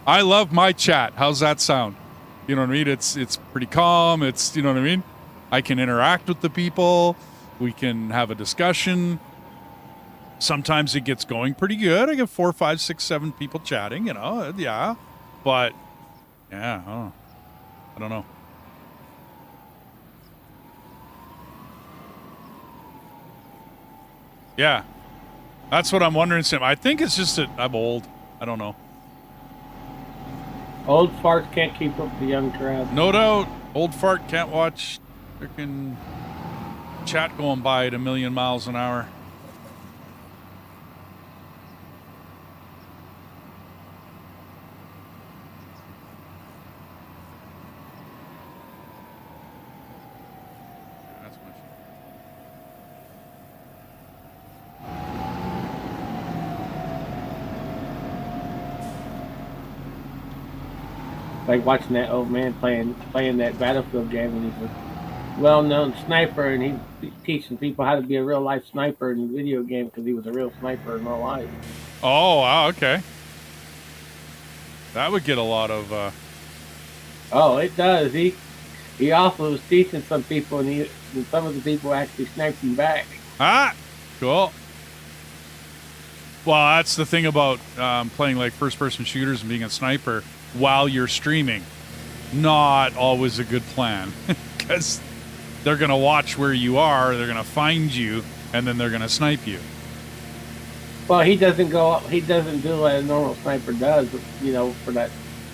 I love my chat. How's that sound? You know what I mean? It's pretty calm. It's, you know what I mean? I can interact with the people. We can have a discussion. Sometimes it gets going pretty good. I get 4, 5, 6, 7 people chatting, you know? Yeah. But, yeah, I don't know. Yeah. That's what I'm wondering, Sam. I think it's just that I'm old. I don't know. Old farts can't keep up with the young crowd. No doubt. Old fart can't watch freaking chat going by at 1,000,000 miles an hour. Like watching that old man playing that Battlefield game, and he's a well-known sniper, and he's teaching people how to be a real-life sniper in the video game because he was a real sniper in real life. Oh, wow, okay. That would get a lot of... Oh, it does. He also was teaching some people, and some of the people actually sniped him back. Ah, cool. Well, that's the thing about playing like first-person shooters and being a sniper while you're streaming. Not always a good plan because they're going to watch where you are, they're going to find you, and then they're going to snipe you. Well, he doesn't do what a normal sniper does, you know, for that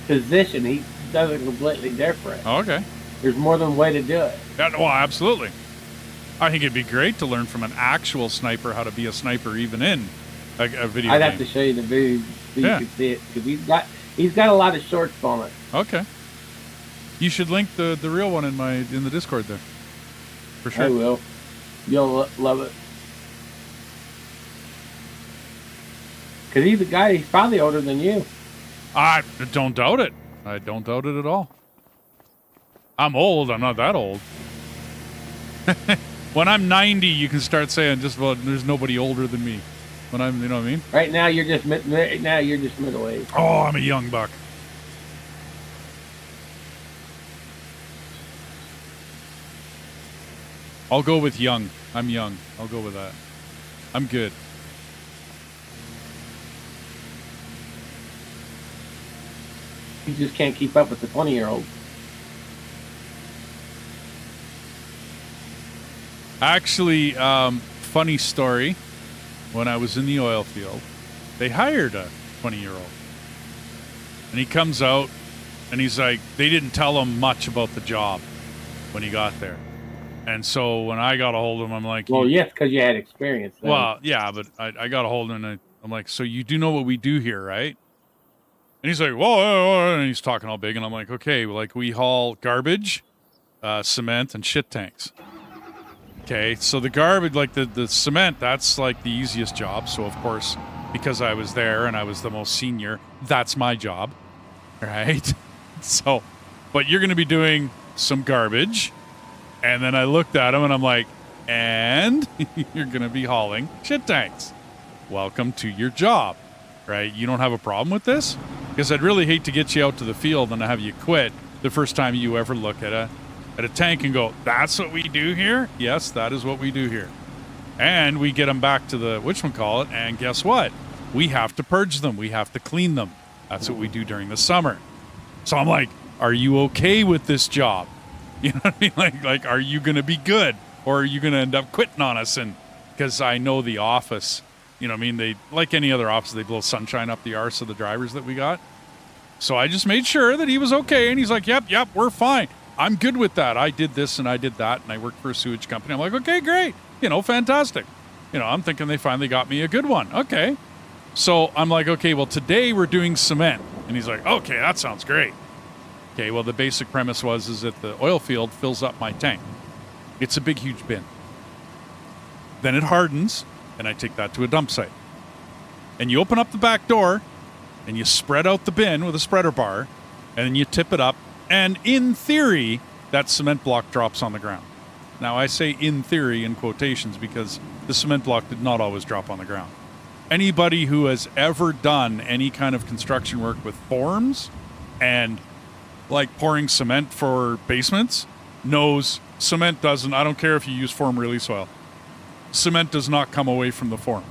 position. He does it completely different. Okay. There's more than one way to do it. Yeah, well, absolutely. I think it'd be great to learn from an actual sniper how to be a sniper even in a video I'd game. have to show you the video so you can see it, because he's got a lot of shorts on it. Okay. You should link the real one in the Discord there. For sure. I will. You'll love it. Because he's a guy, he's probably older than you. I don't doubt it. I don't doubt it at all. I'm old. I'm not that old. When I'm 90, you can start saying just about there's nobody older than me. When I'm, you know what I mean? Right now, you're just middle aged. Oh, I'm a young buck. I'll go with young. I'm young. I'll go with that. I'm good. You just can't keep up with the 20-year-old. Actually, funny story. When I was in the oil field, they hired a 20-year-old. And he comes out, and he's like, they didn't tell him much about the job when he got there. And so when I got a hold of him, I'm like... Well, yes, because you had experience then. Well, yeah, but I got a hold of him, and I'm like, so you do know what we do here, right? And he's like, whoa, and he's talking all big, and I'm like, okay, like we haul garbage, cement, and shit tanks. Okay, so the garbage, like the cement, that's like the easiest job. So, of course, because I was there and I was the most senior, that's my job, right? So, but you're going to be doing some garbage. And then I looked at him and I'm like, and you're going to be hauling shit tanks. Welcome to your job, right? You don't have a problem with this? Because I'd really hate to get you out to the field and have you quit the first time you ever look at a tank and go, that's what we do here? Yes, that is what we do here. And we get them back to the whatchamacallit, and guess what? We have to purge them. We have to clean them. That's what we do during the summer. So I'm like, are you okay with this job? You know what I mean? Like, are you going to be good? Or are you going to end up quitting on us? And because I know the office, you know what I mean? They, like any other office, they blow sunshine up the arse of the drivers that we got. So I just made sure that he was okay. And he's like, yep, we're fine. I'm good with that. I did this and I did that, and I worked for a sewage company. I'm like, okay, great. You know, fantastic. You know, I'm thinking they finally got me a good one. Okay. So I'm like, okay, well, today we're doing cement. And he's like, okay, that sounds great. Okay, well, the basic premise is that the oil field fills up my tank. It's a big, huge bin. Then it hardens, and I take that to a dump site. And you open up the back door, and you spread out the bin with a spreader bar, and then you tip it up. And in theory, that cement block drops on the ground. Now, I say in theory in quotations because the cement block did not always drop on the ground. Anybody who has ever done any kind of construction work with forms and like pouring cement for basements knows cement doesn't, I don't care if you use form release oil, cement does not come away from the form.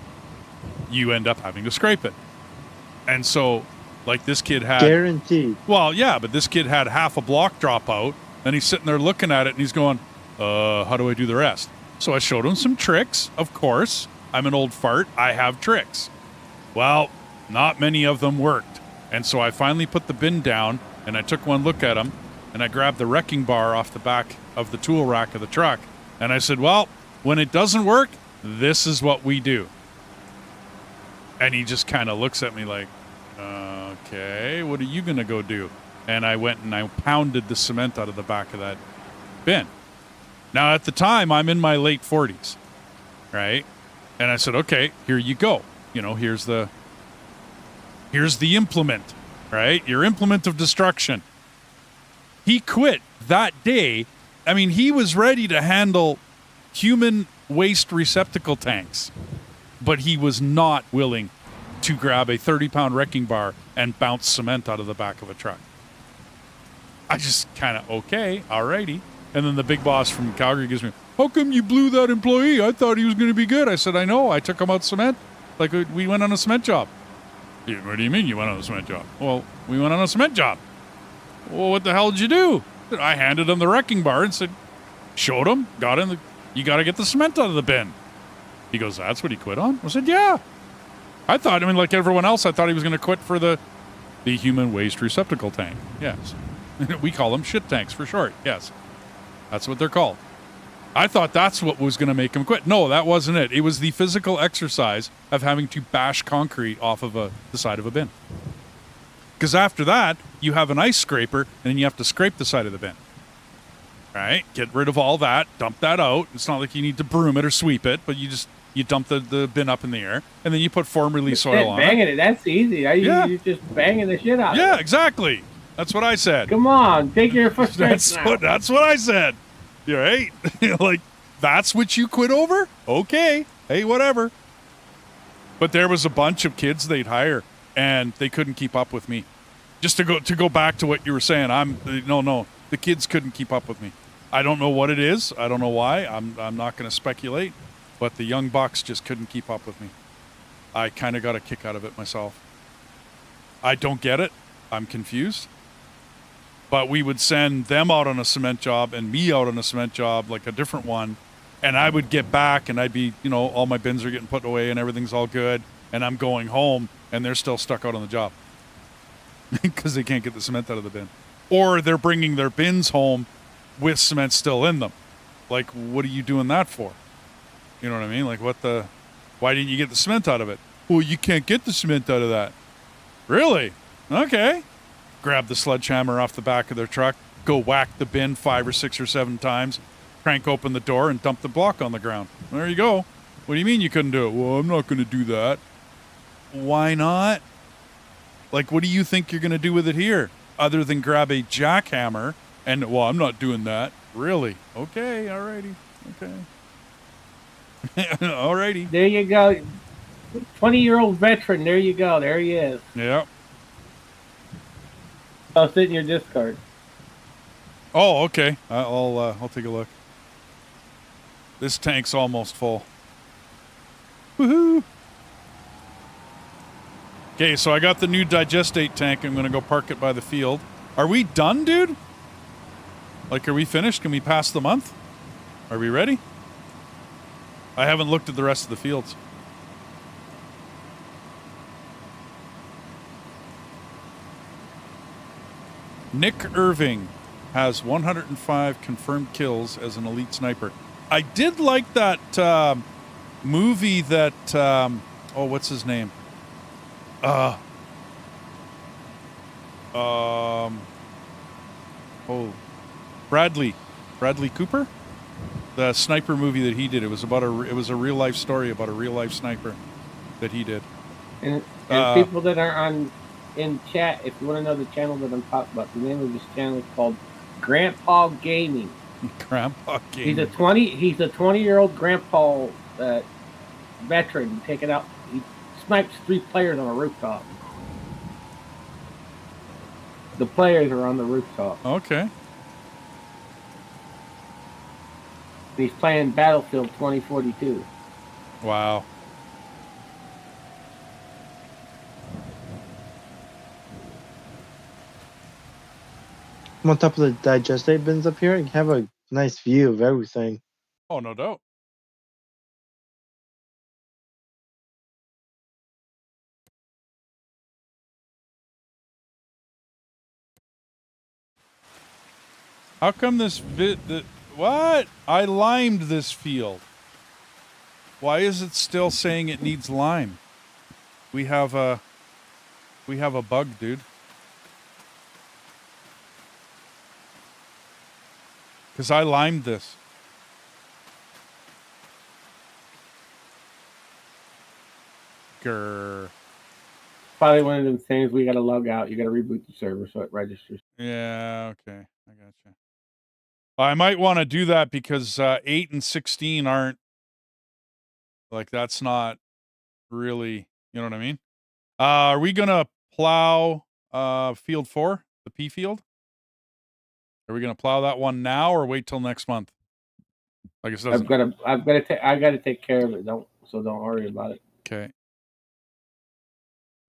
You end up having to scrape it. And so... like this kid had... guaranteed. Well, yeah, but this kid had half a block drop out, and he's sitting there looking at it, and he's going, how do I do the rest? So I showed him some tricks, of course. I'm an old fart. I have tricks. Well, not many of them worked. And so I finally put the bin down, and I took one look at him, and I grabbed the wrecking bar off the back of the tool rack of the truck, and I said, well, when it doesn't work, this is what we do. And he just kind of looks at me like, okay, what are you going to go do? And I went and I pounded the cement out of the back of that bin. Now, at the time, I'm in my late 40s, right? And I said, okay, here you go. You know, here's the implement, right? Your implement of destruction. He quit that day. I mean, he was ready to handle human waste receptacle tanks, but he was not willing to grab a 30-pound wrecking bar and bounce cement out of the back of a truck. I just kind of, okay, alrighty. And then the big boss from Calgary gives me, how come you blew that employee? I thought he was going to be good. I said, I know. I took him out cement. Like, we went on a cement job. What do you mean you went on a cement job? Well, we went on a cement job. Well, what the hell did you do? I handed him the wrecking bar and said, showed him, you got to get the cement out of the bin. He goes, that's what he quit on? I said, yeah. I thought, like everyone else, I thought he was going to quit for the human waste receptacle tank. Yes. We call them shit tanks for short. Yes. That's what they're called. I thought that's what was going to make him quit. No, that wasn't it. It was the physical exercise of having to bash concrete off of the side of a bin. Because after that, you have an ice scraper, and then you have to scrape the side of the bin. Right? Get rid of all that. Dump that out. It's not like you need to broom it or sweep it, but you dump the bin up in the air, and then you put form release oil on banging it. That's easy. You're just banging the shit out of it. Yeah, exactly. That's what I said. Come on, take your frustration out. That's what I said. You're right. Like, that's what you quit over? Okay. Hey, whatever. But there was a bunch of kids they'd hire, and they couldn't keep up with me. Just to go back to what you were saying, no, the kids couldn't keep up with me. I don't know what it is. I don't know why. I'm not going to speculate. But the young bucks just couldn't keep up with me. I kind of got a kick out of it myself. I don't get it. I'm confused. but we would send them out on a cement job and me out on a cement job, like a different one. And I would get back and I'd be, you know, all my bins are getting put away and everything's all good. And I'm going home and they're still stuck out on the job because they can't get the cement out of the bin. Or they're bringing their bins home with cement still in them. Like, what are you doing that for? You know what I mean? Like, why didn't you get the cement out of it? Well, you can't get the cement out of that. Really? Okay. Grab the sledgehammer off the back of their truck, go whack the bin 5 or 6 or 7 times, crank open the door, and dump the block on the ground. There you go. What do you mean you couldn't do it? Well, I'm not going to do that. Why not? Like, what do you think you're going to do with it here? Other than grab a jackhammer and, well, I'm not doing that. Really? Okay, alrighty. Okay. Alrighty. There you go. 20-year-old veteran. There you go. There he is. Yeah. I'll sit in your discard. Oh, okay. I'll take a look. This tank's almost full. Woohoo! Okay, so I got the new digestate tank. I'm gonna go park it by the field. Are we done, dude? Like, are we finished? Can we pass the month? Are we ready? I haven't looked at the rest of the fields. Nick Irving has 105 confirmed kills as an elite sniper. I did like that movie that, what's his name? Bradley Cooper? The sniper movie that he did. It was a real life story about a real life sniper that he did. And people that are in chat, if you want to know the channel that I'm talking about, the name of this channel is called Grandpa Gaming. Grandpa Gaming. He's a 20-year-old grandpa veteran taking out. He snipes 3 players on a rooftop. The players are on the rooftop. Okay. He's playing Battlefield 2042. Wow. I'm on top of the digestate bins up here and you have a nice view of everything. Oh, no doubt. How come this what? I limed this field. Why is it still saying it needs lime? We have a bug, dude. Because I limed this. Grr. Probably one of them things we got to log out. You got to reboot the server so it registers. Yeah, okay. I gotcha. I might want to do that because 8 and 16 aren't, like, that's not really, you know what I mean? Are we going to plow field 4, the P field? Are we going to plow that one now or wait till next month? I guess I got to take care of it. Don't worry about it. Okay.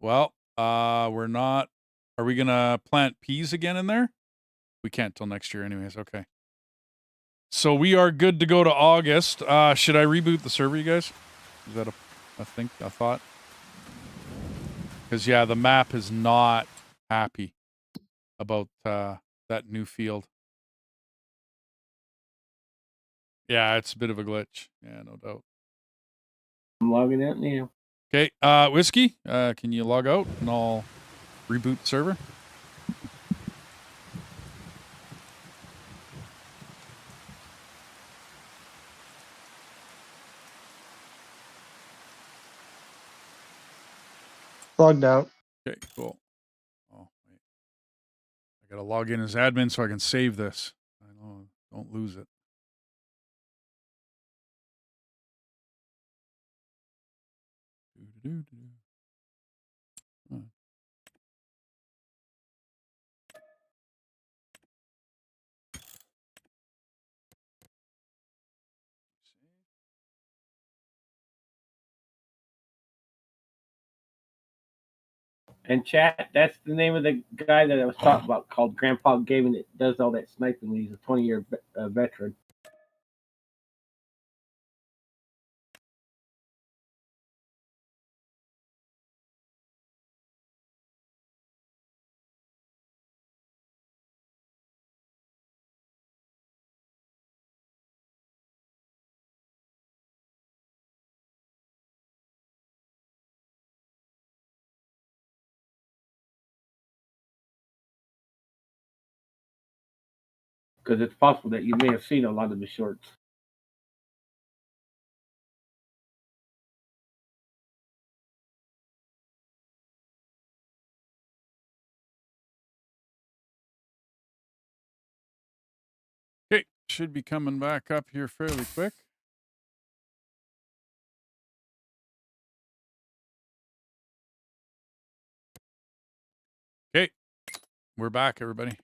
Well, we're not. Are we gonna plant peas again in there? We can't till next year, anyways. Okay. So we are good to go to August. Should I reboot the server, you guys? Is that a thought? Because yeah, the map is not happy about that new field. Yeah, it's a bit of a glitch. Yeah, no doubt. I'm logging out now. Okay, Whiskey, can you log out and I'll reboot the server? Logged out. Okay, cool. Oh, wait. I gotta log in as admin so I can save this. I know, don't lose it. Huh. And chat, that's the name of the guy that I was talking about, called Grandpa Gaming, that does all that sniping. He's a 20-year veteran. Because it's possible that you may have seen a lot of the shorts. Okay, should be coming back up here fairly quick. Okay, we're back, everybody.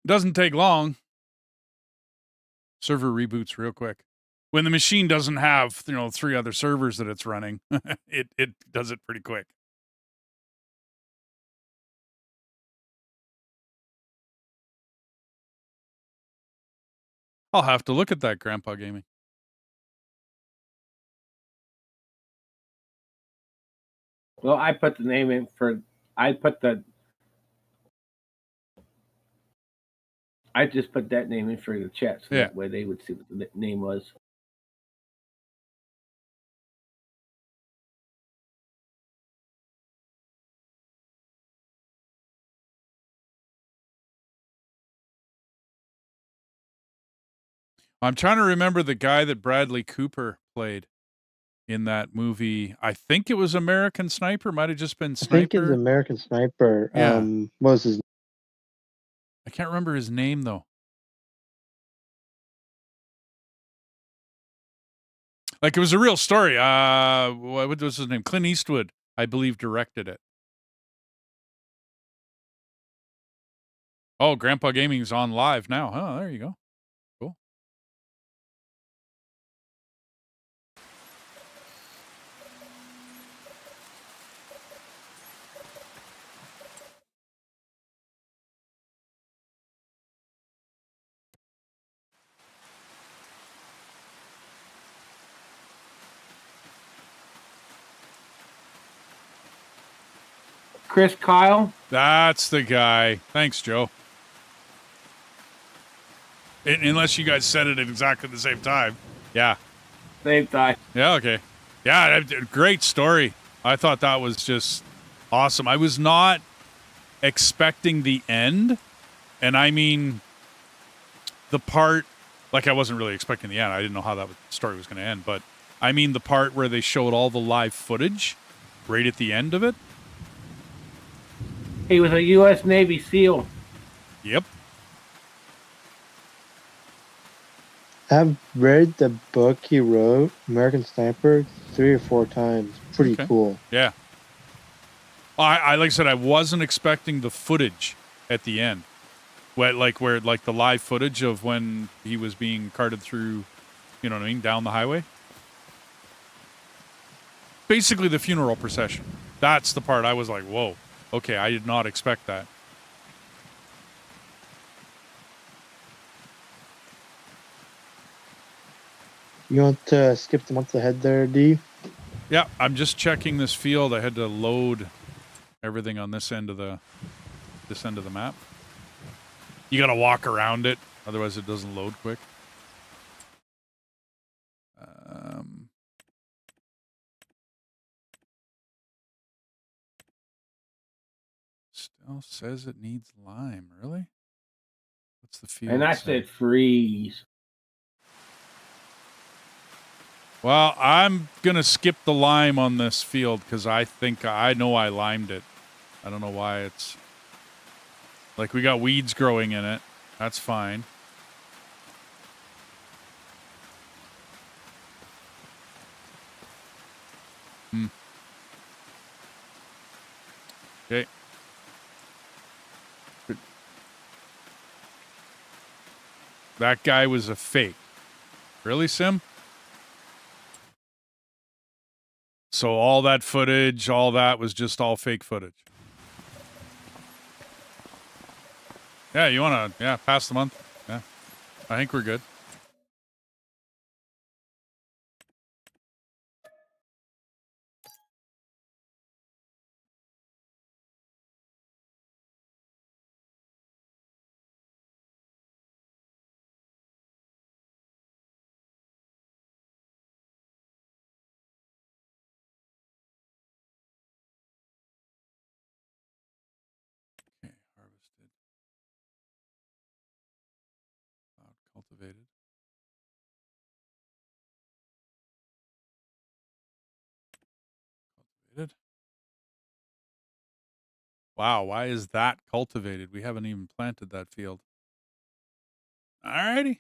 Doesn't take long. Server reboots real quick. When the machine doesn't have, 3 other servers that it's running, it does it pretty quick. I'll have to look at that, Grandpa Gaming. Well, I put the name in for. I just put that name in for the chat, so that way they would see what the name was. I'm trying to remember the guy that Bradley Cooper played in that movie. I think it was American Sniper. Might have just been Sniper. I think it's American Sniper. Yeah. What was his? I can't remember his name though. Like, it was a real story. What was his name? Clint Eastwood, I believe, directed it. Oh, Grandpa Gaming's on live now. Oh, there you go. Cool. Chris Kyle. That's the guy. Thanks, Joe. Unless you guys said it at exactly the same time. Yeah. Same time. Yeah, okay. Yeah, great story. I thought that was just awesome. I was not expecting the end. And I mean, the part, like, I wasn't really expecting the end. I didn't know how that story was going to end. But I mean, the part where they showed all the live footage right at the end of it. He was a U.S. Navy SEAL. Yep. I've read the book he wrote, American Sniper, 3 or 4 times. Pretty cool. Yeah. I like I said, I wasn't expecting the footage at the end. Where the live footage of when he was being carted through, you know what I mean, down the highway. Basically the funeral procession. That's the part I was like, whoa. Okay, I did not expect that. You want to skip the month ahead there, D? Yeah, I'm just checking this field. I had to load everything on this end of the map. You gotta walk around it, otherwise it doesn't load quick. Still says it needs lime. Really? What's the field? And I said freeze. Well, I'm gonna skip the lime on this field because I think I know I limed it. I don't know why it's like we got weeds growing in it. That's fine. Okay. That guy was a fake, Really, Sim? So all that footage, all that was just all fake footage. Yeah, you want to, pass the month. Yeah, I think we're good. Okay, harvested. Cultivated. Cultivated. Wow, why is that cultivated? We haven't even planted that field. Alrighty.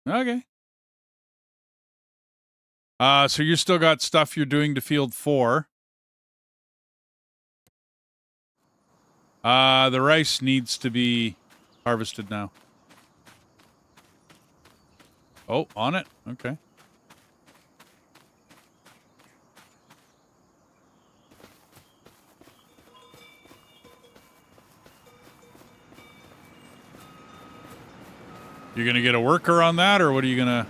Okay. So you still got stuff you're doing to field 4. The rice needs to be harvested now. Oh, on it? Okay. You're gonna get a worker on that, or what are you gonna...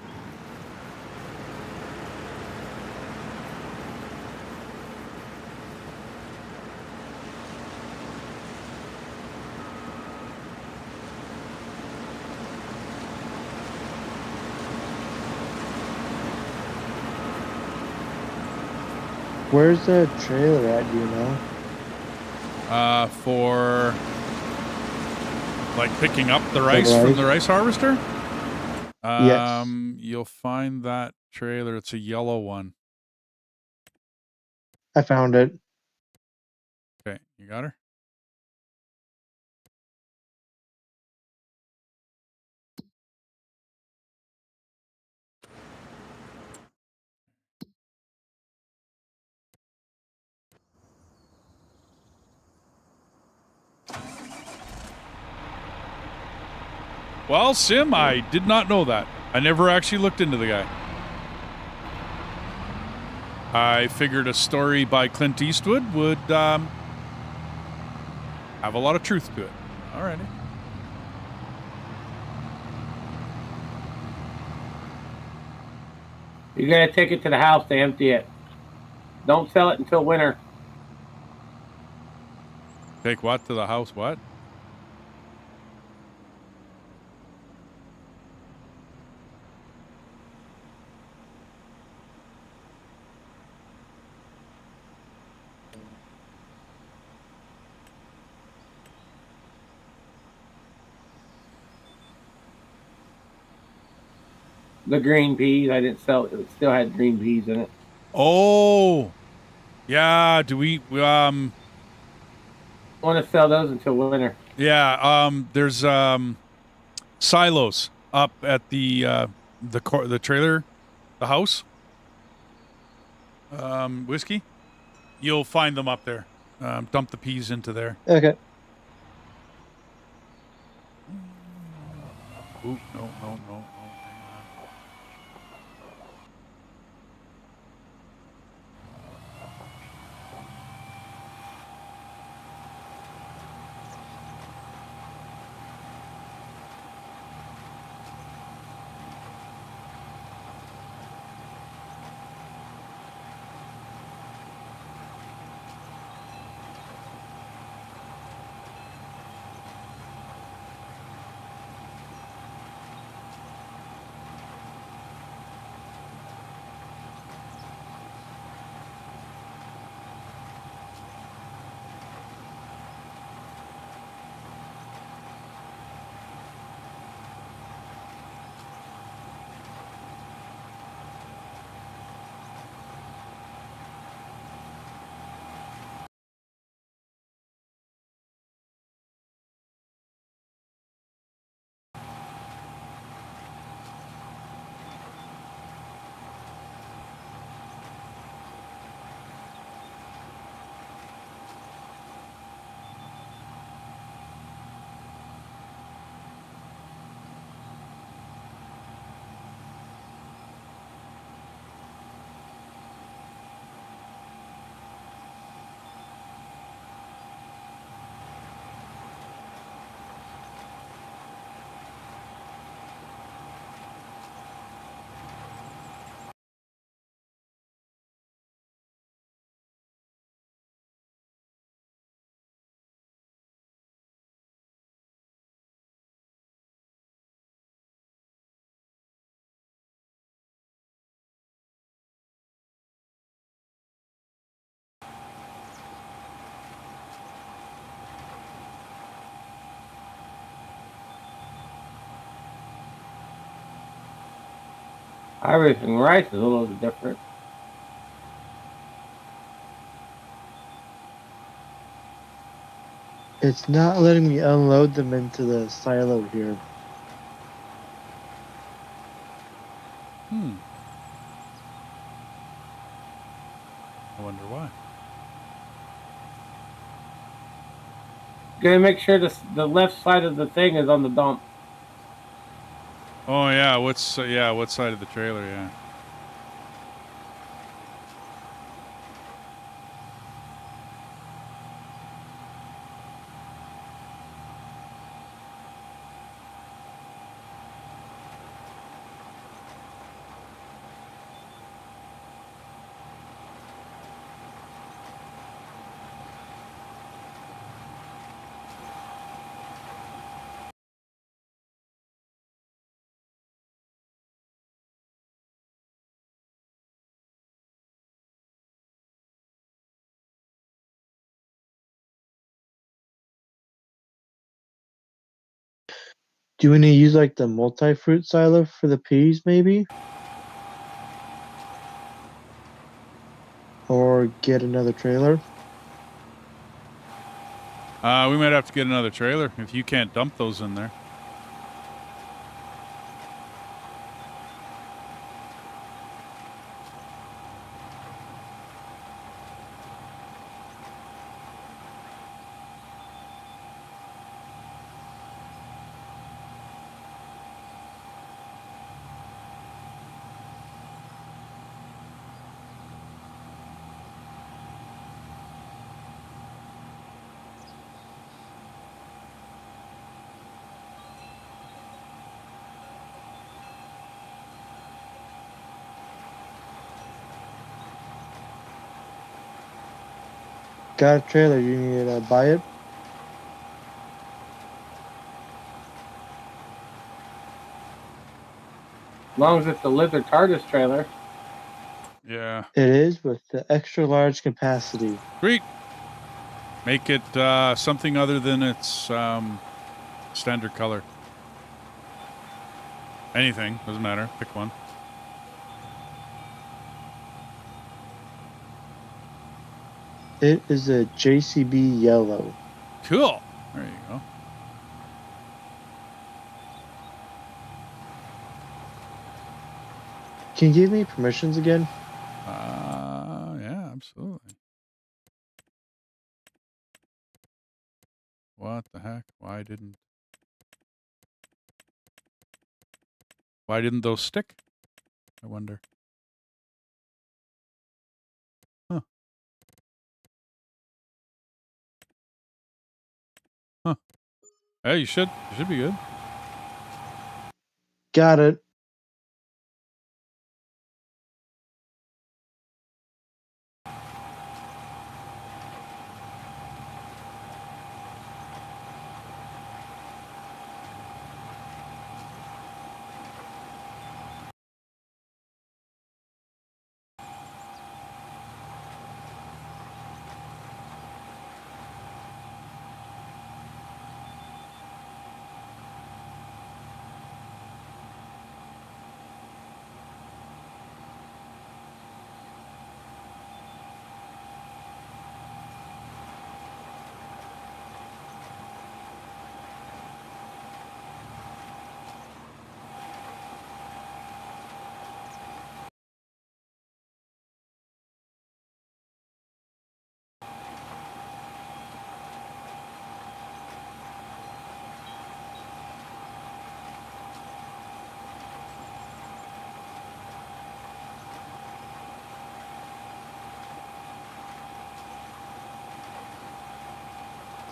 Where's the trailer at, do you know? For... like picking up the rice from the rice harvester? Yes. You'll find that trailer. It's a yellow one. I found it. Okay, you got her? Well, Sim, I did not know that. I never actually looked into the guy. I figured a story by Clint Eastwood would have a lot of truth to it. Alrighty. You're gonna take it to the house to empty it. Don't sell it until winter. Take what to the house? What? The green peas, I didn't sell it. It still had green peas in it. Oh, yeah. Do we? I want to sell those until winter. Yeah. There's silos up at the trailer, the house. Whiskey. You'll find them up there. Dump the peas into there. Okay. Ooh, no. Harvesting rice is a little bit different. It's not letting me unload them into the silo here. I wonder why. Gotta make sure the left side of the thing is on the dump. Oh yeah, what side of the trailer? Yeah. Do you want to use like the multi-fruit silo for the peas, maybe? Or get another trailer? We might have to get another trailer if you can't dump those in there. Got a trailer, you need to buy it? As long as it's a lizard TARDIS trailer. Yeah. It is with the extra large capacity. Sweet. Make it something other than its standard color. Anything, doesn't matter. Pick one. It is a JCB yellow. Cool. There you go. Can you give me permissions again? Yeah, absolutely. What the heck? Why didn't those stick? I wonder. Huh. Huh. Hey, you should be good. Got it.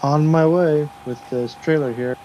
On my way with this trailer here.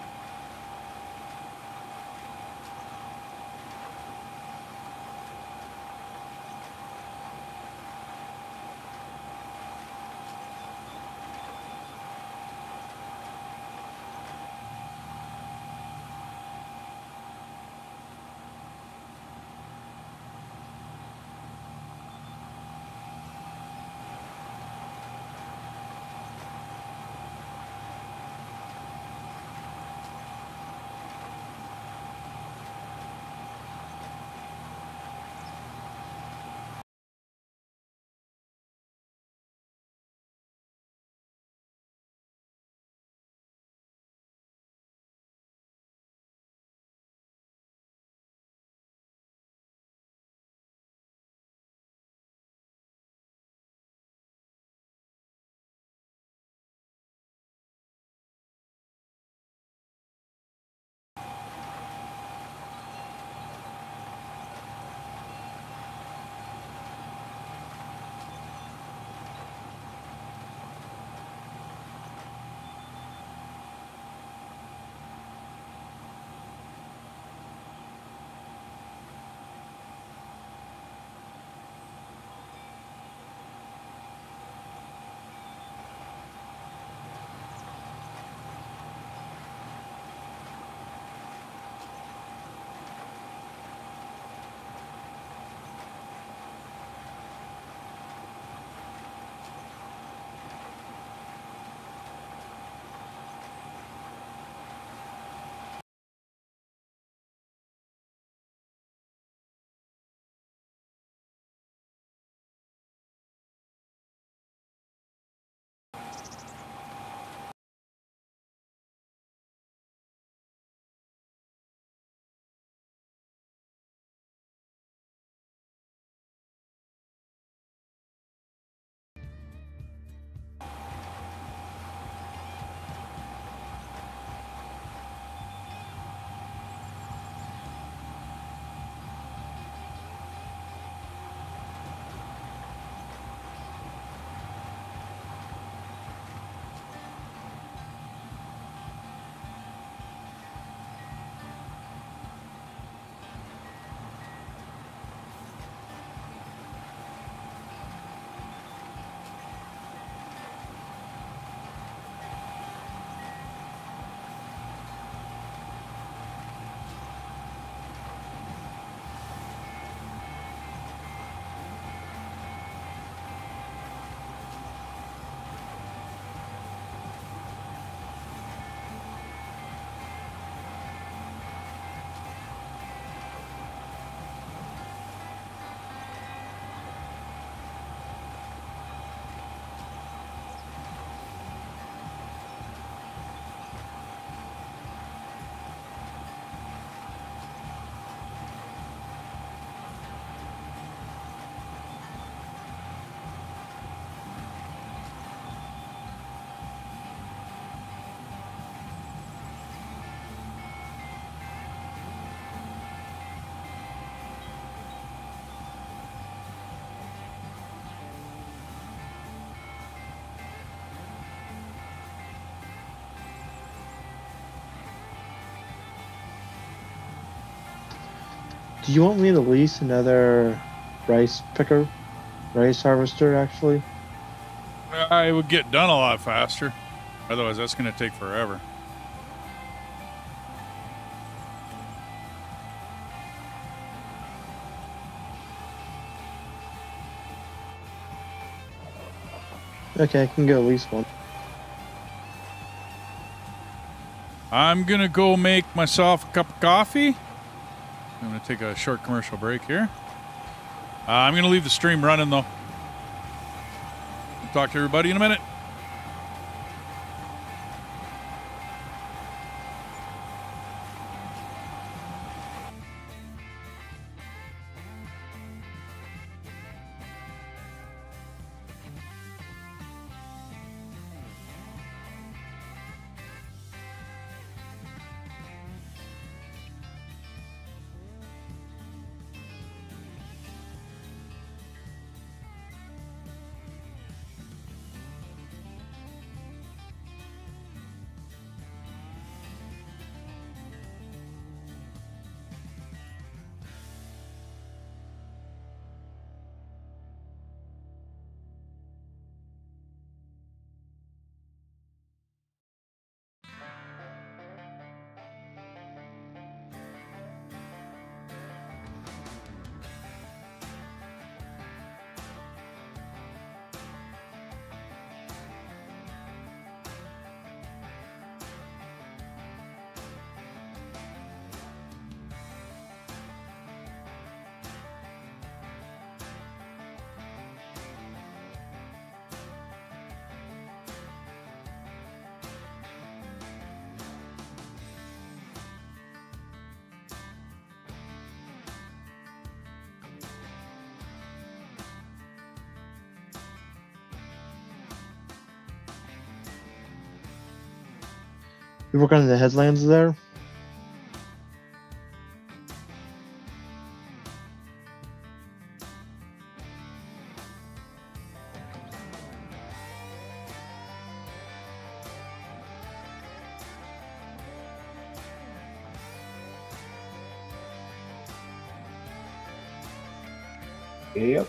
Do you want me to lease another rice picker? Rice harvester, actually? I would get done a lot faster. Otherwise, that's going to take forever. Okay, I can go at least one. I'm going to go make myself a cup of coffee. I'm going to take a short commercial break here. I'm going to leave the stream running, though. Talk to everybody in a minute. You work on the headlands there? Yep.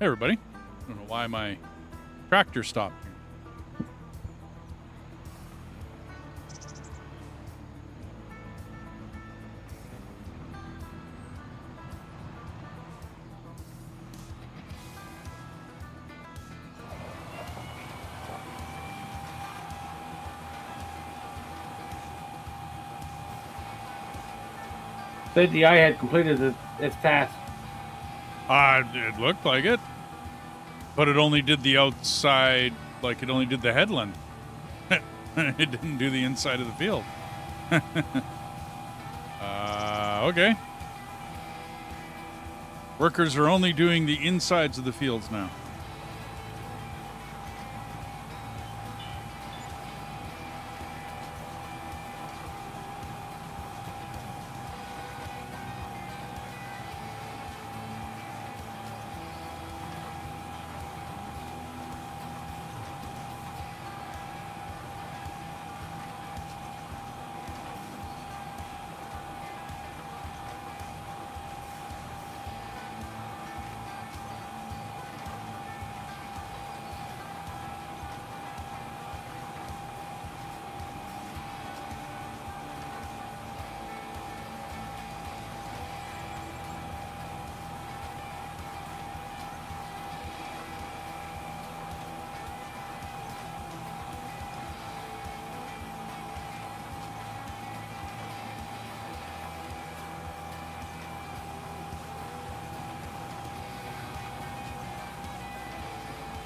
Hey, everybody. I don't know why my tractor stopped here. Said the eye had completed its task. It looked like it. But it only did the outside, like it only did the headland. It didn't do the inside of the field. Okay. Workers are only doing the insides of the fields now.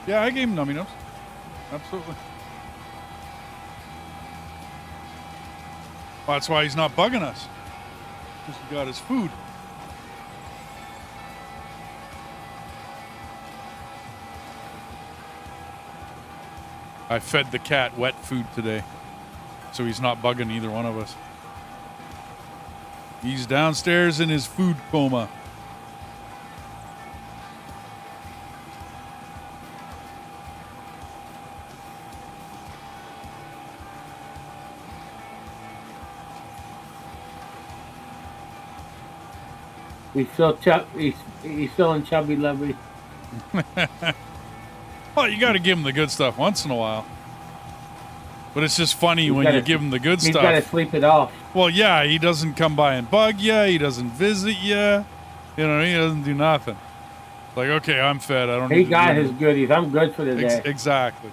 Yeah, I gave him nummy nubs. Absolutely. Well, that's why he's not bugging us. Because he got his food. I fed the cat wet food today. So he's not bugging either one of us. He's downstairs in his food coma. He's still in chubby lovey. Well, you got to give him the good stuff once in a while. But it's just funny when you give him the good He's stuff. got to sleep it off. Well, yeah, he doesn't come by and bug you. He doesn't visit you. You know, he doesn't do nothing. Like, okay, I'm fed. I don't need He to got do his goodies. I'm good for the day. Exactly.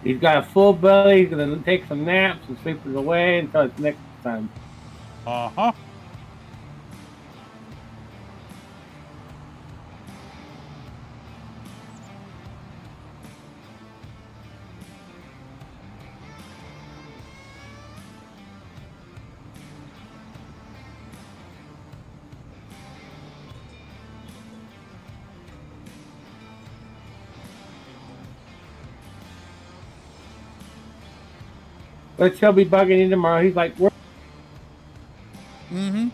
He's got a full belly. He's going to take some naps and sleep it away until it's next time. Uh-huh. But he'll be bugging you tomorrow. He's like, Mm-hmm.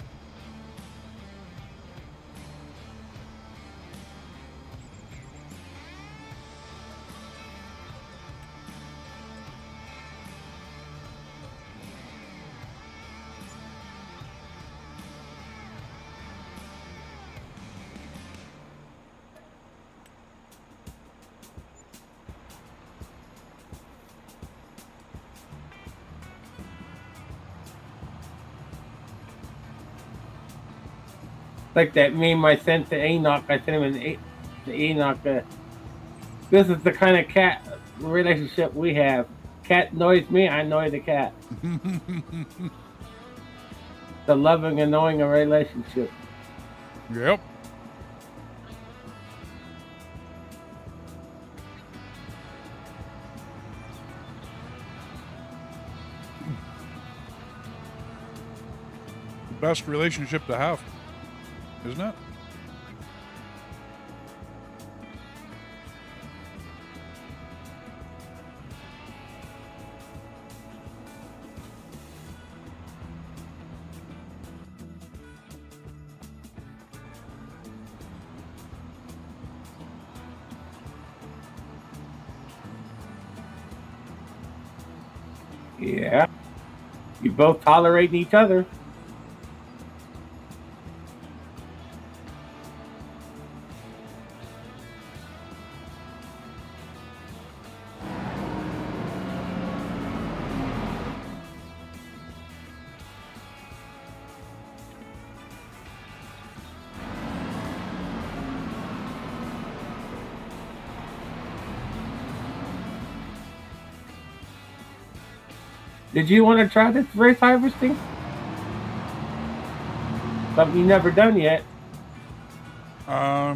like that meme I sent to Enoch. I sent him to Enoch. This is the kind of cat relationship we have. Cat annoys me, I annoy the cat. The loving and knowing a relationship. Yep. Best relationship to have, isn't it? Yeah. You both tolerating each other. Did you want to try this race harvesting? Something you never done yet. I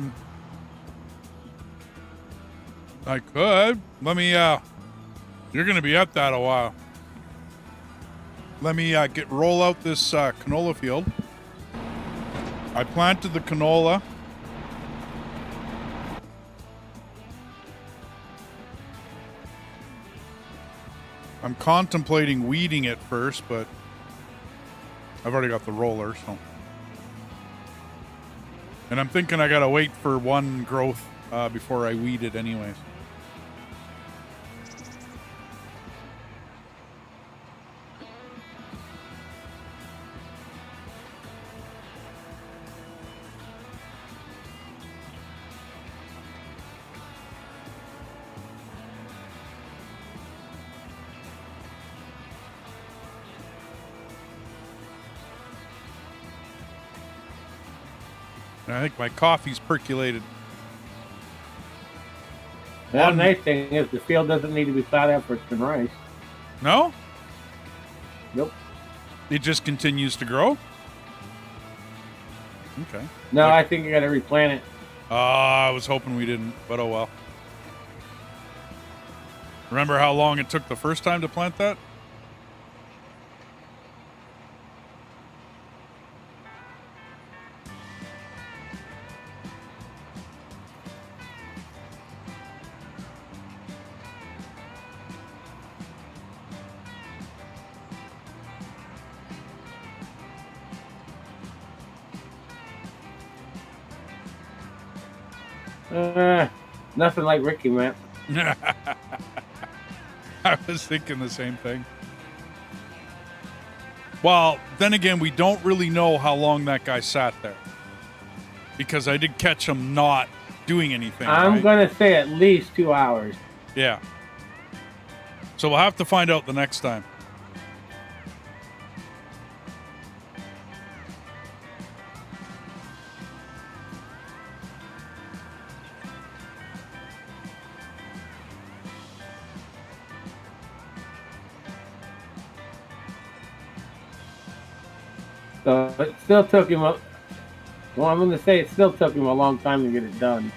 could. Let me, you're going to be at that a while. Let me, roll out this, canola field. I planted the canola. I'm contemplating weeding it first, but I've already got the roller, so. And I'm thinking I gotta wait for one growth before I weed it anyways. And I think my coffee's percolated. The nice thing is the field doesn't need to be plowed out for some rice. No? Nope. It just continues to grow? Okay. No, I think you got to replant it. I was hoping we didn't, but oh well. Remember how long it took the first time to plant that? Nothing like Ricky, man. I was thinking the same thing. Well, then again, we don't really know how long that guy sat there. Because I did catch him not doing anything. I'm right? going to say at least 2 hours. Yeah. So we'll have to find out the next time. So it still took him I'm going to say it still took him a long time to get it done.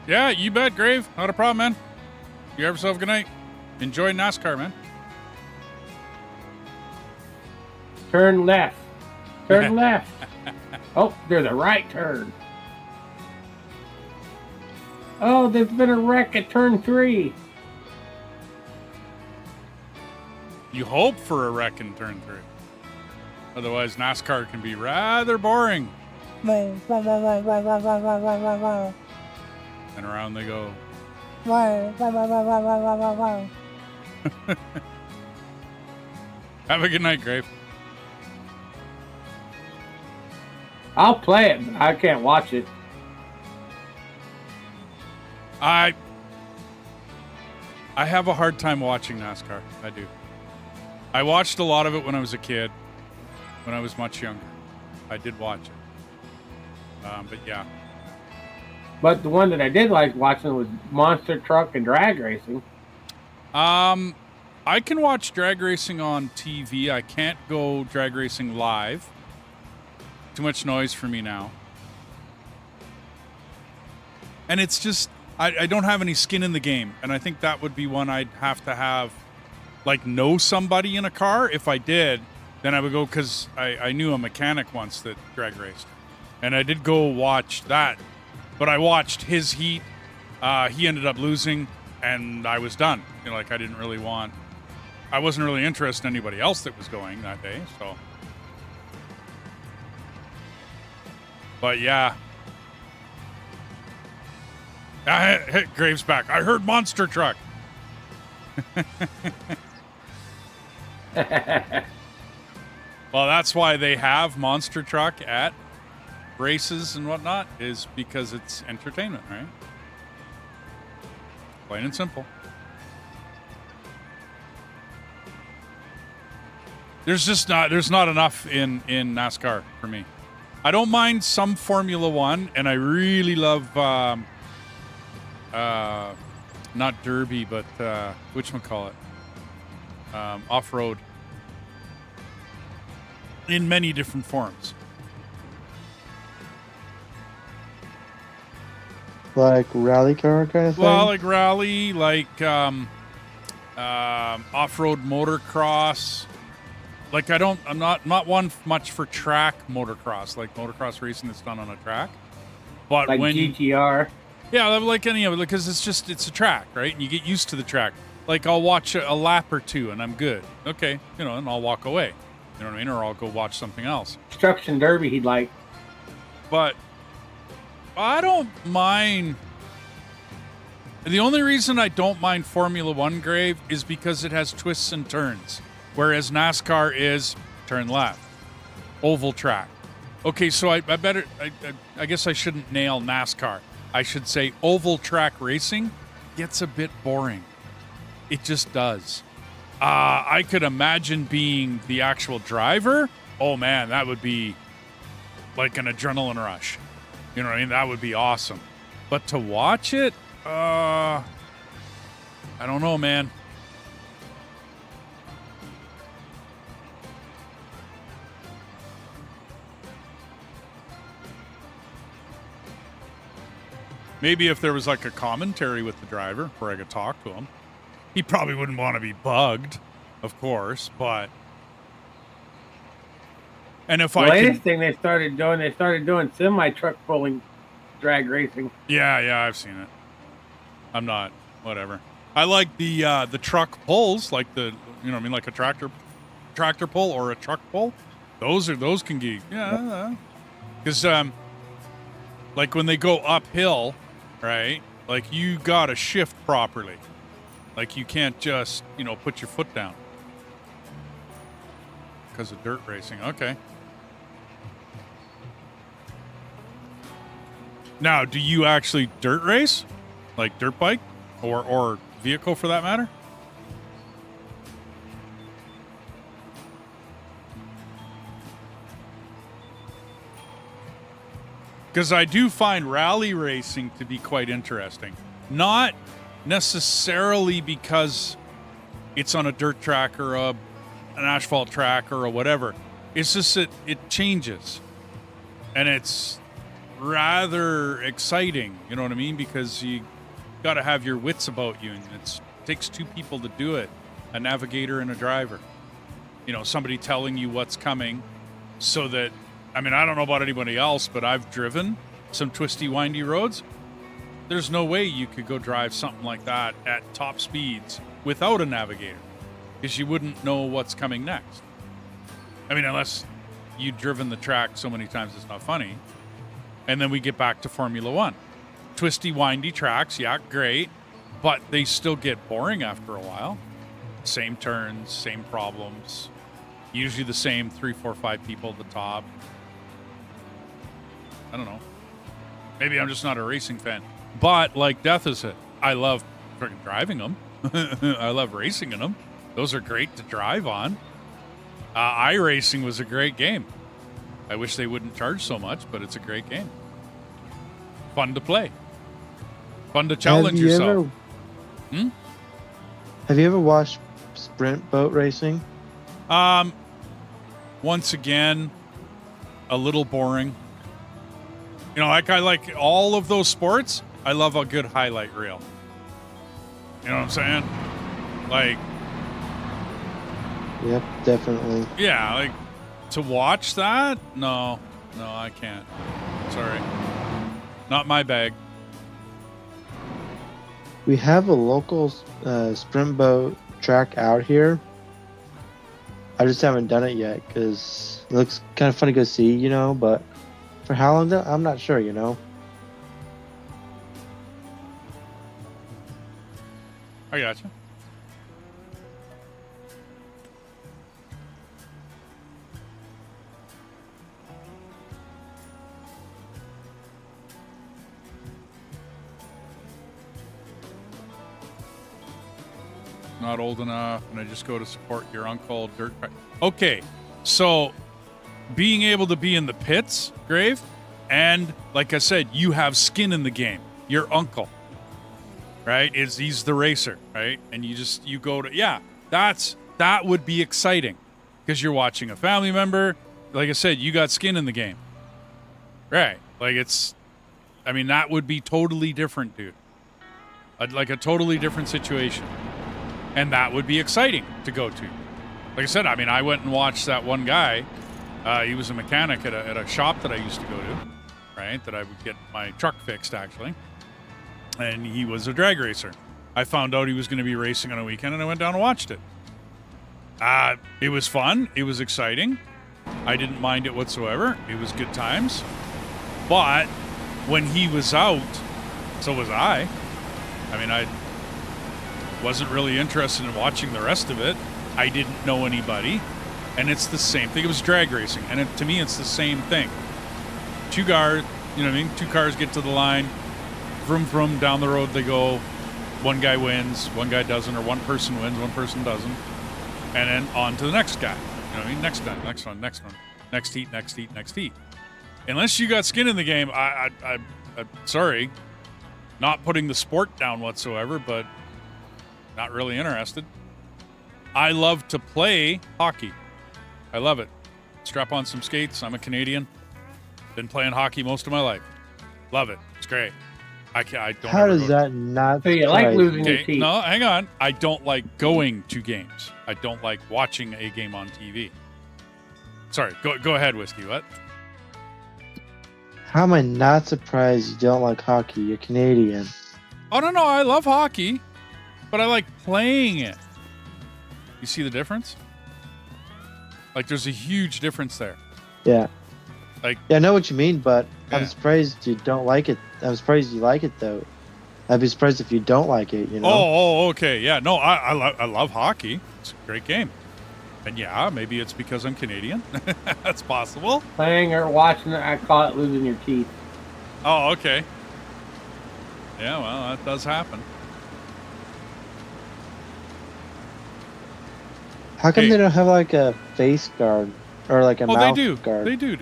Yeah, you bet, Grave. Not a problem, man. You have yourself a good night. Enjoy NASCAR, man. Turn left. Turn left. Oh, there's a right turn. Oh, there's been a wreck at turn 3. You hope for a wreck in turn 3. Otherwise, NASCAR can be rather boring. And around they go. Have a good night, Grave. I'll play it, but I can't watch it. I have a hard time watching NASCAR. I do. I watched a lot of it when I was a kid, when I was much younger. I did watch it. But yeah. But the one that I did like watching was monster truck and drag racing. I can watch drag racing on TV. I can't go drag racing live. Too much noise for me now. And it's just, I don't have any skin in the game. And I think that would be one I'd have to have, like, know somebody in a car. If I did, then I would go, because I knew a mechanic once that drag raced. And I did go watch that. But I watched his heat. He ended up losing, and I was done. You know, like, I wasn't really interested in anybody else that was going that day, so. But yeah. Graves back. I heard monster truck. Well, that's why they have monster truck at races and whatnot, is because it's entertainment, right? Plain and simple. There's not enough in NASCAR for me. I don't mind some Formula One, and I really love not Derby, but whatchamacallit? Off-road in many different forms. Like rally car kind of thing? Well, like rally, like off-road motocross. Like I'm not one much for track motocross, like motocross racing that's done on a track. But like when GTR. Yeah, like any of it, because it's a track, right? And you get used to the track. Like I'll watch a lap or two and I'm good. Okay, and I'll walk away. You know what I mean? Or I'll go watch something else. Construction Derby he'd like. But I don't mind. The only reason I don't mind Formula One, Grave, is because it has twists and turns. Whereas NASCAR is turn left, oval track. Okay, so I guess I shouldn't nail NASCAR. I should say oval track racing gets a bit boring. It just does. I could imagine being the actual driver. Oh man, that would be like an adrenaline rush. You know what I mean? That would be awesome. But to watch it, I don't know, man. Maybe if there was like a commentary with the driver where I could talk to him. He probably wouldn't want to be bugged, of course, but... And if the I latest thing they started doing semi-truck pulling drag racing. Yeah, I've seen it. I'm not, whatever. I like the truck pulls, like the, you know what I mean, like a tractor pull or a truck pull. Those can get, yeah. Because, like when they go uphill, right? Like you gotta shift properly. Like you can't just, put your foot down. Because of dirt racing. Okay. Now, do you actually dirt race? Like dirt bike? Or vehicle for that matter? Because I do find rally racing to be quite interesting. Not necessarily because it's on a dirt track or an asphalt track or whatever. It's just that it changes. And it's rather exciting. You know what I mean? Because you got to have your wits about you, and it takes two people to do it, a navigator and a driver. You know, somebody telling you what's coming so that, I mean, I don't know about anybody else, but I've driven some twisty, windy roads. There's no way you could go drive something like that at top speeds without a navigator, because you wouldn't know what's coming next. I mean, unless you've driven the track so many times it's not funny. And then we get back to Formula One. Twisty, windy tracks, yeah, great, but they still get boring after a while. Same turns, same problems. Usually the same 3, 4, 5 people at the top. I don't know. Maybe I'm just not a racing fan. But like Death is it, I love freaking driving them. I love racing in them. Those are great to drive on. iRacing was a great game. I wish they wouldn't charge so much, but it's a great game. Fun to play. Fun to challenge yourself. Have you ever watched sprint boat racing? Once again, a little boring. You know, like I like all of those sports. I love a good highlight reel. You know what I'm saying? Like, Yep, definitely. yeah, like to watch that? No, I can't. Sorry. Not my bag. We have a local sprint boat track out here. I just haven't done it yet because it looks kind of fun to go see, you know, but for how long though, I'm not sure, you know. I gotcha. Not old enough, and I just go to support your uncle. Dirt. Okay, so being able to be in the pits, Grave, and like I said, you have skin in the game. Your uncle, right? He's the racer, right? And you go to that would be exciting because you're watching a family member. Like I said, you got skin in the game, right? Like that would be totally different, dude. Like a totally different situation. And that would be exciting to go to. Like I said, I mean, I went and watched that one guy. He was a mechanic at a shop that I used to go to, right? That I would get my truck fixed, actually. And he was a drag racer. I found out he was going to be racing on a weekend, and I went down and watched it. It was fun. It was exciting. I didn't mind it whatsoever. It was good times. But when he was out, so was I. I mean, I wasn't really interested in watching the rest of it. I didn't know anybody. And it's the same thing. It was drag racing. And to me, it's the same thing. Two cars get to the line. Vroom, vroom, down the road they go. One guy wins, one guy doesn't, or one person wins, one person doesn't. And then on to the next guy. You know what I mean? Next one. Next heat, next heat, next heat. Unless you got skin in the game, I'm sorry. Not putting the sport down whatsoever, but not really interested. I love to play hockey. I love it. Strap on some skates. I'm a Canadian. Been playing hockey most of my life. Love it. It's great. I don't. How does that not? So you like surprise losing you? your teeth? No, hang on. I don't like going to games. I don't like watching a game on TV. Sorry. Go ahead, Whiskey. What? How am I not surprised you don't like hockey? You're Canadian. Oh, no. I love hockey, but I like playing it. You see the difference? Like, there's a huge difference there. Yeah. Like, yeah, I know what you mean, but Yeah. I'm surprised you don't like it. I'm surprised you like it, though. I'd be surprised if you don't like it, you know? Oh, okay. Yeah, no, I love hockey. It's a great game. And yeah, maybe it's because I'm Canadian. That's possible. Playing or watching it, I call it losing your teeth. Oh, okay. Yeah, well, that does happen. How come Hey. they don't have, like, a face guard or, like, a Oh, mouth they do. guard? They do.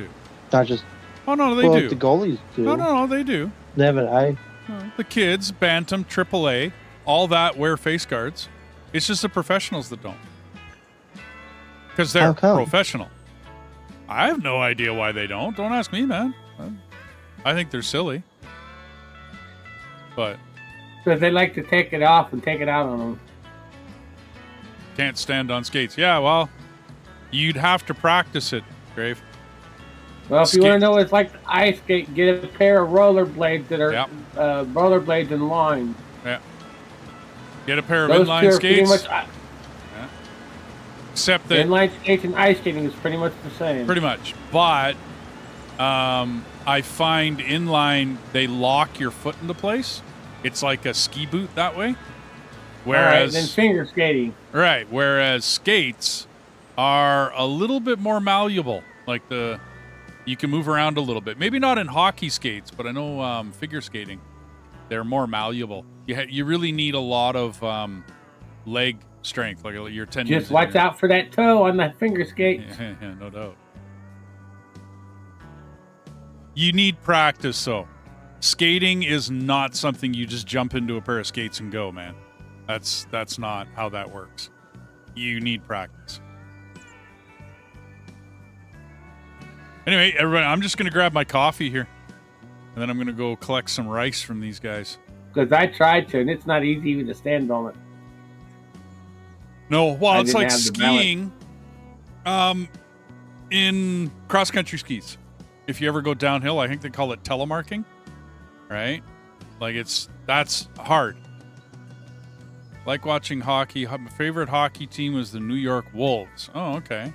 Not just, Oh, no, they well, do. like the goalies do. No, they do. They have an eye. The kids, Bantam, AAA, all that wear face guards. It's just the professionals that don't. Because they're How come? professional. I have no idea why they don't. Don't ask me, man. I think they're silly. But Because they like to take it off and take it out on them. can't stand on skates. Yeah, well, you'd have to practice it, Grave. Well, if you want to know what it's like to ice skate, get a pair of rollerblades that are Yep. rollerblades in line. Yeah. Get a pair of Those two inline are pretty skates. much, Except that inline skates and ice skating is pretty much the same. pretty much. But I find inline they lock your foot into place. It's like a ski boot that way. Whereas then finger skating. right, whereas skates are a little bit more malleable. Like you can move around a little bit. Maybe not in hockey skates, but I know figure skating, they're more malleable. You really need a lot of leg strength, like your tendons. Just watch out for that toe on that finger skate. Yeah, no doubt. You need practice, though. Skating is not something you just jump into a pair of skates and go, man. That's not how that works. You need practice. Anyway, everybody, I'm just going to grab my coffee here. And then I'm going to go collect some rice from these guys. Because I tried to, and it's not easy even to stand on it. No, well, I it's didn't like have the balance. skiing in cross-country skis. If you ever go downhill, I think they call it telemarking, right? Like that's hard. Like watching hockey. My favorite hockey team was the New York Wolves. Oh, okay.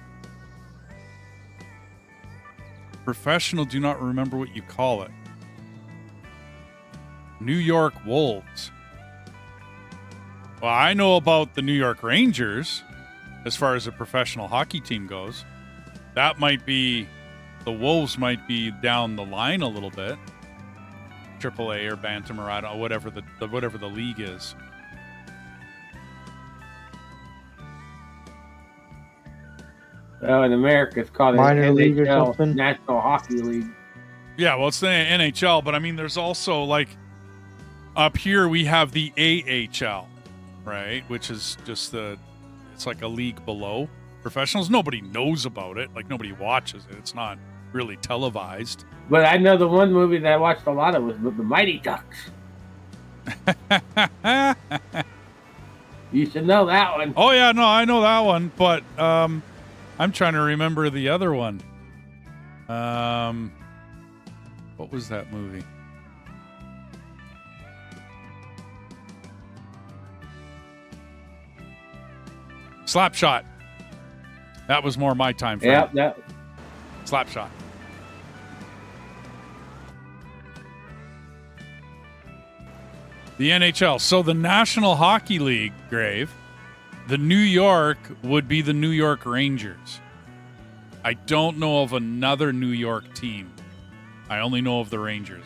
Professional, do not remember what you call it. New York Wolves. Well, I know about the New York Rangers as far as a professional hockey team goes. That might be, the Wolves might be down the line a little bit. AAA or Bantam or I don't know, whatever the league is. Oh, in America, it's called Minor league or NHL, something? National Hockey League. Yeah, well, it's the NHL, but I mean, there's also like up here we have the AHL, right? Which is just it's like a league below professionals. Nobody knows about it. Like nobody watches it. It's not really televised. But I know the one movie that I watched a lot of was the Mighty Ducks. You should know that one. Oh yeah, no, I know that one, but I'm trying to remember the other one. What was that movie? Slapshot. That was more my time frame. Yep, that. Slapshot. The NHL. So the National Hockey League, Grave, the New York would be the New York Rangers. I don't know of another New York team. I only know of the Rangers.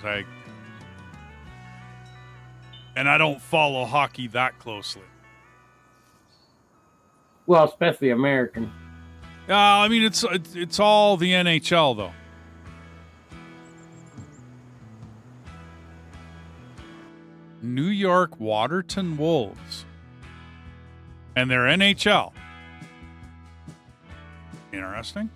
And I don't follow hockey that closely. Well, especially American. I mean, it's all the NHL, though. New York Waterton Wolves. And they're NHL. Interesting.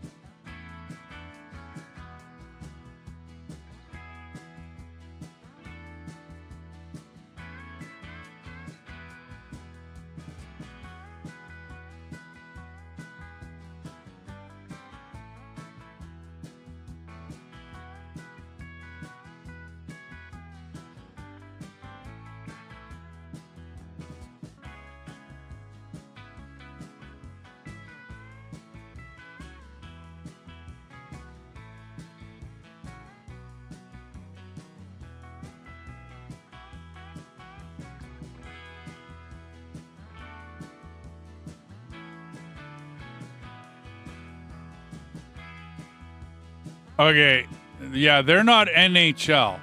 Okay, yeah, they're not NHL,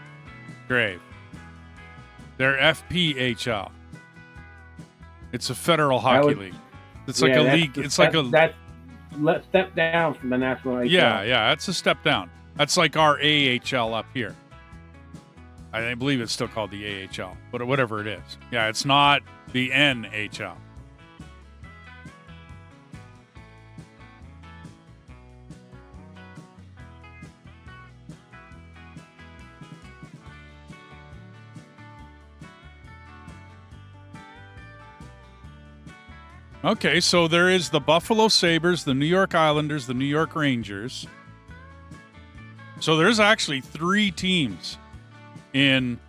Grave. They're FPHL. It's a federal hockey league. It's like a league. It's like a. Let's step down from the National HL. Yeah, it's a step down. That's like our AHL up here. I believe it's still called the AHL, but whatever it is. Yeah, it's not the NHL. Okay, so there is the Buffalo Sabres, the New York Islanders, the New York Rangers. So there's actually 3 teams in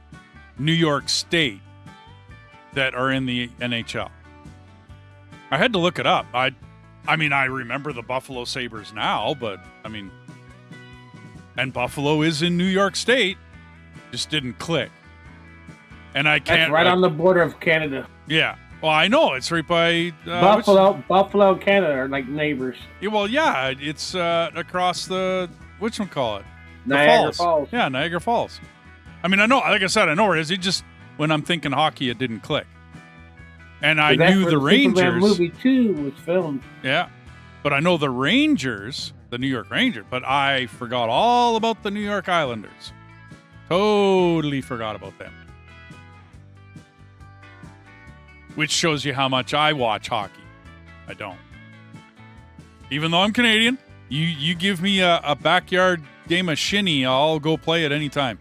New York State that are in the NHL. I had to look it up. I mean, I remember the Buffalo Sabres now, but I mean, and Buffalo is in New York State, just didn't click. And I can't. That's right on the border of Canada. Yeah. Well, I know it's right by Buffalo, and Canada are like neighbors. Yeah, well, yeah, it's across the whatchamacallit? The Niagara Falls. Yeah, Niagara Falls. I mean, I know, like I said, I know where it is. It just, when I'm thinking hockey, it didn't click. And I knew the Rangers. Superman movie 2 was filmed. Yeah, but I know the Rangers, the New York Rangers, but I forgot all about the New York Islanders. Totally forgot about them. Which shows you how much I watch hockey. I don't. Even though I'm Canadian, you give me a backyard game of shinny, I'll go play it anytime.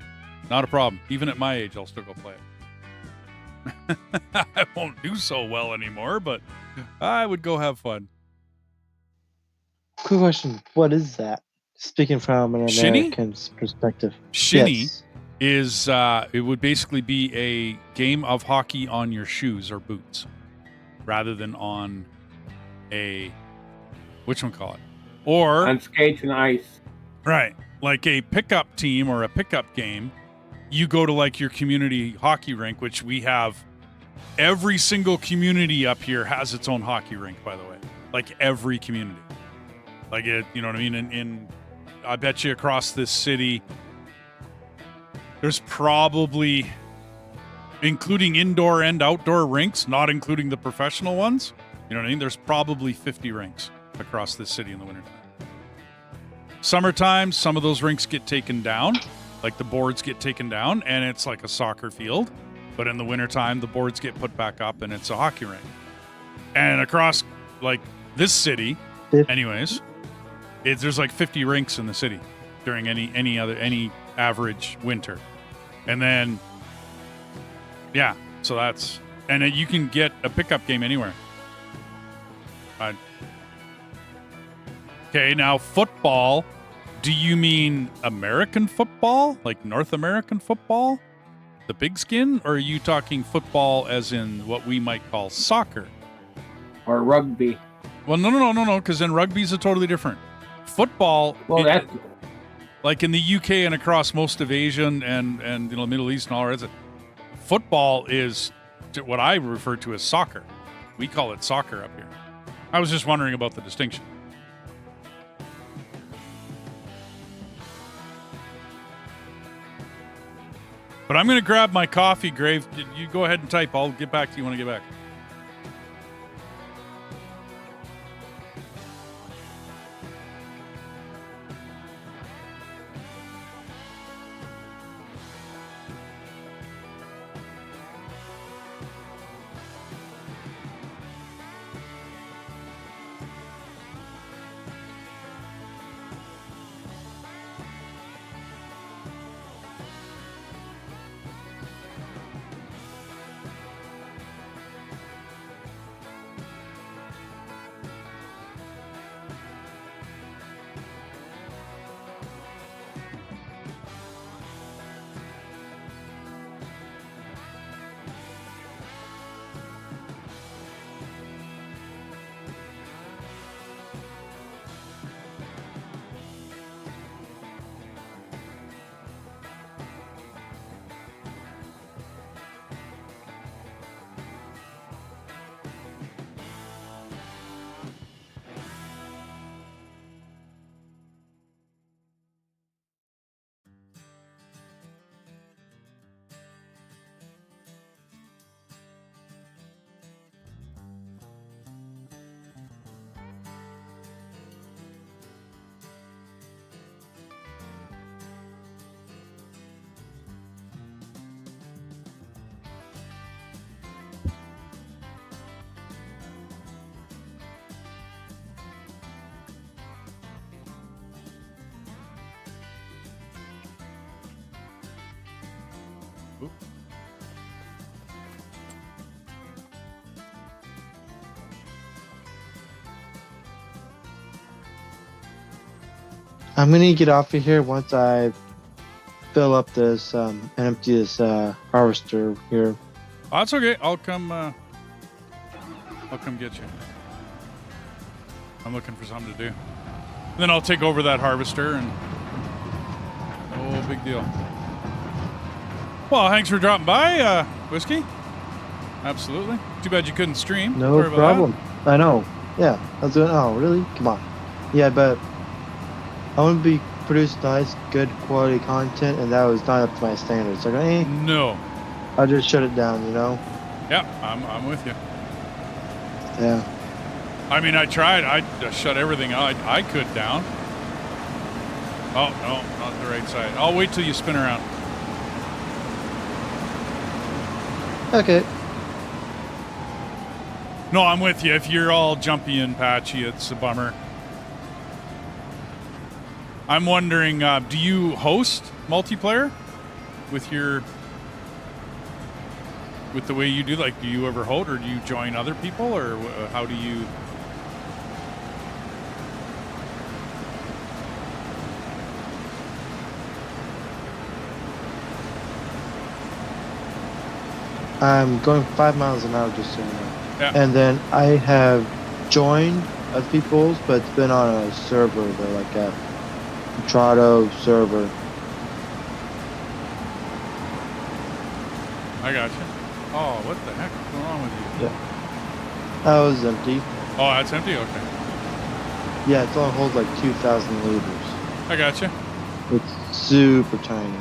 Not a problem. Even at my age, I'll still go play it. I won't do so well anymore, but I would go have fun. Quick question. What is that? Speaking from an Shinny? American's perspective. Shinny Yes. is, it would basically be a game of hockey on your shoes or boots rather than on a, whatchamacallit? Or On skates and ice. right, like a pickup team or a pickup game. You go to like your community hockey rink, which we have. Every single community up here has its own hockey rink, by the way. Like every community. Like it, you know what I mean? In I bet you across this city, there's probably, including indoor and outdoor rinks, not including the professional ones, you know what I mean? There's probably 50 rinks across this city in the wintertime. Summertime, some of those rinks get taken down, like the boards get taken down, and it's like a soccer field. But in the wintertime, the boards get put back up, and it's a hockey rink. And across, like, this city, anyways, there's like 50 rinks in the city during any average winter. And then, yeah, so that's, and you can get a pickup game anywhere. Okay, now football. Do you mean American football? Like North American football? The big skin? Or are you talking football as in what we might call soccer? Or rugby. Well, no, because then rugby's a totally different. Football, Well, that's like in the UK and across most of Asia and you know, Middle East and all that, football is what I refer to as soccer. We call it soccer up here. I was just wondering about the distinction. But I'm going to grab my coffee, Grave. You go ahead and type. I'll get back to you when I get back. I'm gonna get off of here once I fill up this and empty this harvester here. Oh, that's okay. I'll come get you. I'm looking for something to do. And then I'll take over that harvester and oh, big deal. Well, thanks for dropping by, Whiskey. Absolutely. Too bad you couldn't stream. No Sorry about problem. I know. Yeah, I was doing. Oh, really? Come on. Yeah, but I want to be produce nice, good quality content, and that was not up to my standards. Like, that. No. I'll just shut it down. You know? Yeah, I'm with you. Yeah. I mean, I tried. I shut everything I could down. Oh, no, not the right side. I'll wait till you spin around. Okay. No, I'm with you. If you're all jumpy and patchy, it's a bummer. I'm wondering, do you host multiplayer with the way you do? Like, do you ever host, or do you join other people, or how do you? I'm going 5 miles an hour just so you know. Yeah. And then I have joined other people's, but it's been on a server though, like a Trado server. I got you. Oh, what the heck is going on with you? Yeah. That was empty. Oh, that's empty? Okay. Yeah, it only holds like 2,000 liters. I got you. It's super tiny.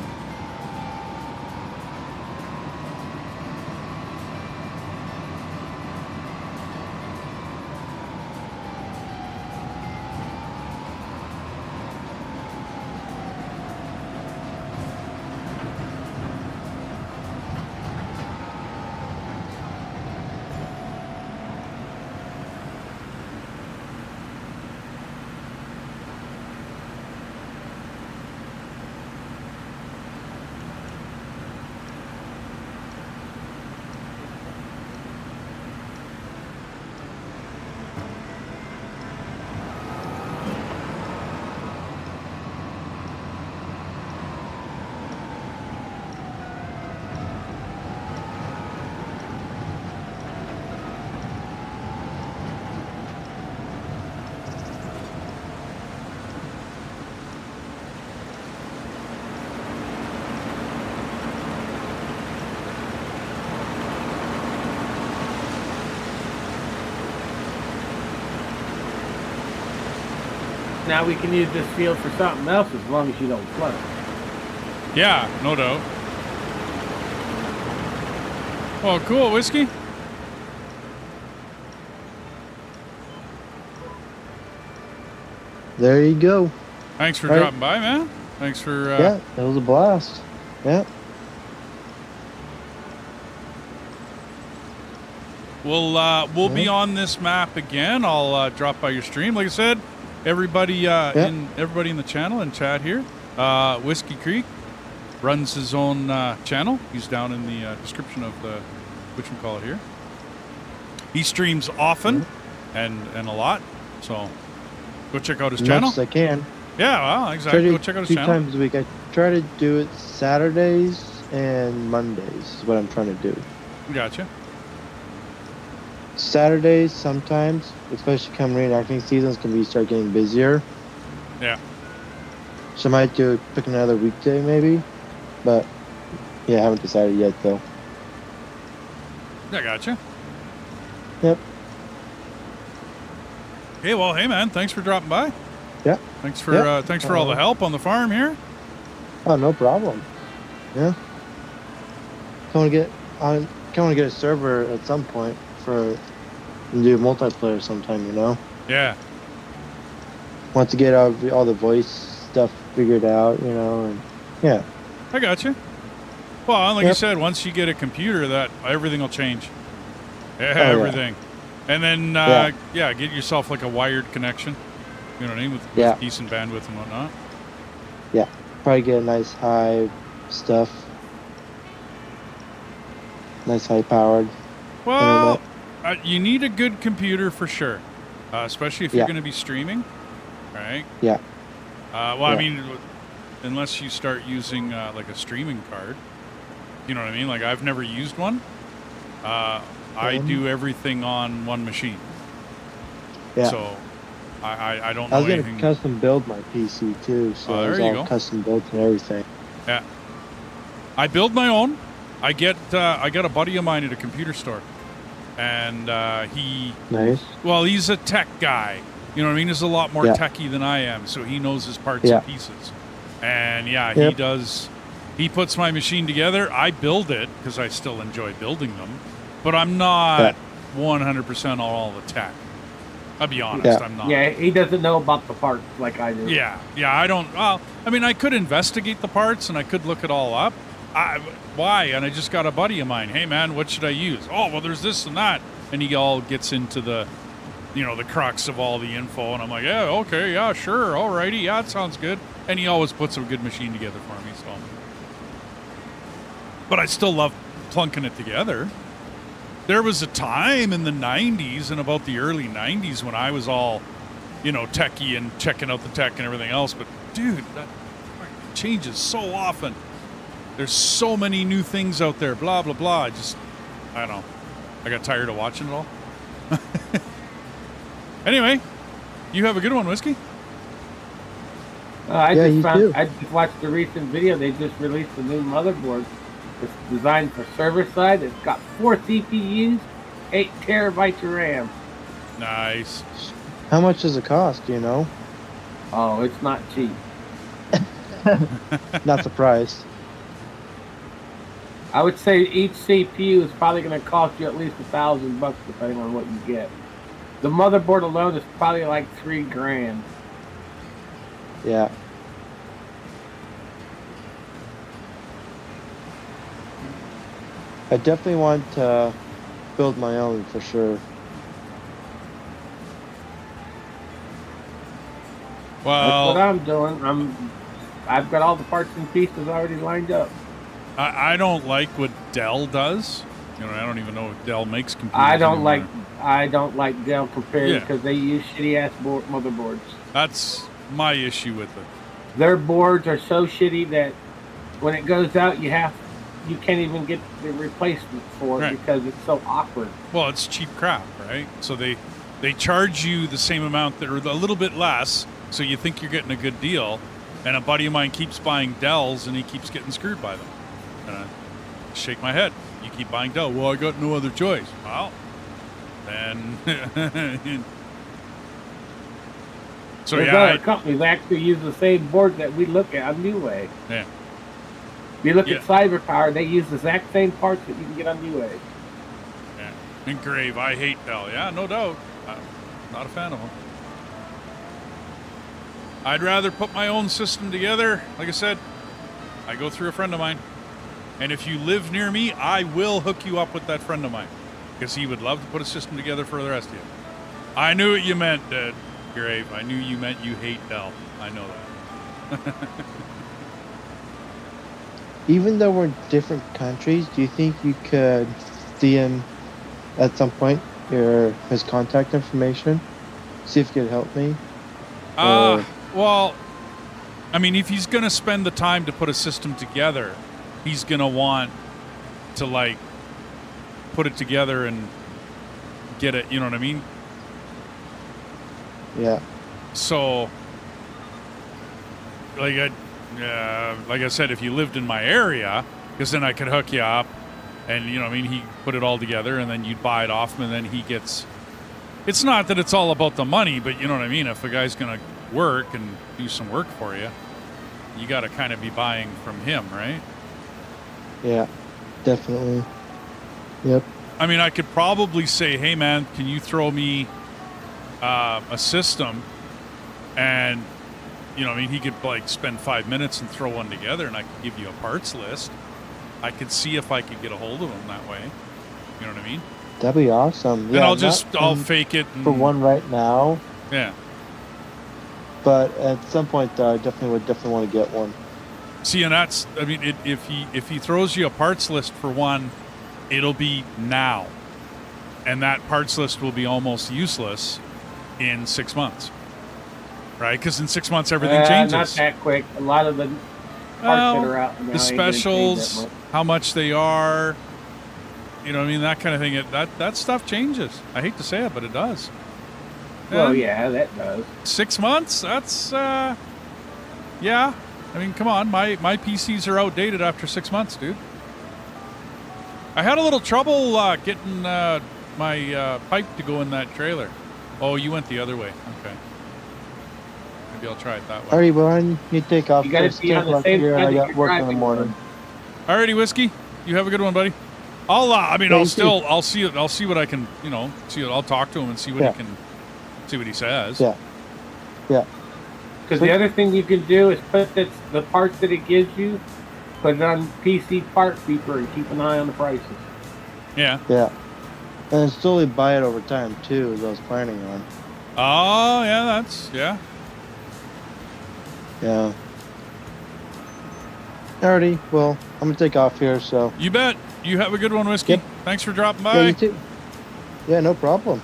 Now we can use this field for something else as long as you don't flood it. Yeah, no doubt. Well, cool, Whiskey. There you go. Thanks for Right. dropping by, man. Thanks for. Yeah, it was a blast. Yeah. We'll be on this map again. I'll drop by your stream. Like I said, everybody everybody in the channel and chat here. Whiskey Creek runs his own channel. He's down in the description of the whatchamacallit here. He streams often and a lot. So go check out his As channel. much as I can. Yeah, well, exactly. Go check out his channel. 2 times a week. I try to do it Saturdays and Mondays is what I'm trying to do. Gotcha. Saturdays sometimes, especially come reenacting seasons, can start getting busier. Yeah. So I might pick another weekday maybe, but yeah, I haven't decided yet though. I gotcha. Yep. Okay, well, hey man, thanks for dropping by. Yeah. Thanks for all the help on the farm here. Oh, no problem. Yeah. Come to get a server at some point and do multiplayer sometime, you know. Yeah. Want to get all the voice stuff figured out, you know, and yeah. I gotcha. Well, like you Yep. said, once you get a computer, that everything will change. Yeah, Oh, yeah. everything. And then get yourself like a wired connection. You know what I mean, with decent bandwidth and whatnot. Yeah. Probably get a nice high stuff. Nice high powered. Well, you need a good computer for sure, especially if you're going to be streaming, right? Yeah. Well, Yeah. I mean, unless you start using like a streaming card. You know what I mean? Like, I've never used one. I do everything on one machine. Yeah. So I don't I know was gonna anything. custom build my PC too, so Oh, it was there you all go. custom built and everything. Yeah. I build my own. I got a buddy of mine at a computer store, and he Nice. he's a tech guy. You know what I mean? He's a lot more Yeah. techie than I am, so he knows his parts Yeah. and pieces. And yeah, he Yep. does. He puts my machine together. I build it because I still enjoy building them, but I'm not 100% on all the tech. I'll be honest, Yeah. I'm not. Yeah, he doesn't know about the parts like I do. Yeah, I don't. Well, I mean, I could investigate the parts and I could look it all up. Why? And I just got a buddy of mine. Hey, man, what should I use? Oh, well, there's this and that, and he all gets into the, the crux of all the info, and I'm like, yeah, okay, yeah, sure, alrighty, yeah, it sounds good, and he always puts a good machine together for me. So, but I still love plunking it together. There was a time in the 90s and about the early 90s when I was all, techie and checking out the tech and everything else. But, dude, that changes so often. There's so many new things out there, blah, blah, blah. I don't know. I got tired of watching it all. Anyway, you have a good one, Whiskey? I Yeah, just you found. do. I just watched the recent video. They just released a new motherboard. It's designed for server side. It's got 4 CPUs, 8 terabytes of RAM. Nice. How much does it cost? Do you know? Oh, it's not cheap. Not surprised. I would say each CPU is probably going to cost you at least $1,000 depending on what you get. The motherboard alone is probably like $3,000. Yeah. I definitely want to build my own for sure. That's what Well, I'm doing. I've got all the parts and pieces already lined up. I don't like what Dell does. I don't even know if Dell makes computers I don't anymore. like Dell compared Yeah. because they use shitty ass motherboards. That's my issue with it. Their boards are so shitty that when it goes out, you can't even get the replacement for it Right. because it's so awkward. Well, it's cheap crap, right? So they charge you the same amount or a little bit less, so you think you're getting a good deal. And a buddy of mine keeps buying Dells, and he keeps getting screwed by them. And I shake my head. You keep buying Dell. Well, I got no other choice. Well, then. So There's yeah, other companies that actually use the same board that we look at on New Way. yeah. You look Yeah. at CyberPower, they use the exact same parts that you can get on New Way. Yeah. Engrave. I hate Dell. Yeah, no doubt. I'm not a fan of them. I'd rather put my own system together. Like I said, I go through a friend of mine. And if you live near me, I will hook you up with that friend of mine. Because he would love to put a system together for the rest of you. I knew what you meant, Grave. I knew you meant you hate Dell. I know that. Even though we're in different countries, do you think you could DM at some point his contact information? See if you could help me? Well, I mean, if he's going to spend the time to put a system together, he's going to want to, like, put it together and get it, you know what I mean? Yeah. So, like I said, if you lived in my area, because then I could hook you up, and he put it all together, and then you'd buy it off him, and then he gets. It's not that it's all about the money, but you know what I mean. If a guy's gonna work and do some work for you, you got to kind of be buying from him, right? Yeah. Definitely. Yep. I mean, I could probably say, "Hey, man, can you throw me a system?" And he could like spend 5 minutes and throw one together, and I could give you a parts list. I could see if I could get a hold of him that way. You know what I mean? That'd be awesome. And Yeah, I'll fake it. And, for one right now, Yeah. but at some point, I definitely want to get one. See, and that's. I mean, if he throws you a parts list for one, it'll be now, and that parts list will be almost useless in 6 months. right? Because in 6 months everything Not changes. that quick. A lot of the parts that are out now The ain't gonna change that specials, much. how much they are, you know what I mean? That kind of thing. That stuff changes. I hate to say it, but it does. Well, And yeah, that does. 6 months, that's, yeah. I mean, come on. My PCs are outdated after 6 months, dude. I had a little trouble getting my pipe to go in that trailer. Oh, you went the other way. Okay. Maybe I'll try it that way. Alrighty, Brian, you take off. You gotta First. be on Take the luck same here. side I that got you're work in the driving morning. Alrighty, Whiskey. You have a good one, buddy. I'll Yeah, I'll you still too. I'll see it. I'll see what I can, I'll talk to him and see what he says. Yeah. Yeah. Because the other thing you can do is put the parts that it gives you, put it on PC Part Keeper and keep an eye on the prices. Yeah. Yeah. And then slowly buy it over time too, as I was planning on. Oh, yeah, Yeah. Alrighty, well, I'm gonna take off here, so. You bet. You have a good one, Whiskey. Yep. Thanks for dropping by. Yeah, you too. Yeah, no problem.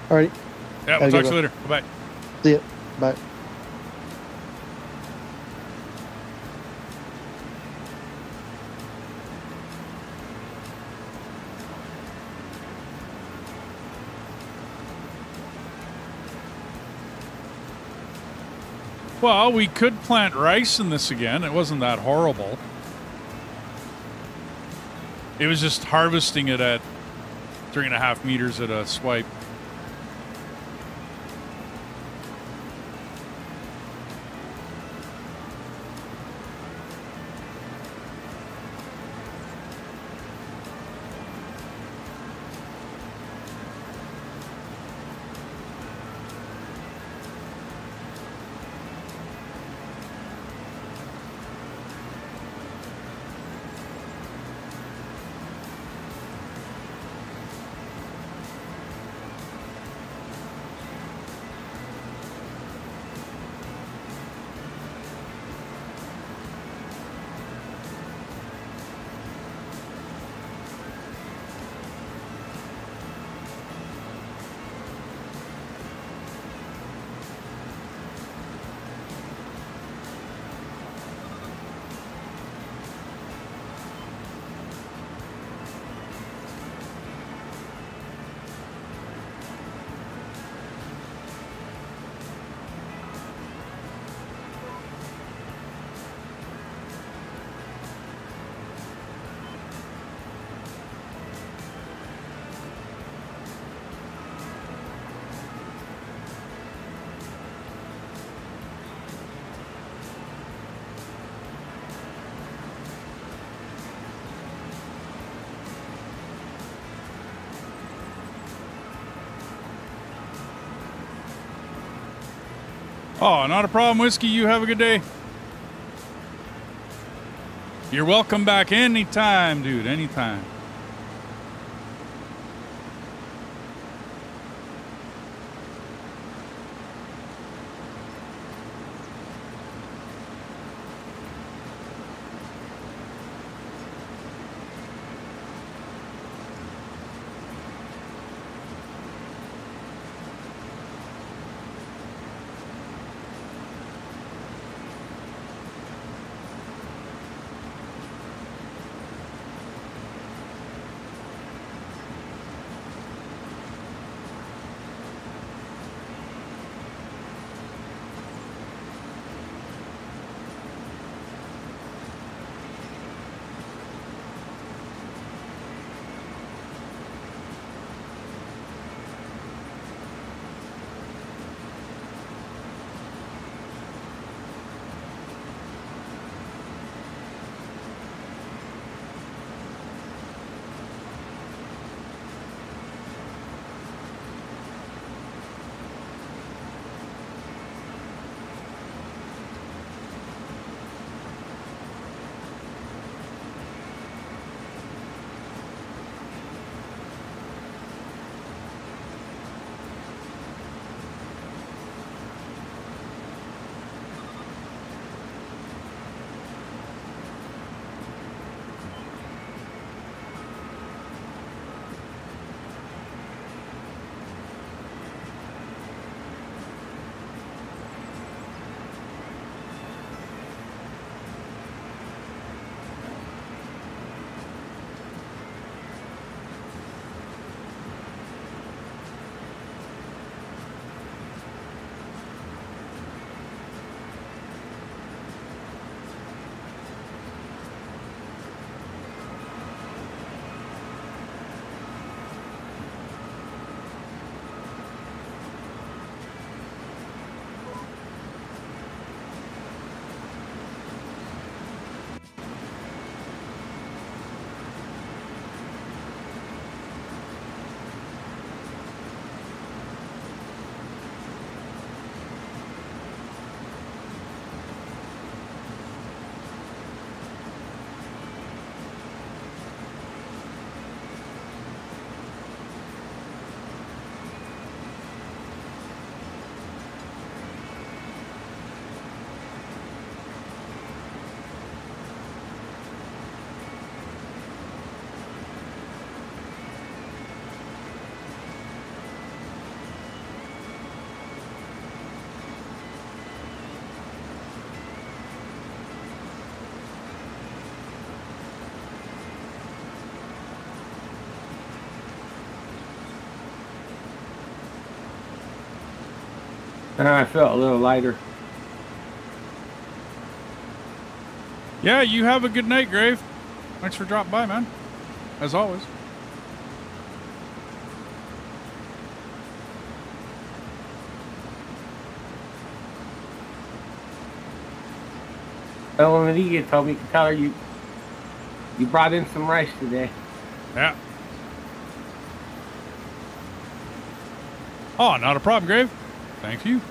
Alrighty, Yeah, Have we'll a talk good to you later. Bye-bye. see ya. Bye. Well, we could plant rice in this again. It wasn't that horrible. It was just harvesting it at 3.5 meters at a swipe. Oh, not a problem, Whiskey. You have a good day. You're welcome back anytime, dude. Anytime. I felt a little lighter. Yeah, you have a good night, Grave. Thanks for dropping by, man. As always. Oh, when he told me, tell her you brought in some rice today. Yeah. Oh, not a problem, Grave. Thank you.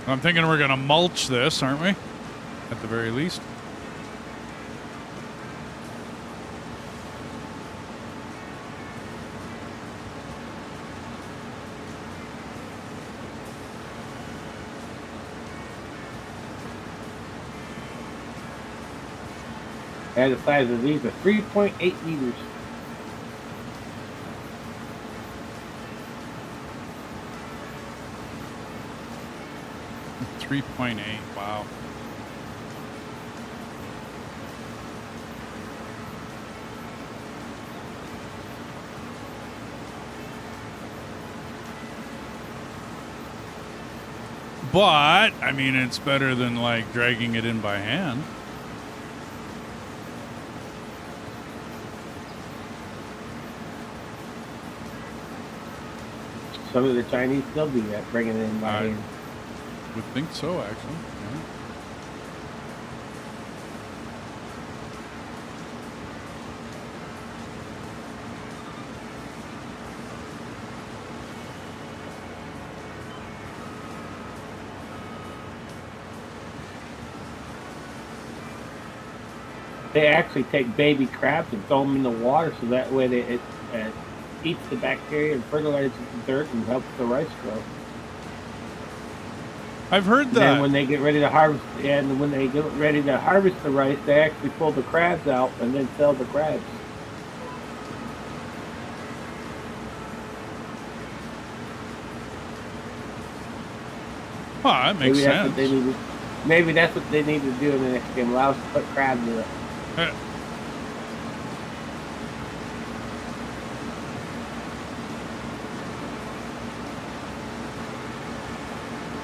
I'm thinking we're going to mulch this, aren't we? At the very least. And the size of these are 3.8 meters. .8, wow. But, I mean, it's better than, like, dragging it in by hand. Some of the Chinese still do that, bringing it in by hand. Would think so, actually. Yeah. They actually take baby crabs and throw them in the water so that way it eats the bacteria and fertilizes the dirt and helps the rice grow. I've heard And that. then when they get ready to harvest, and when they get ready to harvest the rice, they actually pull the crabs out and then sell the crabs. Oh, that makes sense. Maybe that's what they need to do in the next game. Allow us to put crabs in it.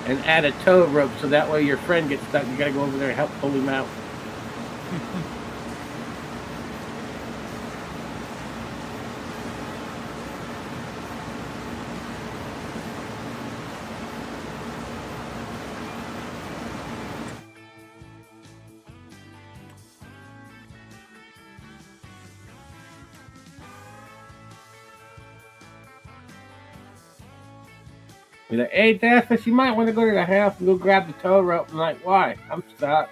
And add a tow rope so that way your friend gets stuck. You gotta go over there and help pull him out. Be like, hey, Daphnis, you might want to go to the house and go grab the tow rope. I'm like, why? I'm stuck.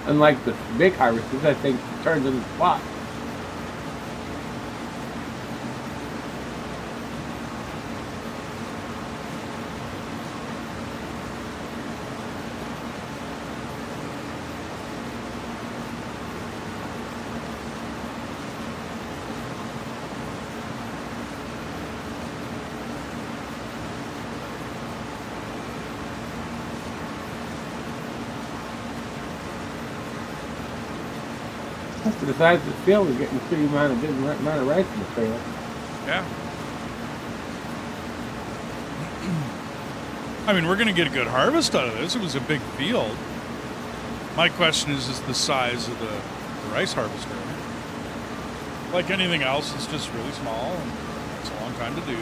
Unlike the big harvesters, I think turns into spot. For the size of the field, we're getting a pretty good amount of rice in the trailer. Yeah. I mean, we're going to get a good harvest out of this. It was a big field. My question is the size of the rice harvester. Right? Like anything else, it's just really small and it's a long time to do.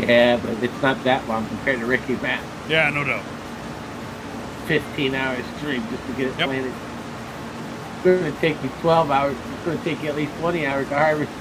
Yeah, but it's not that long compared to Ricky Matt. Yeah, no doubt. 15 hours straight just to get it planted. It's going to take you 12 hours. It's going to take you at least 20 hours to harvest it.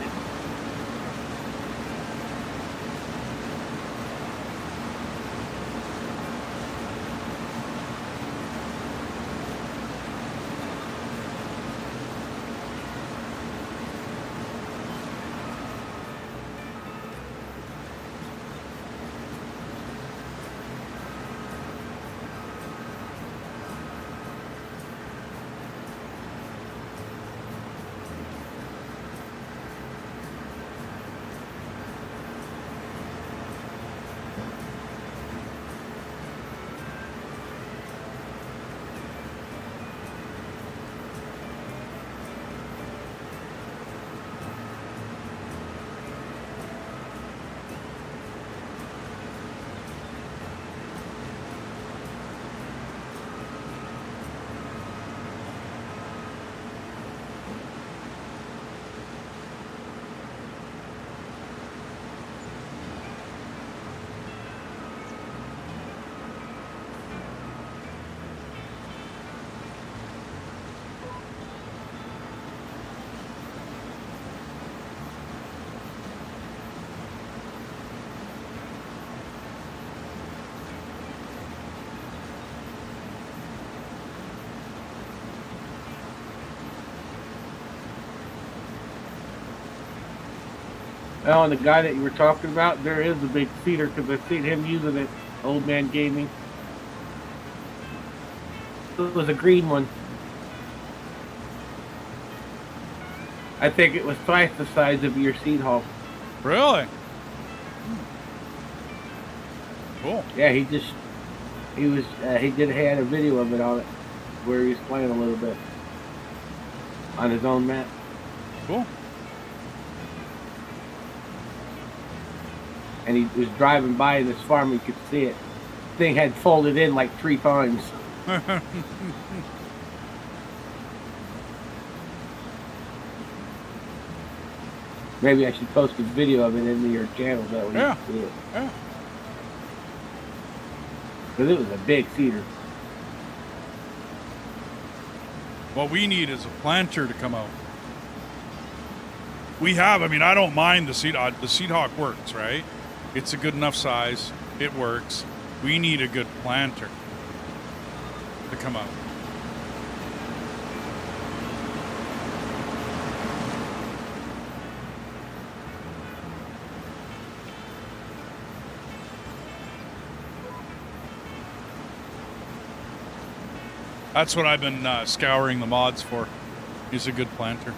Oh, and the guy that you were talking about, there is a big feeder because I've seen him using it. Old man gave me. It was a green one. I think it was twice the size of your seed hall. Really? Cool. Yeah, he had a video of it on it where he was playing a little bit on his own map. Cool. And he was driving by this farm, he could see it. Thing had folded in like 3 times. Maybe I should post a video of it into your channel that way you can see it. Yeah. Because it was a big cedar. What we need is a planter to come out. We have, I mean, I don't mind the seed hawk works, right? It's a good enough size. It works. We need a good planter to come out. That's what I've been scouring the mods for, is a good planter.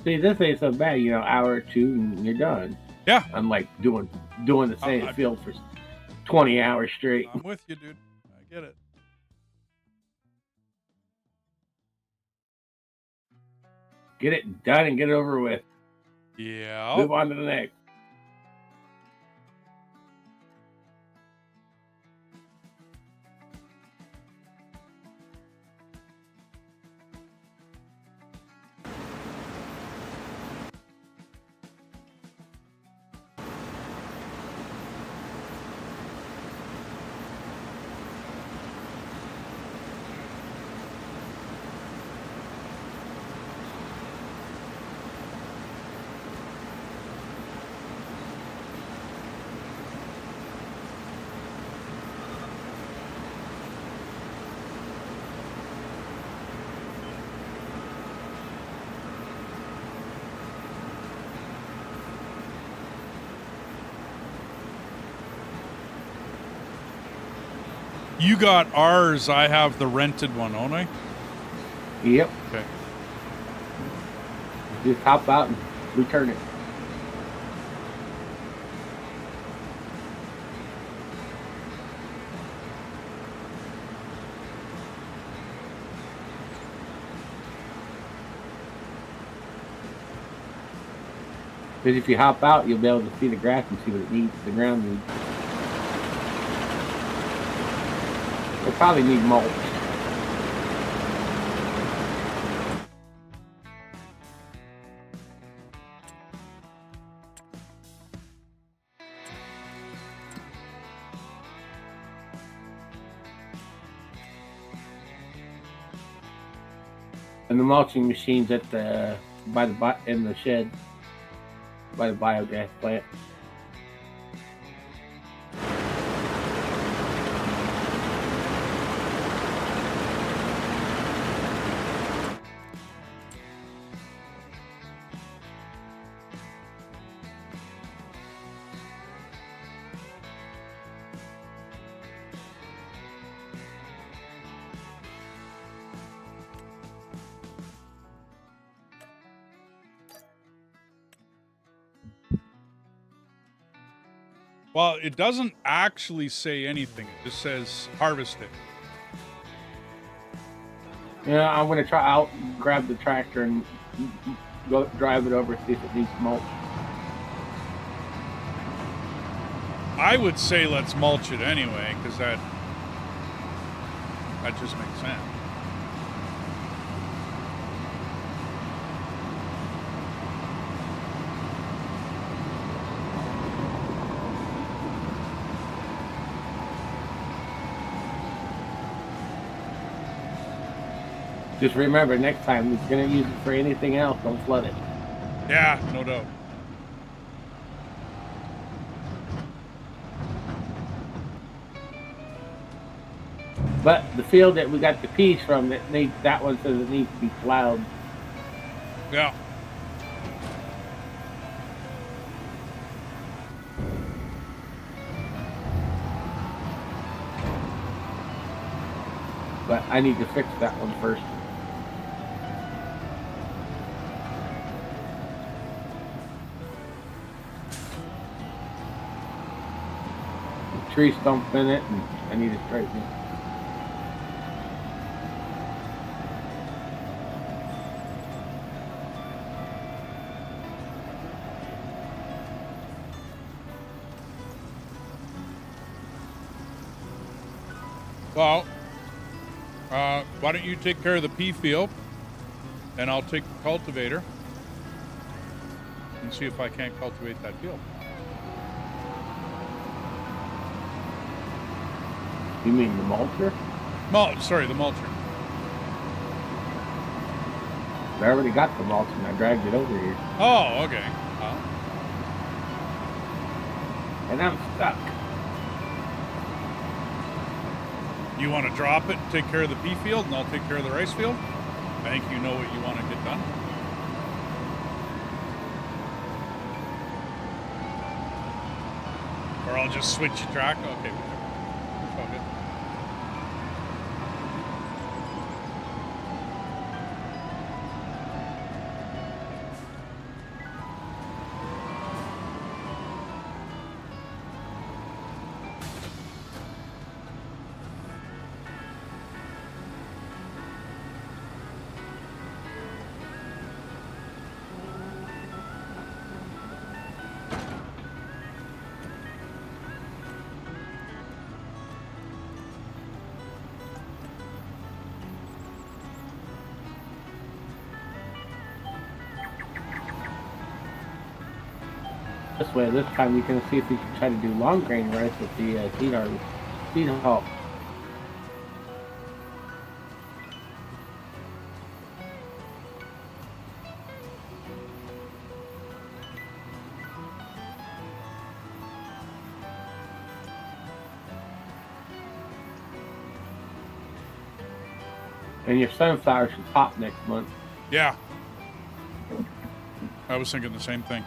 See, this ain't so bad, you know, hour or two and you're done. Yeah. Unlike doing the same field for 20 hours straight. I'm with you, dude. I get it. Get it done and get it over with. Yeah. Move on to the next. You got ours. I have the rented one, don't I? Yep. Okay. Just hop out and return it. Because if you hop out, you'll be able to see the grass and see what it needs, the ground needs. It'll probably need mulch. And the mulching machines at the in the shed by the biogas plant. Well, it doesn't actually say anything. It just says harvest it. Yeah, I'm gonna try out, grab the tractor and go drive it over, see if it needs mulch. I would say let's mulch it anyway, because that just makes sense. Just remember, next time if you're gonna use it for anything else, don't flood it. Yeah, no doubt. But the field that we got the piece from, that one says it needs to be plowed. Yeah. But I need to fix that one first. The tree stump in it, and I need to straighten it. Well, why don't you take care of the pea field, and I'll take the cultivator and see if I can't cultivate that field. You mean the mulcher? Sorry, the mulcher. I already got the mulch and I dragged it over here. Oh, okay. Oh. And I'm stuck. You want to drop it, take care of the pea field, and I'll take care of the rice field? I think you know what you want to get done. Or I'll just switch the track. Okay, whatever. It's all good. This way, this time we can see if we can try to do long grain rice with the seed hulk. And your sunflower should pop next month. Yeah. I was thinking the same thing.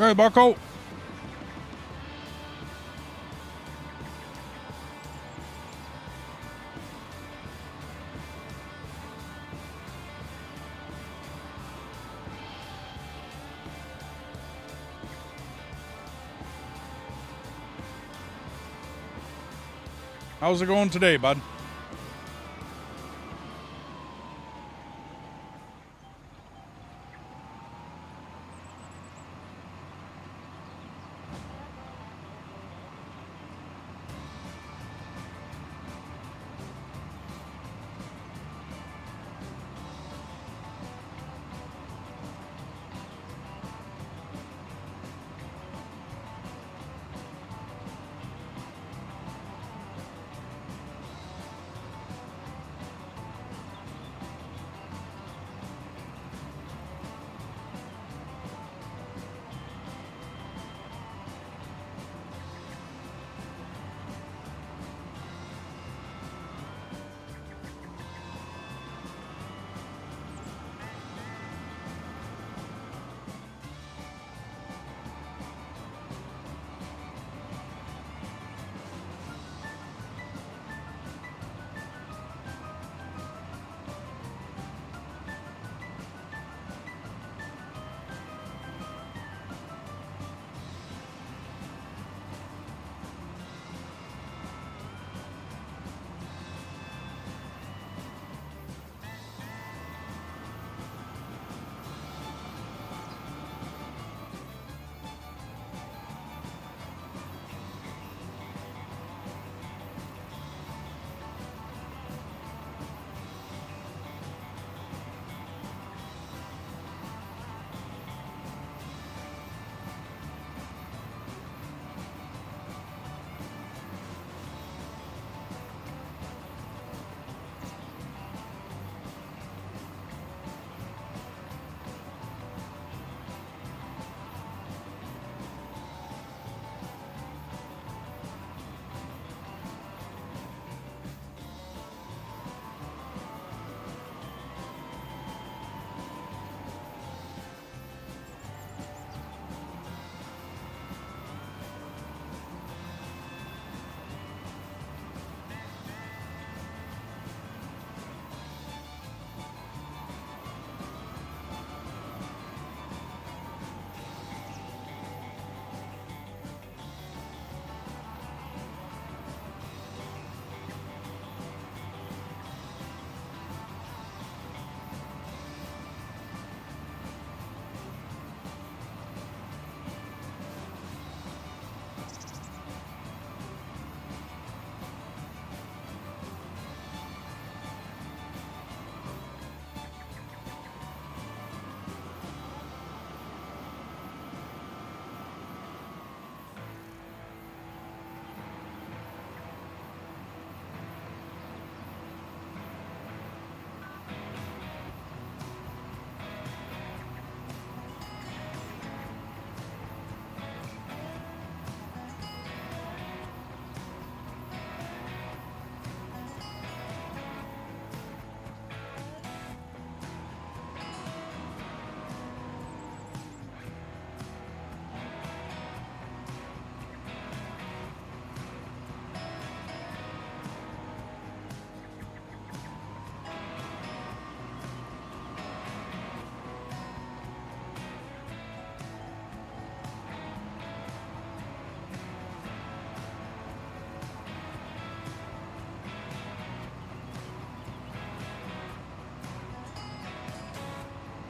Hey, Bucko. How's it going today, bud?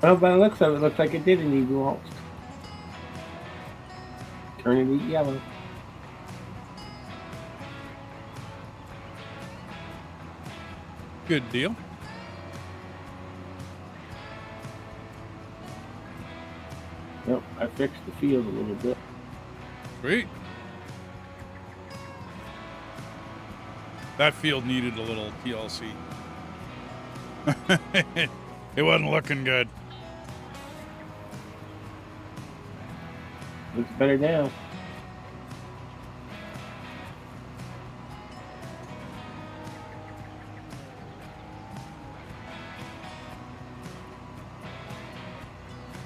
Well, by the looks of it, looks like it did need mulch. Turning it yellow. Good deal. Yep, I fixed the field a little bit. Sweet. That field needed a little TLC. It wasn't looking good. Looks better now.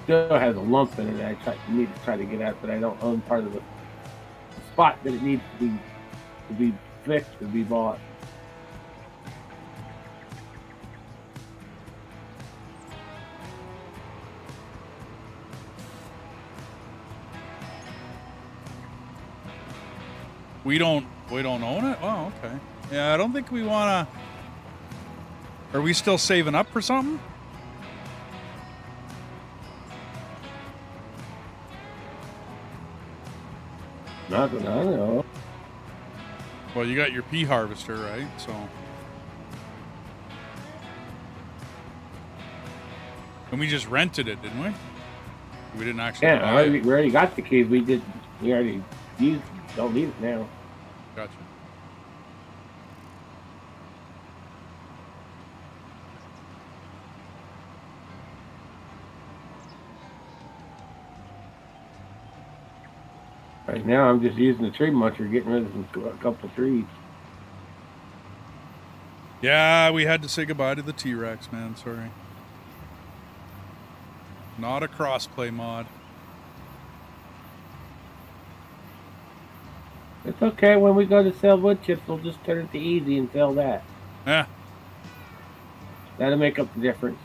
still has a lump in it that need to try to get at, but I don't own part of the spot that it needs to be fixed to be bought. We don't own it? Oh, okay. Yeah, I don't think we wanna. Are we still saving up for something? Not that I know. Well, you got your pea harvester, right? So. And we just rented it, didn't we? We didn't actually buy it. We already got the keys. We already used. Don't need it now. Gotcha. Right now, I'm just using the tree muncher, getting rid of a couple of trees. Yeah, we had to say goodbye to the T-Rex, man. Sorry. Not a crossplay mod. It's okay. When we go to sell wood chips, we'll just turn it to easy and sell that. Yeah. That'll make up the difference.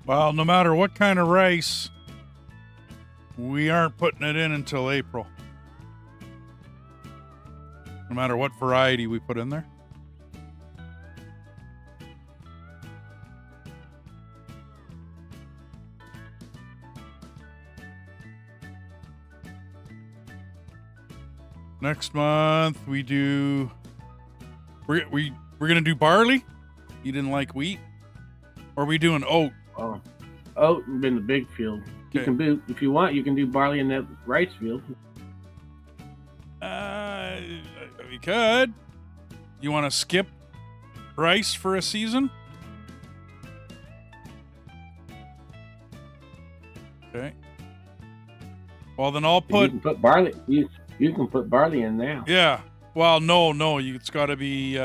Well, no matter what kind of rice, we aren't putting it in until April. No matter what variety we put in there. Next month we do. We're gonna do barley. You didn't like wheat, or are we doing oat? Oh, oat in the big field. You Okay. can do, if you want, you can do barley in that rice field. We could. You want to skip rice for a season? Okay. Well, then I'll You put. can put barley. You can put barley in now. Yeah. Well, no. It's got to be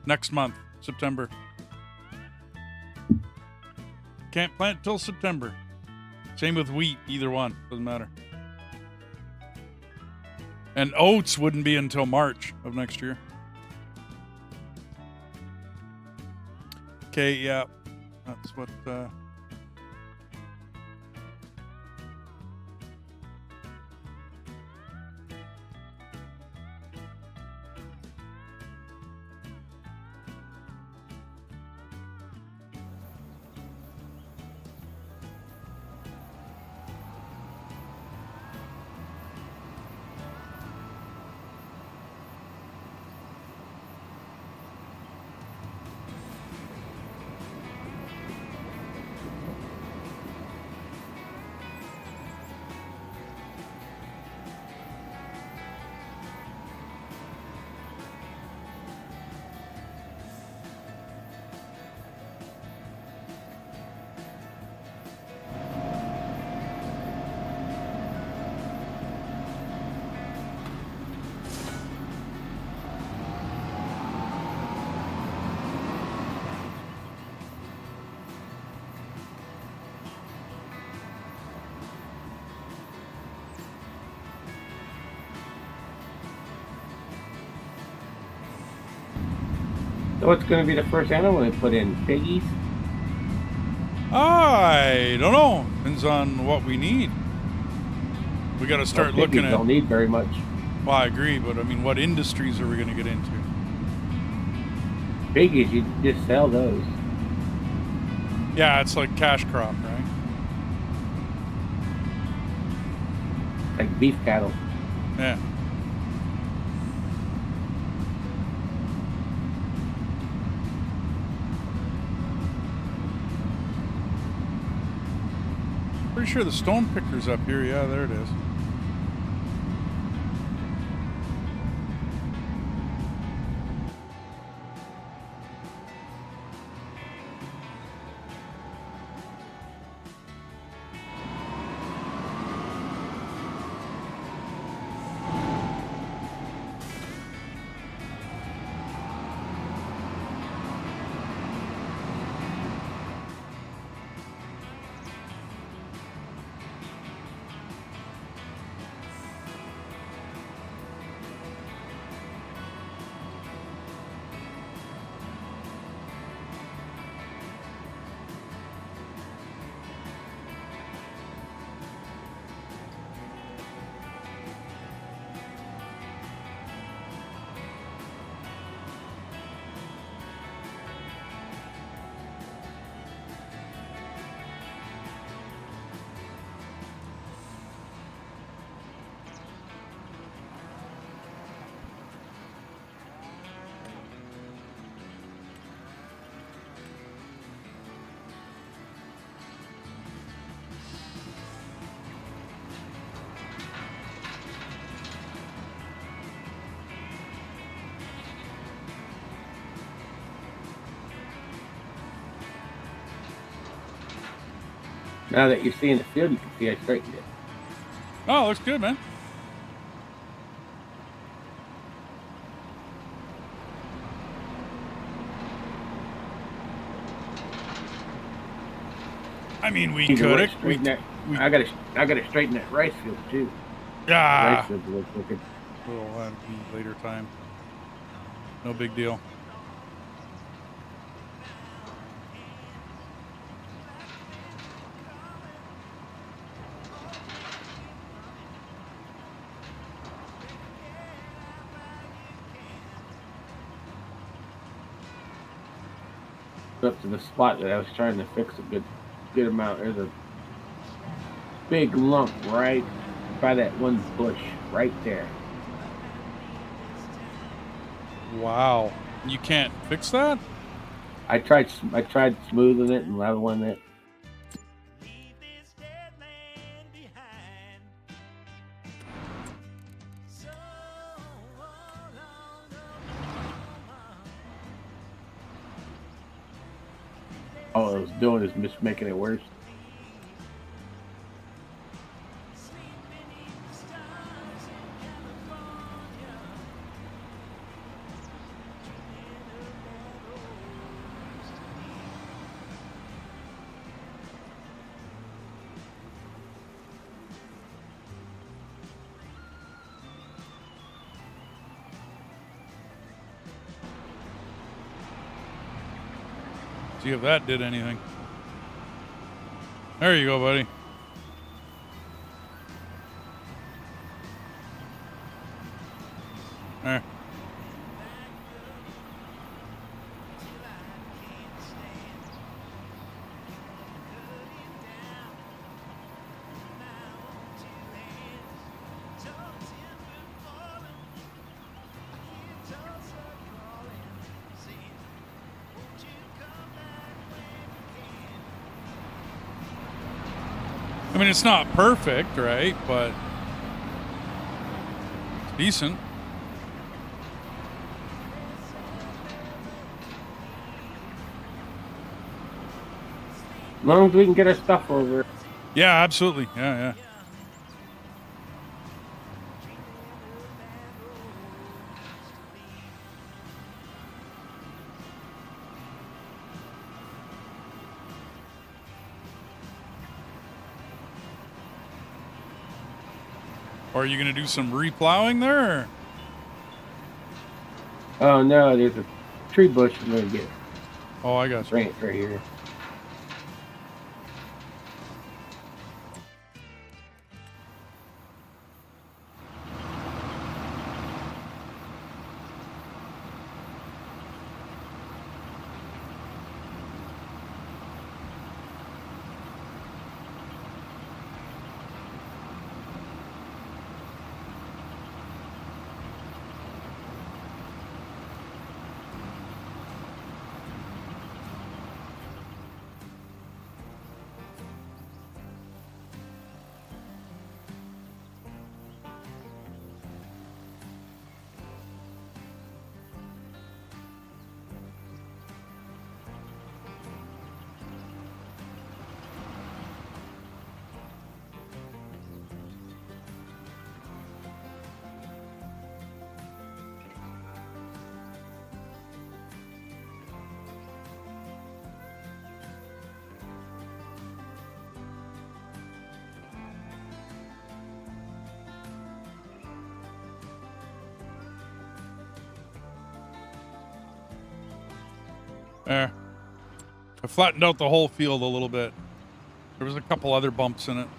next month, September. Can't plant till September. Same with wheat. Either one doesn't matter. And oats wouldn't be until March of next year. Okay, yeah. That's what... So what's going to be the first animal they put in? Piggies? I don't know. Depends on what we need. We got to start Well, looking piggies at... don't need very much. Well, I agree, but I mean, what industries are we going to get into? Piggies, you just sell those. Yeah, it's like cash crop, right? Like beef cattle. Yeah. Pretty sure the stone picker's up here. Yeah, there it is. Now that you're seeing the field, you can see I straightened it. Oh, looks good, man. I mean, we Either way, could. straighten that. I gotta straighten that rice field too. Yeah. Rice field looks wicked. Well, that'd be later time. No big deal. Up to the spot that I was trying to fix a good amount. There's a big lump right by that one bush right there. Wow. You can't fix that? I tried smoothing it and leveling it. All I was doing is just making it worse. See if that did anything. There you go, buddy. There. I mean, it's not perfect, right? But it's decent. As long as we can get our stuff over. Yeah, absolutely. Yeah, yeah. Or are you going to do some replowing there? Or? Oh no, there's a tree bush I'm gonna get. Oh, I got you. Branch right here. There. I flattened out the whole field a little bit. There was a couple other bumps in it.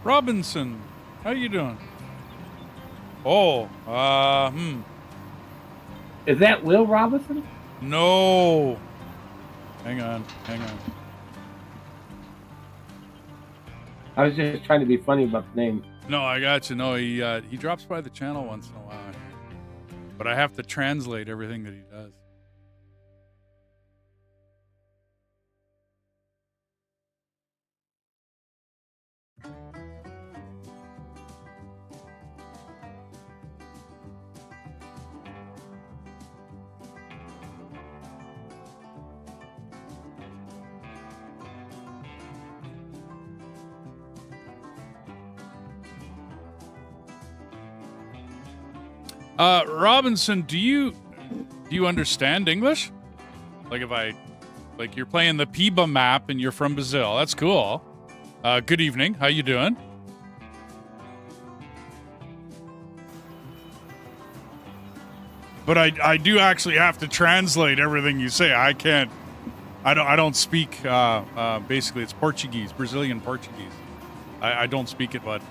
Robinson, how you doing? Oh, Is that Will Robinson? No. Hang on. I was just trying to be funny about the name. No, I got you. No, he drops by the channel once in a while. But I have to translate everything that he does. Robinson, do you understand English? Like if you're playing the Piba map and you're from Brazil, that's cool. Good evening. How you doing? But I do actually have to translate everything you say. I don't speak. Basically, it's Portuguese, Brazilian Portuguese. I don't speak it, but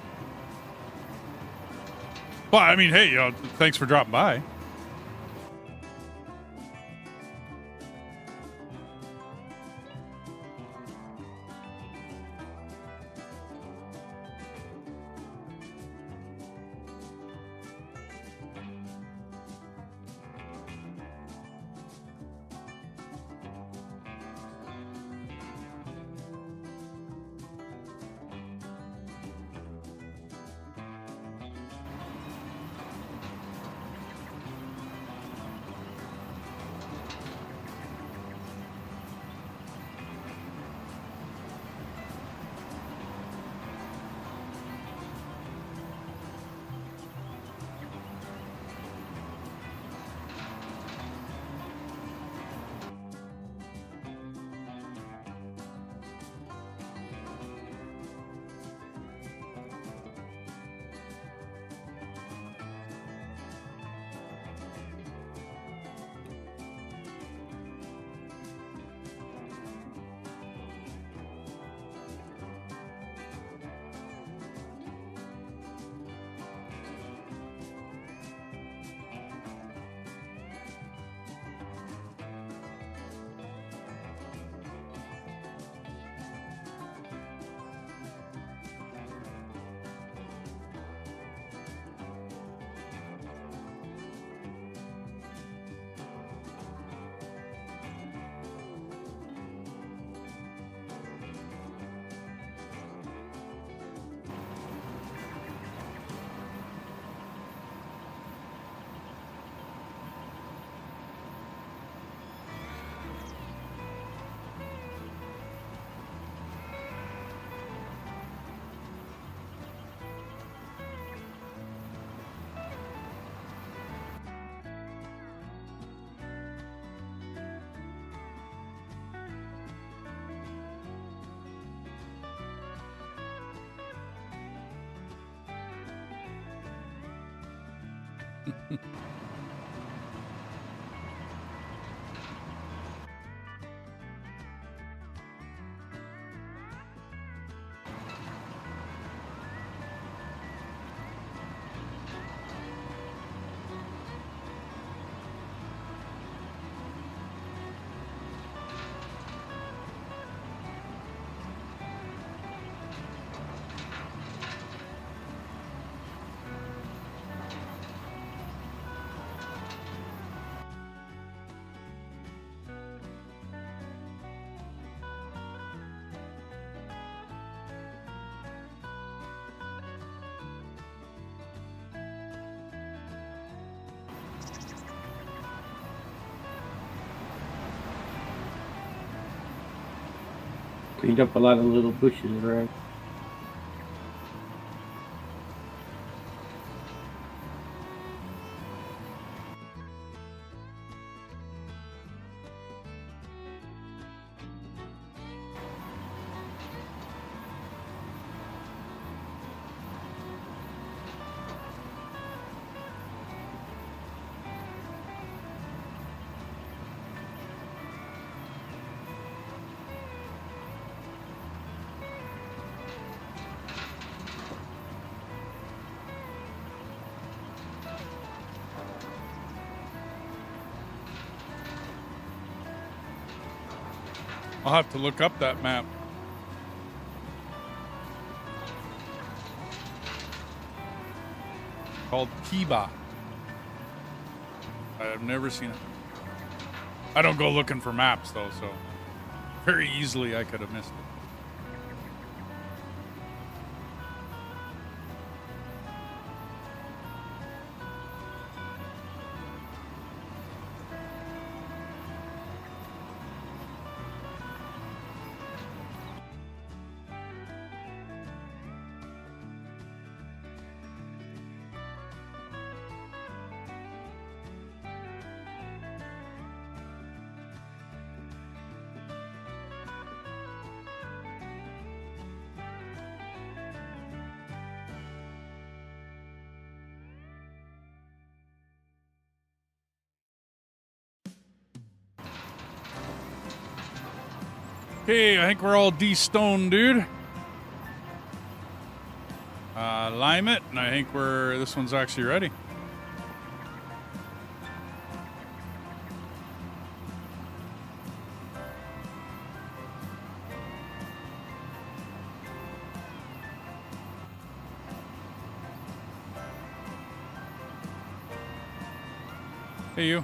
I mean, hey, thanks for dropping by. Cleaned up a lot of little bushes around. I'll have to look up that map. Called Kiba. I've never seen it. I don't go looking for maps though, so very easily I could have missed it. Okay, I think we're all de-stoned, dude. Lime it, and I think this one's actually ready. Hey, you.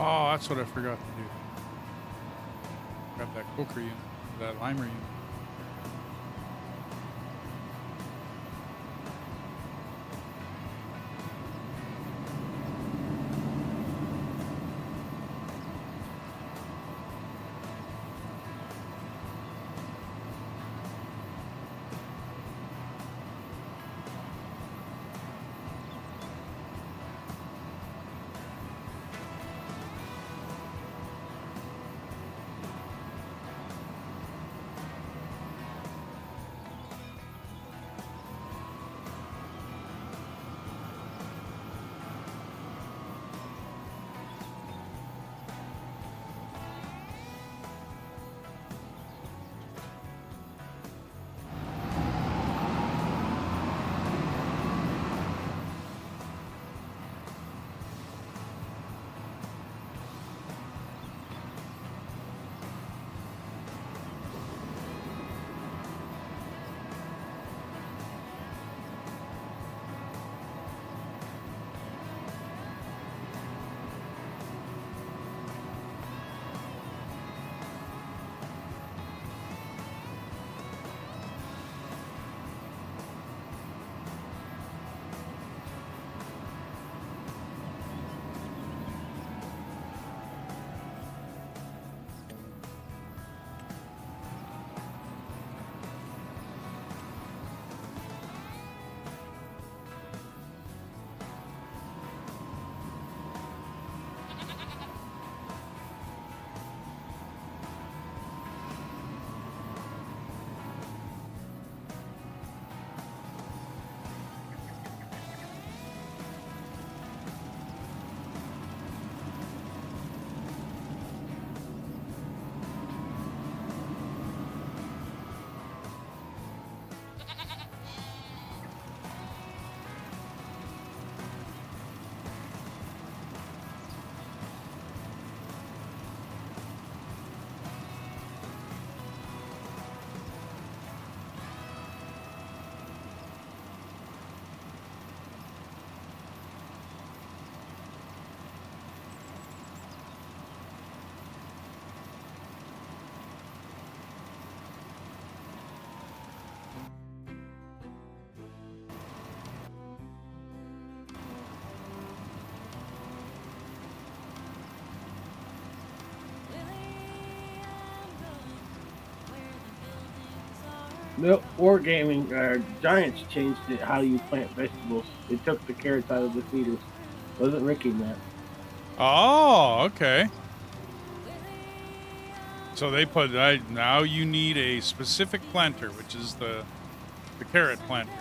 Oh, that's what I forgot to do. Grab that coker unit, that limer unit. No, Wargaming, Giants changed it how you plant vegetables. They took the carrots out of the feeders. Wasn't Ricky that? Oh, okay. So they put now you need a specific planter, which is the carrot planter.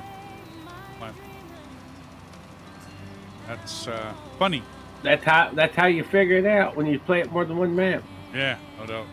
That's funny. That's how you figure it out when you play it more than one map. Yeah, no doubt.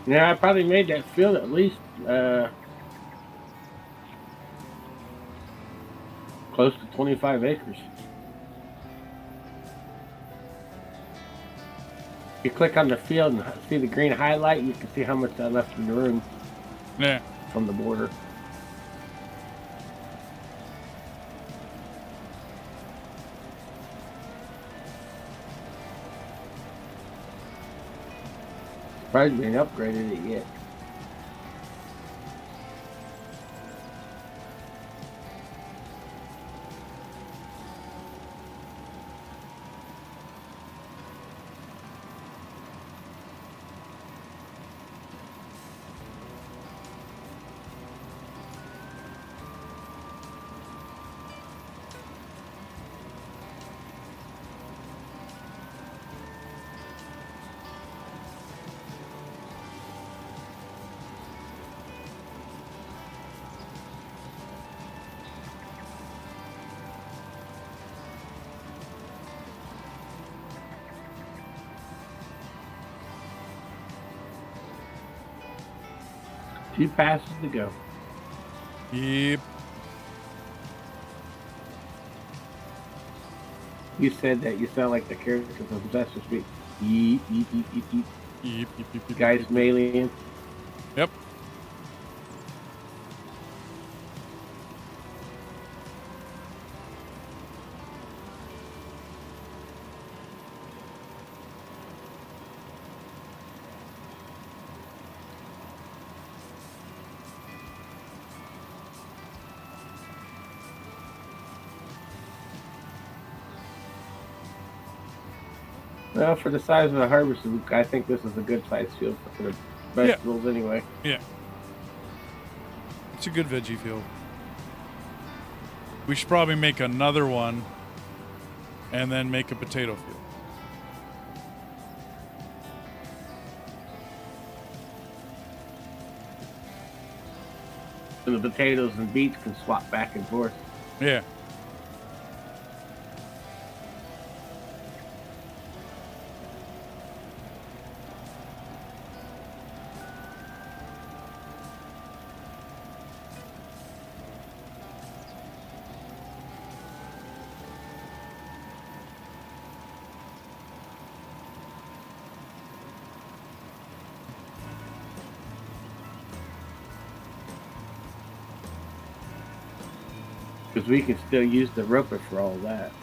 Yeah, I probably made that field at least close to 25 acres. You click on the field and see the green highlight, you can see how much I left in the room Yeah. from the border. Surprised we ain't upgraded it yet. Two passes to go. Yep. You said that you sound like the character from Sesame Street. Yeet, yeet, yeet, yeet, yeet. Yep. Yep. Yep. Guys from Alien. Yep. Well, for the size of the harvest, I think this is a good size field for the vegetables anyway. Yeah. It's a good veggie field. We should probably make another one and then make a potato field. And the potatoes and beets can swap back and forth. Yeah. Because we can still use the roper for all that.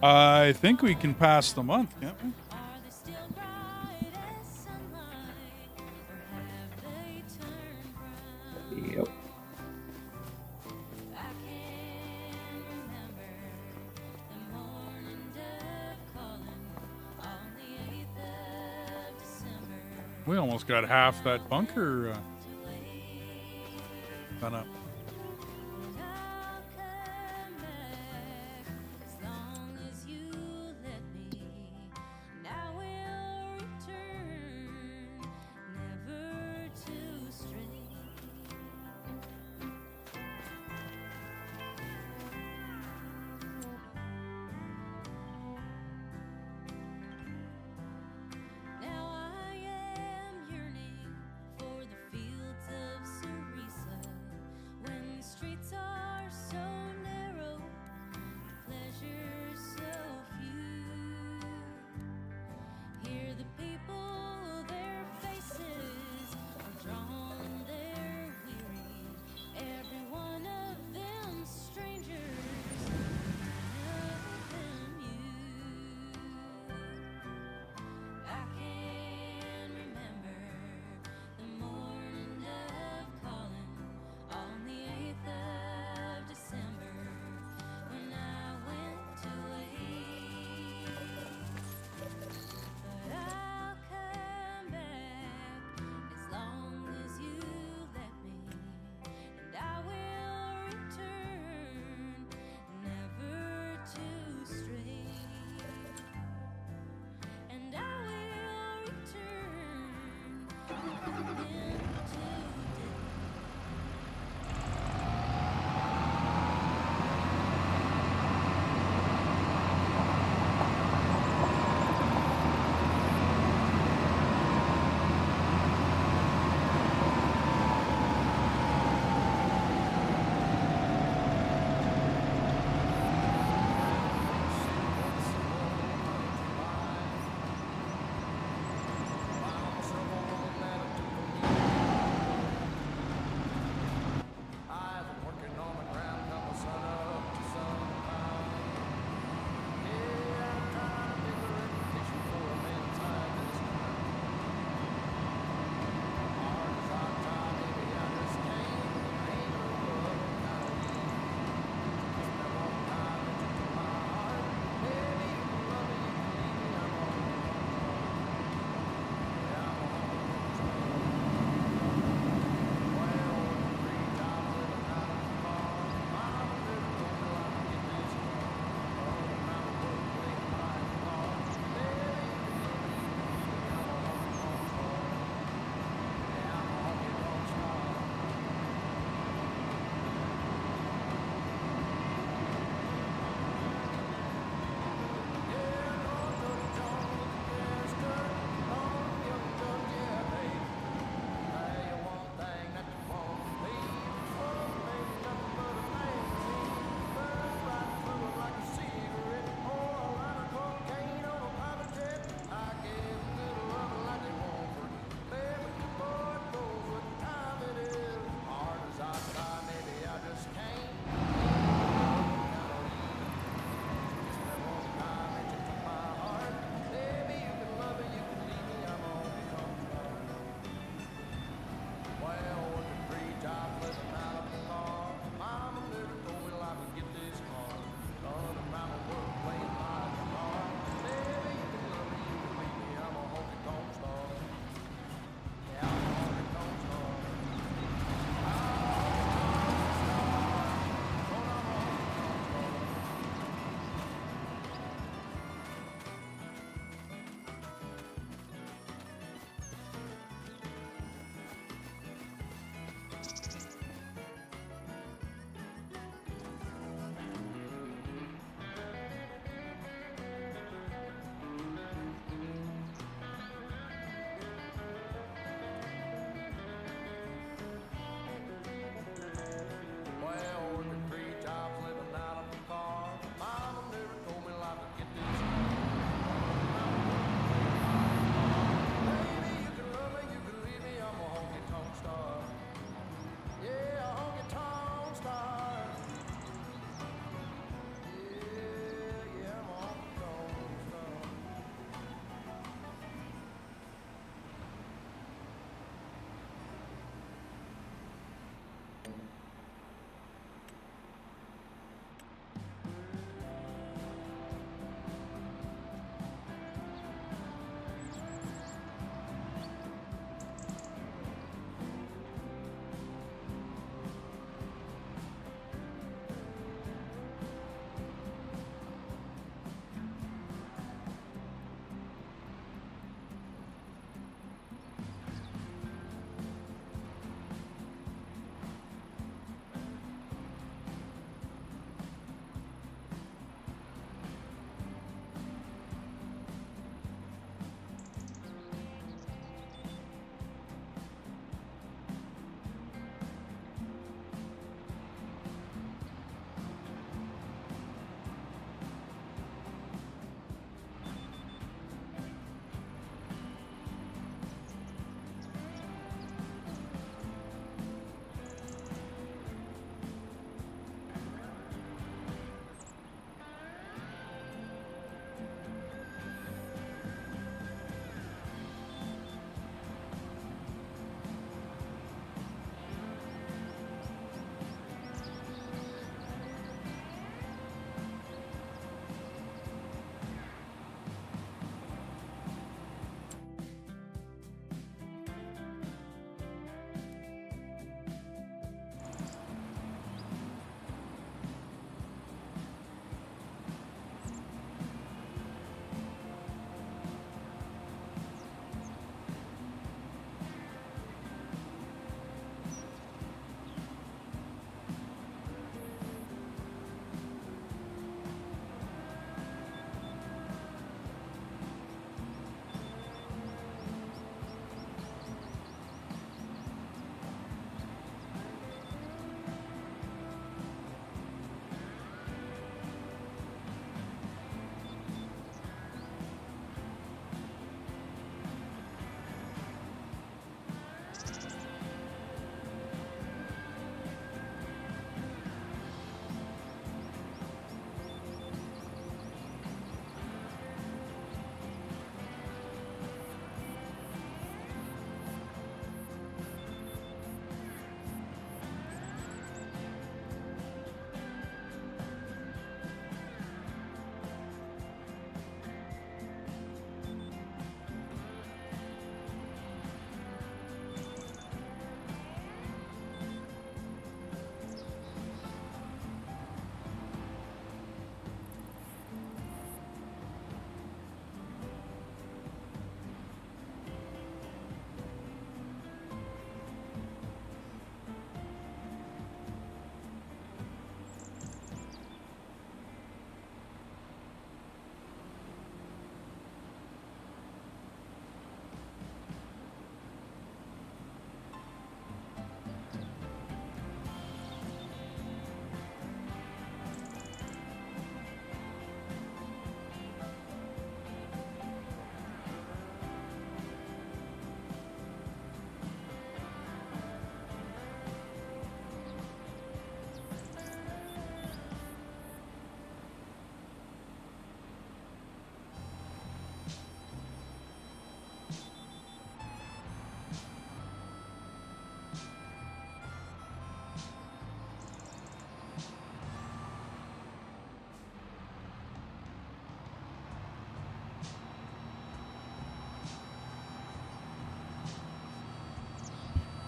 I think we can pass the month, can't we? Yep. We almost got half that bunker done up.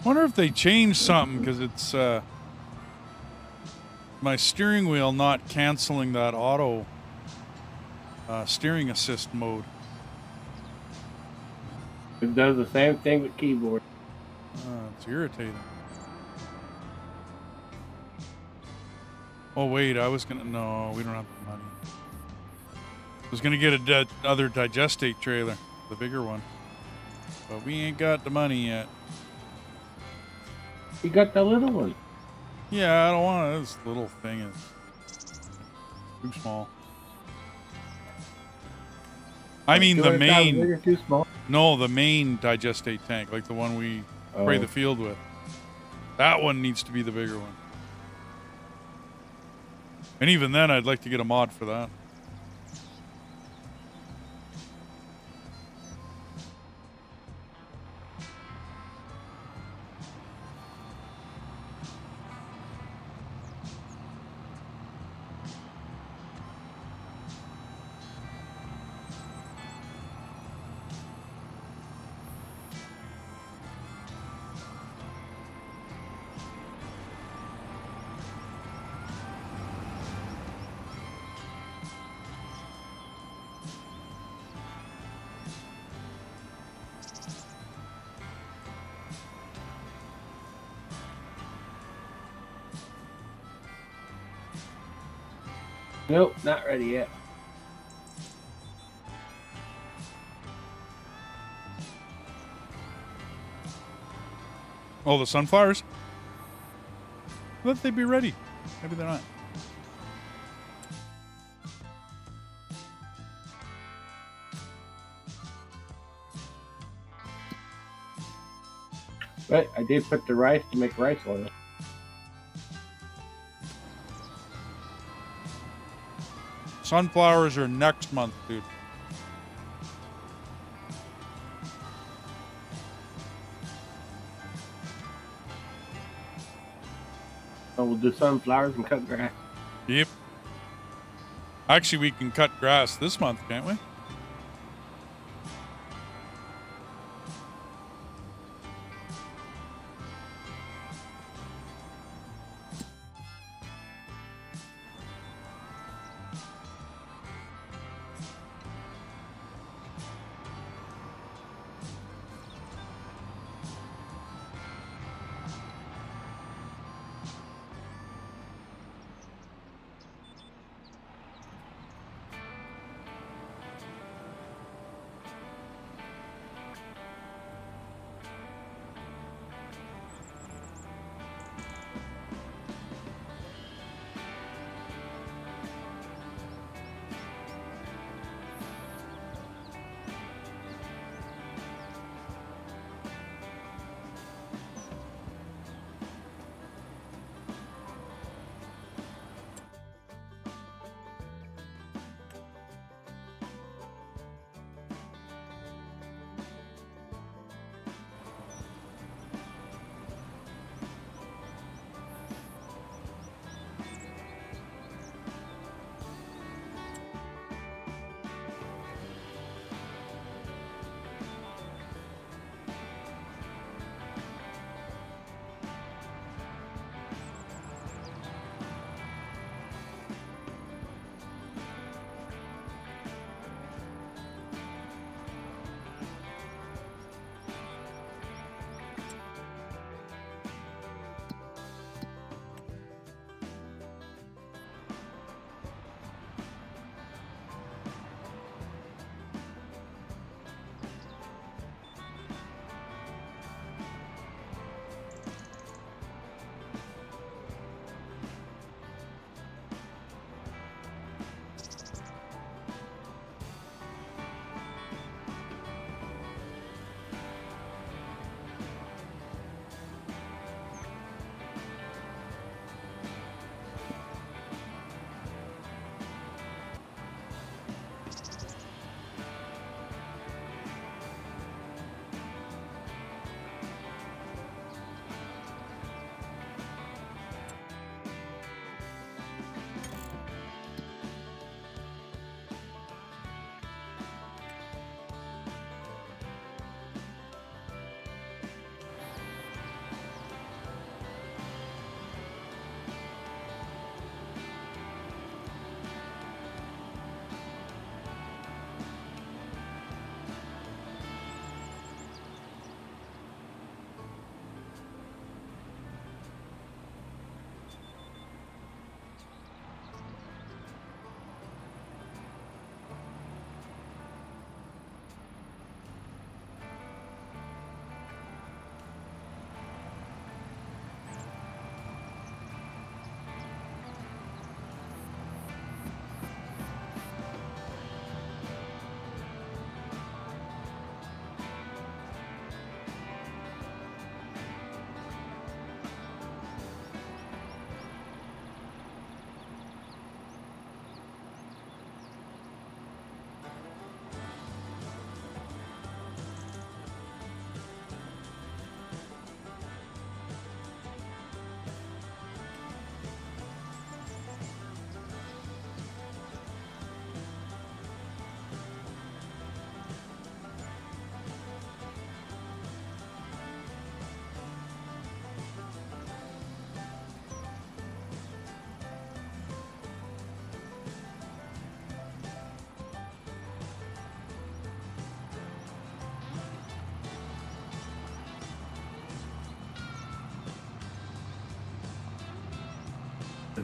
Wonder if they changed something because it's my steering wheel not canceling that auto steering assist mode. It does the same thing with keyboard. It's irritating. Oh wait, I was gonna. No, we don't have the money. I was gonna get a other digestate trailer, the bigger one, but we ain't got the money yet. You got the little one. Yeah, I don't want it. This little thing is too small. I mean the main. Bigger, too small. No, the main digestate tank, like the one we spray the field with. That one needs to be the bigger one. And even then, I'd like to get a mod for that. Nope, not ready yet. Oh, the sunflowers? Let they be ready. Maybe they're not. But I did put the rice to make rice oil. Sunflowers are next month, dude. So we'll do sunflowers and cut grass. Yep. Actually, we can cut grass this month, can't we?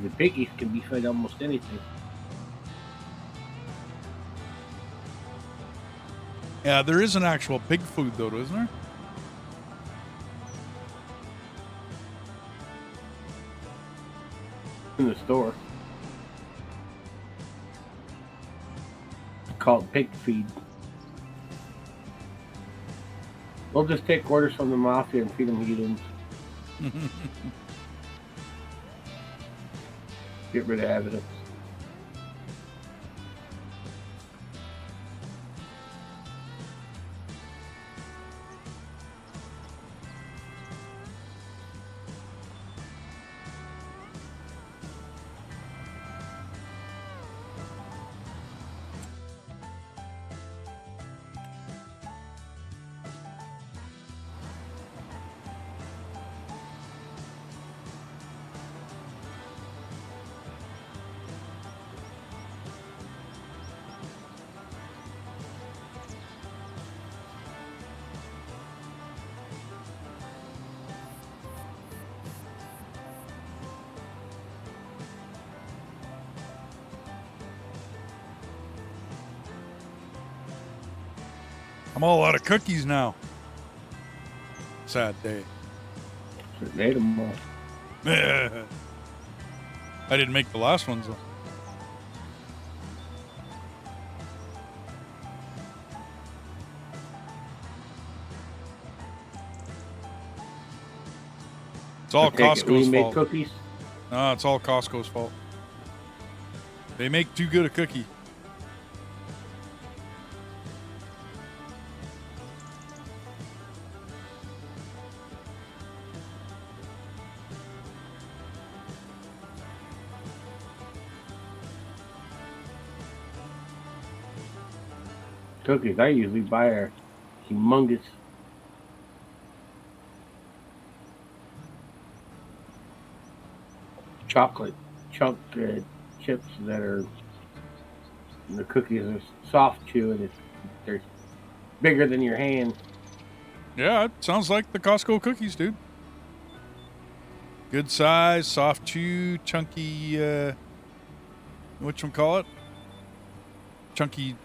The piggies can be fed almost anything. Yeah, there is an actual pig food though, isn't there? In the store. It's called pig feed. We'll just take orders from the mafia and feed them heathens. Get rid of evidence. I'm all out of cookies now. Sad day. Should ate them all. I didn't make the last ones though. It's all Costco's made fault. cookies. No, it's all Costco's fault. They make too good a cookie. Cookies I usually buy are humongous. Chocolate chunk chips that are the cookies are soft chew and they're bigger than your hand. Yeah, it sounds like the Costco cookies, dude. Good size, soft chew, chunky, whatchamacallit? Chunky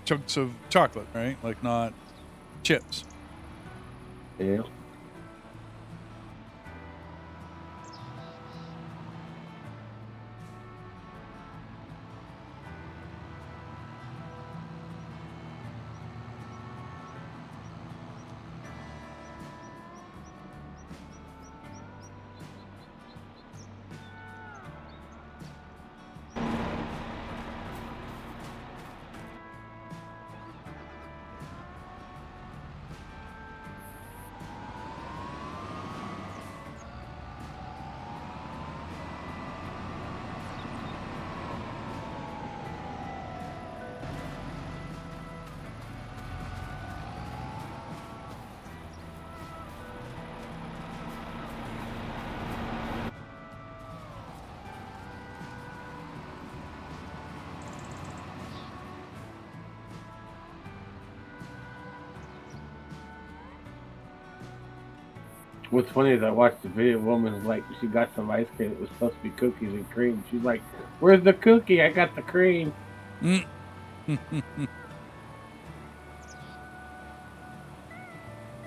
chunks of chocolate, right? Like not chips. Yeah. What's funny is I watched the video. Woman's like, she got some ice cream. It was supposed to be cookies and cream. She's like, "Where's the cookie? I got the cream." Mm.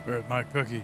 Where's my cookie?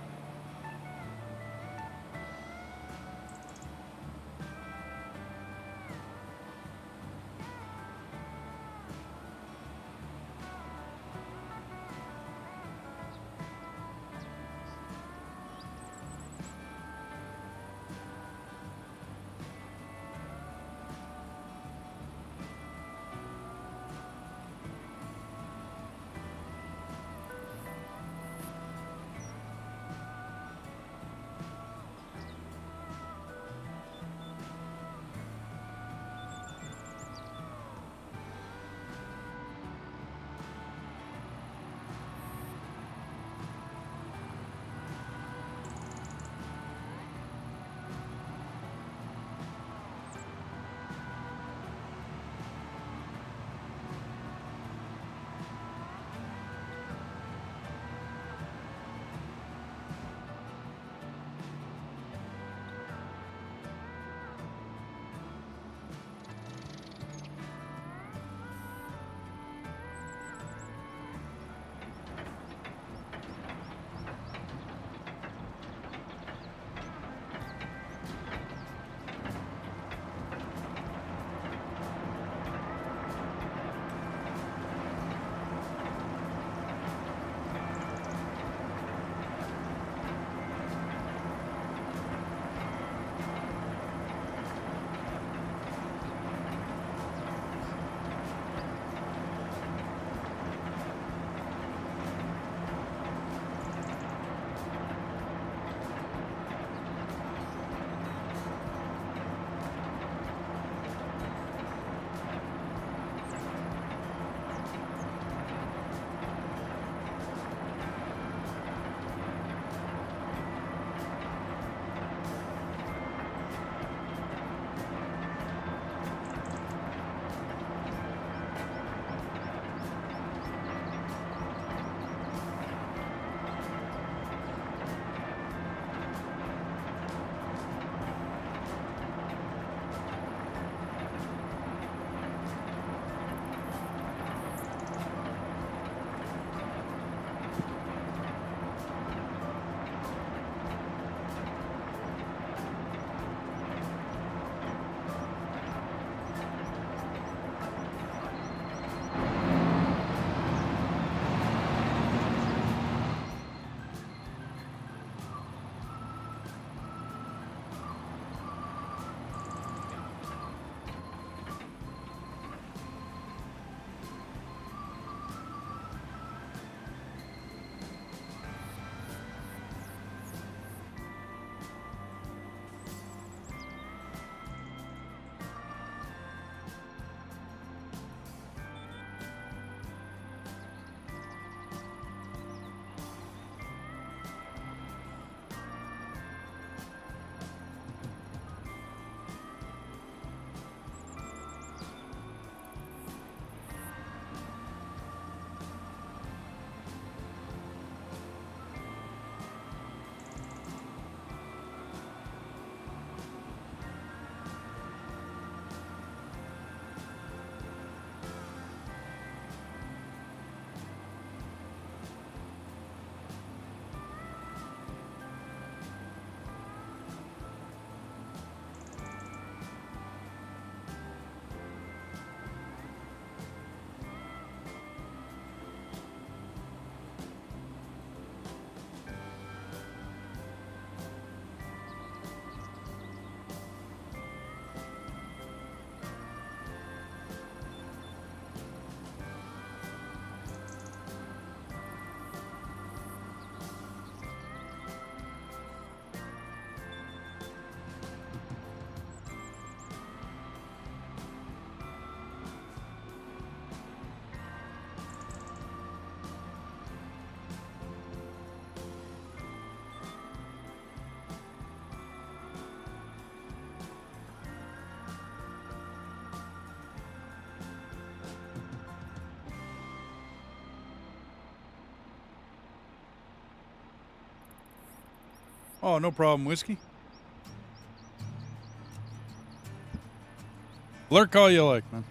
Oh, no problem, Whiskey. Lurk all you like, man.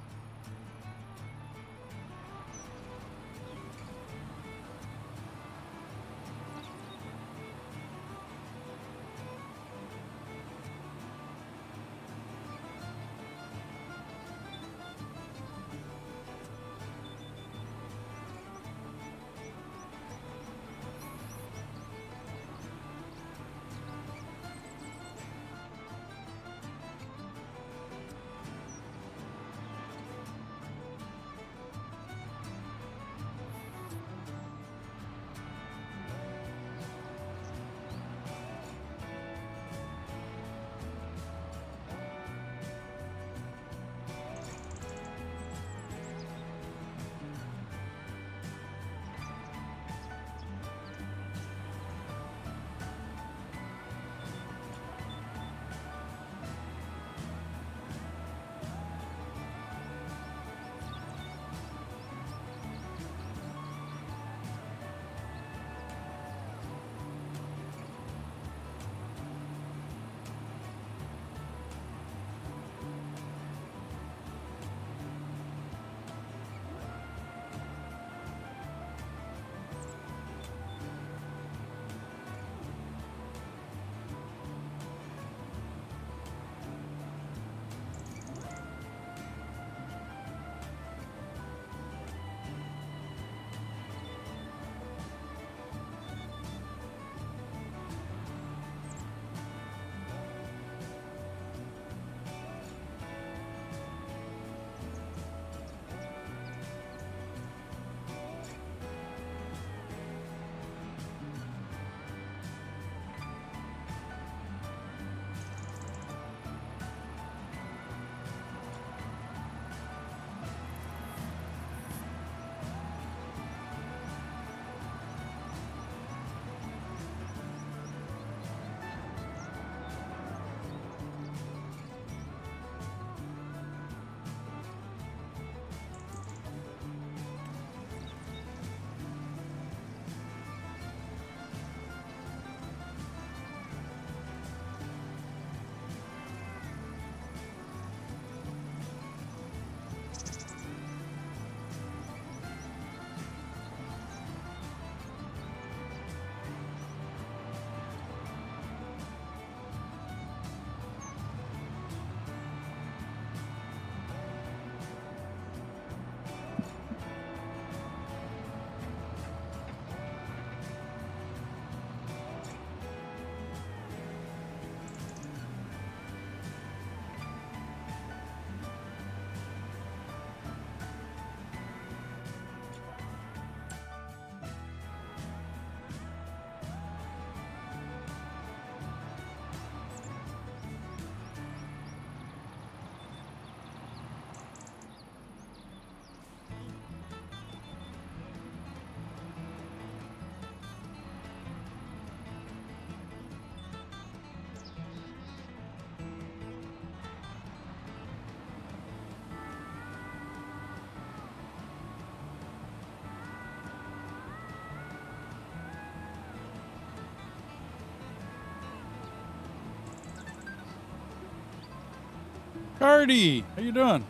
Cardi, how you doing?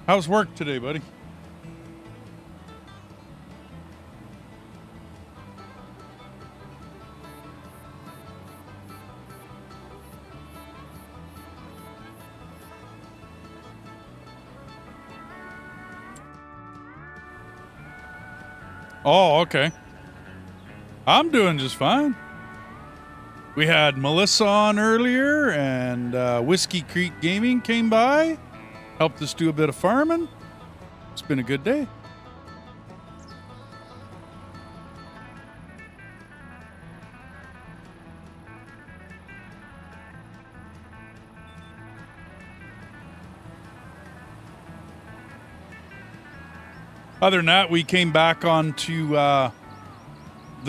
How's work today, buddy? Oh, okay. I'm doing just fine. We had Melissa on earlier, and Whiskey Creek Gaming came by, helped us do a bit of farming. It's been a good day. Other than that, we came back onto the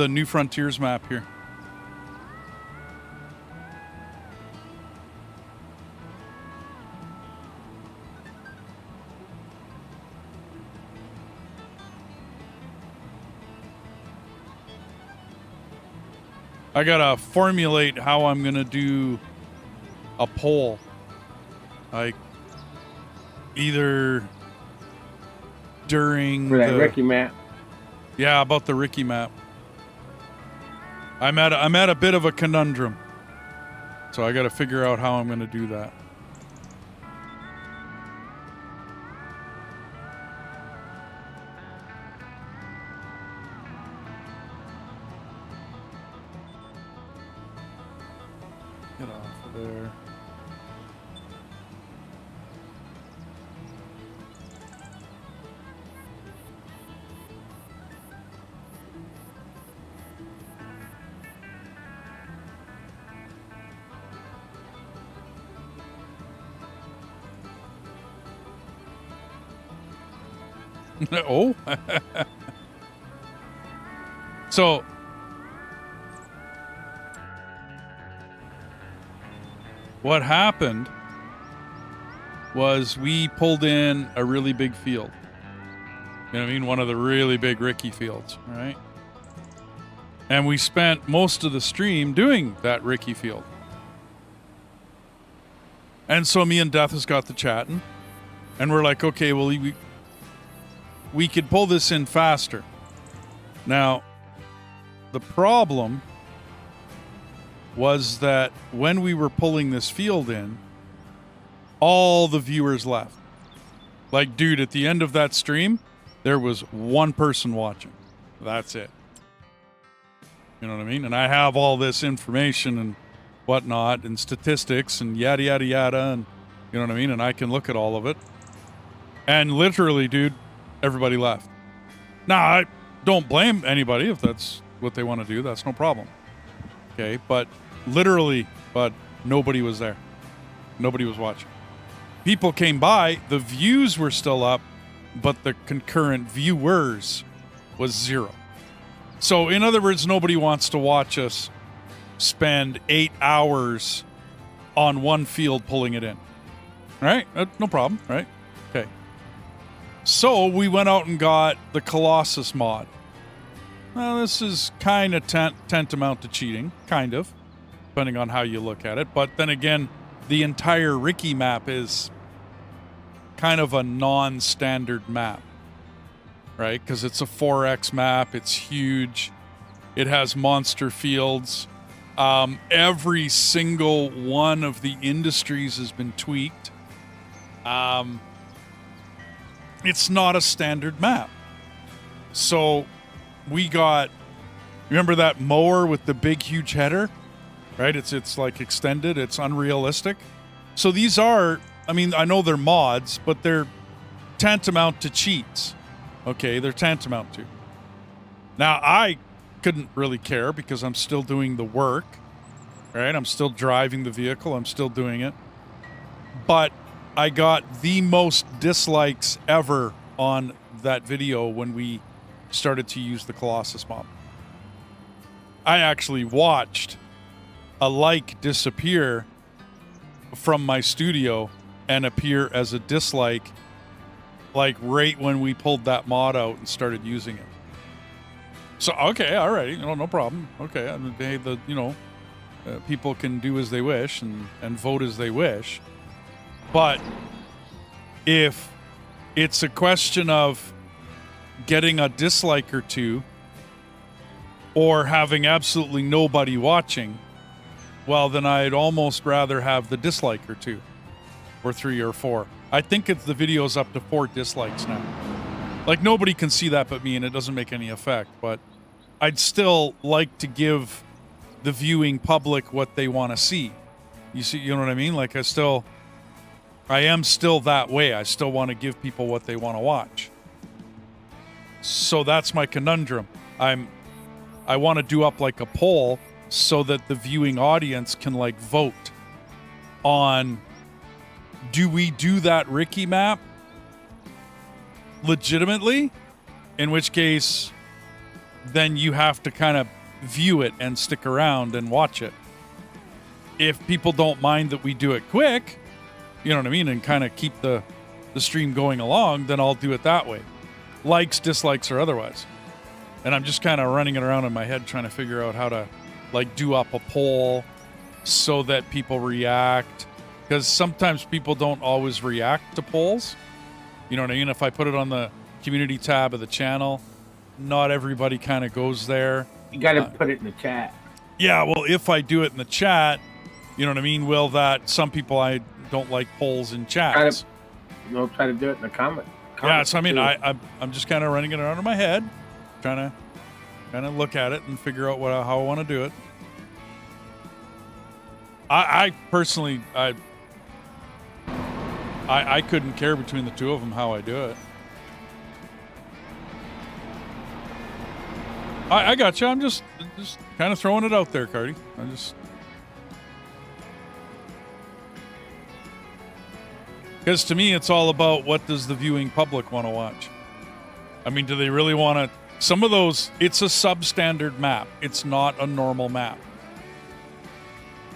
New Frontiers map here. I gotta formulate how I'm gonna do a poll. Like, either during For that the Ricky map. Yeah, about the Ricky map. I'm at a bit of a conundrum. So I gotta figure out how I'm gonna do that. Get off of there. Oh. So what happened was we pulled in a really big field. You know what I mean? One of the really big Ricky fields, right? And we spent most of the stream doing that Ricky field. And so me and Death has got to chatting, and we're like, okay, well, we could pull this in faster. Now, the problem was that when we were pulling this field in, all the viewers left. Like, dude, at the end of that stream, there was one person watching. That's it. You know what I mean? And I have all this information and whatnot and statistics and yada, yada, yada. And you know what I mean? And I can look at all of it. And literally, dude, everybody left. Now, I don't blame anybody if that's what they want to do. That's no problem. Okay, but literally, nobody was there. Nobody was watching. People came by, the views were still up, but the concurrent viewers was 0. So, in other words, nobody wants to watch us spend 8 hours on one field pulling it in. Right? No problem, right? Okay. So we went out and got the Colossus mod. Well, this is kind of tantamount to cheating, kind of, depending on how you look at it. But then again, the entire Ricky map is kind of a non-standard map, right? Because it's a 4X map, it's huge, it has monster fields. Every single one of the industries has been tweaked. It's not a standard map. So we got, remember that mower with the big huge header, right? It's like extended, it's unrealistic. So these are, I mean, I know they're mods, but they're tantamount to cheats. Okay, they're tantamount to. Now, I couldn't really care because I'm still doing the work, right? I'm still driving the vehicle, I'm still doing it. But I got the most dislikes ever on that video when we started to use the Colossus mod. I actually watched a like disappear from my studio and appear as a dislike, like right when we pulled that mod out and started using it. So, okay, all right, no problem. Okay, I mean, hey, people can do as they wish and vote as they wish. But if it's a question of getting a dislike or two or having absolutely nobody watching, well, then I'd almost rather have the dislike or 2 or 3 or 4. I think it's the video's up to 4 dislikes now. Like, nobody can see that but me, and it doesn't make any effect. But I'd still like to give the viewing public what they want to see. You know what I mean? Like, I am still that way. I still want to give people what they want to watch. So that's my conundrum. I want to do up like a poll so that the viewing audience can like vote on, do we do that Ricky map legitimately? In which case, then you have to kind of view it and stick around and watch it. If people don't mind that we do it quick, you know what I mean, and kind of keep the stream going along, then I'll do it that way. Likes, dislikes, or otherwise. And I'm just kind of running it around in my head trying to figure out how like do up a poll so that people react, because sometimes people don't always react to polls. You know what I mean? If I put it on the community tab of the channel, not everybody kind of goes there. You got to put it in the chat. Yeah, well, if I do it in the chat, you know what I mean? Will that, some people, I don't like polls in chats. Try to do it in the comment. Yeah, so I mean, I'm just kind of running it around in my head, trying to look at it and figure out how I want to do it. I personally, I couldn't care between the two of them how I do it. I got you. I'm just kind of throwing it out there, Cardi. Because to me, it's all about what does the viewing public want to watch. I mean, do they really want to... Some of those, it's a substandard map. It's not a normal map.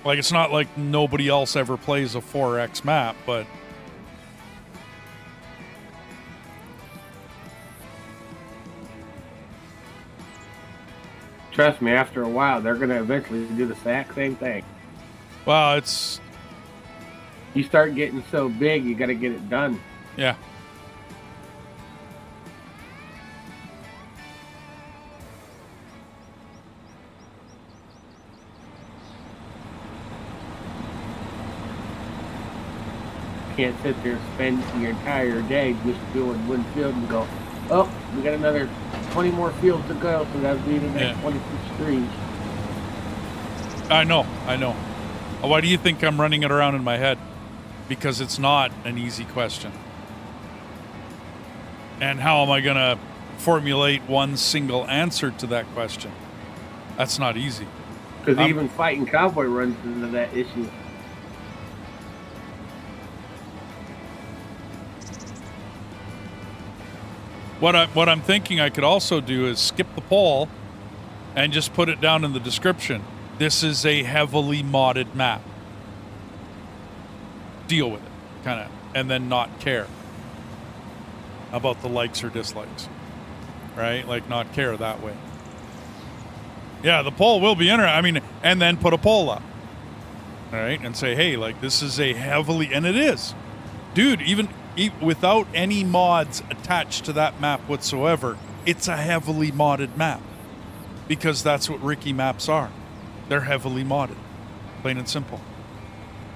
Like, it's not like nobody else ever plays a 4X map, but... Trust me, after a while, they're going to eventually do the exact same thing. Well, it's... You start getting so big, you got to get it done. Yeah. Can't sit there and spend your entire day just doing one field and go, oh, we got another 20 more fields to go, so that'll be the next 26 streams. I know. Why do you think I'm running it around in my head? Because it's not an easy question. And how am I going to formulate one single answer to that question? That's not easy. Because even fighting cowboy runs into that issue. What I'm thinking I could also do is skip the poll and just put it down in the description. This is a heavily modded map. Deal with it, kind of, and then not care about the likes or dislikes, right? Like, not care that way. Yeah, the poll will be interesting. I mean, and then put a poll up, all right, and say, hey, like, this is a heavily, and it is, dude. Even without any mods attached to that map whatsoever, it's a heavily modded map, because that's what Ricky maps are. They're heavily modded, plain and simple.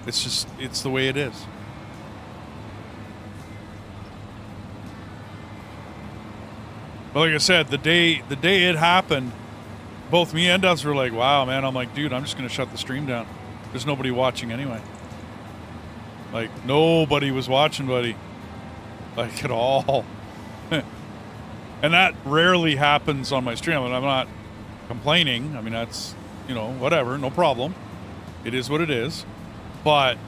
It's the way it is. But like I said, the day it happened, both me and us were like, wow, man. I'm like, dude, I'm just going to shut the stream down. There's nobody watching anyway. Like, nobody was watching, buddy. Like, at all. And that rarely happens on my stream. And I'm not complaining. I mean, that's, whatever. No problem. It is what it is. But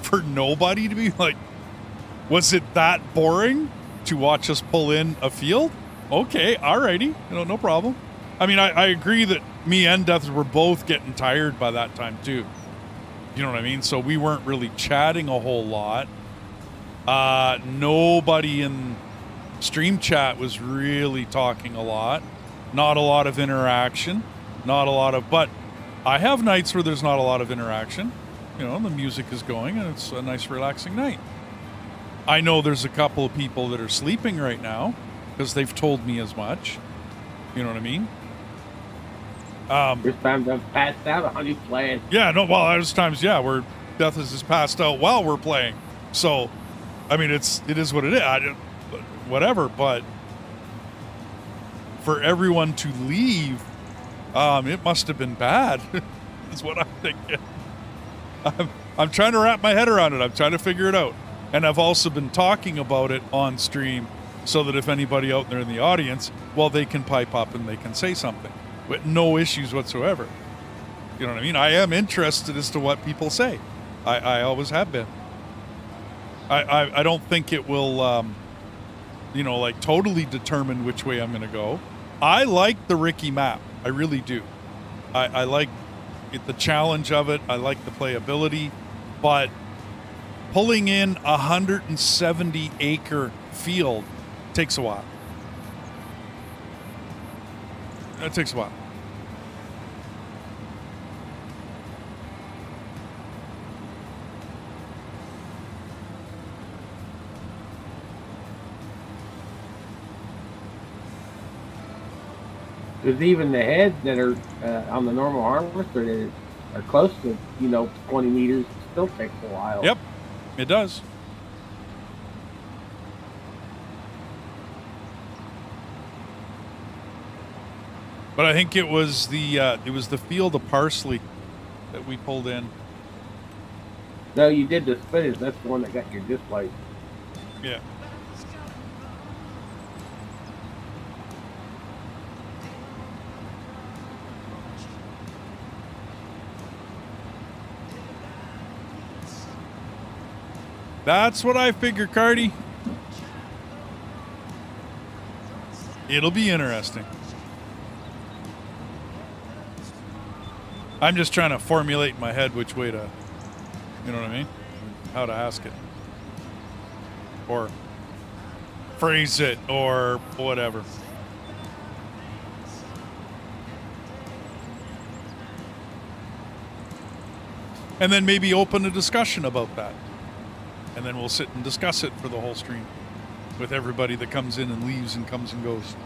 for nobody to be like, was it that boring to watch us pull in a field? Okay, alrighty, no problem. I mean, I agree that me and Death were both getting tired by that time too. You know what I mean? So we weren't really chatting a whole lot. Nobody in stream chat was really talking a lot. Not a lot of interaction. But I have nights where there's not a lot of interaction. The music is going and it's a nice relaxing night. I know there's a couple of people that are sleeping right now because they've told me as much. You know what I mean? There's times I've passed out on you playing. Yeah, no, well, there's times, where Death is just passed out while we're playing. So, I mean, it is what it is. Whatever, but for everyone to leave, it must have been bad. Is what I'm thinking. I'm trying to wrap my head around it. I'm trying to figure it out. And I've also been talking about it on stream so that if anybody out there in the audience, well, they can pipe up and they can say something with no issues whatsoever. You know what I mean? I am interested as to what people say. I always have been. I don't think it will, like totally determine which way I'm going to go. I like the Ricky map. I really do. I like the challenge of it. I like the playability, but pulling in 170 acre field takes a while. It takes a while. Because even the heads that are on the normal harvester that are close to 20 meters, it still takes a while. Yep, it does. But I think it was the field of parsley that we pulled in. No, you did the spinach. That's the one that got your displaced. Yeah. That's what I figure, Cardi. It'll be interesting. I'm just trying to formulate in my head which way to, you know what I mean? How to ask it. Or phrase it, or whatever. And then maybe open a discussion about that. And then we'll sit and discuss it for the whole stream with everybody that comes in and leaves and comes and goes.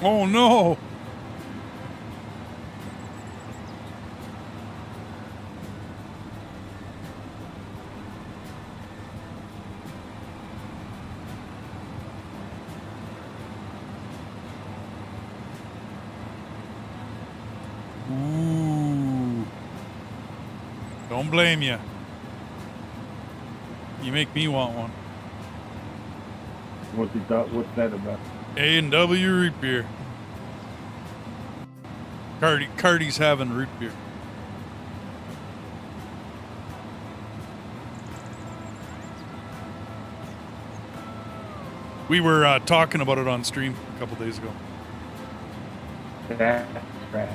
Oh no! Ooh. Don't blame you. You make me want one. What's that about? A&W root beer. Cardi's having root beer. We were talking about it on stream a couple days ago. That's crap.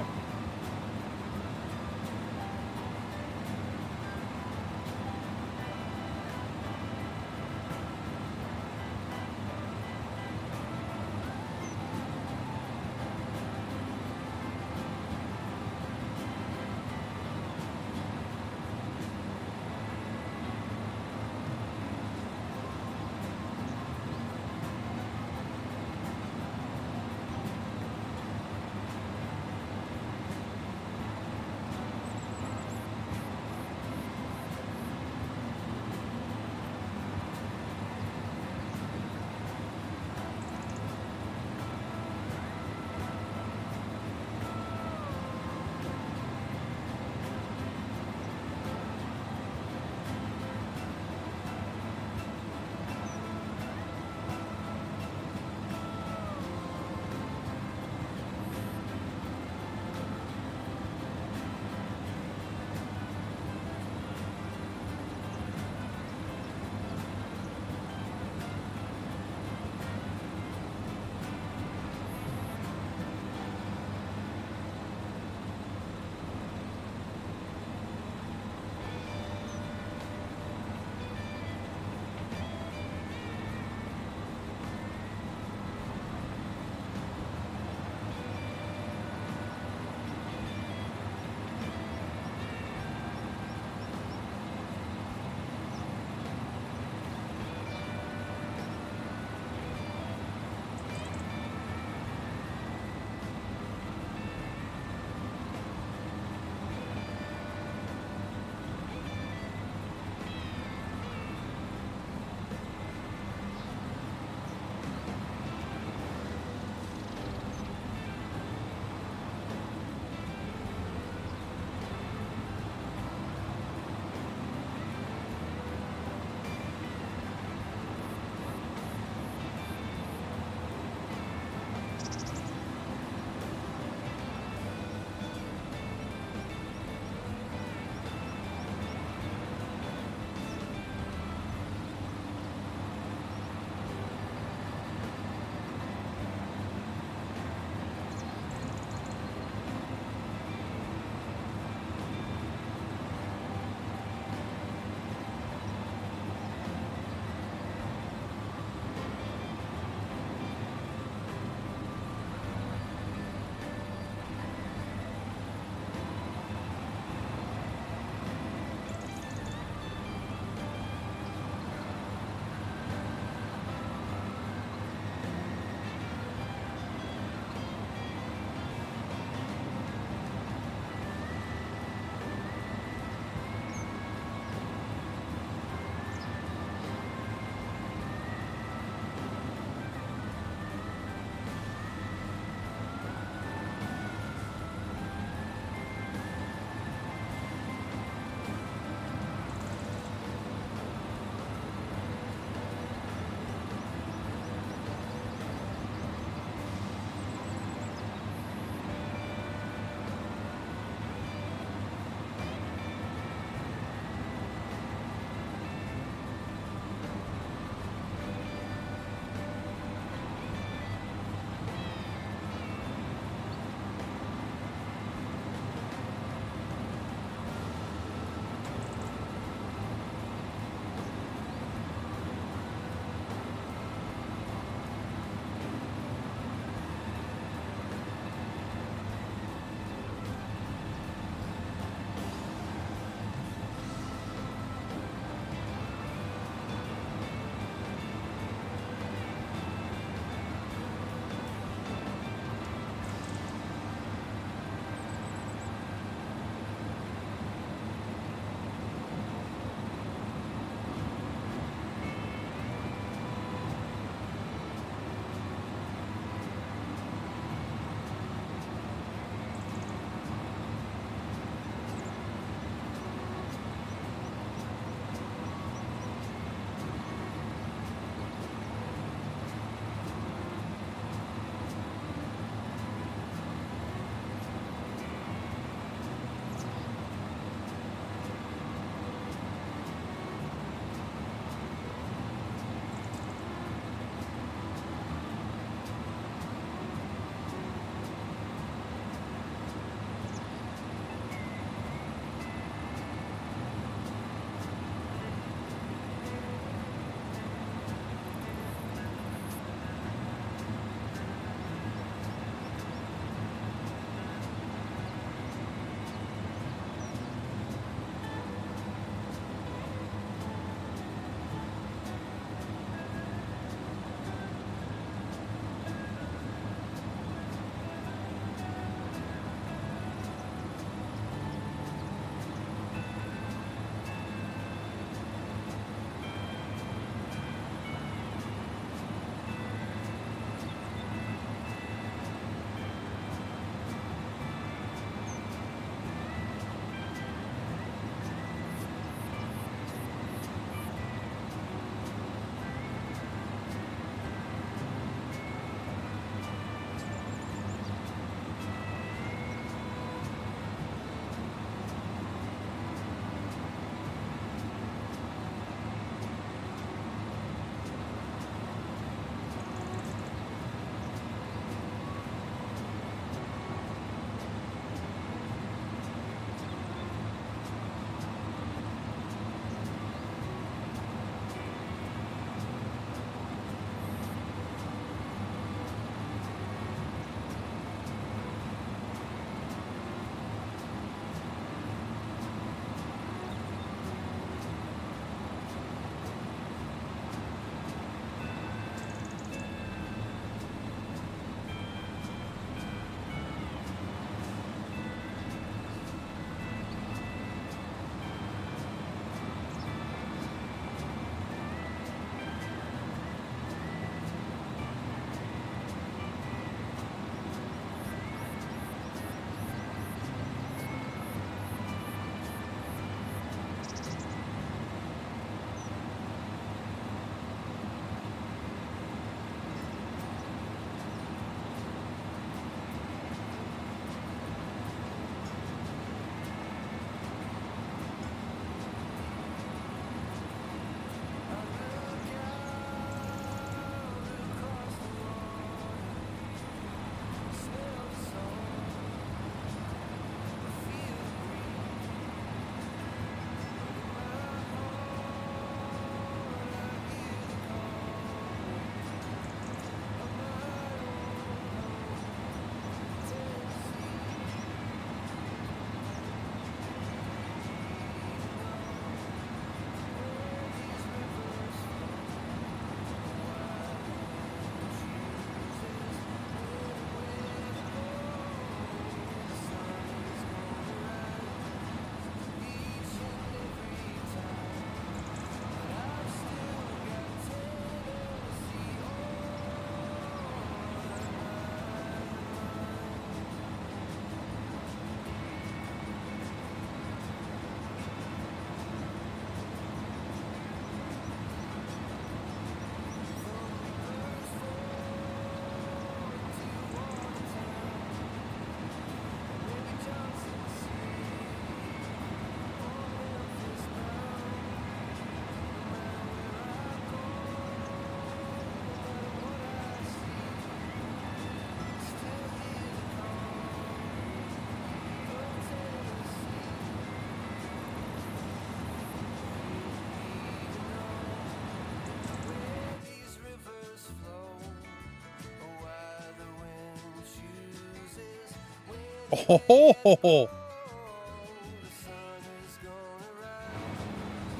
Oh,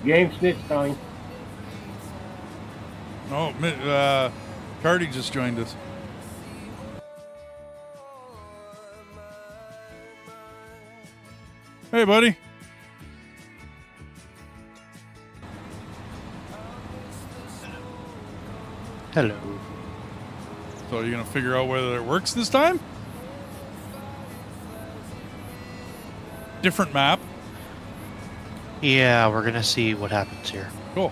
Game snitched on him. oh, Cardi just joined us. Hey, buddy. Hello. So are you going to figure out whether it works this time? Different map. Yeah, we're gonna see what happens here. Cool.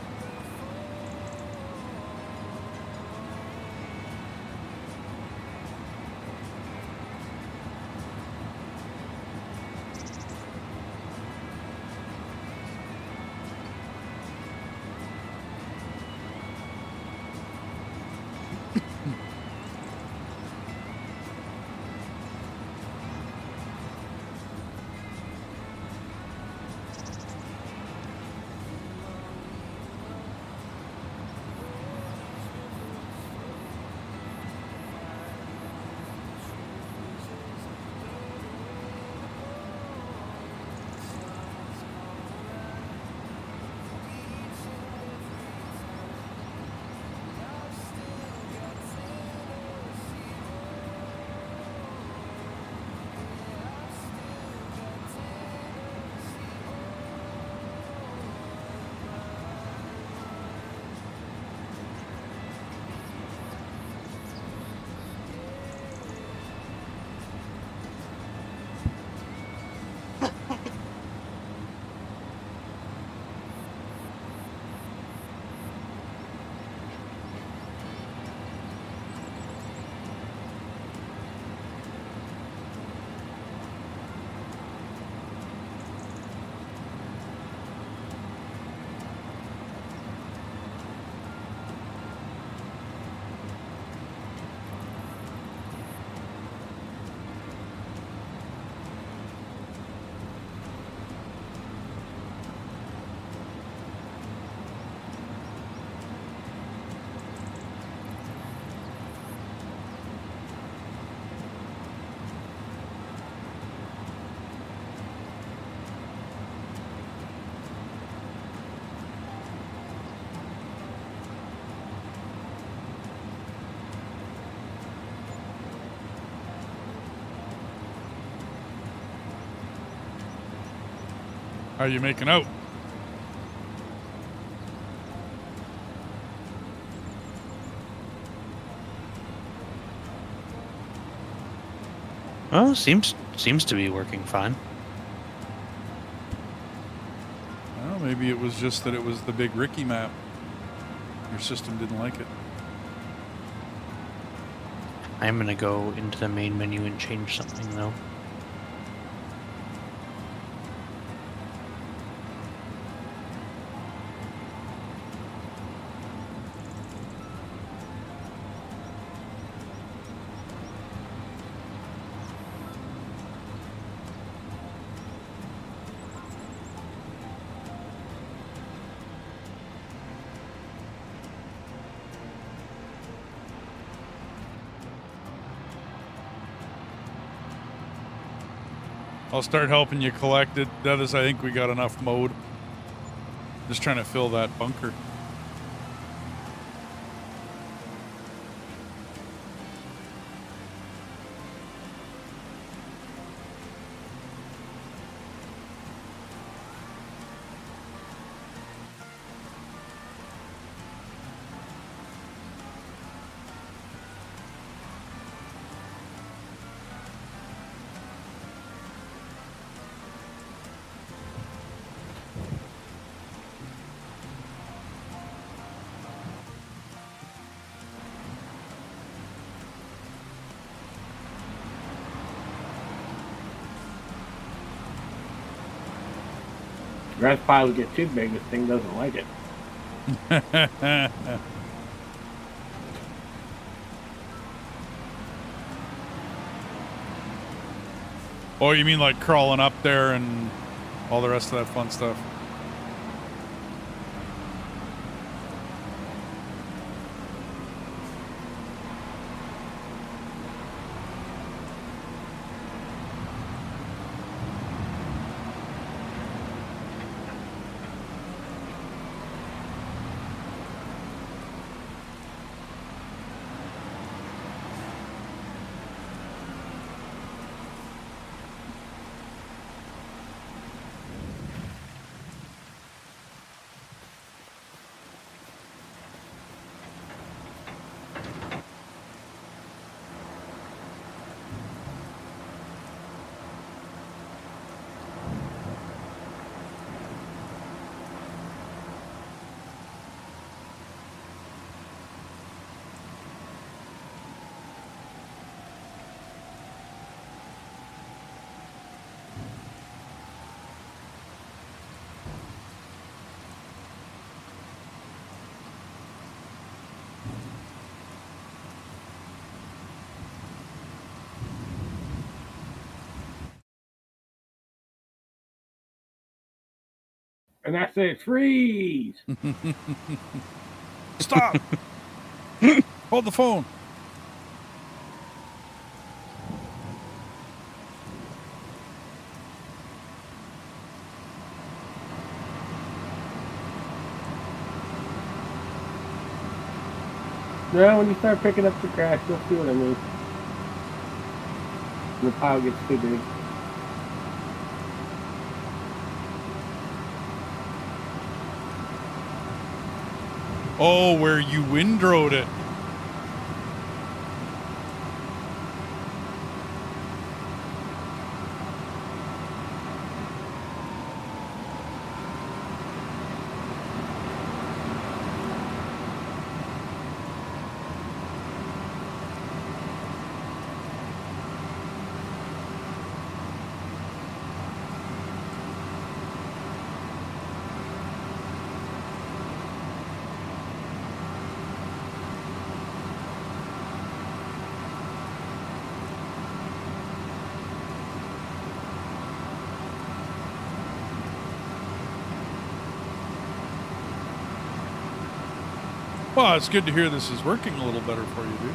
How are you making out? Well, seems to be working fine. Well, maybe it was just that it was the big Ricky map. Your system didn't like it. I'm gonna go into the main menu and change something though. I'll start helping you collect it. Dennis, I think we got enough mode. Just trying to fill that bunker. Grass pile will get too big, this thing doesn't like it. Oh, you mean like crawling up there and all the rest of that fun stuff? And I said, freeze. Stop. Hold the phone. No, when you start picking up the grass, you'll see what I mean. The pile gets too big. Oh, where you windrowed it. Well, it's good to hear this is working a little better for you, dude.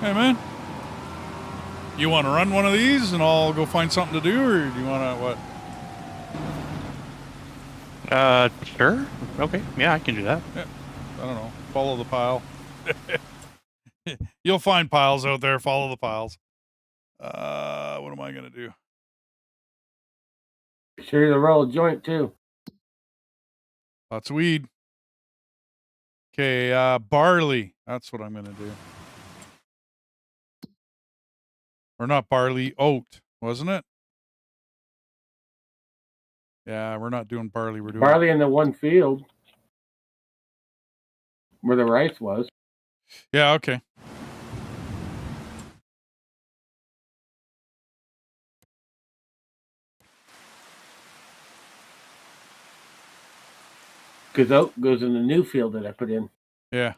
Hey, man. You want to run one of these and I'll go find something to do, or do you want to what? Sure. Okay. Yeah, I can do that. Yeah, I don't know. Follow the pile. You'll find piles out there. Follow the piles. What am I going to do? Sure, the roll joint too. Lots of weed. Okay, barley. That's what I'm going to do. Or not barley, oat, wasn't it? Yeah, we're not doing barley. We're doing Barley in the one field where the rice was. Yeah, okay. Because oat goes in the new field that I put in. Yeah.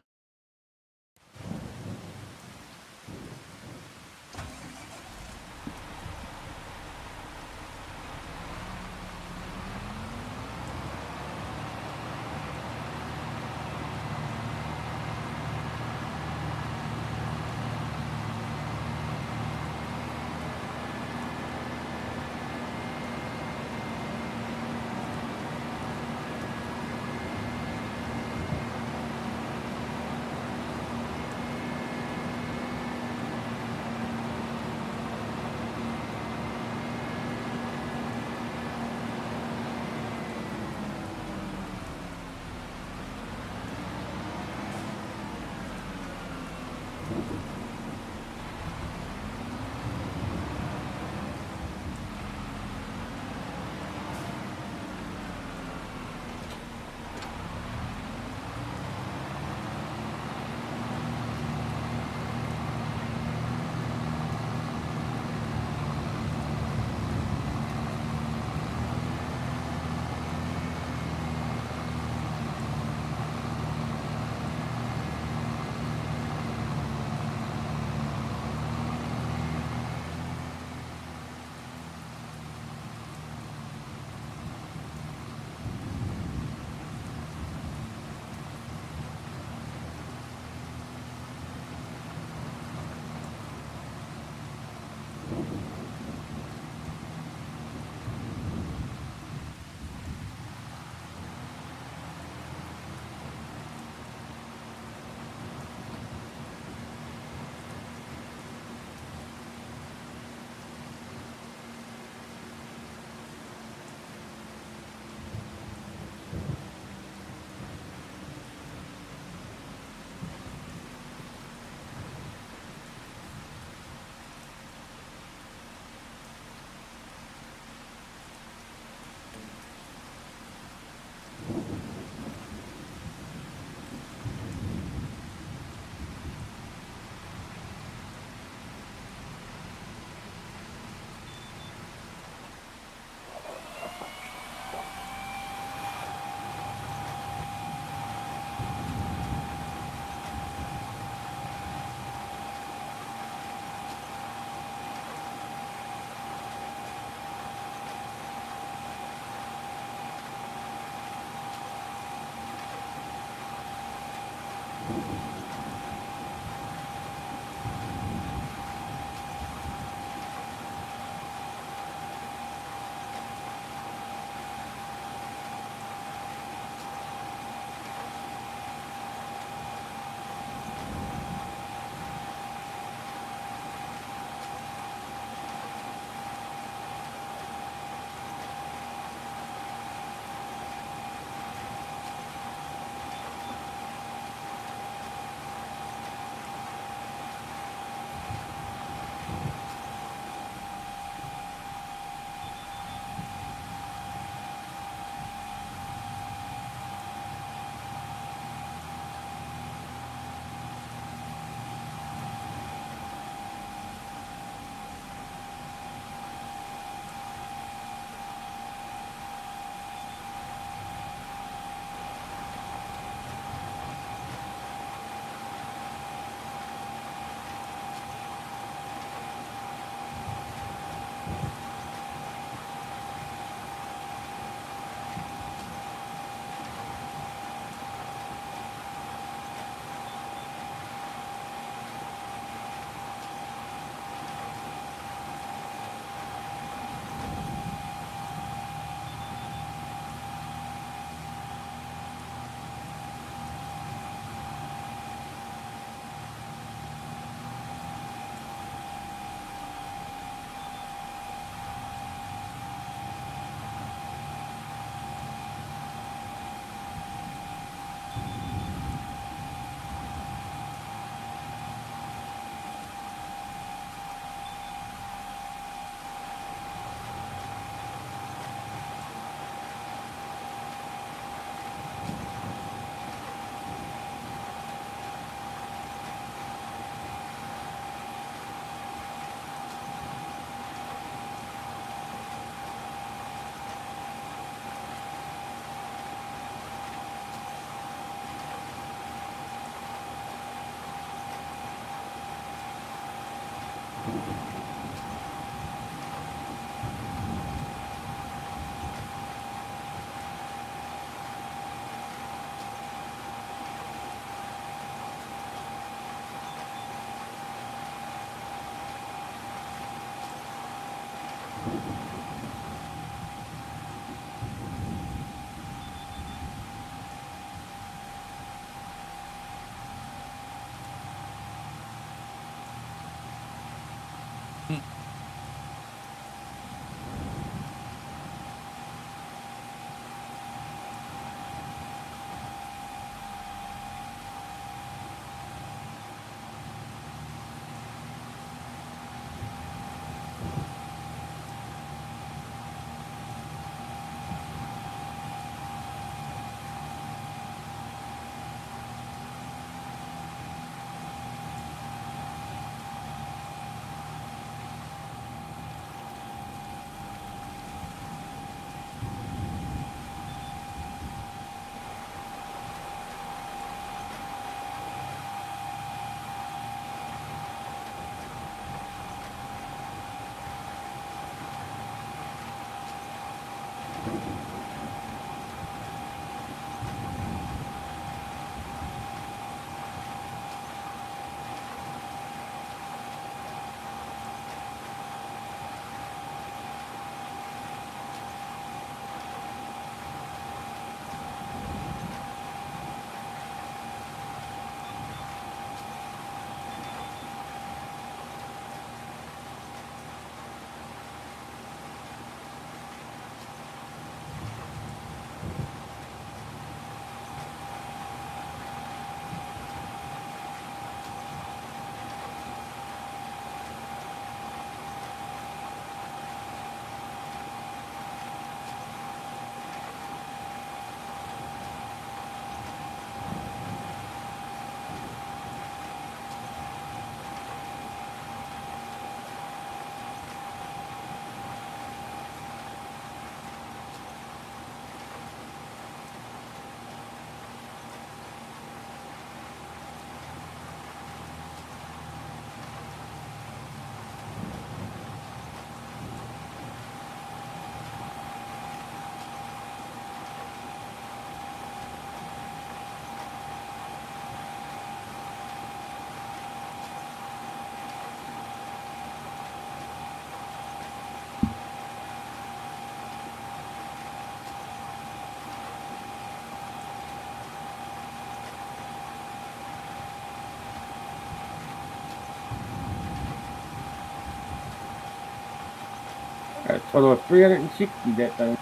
A total of 360 that thing.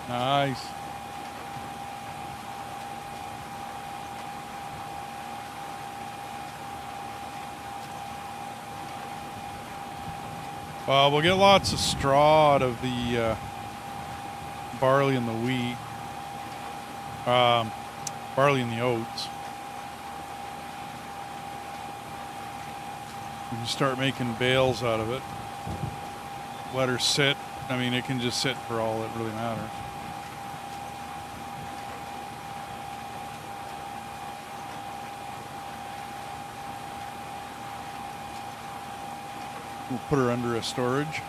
Nice. Well, we'll get lots of straw out of the barley and the wheat. Barley and the oats. We can start making bales out of it. Let her sit. I mean, it can just sit for all that really matters. We'll put her under a storage.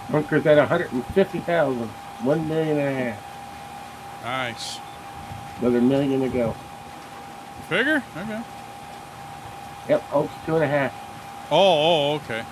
Bunker's at 150,000. 1 million and a half. Nice. Another million to go. Figure? Okay. Yep, oats 2.5. Oh, okay.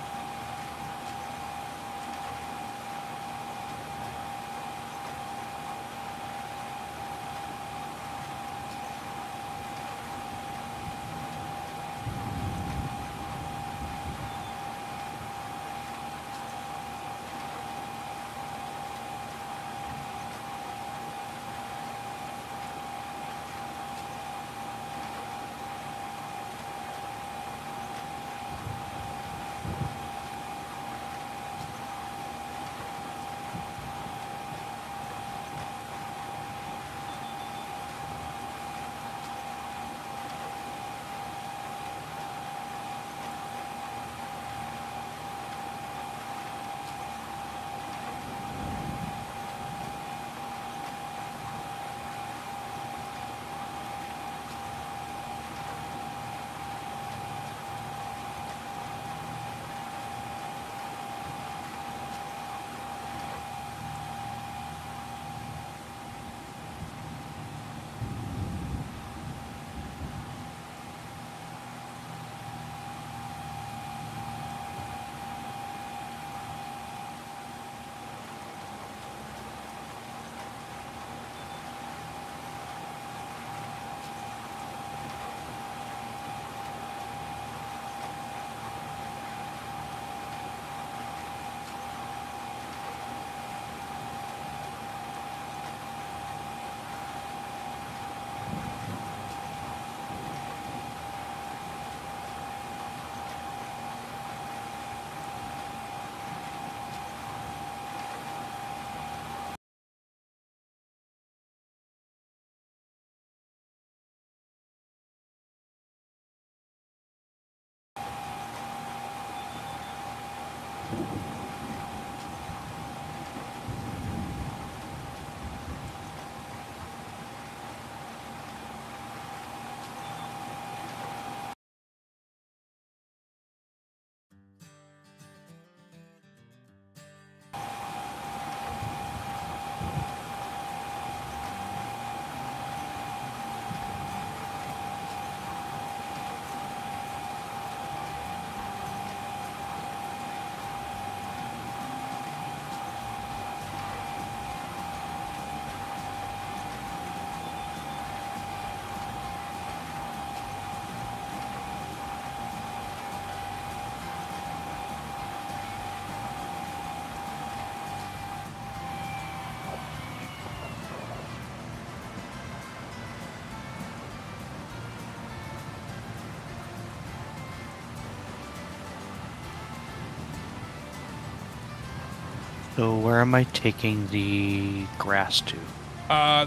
So where am I taking the grass to?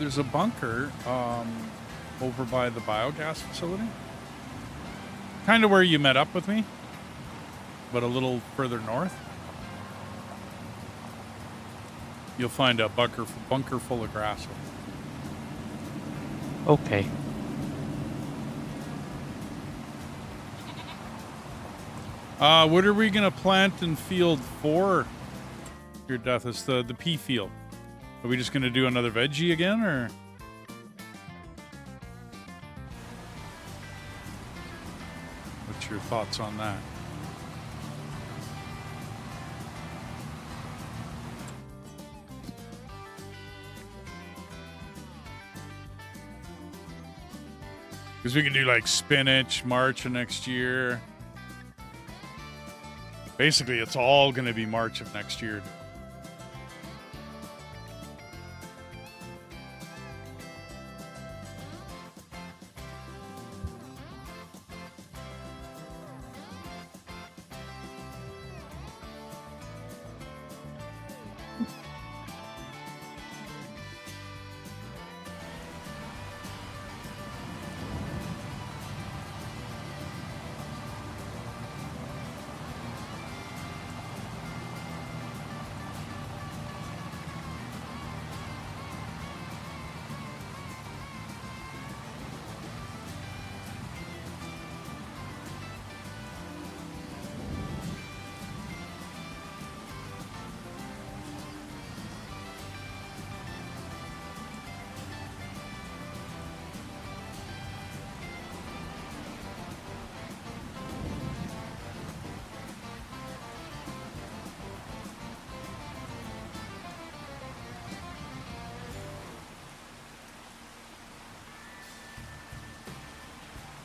There's a bunker over by the biogas facility. Kind of where you met up with me, but a little further north. You'll find a bunker full of grass. Okay. What are we gonna plant in field 4? Your death is the pea field. Are we just gonna do another veggie again, or? What's your thoughts on that? Because we can do like spinach, March of next year. Basically, it's all going to be March of next year.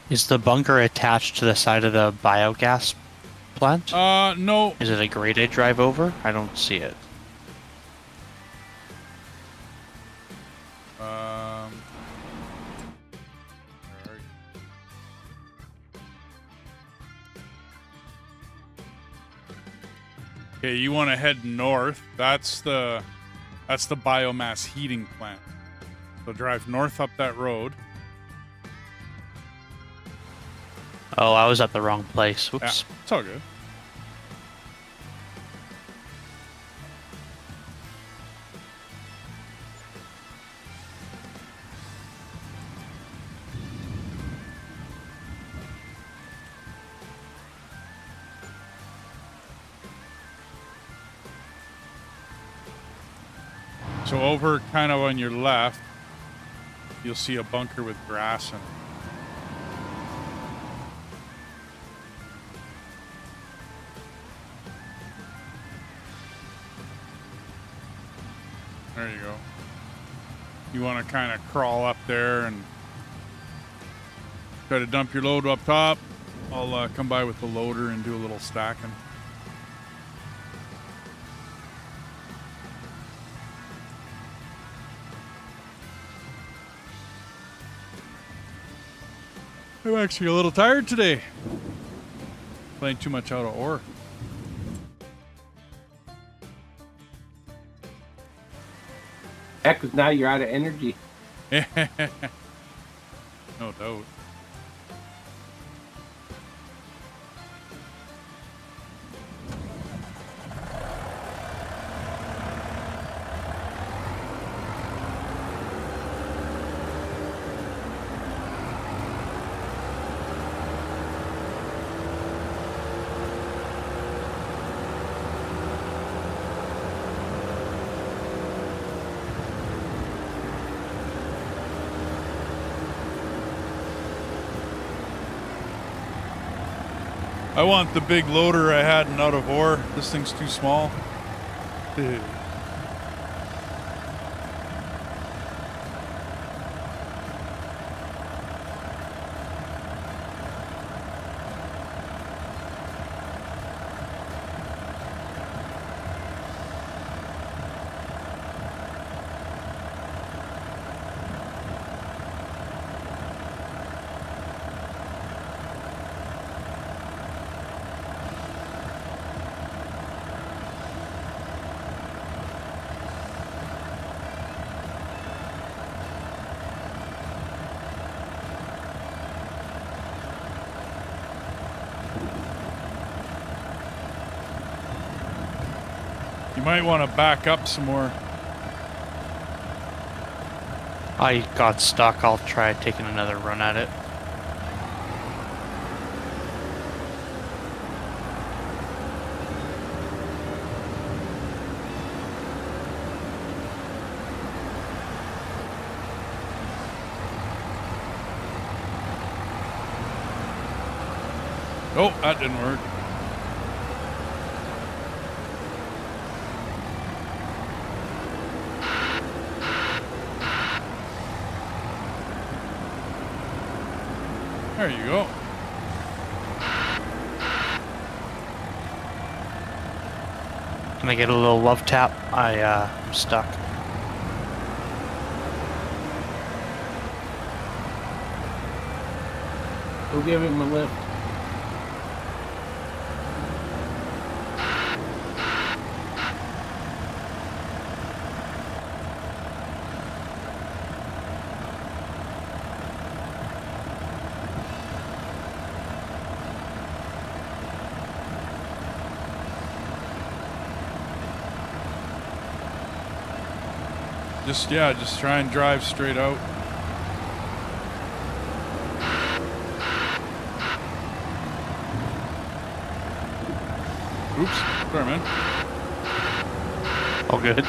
Is the bunker attached to the side of the biogas plant? No. Is it a grade I drive over? I don't see it. Where are you? Okay, you want to head north. That's the biomass heating plant. So drive north up that road. Oh, I was at the wrong place. Yeah, Whoops. it's all good. So over kind of on your left, you'll see a bunker with grass in it. There you go. You want to kind of crawl up there and try to dump your load up top. I'll come by with the loader and do a little stacking. I'm actually a little tired today. Playing too much out of ore. Heck, 'cause now you're out of energy. No doubt. I want the big loader I had in out of ore. This thing's too small. You might want to back up some more. I got stuck. I'll try taking another run at it. Oh, that didn't work. There you go. Can I get a little love tap? I'm stuck. We'll give him a lift. Just try and drive straight out. Oops, sorry, man. All good.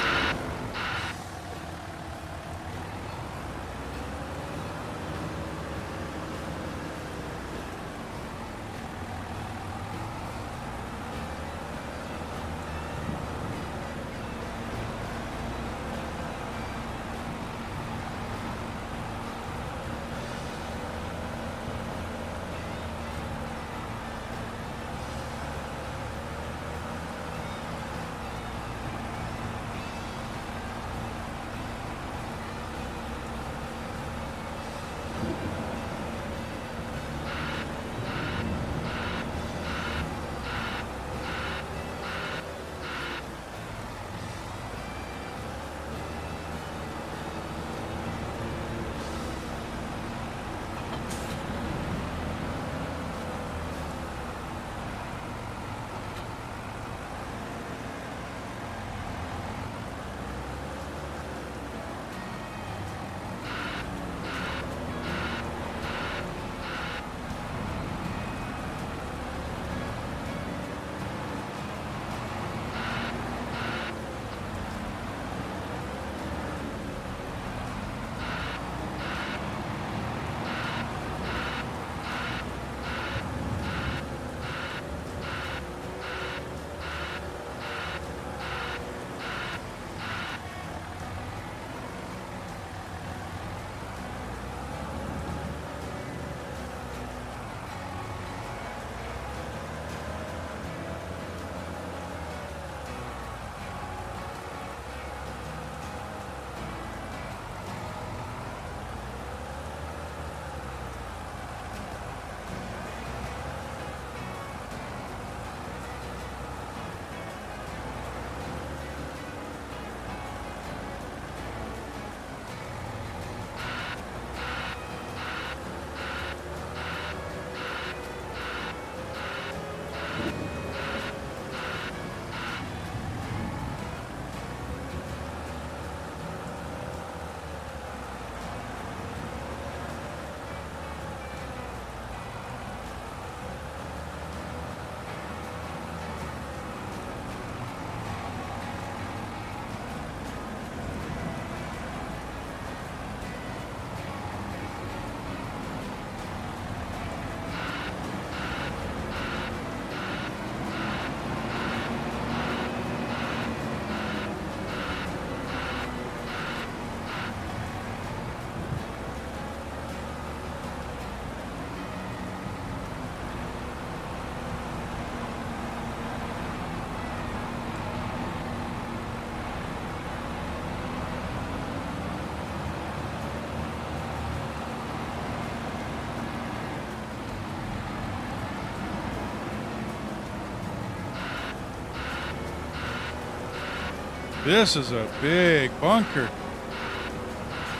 This is a big bunker.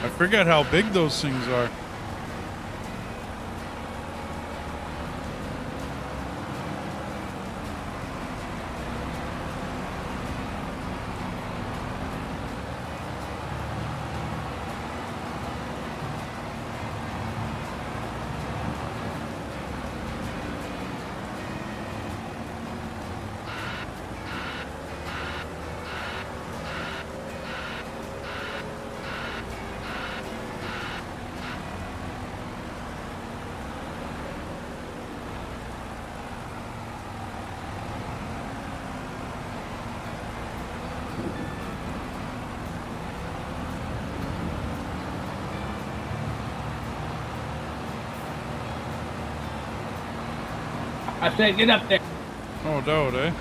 I forget how big those things are. I said, get up there. Oh, doubt, eh?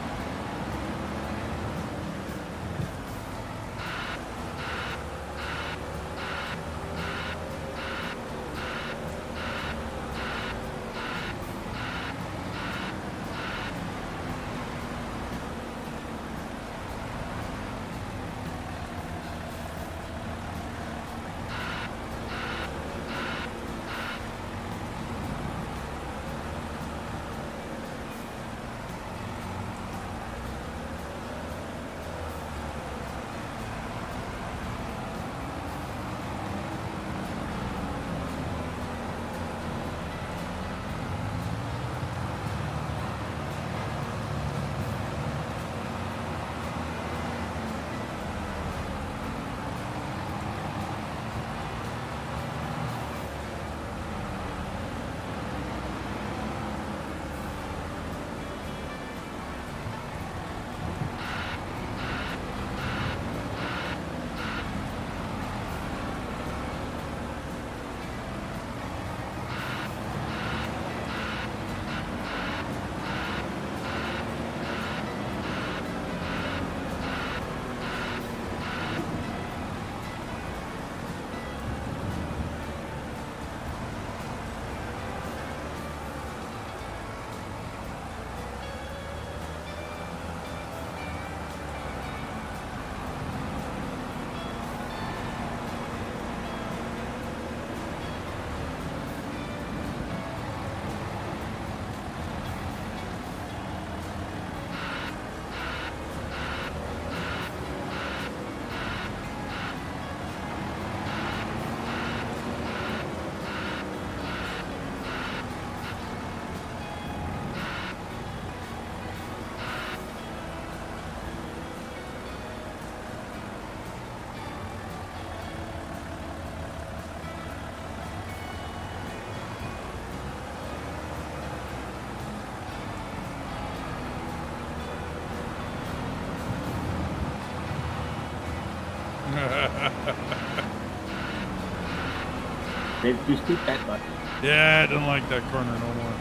Maybe just keep that button. Yeah, I didn't like that corner no more.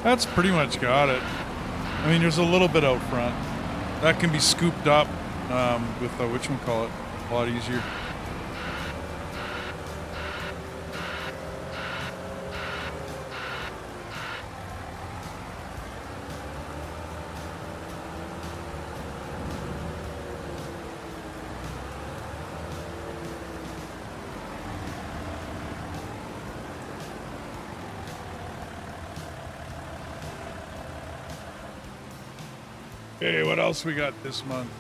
That's pretty much got it. I mean, there's a little bit out front. That can be scooped up with whatchamacallit, a lot easier. Okay, what else we got this month?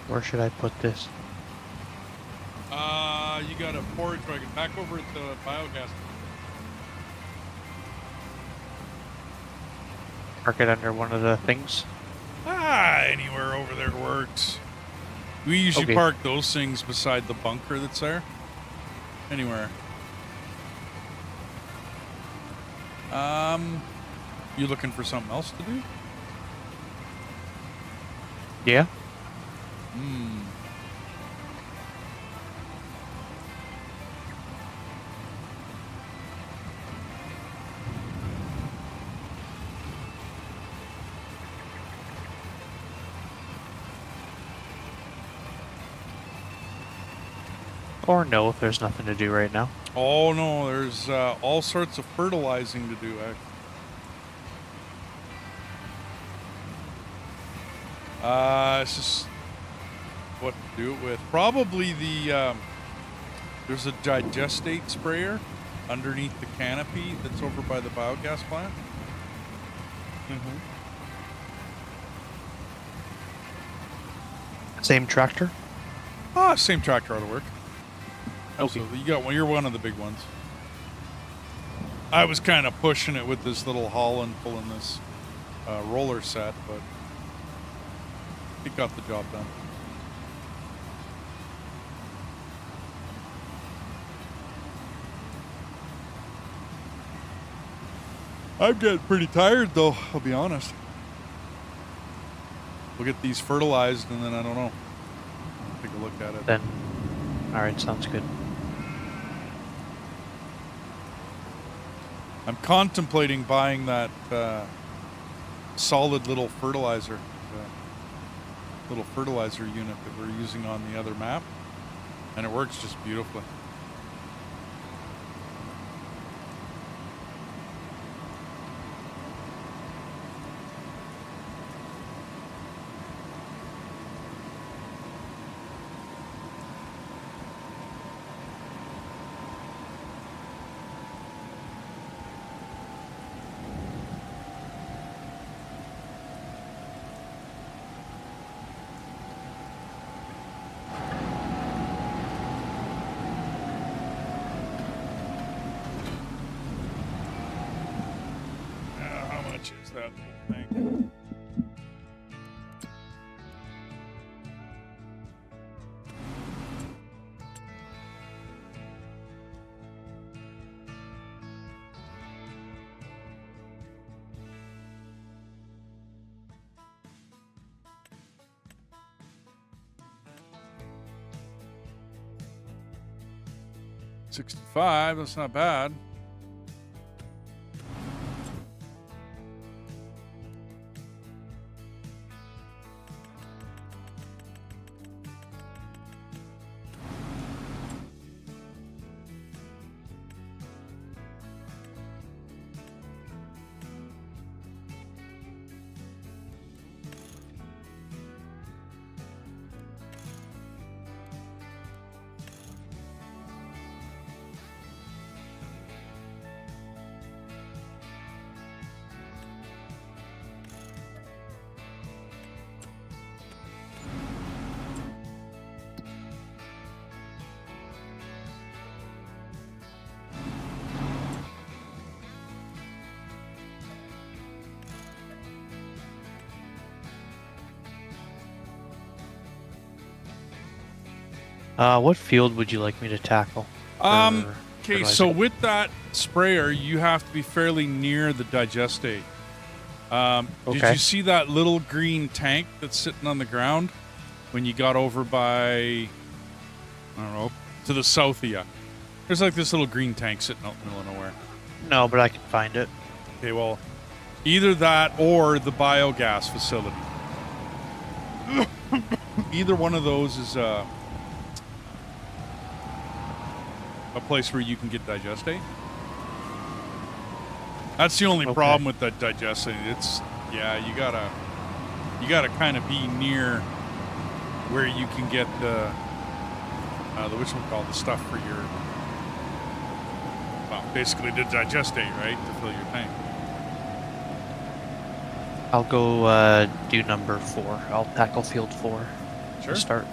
Where should I put this? You got a forage wagon back over at the biogas. Park it under one of the things? Anywhere over there works. We usually Okay. park those things beside the bunker that's there. Anywhere. You looking for something else to do? Yeah. or no, if there's nothing to do right now? Oh no, there's all sorts of fertilizing to do. It's just what to do it with. Probably the there's a digestate sprayer underneath the canopy that's over by the biogas plant. Same tractor? Same tractor ought to work. Okay. So you got one. You're one of the big ones. I was kind of pushing it with this little Holland pulling this roller set, but it got the job done. I'm getting pretty tired, though, I'll be honest. We'll get these fertilized, and then I don't know. I'll take a look at it. Then, alright, sounds good. I'm contemplating buying that solid little fertilizer, little fertilizer unit that we're using on the other map, and it works just beautifully. How much is that little thing? $65, that's not bad. What field would you like me to tackle? Okay, fertilizer? so with that sprayer, you have to be fairly near the digestate. Did Okay. you see that little green tank that's sitting on the ground when you got over by, I don't know, to the south of you? There's like this little green tank sitting out in the middle of nowhere. No, but I can find it. Okay, well, either that or the biogas facility. Either one of those is a place where you can get digestate. That's the only Okay. problem with that digestate. It's you gotta kind of be near where you can get the whatchamacallit, the stuff for your basically the digestate, right, to fill your tank. I'll go do number 4. I'll tackle field 4 Sure. to start.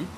Oops.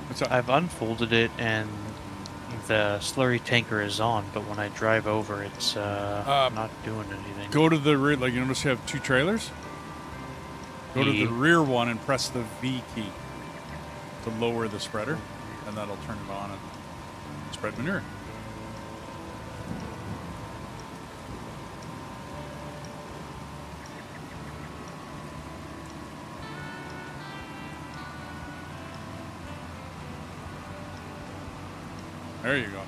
What's up? I've unfolded it and the slurry tanker is on, but when I drive over, it's not doing anything. Go to the rear. Like you notice, you have two trailers. Go to the rear one and press the V key to lower the spreader, and that'll turn it on and spread manure. There you go.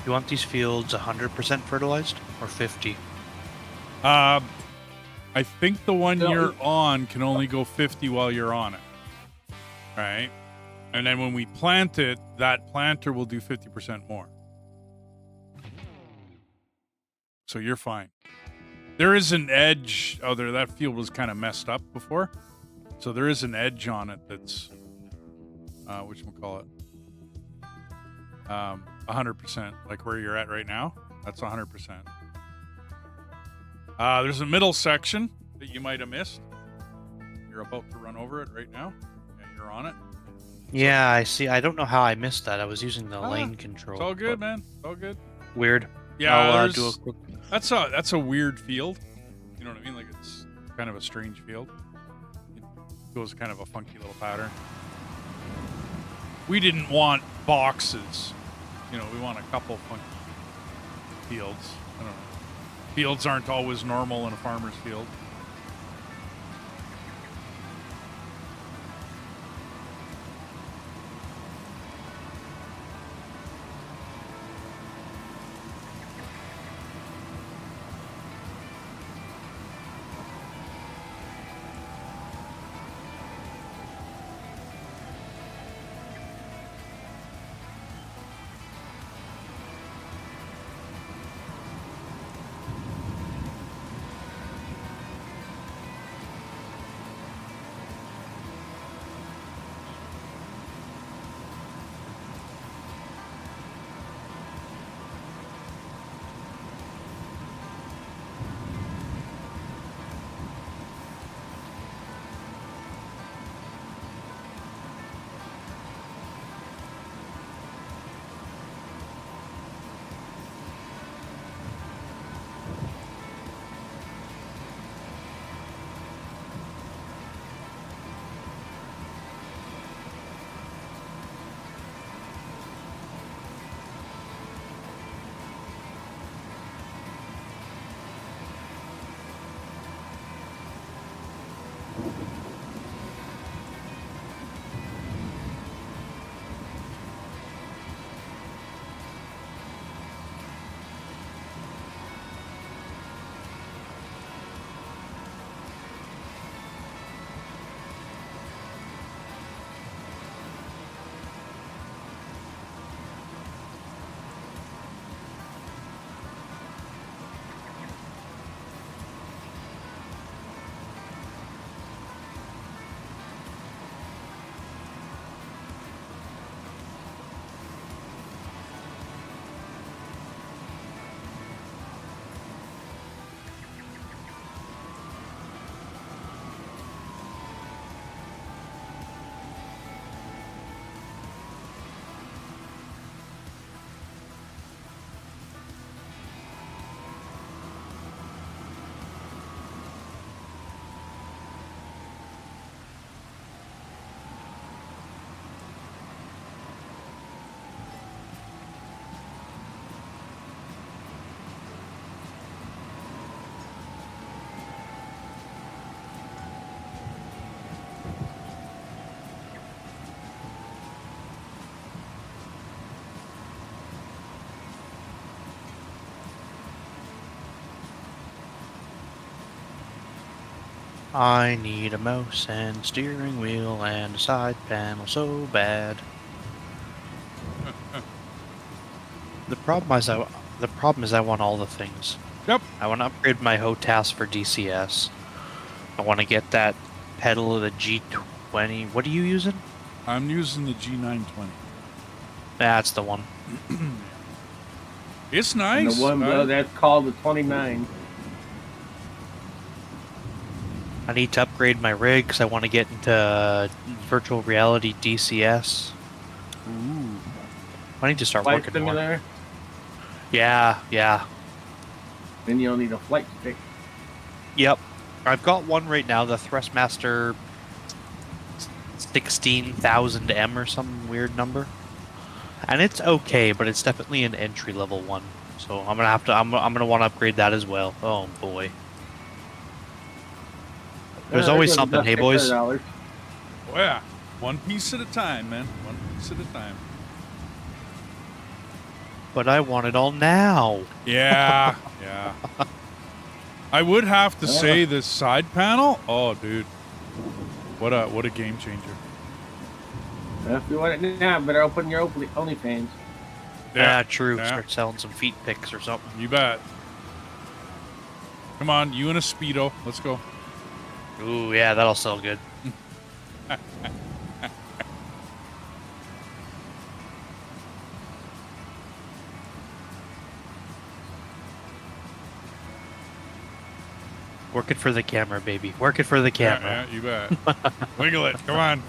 You want these fields 100% fertilized or 50? I think the one No. you're on can only go 50 while you're on it. Right? And then when we plant it, that planter will do 50% more. So you're fine. There is an edge. Oh, there. That field was kind of messed up before. So there is an edge on it that's, whatchamacallit, 100%, like where you're at right now. That's 100%. There's a middle section that you might have missed. You're about to run over it right now. Yeah, you're on it. Yeah, I see. I don't know how I missed that. I was using the lane control. It's all good, but man. It's all good. Weird. Yeah, I'll there's- do a quick. that's a weird field. You know what I mean? Like, it's kind of a strange field. It goes kind of a funky little pattern. We didn't want boxes. You know, we want a couple funky fields. I don't know. Fields aren't always normal in a farmer's field. I need a mouse and steering wheel and a side panel so bad. The problem is I want all the things. Yep. I want to upgrade my HOTAS for DCS. I want to get that pedal of the G20. What are you using? I'm using the G920. That's the one. It's And nice. the one that's called the 29. I need to upgrade my rig because I want to get into virtual reality DCS. Ooh. I need to start Flight working more. simulator. Yeah. Then you'll need a flight stick. Yep. I've got one right now, the Thrustmaster 16,000M or some weird number. And it's okay, but it's definitely an entry level one. So I'm gonna want to upgrade that as well. Oh boy. There's always something, hey boys. Oh yeah. One piece at a time, man. One piece at a time. But I want it all now. Yeah. Yeah. I would have to say this side panel. Oh, dude. What a game changer. If you want it now, better open your OnlyFans. Yeah, true. Yeah. Start selling some feet pics or something. You bet. Come on, you and a Speedo. Let's go. Ooh, yeah, that'll sell good. Work it for the camera, baby. Work it for the camera. Yeah, you bet. Wiggle it. Come on.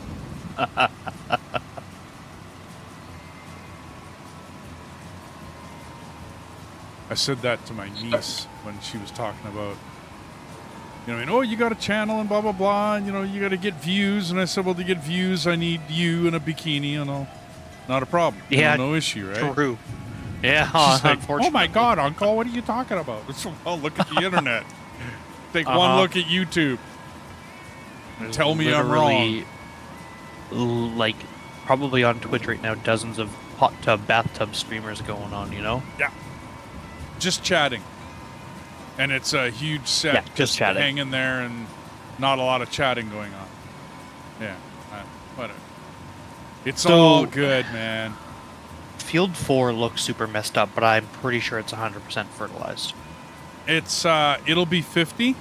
I said that to my niece when she was talking about, you got a channel and blah, blah, blah, and, you got to get views. And I said, well, to get views, I need you in a bikini, not a problem. Yeah, no issue, right? True. Yeah, She's like, unfortunately. oh my God, Uncle, what are you talking about? Well, look at the internet. Take one look at YouTube. There's Tell me I'm wrong. Like, probably on Twitch right now, dozens of hot tub, bathtub streamers going on, Yeah. Just chatting. And it's a huge set. Yeah, just chatting. Hanging there and not a lot of chatting going on. Yeah. Whatever. It's all good, man. Field 4 looks super messed up, but I'm pretty sure it's 100% fertilized. It's it'll be 50.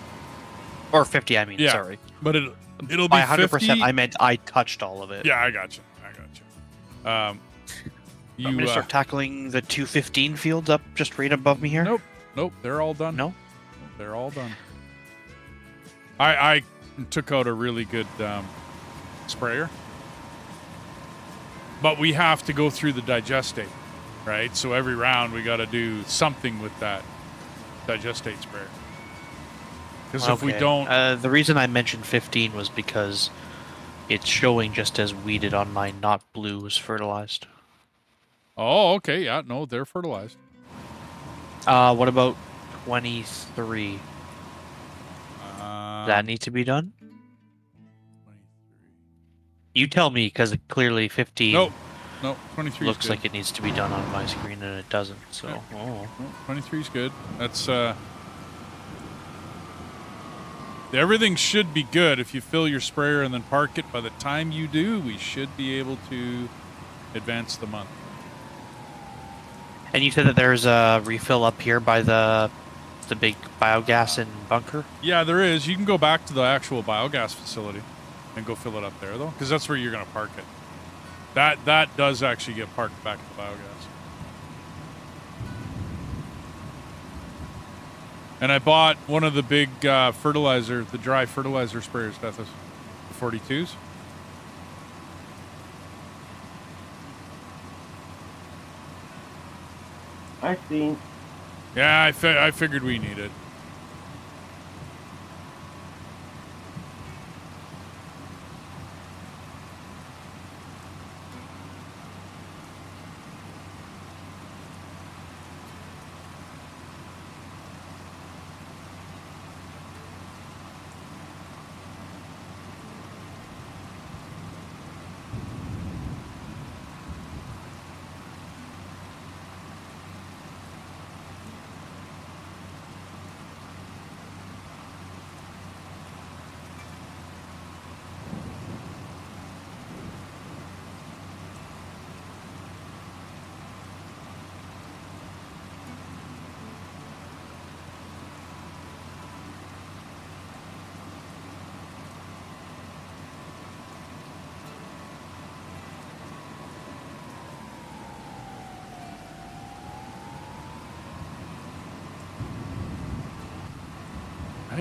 Or 50, I mean, Yeah. sorry. But it'll be By 100%, 50. I meant I touched all of it. Yeah, I got you. I'm going to start tackling the 215 fields up just right above me here. Nope, they're all done. No? They're all done. I took out a really good sprayer. But we have to go through the digestate, right? So every round we got to do something with that digestate sprayer. Because if we don't... the reason I mentioned 15 was because it's showing just as weeded on my not blue as fertilized. Oh, okay. Yeah, no, they're fertilized. What about 23? Does that need to be done? 23. You tell me, because clearly 15 Nope, 23 looks good. like it needs to be done on my screen, and it doesn't. So, No, 23 is good. That's everything should be good. If you fill your sprayer and then park it, by the time you do, we should be able to advance the month. And you said that there's a refill up here by the big biogas in bunker? Yeah, there is. You can go back to the actual biogas facility and go fill it up there, though, because that's where you're going to park it. That does actually get parked back at the biogas. And I bought one of the big the dry fertilizer sprayers, Deathis, the 42s. I see. Yeah, I figured we need it.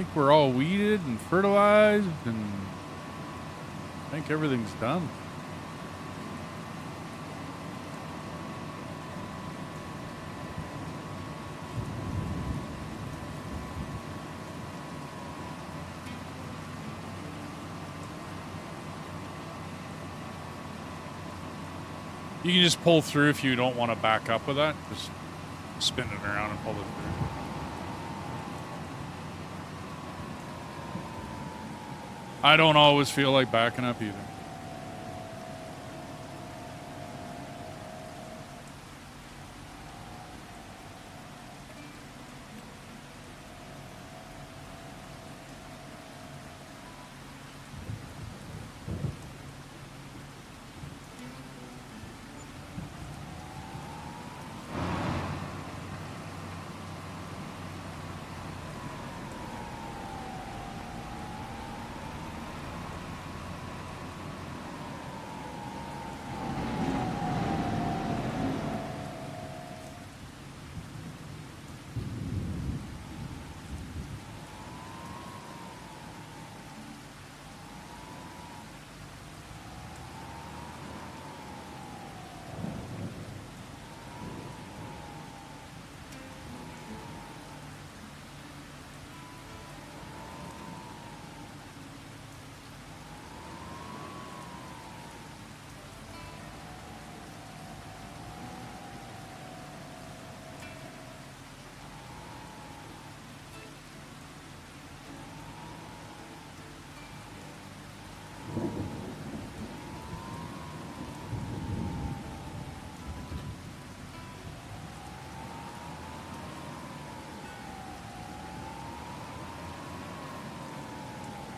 think we're all weeded and fertilized, and I think everything's done. You can just pull through if you don't want to back up with that. Just spin it around and pull it through. I don't always feel like backing up either.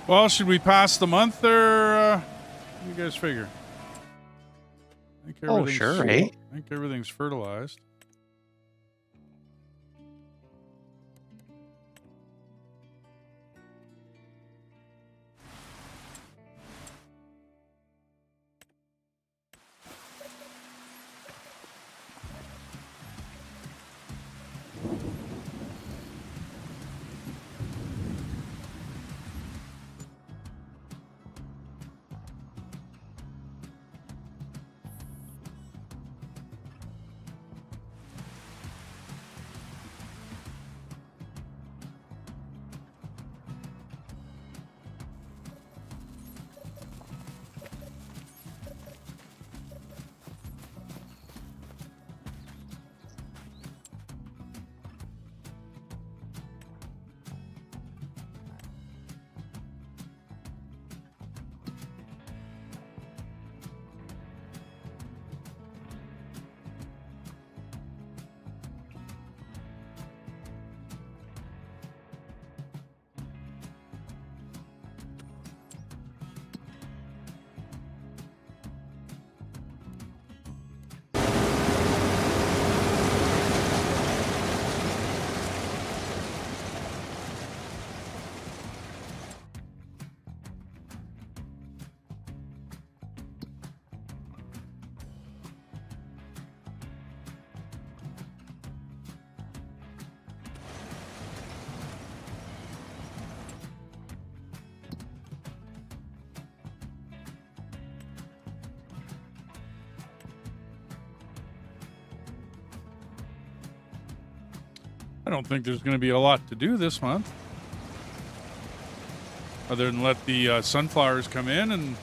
Well, should we pass the month, or what do you guys figure? I think Oh, sure, eh? I think everything's fertilized. I don't think there's going to be a lot to do this month, other than let the sunflowers come in and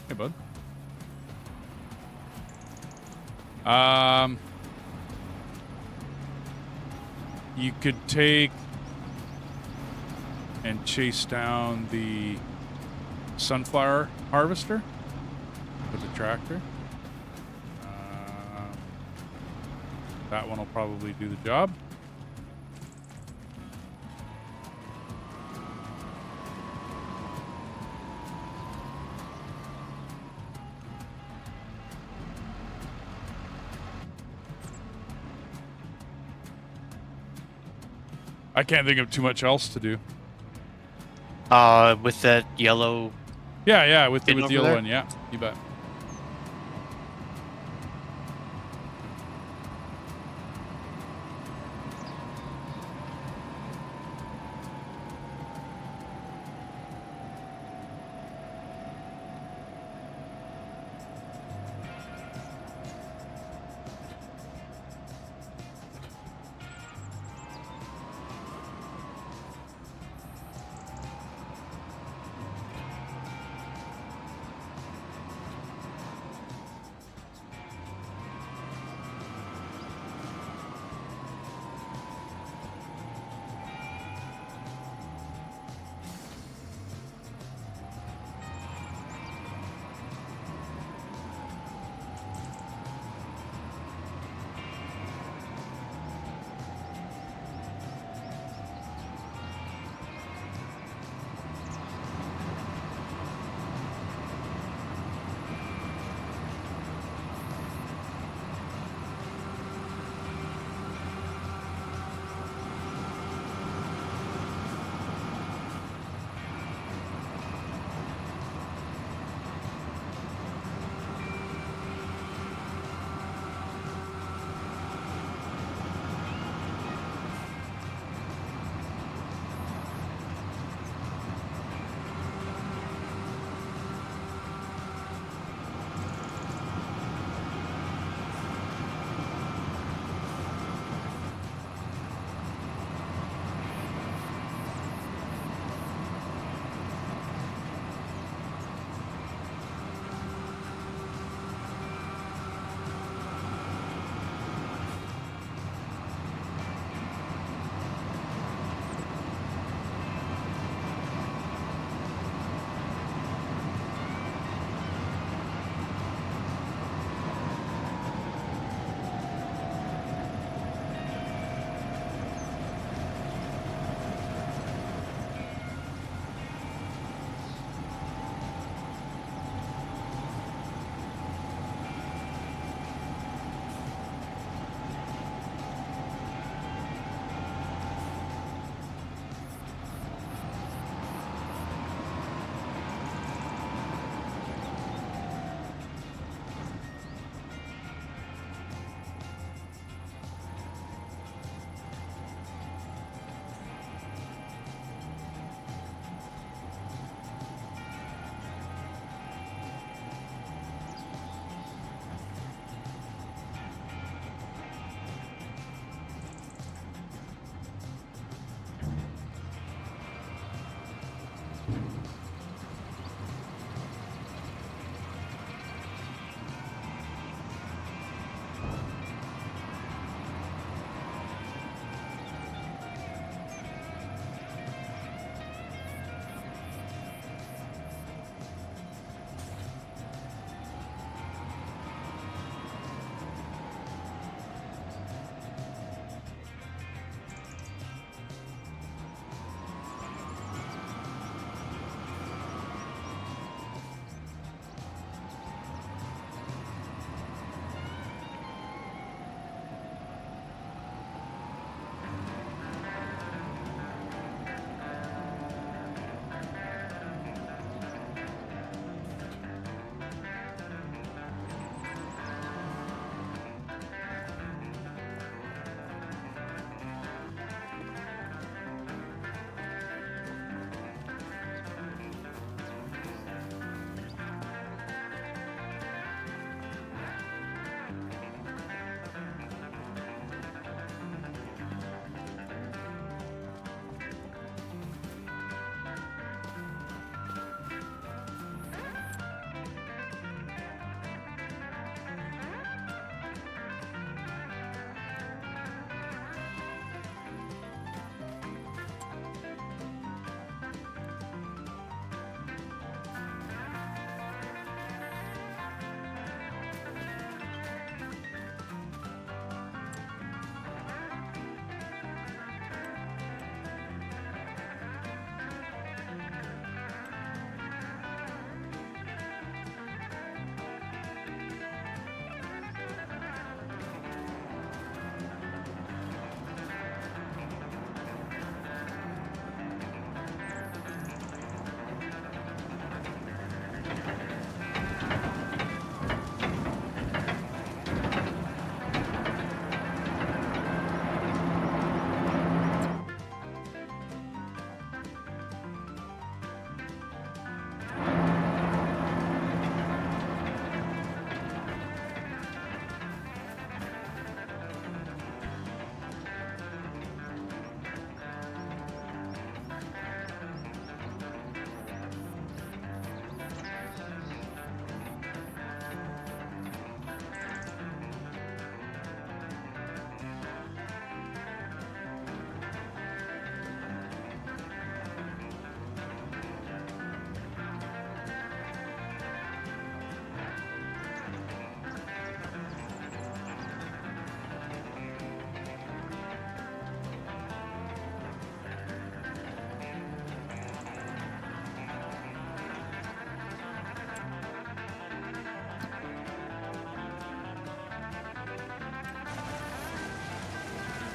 hey, bud. You could take and chase down the sunflower harvester with the tractor. That one will probably do the job. I can't think of too much else to do. With that yellow. Yeah, with the Hidden over yellow there? one, yeah, you bet.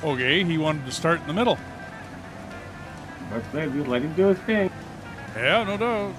Okay, he wanted to start in the middle. But maybe let him do his thing. Yeah, no doubt.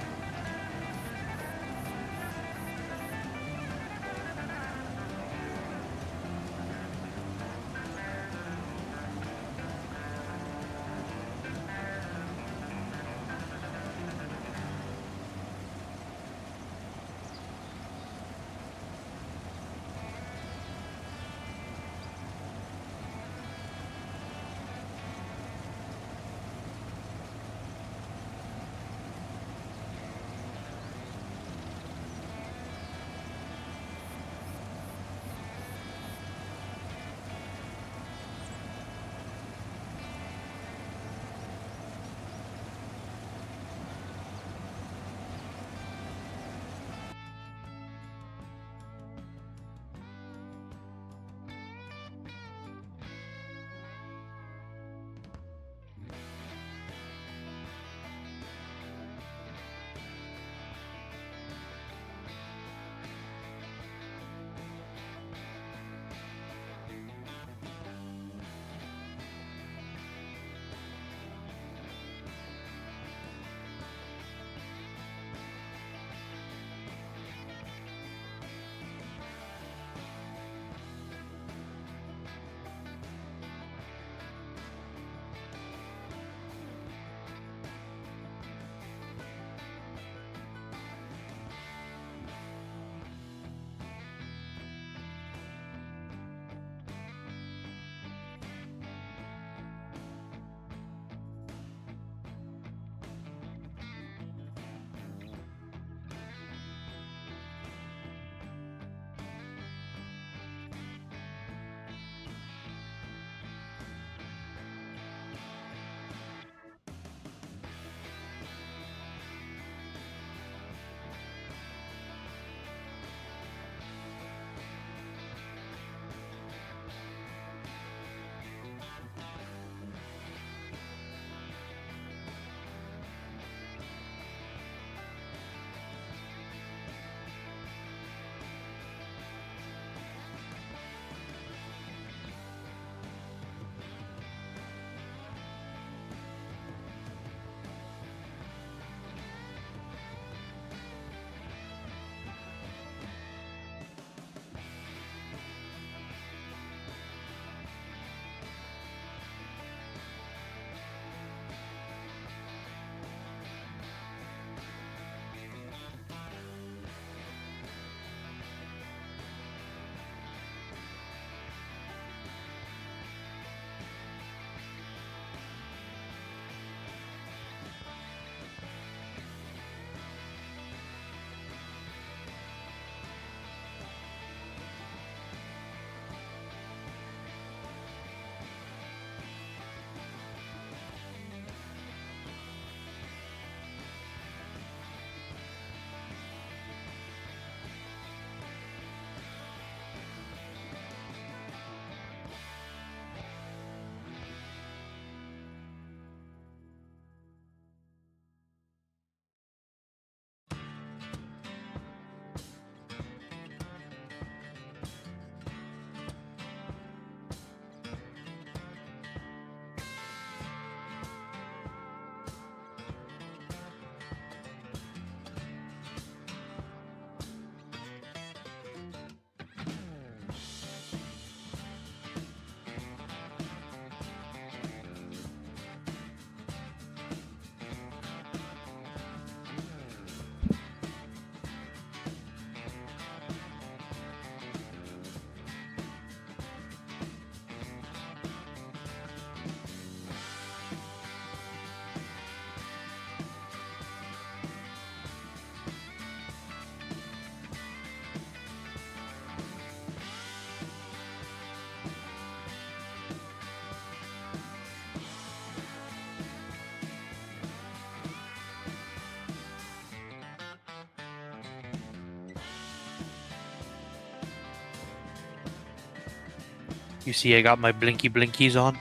You see, I got my blinky blinkies on.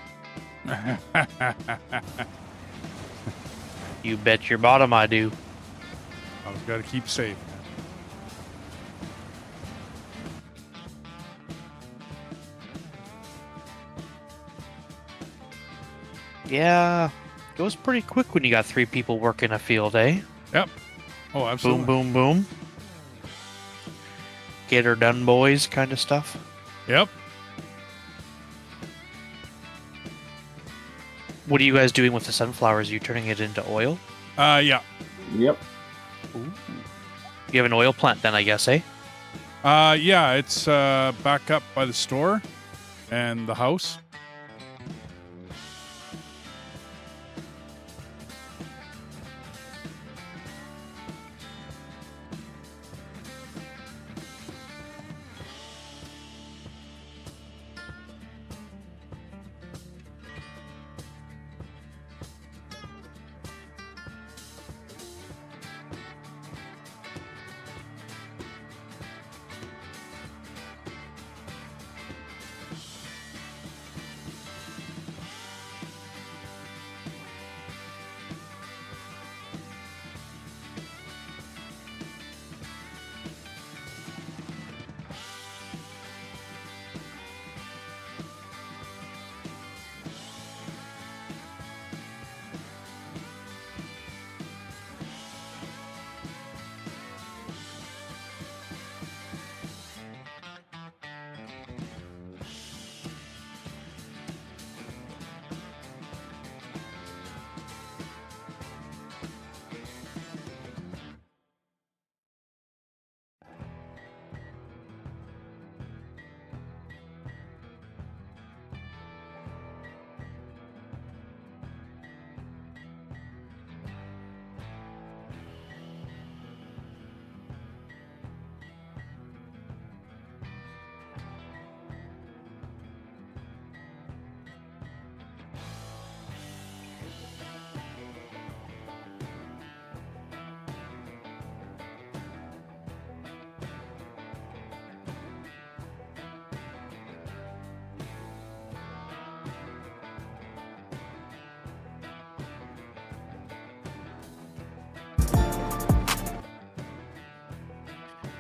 You bet your bottom I do. I've got to keep safe. Yeah, goes pretty quick when you got 3 people working a field, eh? Yep. Oh, absolutely. Boom, boom, boom. Get her done, boys, kind of stuff. Yep. What are you guys doing with the sunflowers? Are you turning it into oil? Yeah. Yep. Ooh. You have an oil plant then, I guess, eh? Yeah, it's back up by the store and the house.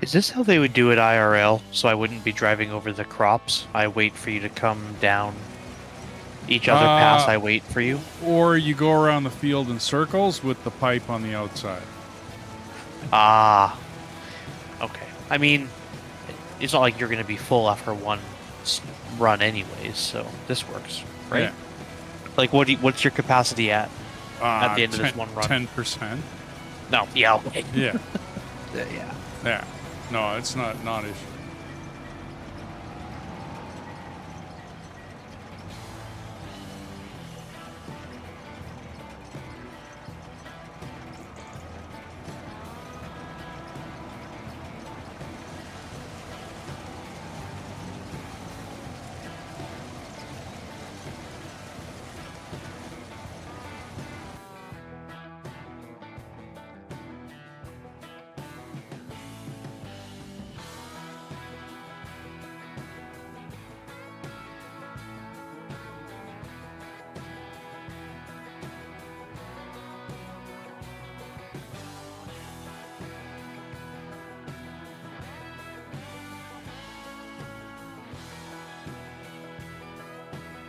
Is this how they would do it IRL? So I wouldn't be driving over the crops. I wait for you to come down. Each other pass, I wait for you. Or you go around the field in circles with the pipe on the outside. Ah. Okay. I mean, it's not like you're going to be full after one run anyways, so this works, right? Yeah. Like, what's your capacity at the end of this one run? 10%. No, yeah, okay. Yeah. Yeah. Yeah. No, it's not issue.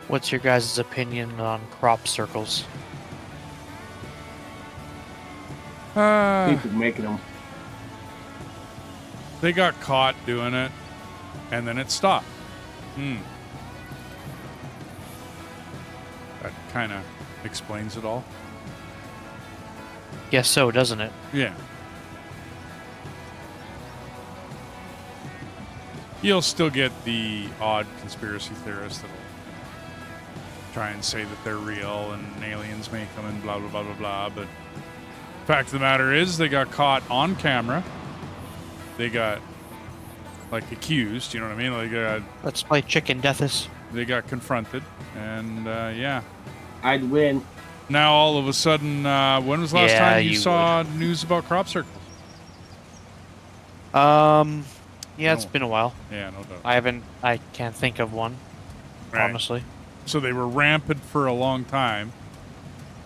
What's your guys' opinion on crop circles? People making them. They got caught doing it, and then it stopped. That kind of explains it all. Guess so, doesn't it? Yeah. You'll still get the odd conspiracy theorist that'll try and say that they're real and aliens may come and blah, blah, blah, blah, blah. But fact of the matter is they got caught on camera. They got, like, accused, you know what I mean? Like, Let's play Chicken Deathus. they got confronted. And, yeah. I'd win. Now, all of a sudden, when was the last Yeah, time you you saw news about crop circles? Yeah, it's been a while. Yeah, no doubt. I can't think of one, Right. honestly. So they were rampant for a long time,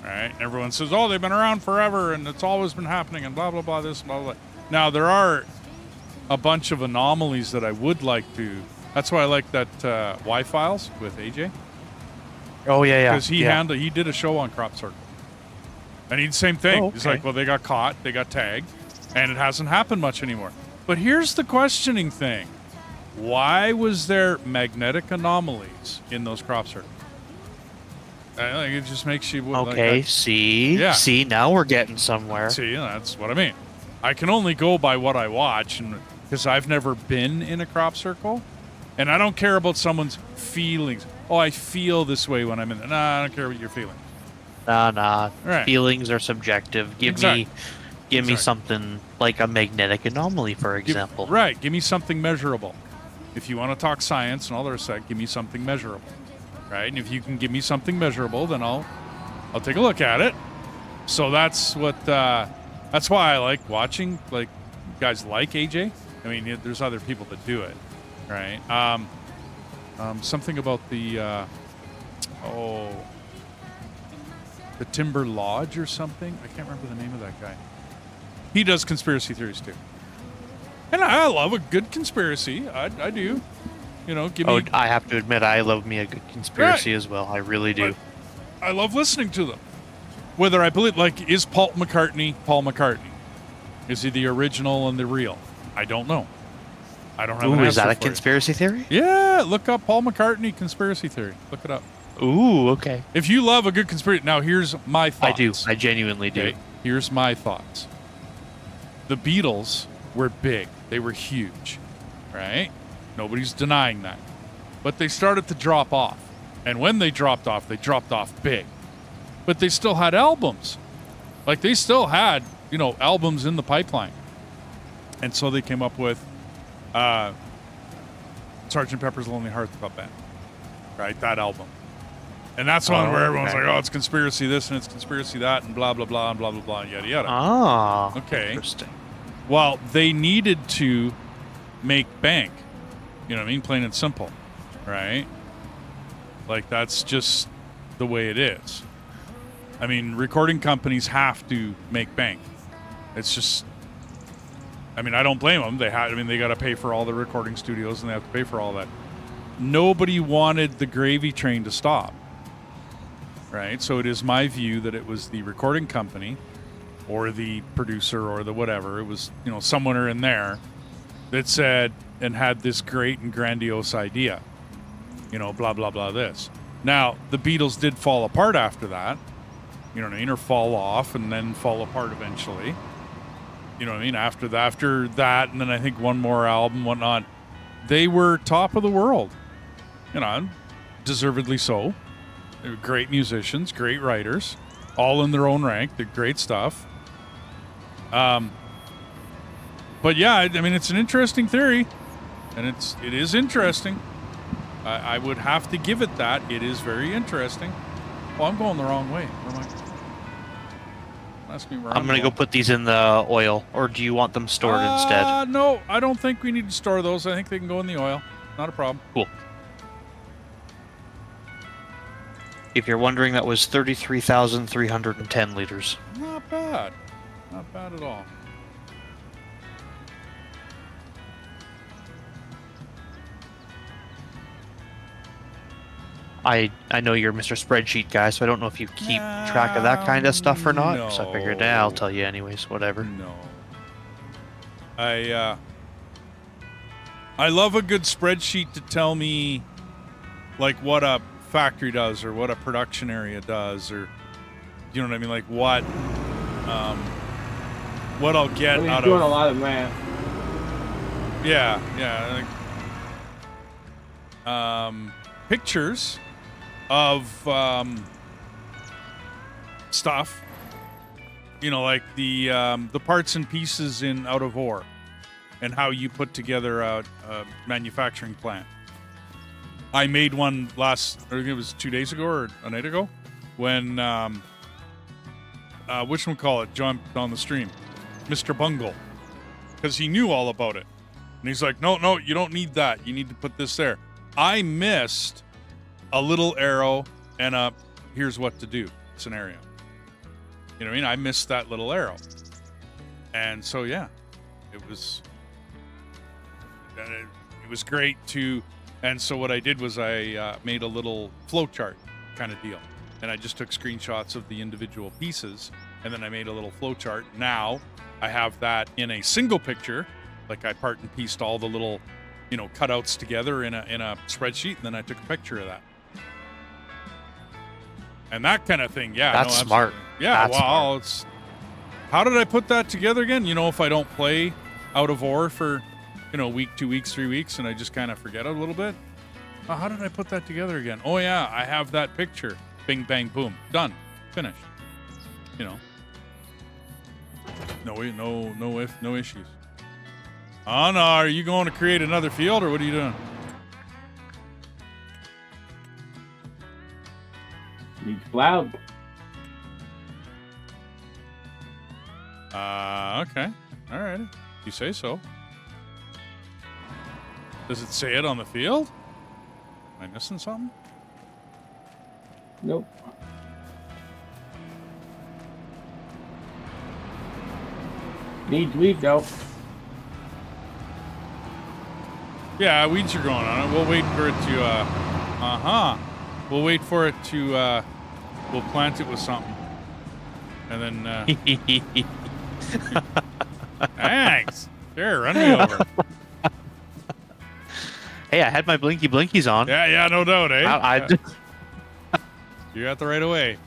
right? And everyone says, oh, they've been around forever, and it's always been happening, and blah, blah, blah, this, blah, blah. Now, there are a bunch of anomalies that I would like to... That's why I like that Y-Files with AJ, Oh yeah. Because he did a show on Crop Circle. And he's the same thing. Oh, He's okay. like, well, they got caught, they got tagged, and it hasn't happened much anymore. But here's the questioning thing. Why was there magnetic anomalies in those crop circles? I think it just makes you... Okay, see, now we're getting somewhere. See, that's what I mean. I can only go by what I watch, and because I've never been in a crop circle, and I don't care about someone's feelings. Oh, I feel this way when I'm in there. Nah, I don't care what you're feeling. Nah. Right. Feelings are subjective. Give me something like a magnetic anomaly, for example. Right. Give me something measurable. If you want to talk science and all the rest of that, give me something measurable. Right? And if you can give me something measurable, then I'll take a look at it. So that's what that's why I like watching like guys like AJ. I mean, there's other people that do it, right? Something about the Timber Lodge or something. I can't remember the name of that guy. He does conspiracy theories too, and I love a good conspiracy. I do. You know, give me. Oh, I have to admit, I love me a good conspiracy as well. I really do. I love listening to them. Whether I believe, like, is Paul McCartney Paul McCartney? Is he the original and the real? I don't know. I don't have an answer is that a for you. conspiracy theory? Yeah, look up Paul McCartney conspiracy theory. Look it up. Ooh, okay. If you love a good conspiracy, now here's my thoughts. I do. I genuinely do. Okay, here's my thoughts. The Beatles were big. They were huge, right? Nobody's denying that. But they started to drop off. And when they dropped off big. But they still had albums. Like, they still had, albums in the pipeline. And so they came up with Sgt. Pepper's Lonely Hearts Club Band. Right? That album. And that's one where everyone's like, oh, it's conspiracy this and it's conspiracy that and blah, blah, blah, and blah, blah, blah, yada, yada. Ah. Okay. Interesting. Well, they needed to make bank. You know what I mean? Plain and simple. Right? Like, that's just the way it is. I mean, recording companies have to make bank. It's just... I mean, I don't blame them. They got to pay for all the recording studios, and they have to pay for all that. Nobody wanted the gravy train to stop. Right? So it is my view that it was the recording company or the producer or the whatever. It was, somewhere in there that said and had this great and grandiose idea. Blah, blah, blah, this. Now, the Beatles did fall apart after that. You know what I mean? Or fall off and then fall apart eventually. You know what I mean? After that, and then I think one more album, whatnot. They were top of the world. Deservedly so. They were great musicians, great writers, all in their own rank. They're great stuff. But yeah, I mean, it's an interesting theory, and it is interesting. I would have to give it that. It is very interesting. Oh, I'm going the wrong way. Where am I? Ask me where I'm going to go put these in the oil, or do you want them stored instead? No, I don't think we need to store those. I think they can go in the oil. Not a problem. Cool. If you're wondering, that was 33,310 liters. Not bad. Not bad at all. I know you're Mr. Spreadsheet guy, so I don't know if you keep track of that kind of stuff or not. No. So I figured, I'll tell you anyways, whatever. No. I love a good spreadsheet to tell me, like, what a factory does or what a production area does, or, you know what I mean? Like, what I'll get out doing of... a lot of math. Yeah. Pictures of stuff, like the parts and pieces in Out of Ore, and how you put together a manufacturing plant. I made one I think it was 2 days ago or a night ago, when whatchamacallit jumped on the stream, Mr. Bungle, because he knew all about it, and he's like, no, you don't need that. You need to put this there. I missed a little arrow and a here's what to do scenario. You know what I mean? I missed that little arrow. And so, yeah, it was great to... And so what I did was I made a little flow chart kind of deal. And I just took screenshots of the individual pieces, and then I made a little flow chart. Now I have that in a single picture, like I part and pieced all the little, cutouts together in a spreadsheet, and then I took a picture of that. And that kind of thing, yeah. That's smart. Yeah, That's smart. it's... How did I put that together again? If I don't play out of ore for, week, 2 weeks, 3 weeks, and I just kind of forget a little bit. Oh, how did I put that together again? Oh, yeah, I have that picture. Bing, bang, boom. Done. Finished. No issues. Oh, no, are you going to create another field, or what are you doing? Needs plowed. Okay. All right. You say so. Does it say it on the field? Am I missing something? Nope. Needs weed though. Yeah, weeds are growing on it. We'll wait for it to, We'll wait for it to, we'll plant it with something. And then, thanks. Sure, run me over. Hey, I had my blinky blinkies on. Yeah, no doubt, eh? I You got the right of way.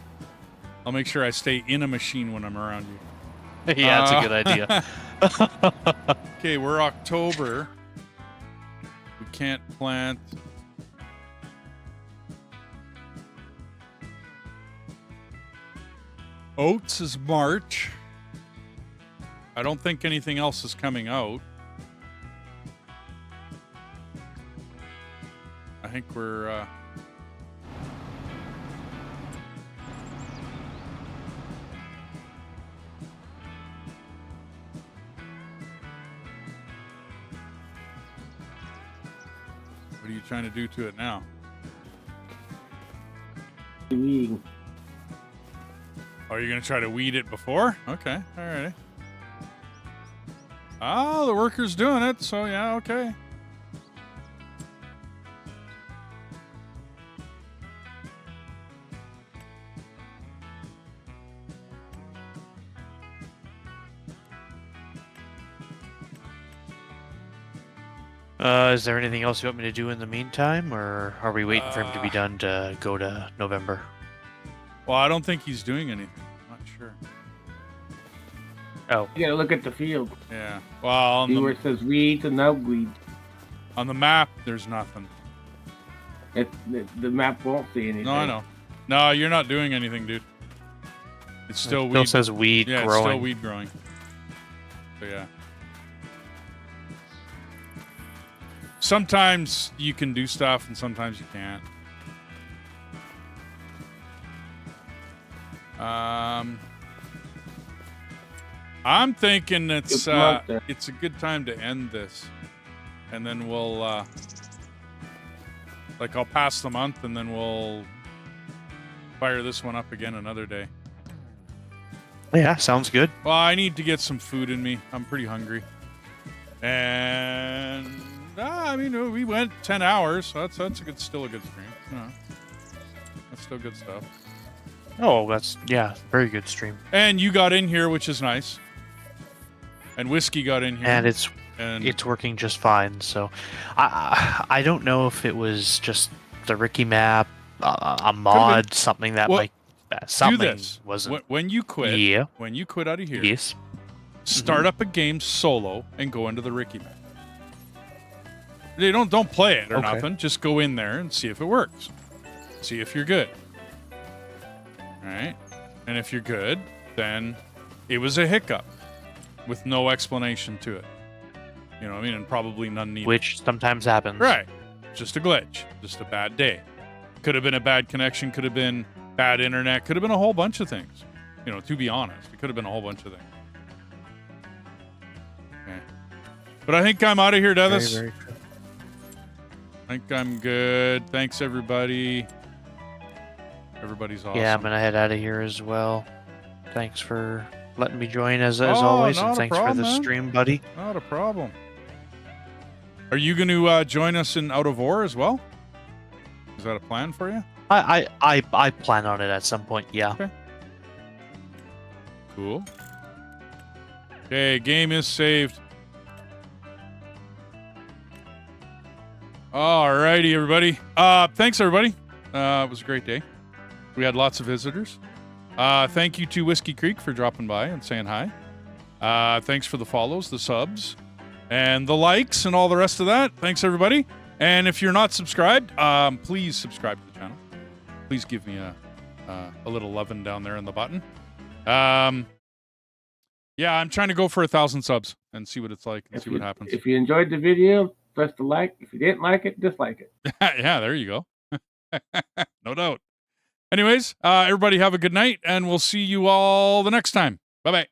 I'll make sure I stay in a machine when I'm around you. yeah, that's a good idea. Okay, we're October. We can't plant. Oats is March. I don't think anything else is coming out. I think we're... What are you trying to do to it now? Weeding. Oh, you're going to try to weed it before? Okay, all right. Oh, the worker's doing it, so yeah, okay. Is there anything else you want me to do in the meantime, or are we waiting for him to be done to go to November? Well, I don't think he's doing anything. I'm not sure. Oh, You gotta look at the field. Yeah. Well, See where it says weeds and no weeds. on the map, there's nothing. The map won't see anything. No, I know. No, you're not doing anything, dude. It's still it still weed. says weed Yeah, growing. it's still weed growing. So yeah. Sometimes you can do stuff, and sometimes you can't. I'm thinking it's a good time to end this, and then we'll I'll pass the month, and then we'll fire this one up again another day. Yeah, sounds good. Well, I need to get some food in me. I'm pretty hungry, and I mean, we went 10 hours, so that's still a good stream. That's still good stuff. Oh, that's very good stream. And you got in here, which is nice. And Whiskey got in here, And it's working just fine. So, I don't know if it was just the Ricky map, a mod, something that something do this. wasn't. When you quit. Yeah. When you quit out of here. Yes. Start up a game solo and go into the Ricky map. They don't play it or nothing. Just go in there and see if it works. See if you're good. All right. And if you're good, then it was a hiccup with no explanation to it. You know what I mean? And probably none needed. Which sometimes happens. Right. Just a glitch. Just a bad day. Could have been a bad connection. Could have been bad internet. Could have been a whole bunch of things. You know, to be honest. It could have been a whole bunch of things. Okay. But I think I'm out of here, Devis. Very, very true. I think I'm good. Thanks, everybody. Everybody's awesome. Yeah, I'm gonna head out of here as well. Thanks for letting me join as always, and thanks for the stream, buddy. Not a problem. Are you going to join us in Out of Ore as well? Is that a plan for you? I plan on it at some point. Yeah. Okay. Cool. Okay, game is saved. Alrighty, everybody. Thanks, everybody. It was a great day. We had lots of visitors. Thank you to Whiskey Creek for dropping by and saying hi. Thanks for the follows, the subs, and the likes, and all the rest of that. Thanks, everybody. And if you're not subscribed, please subscribe to the channel. Please give me a little lovin' down there in the button. Yeah, I'm trying to go for 1,000 subs and see what it's like and see what happens. If you enjoyed the video, press the like. If you didn't like it, dislike it. Yeah, there you go. No doubt. Anyways, everybody have a good night, and we'll see you all the next time. Bye-bye.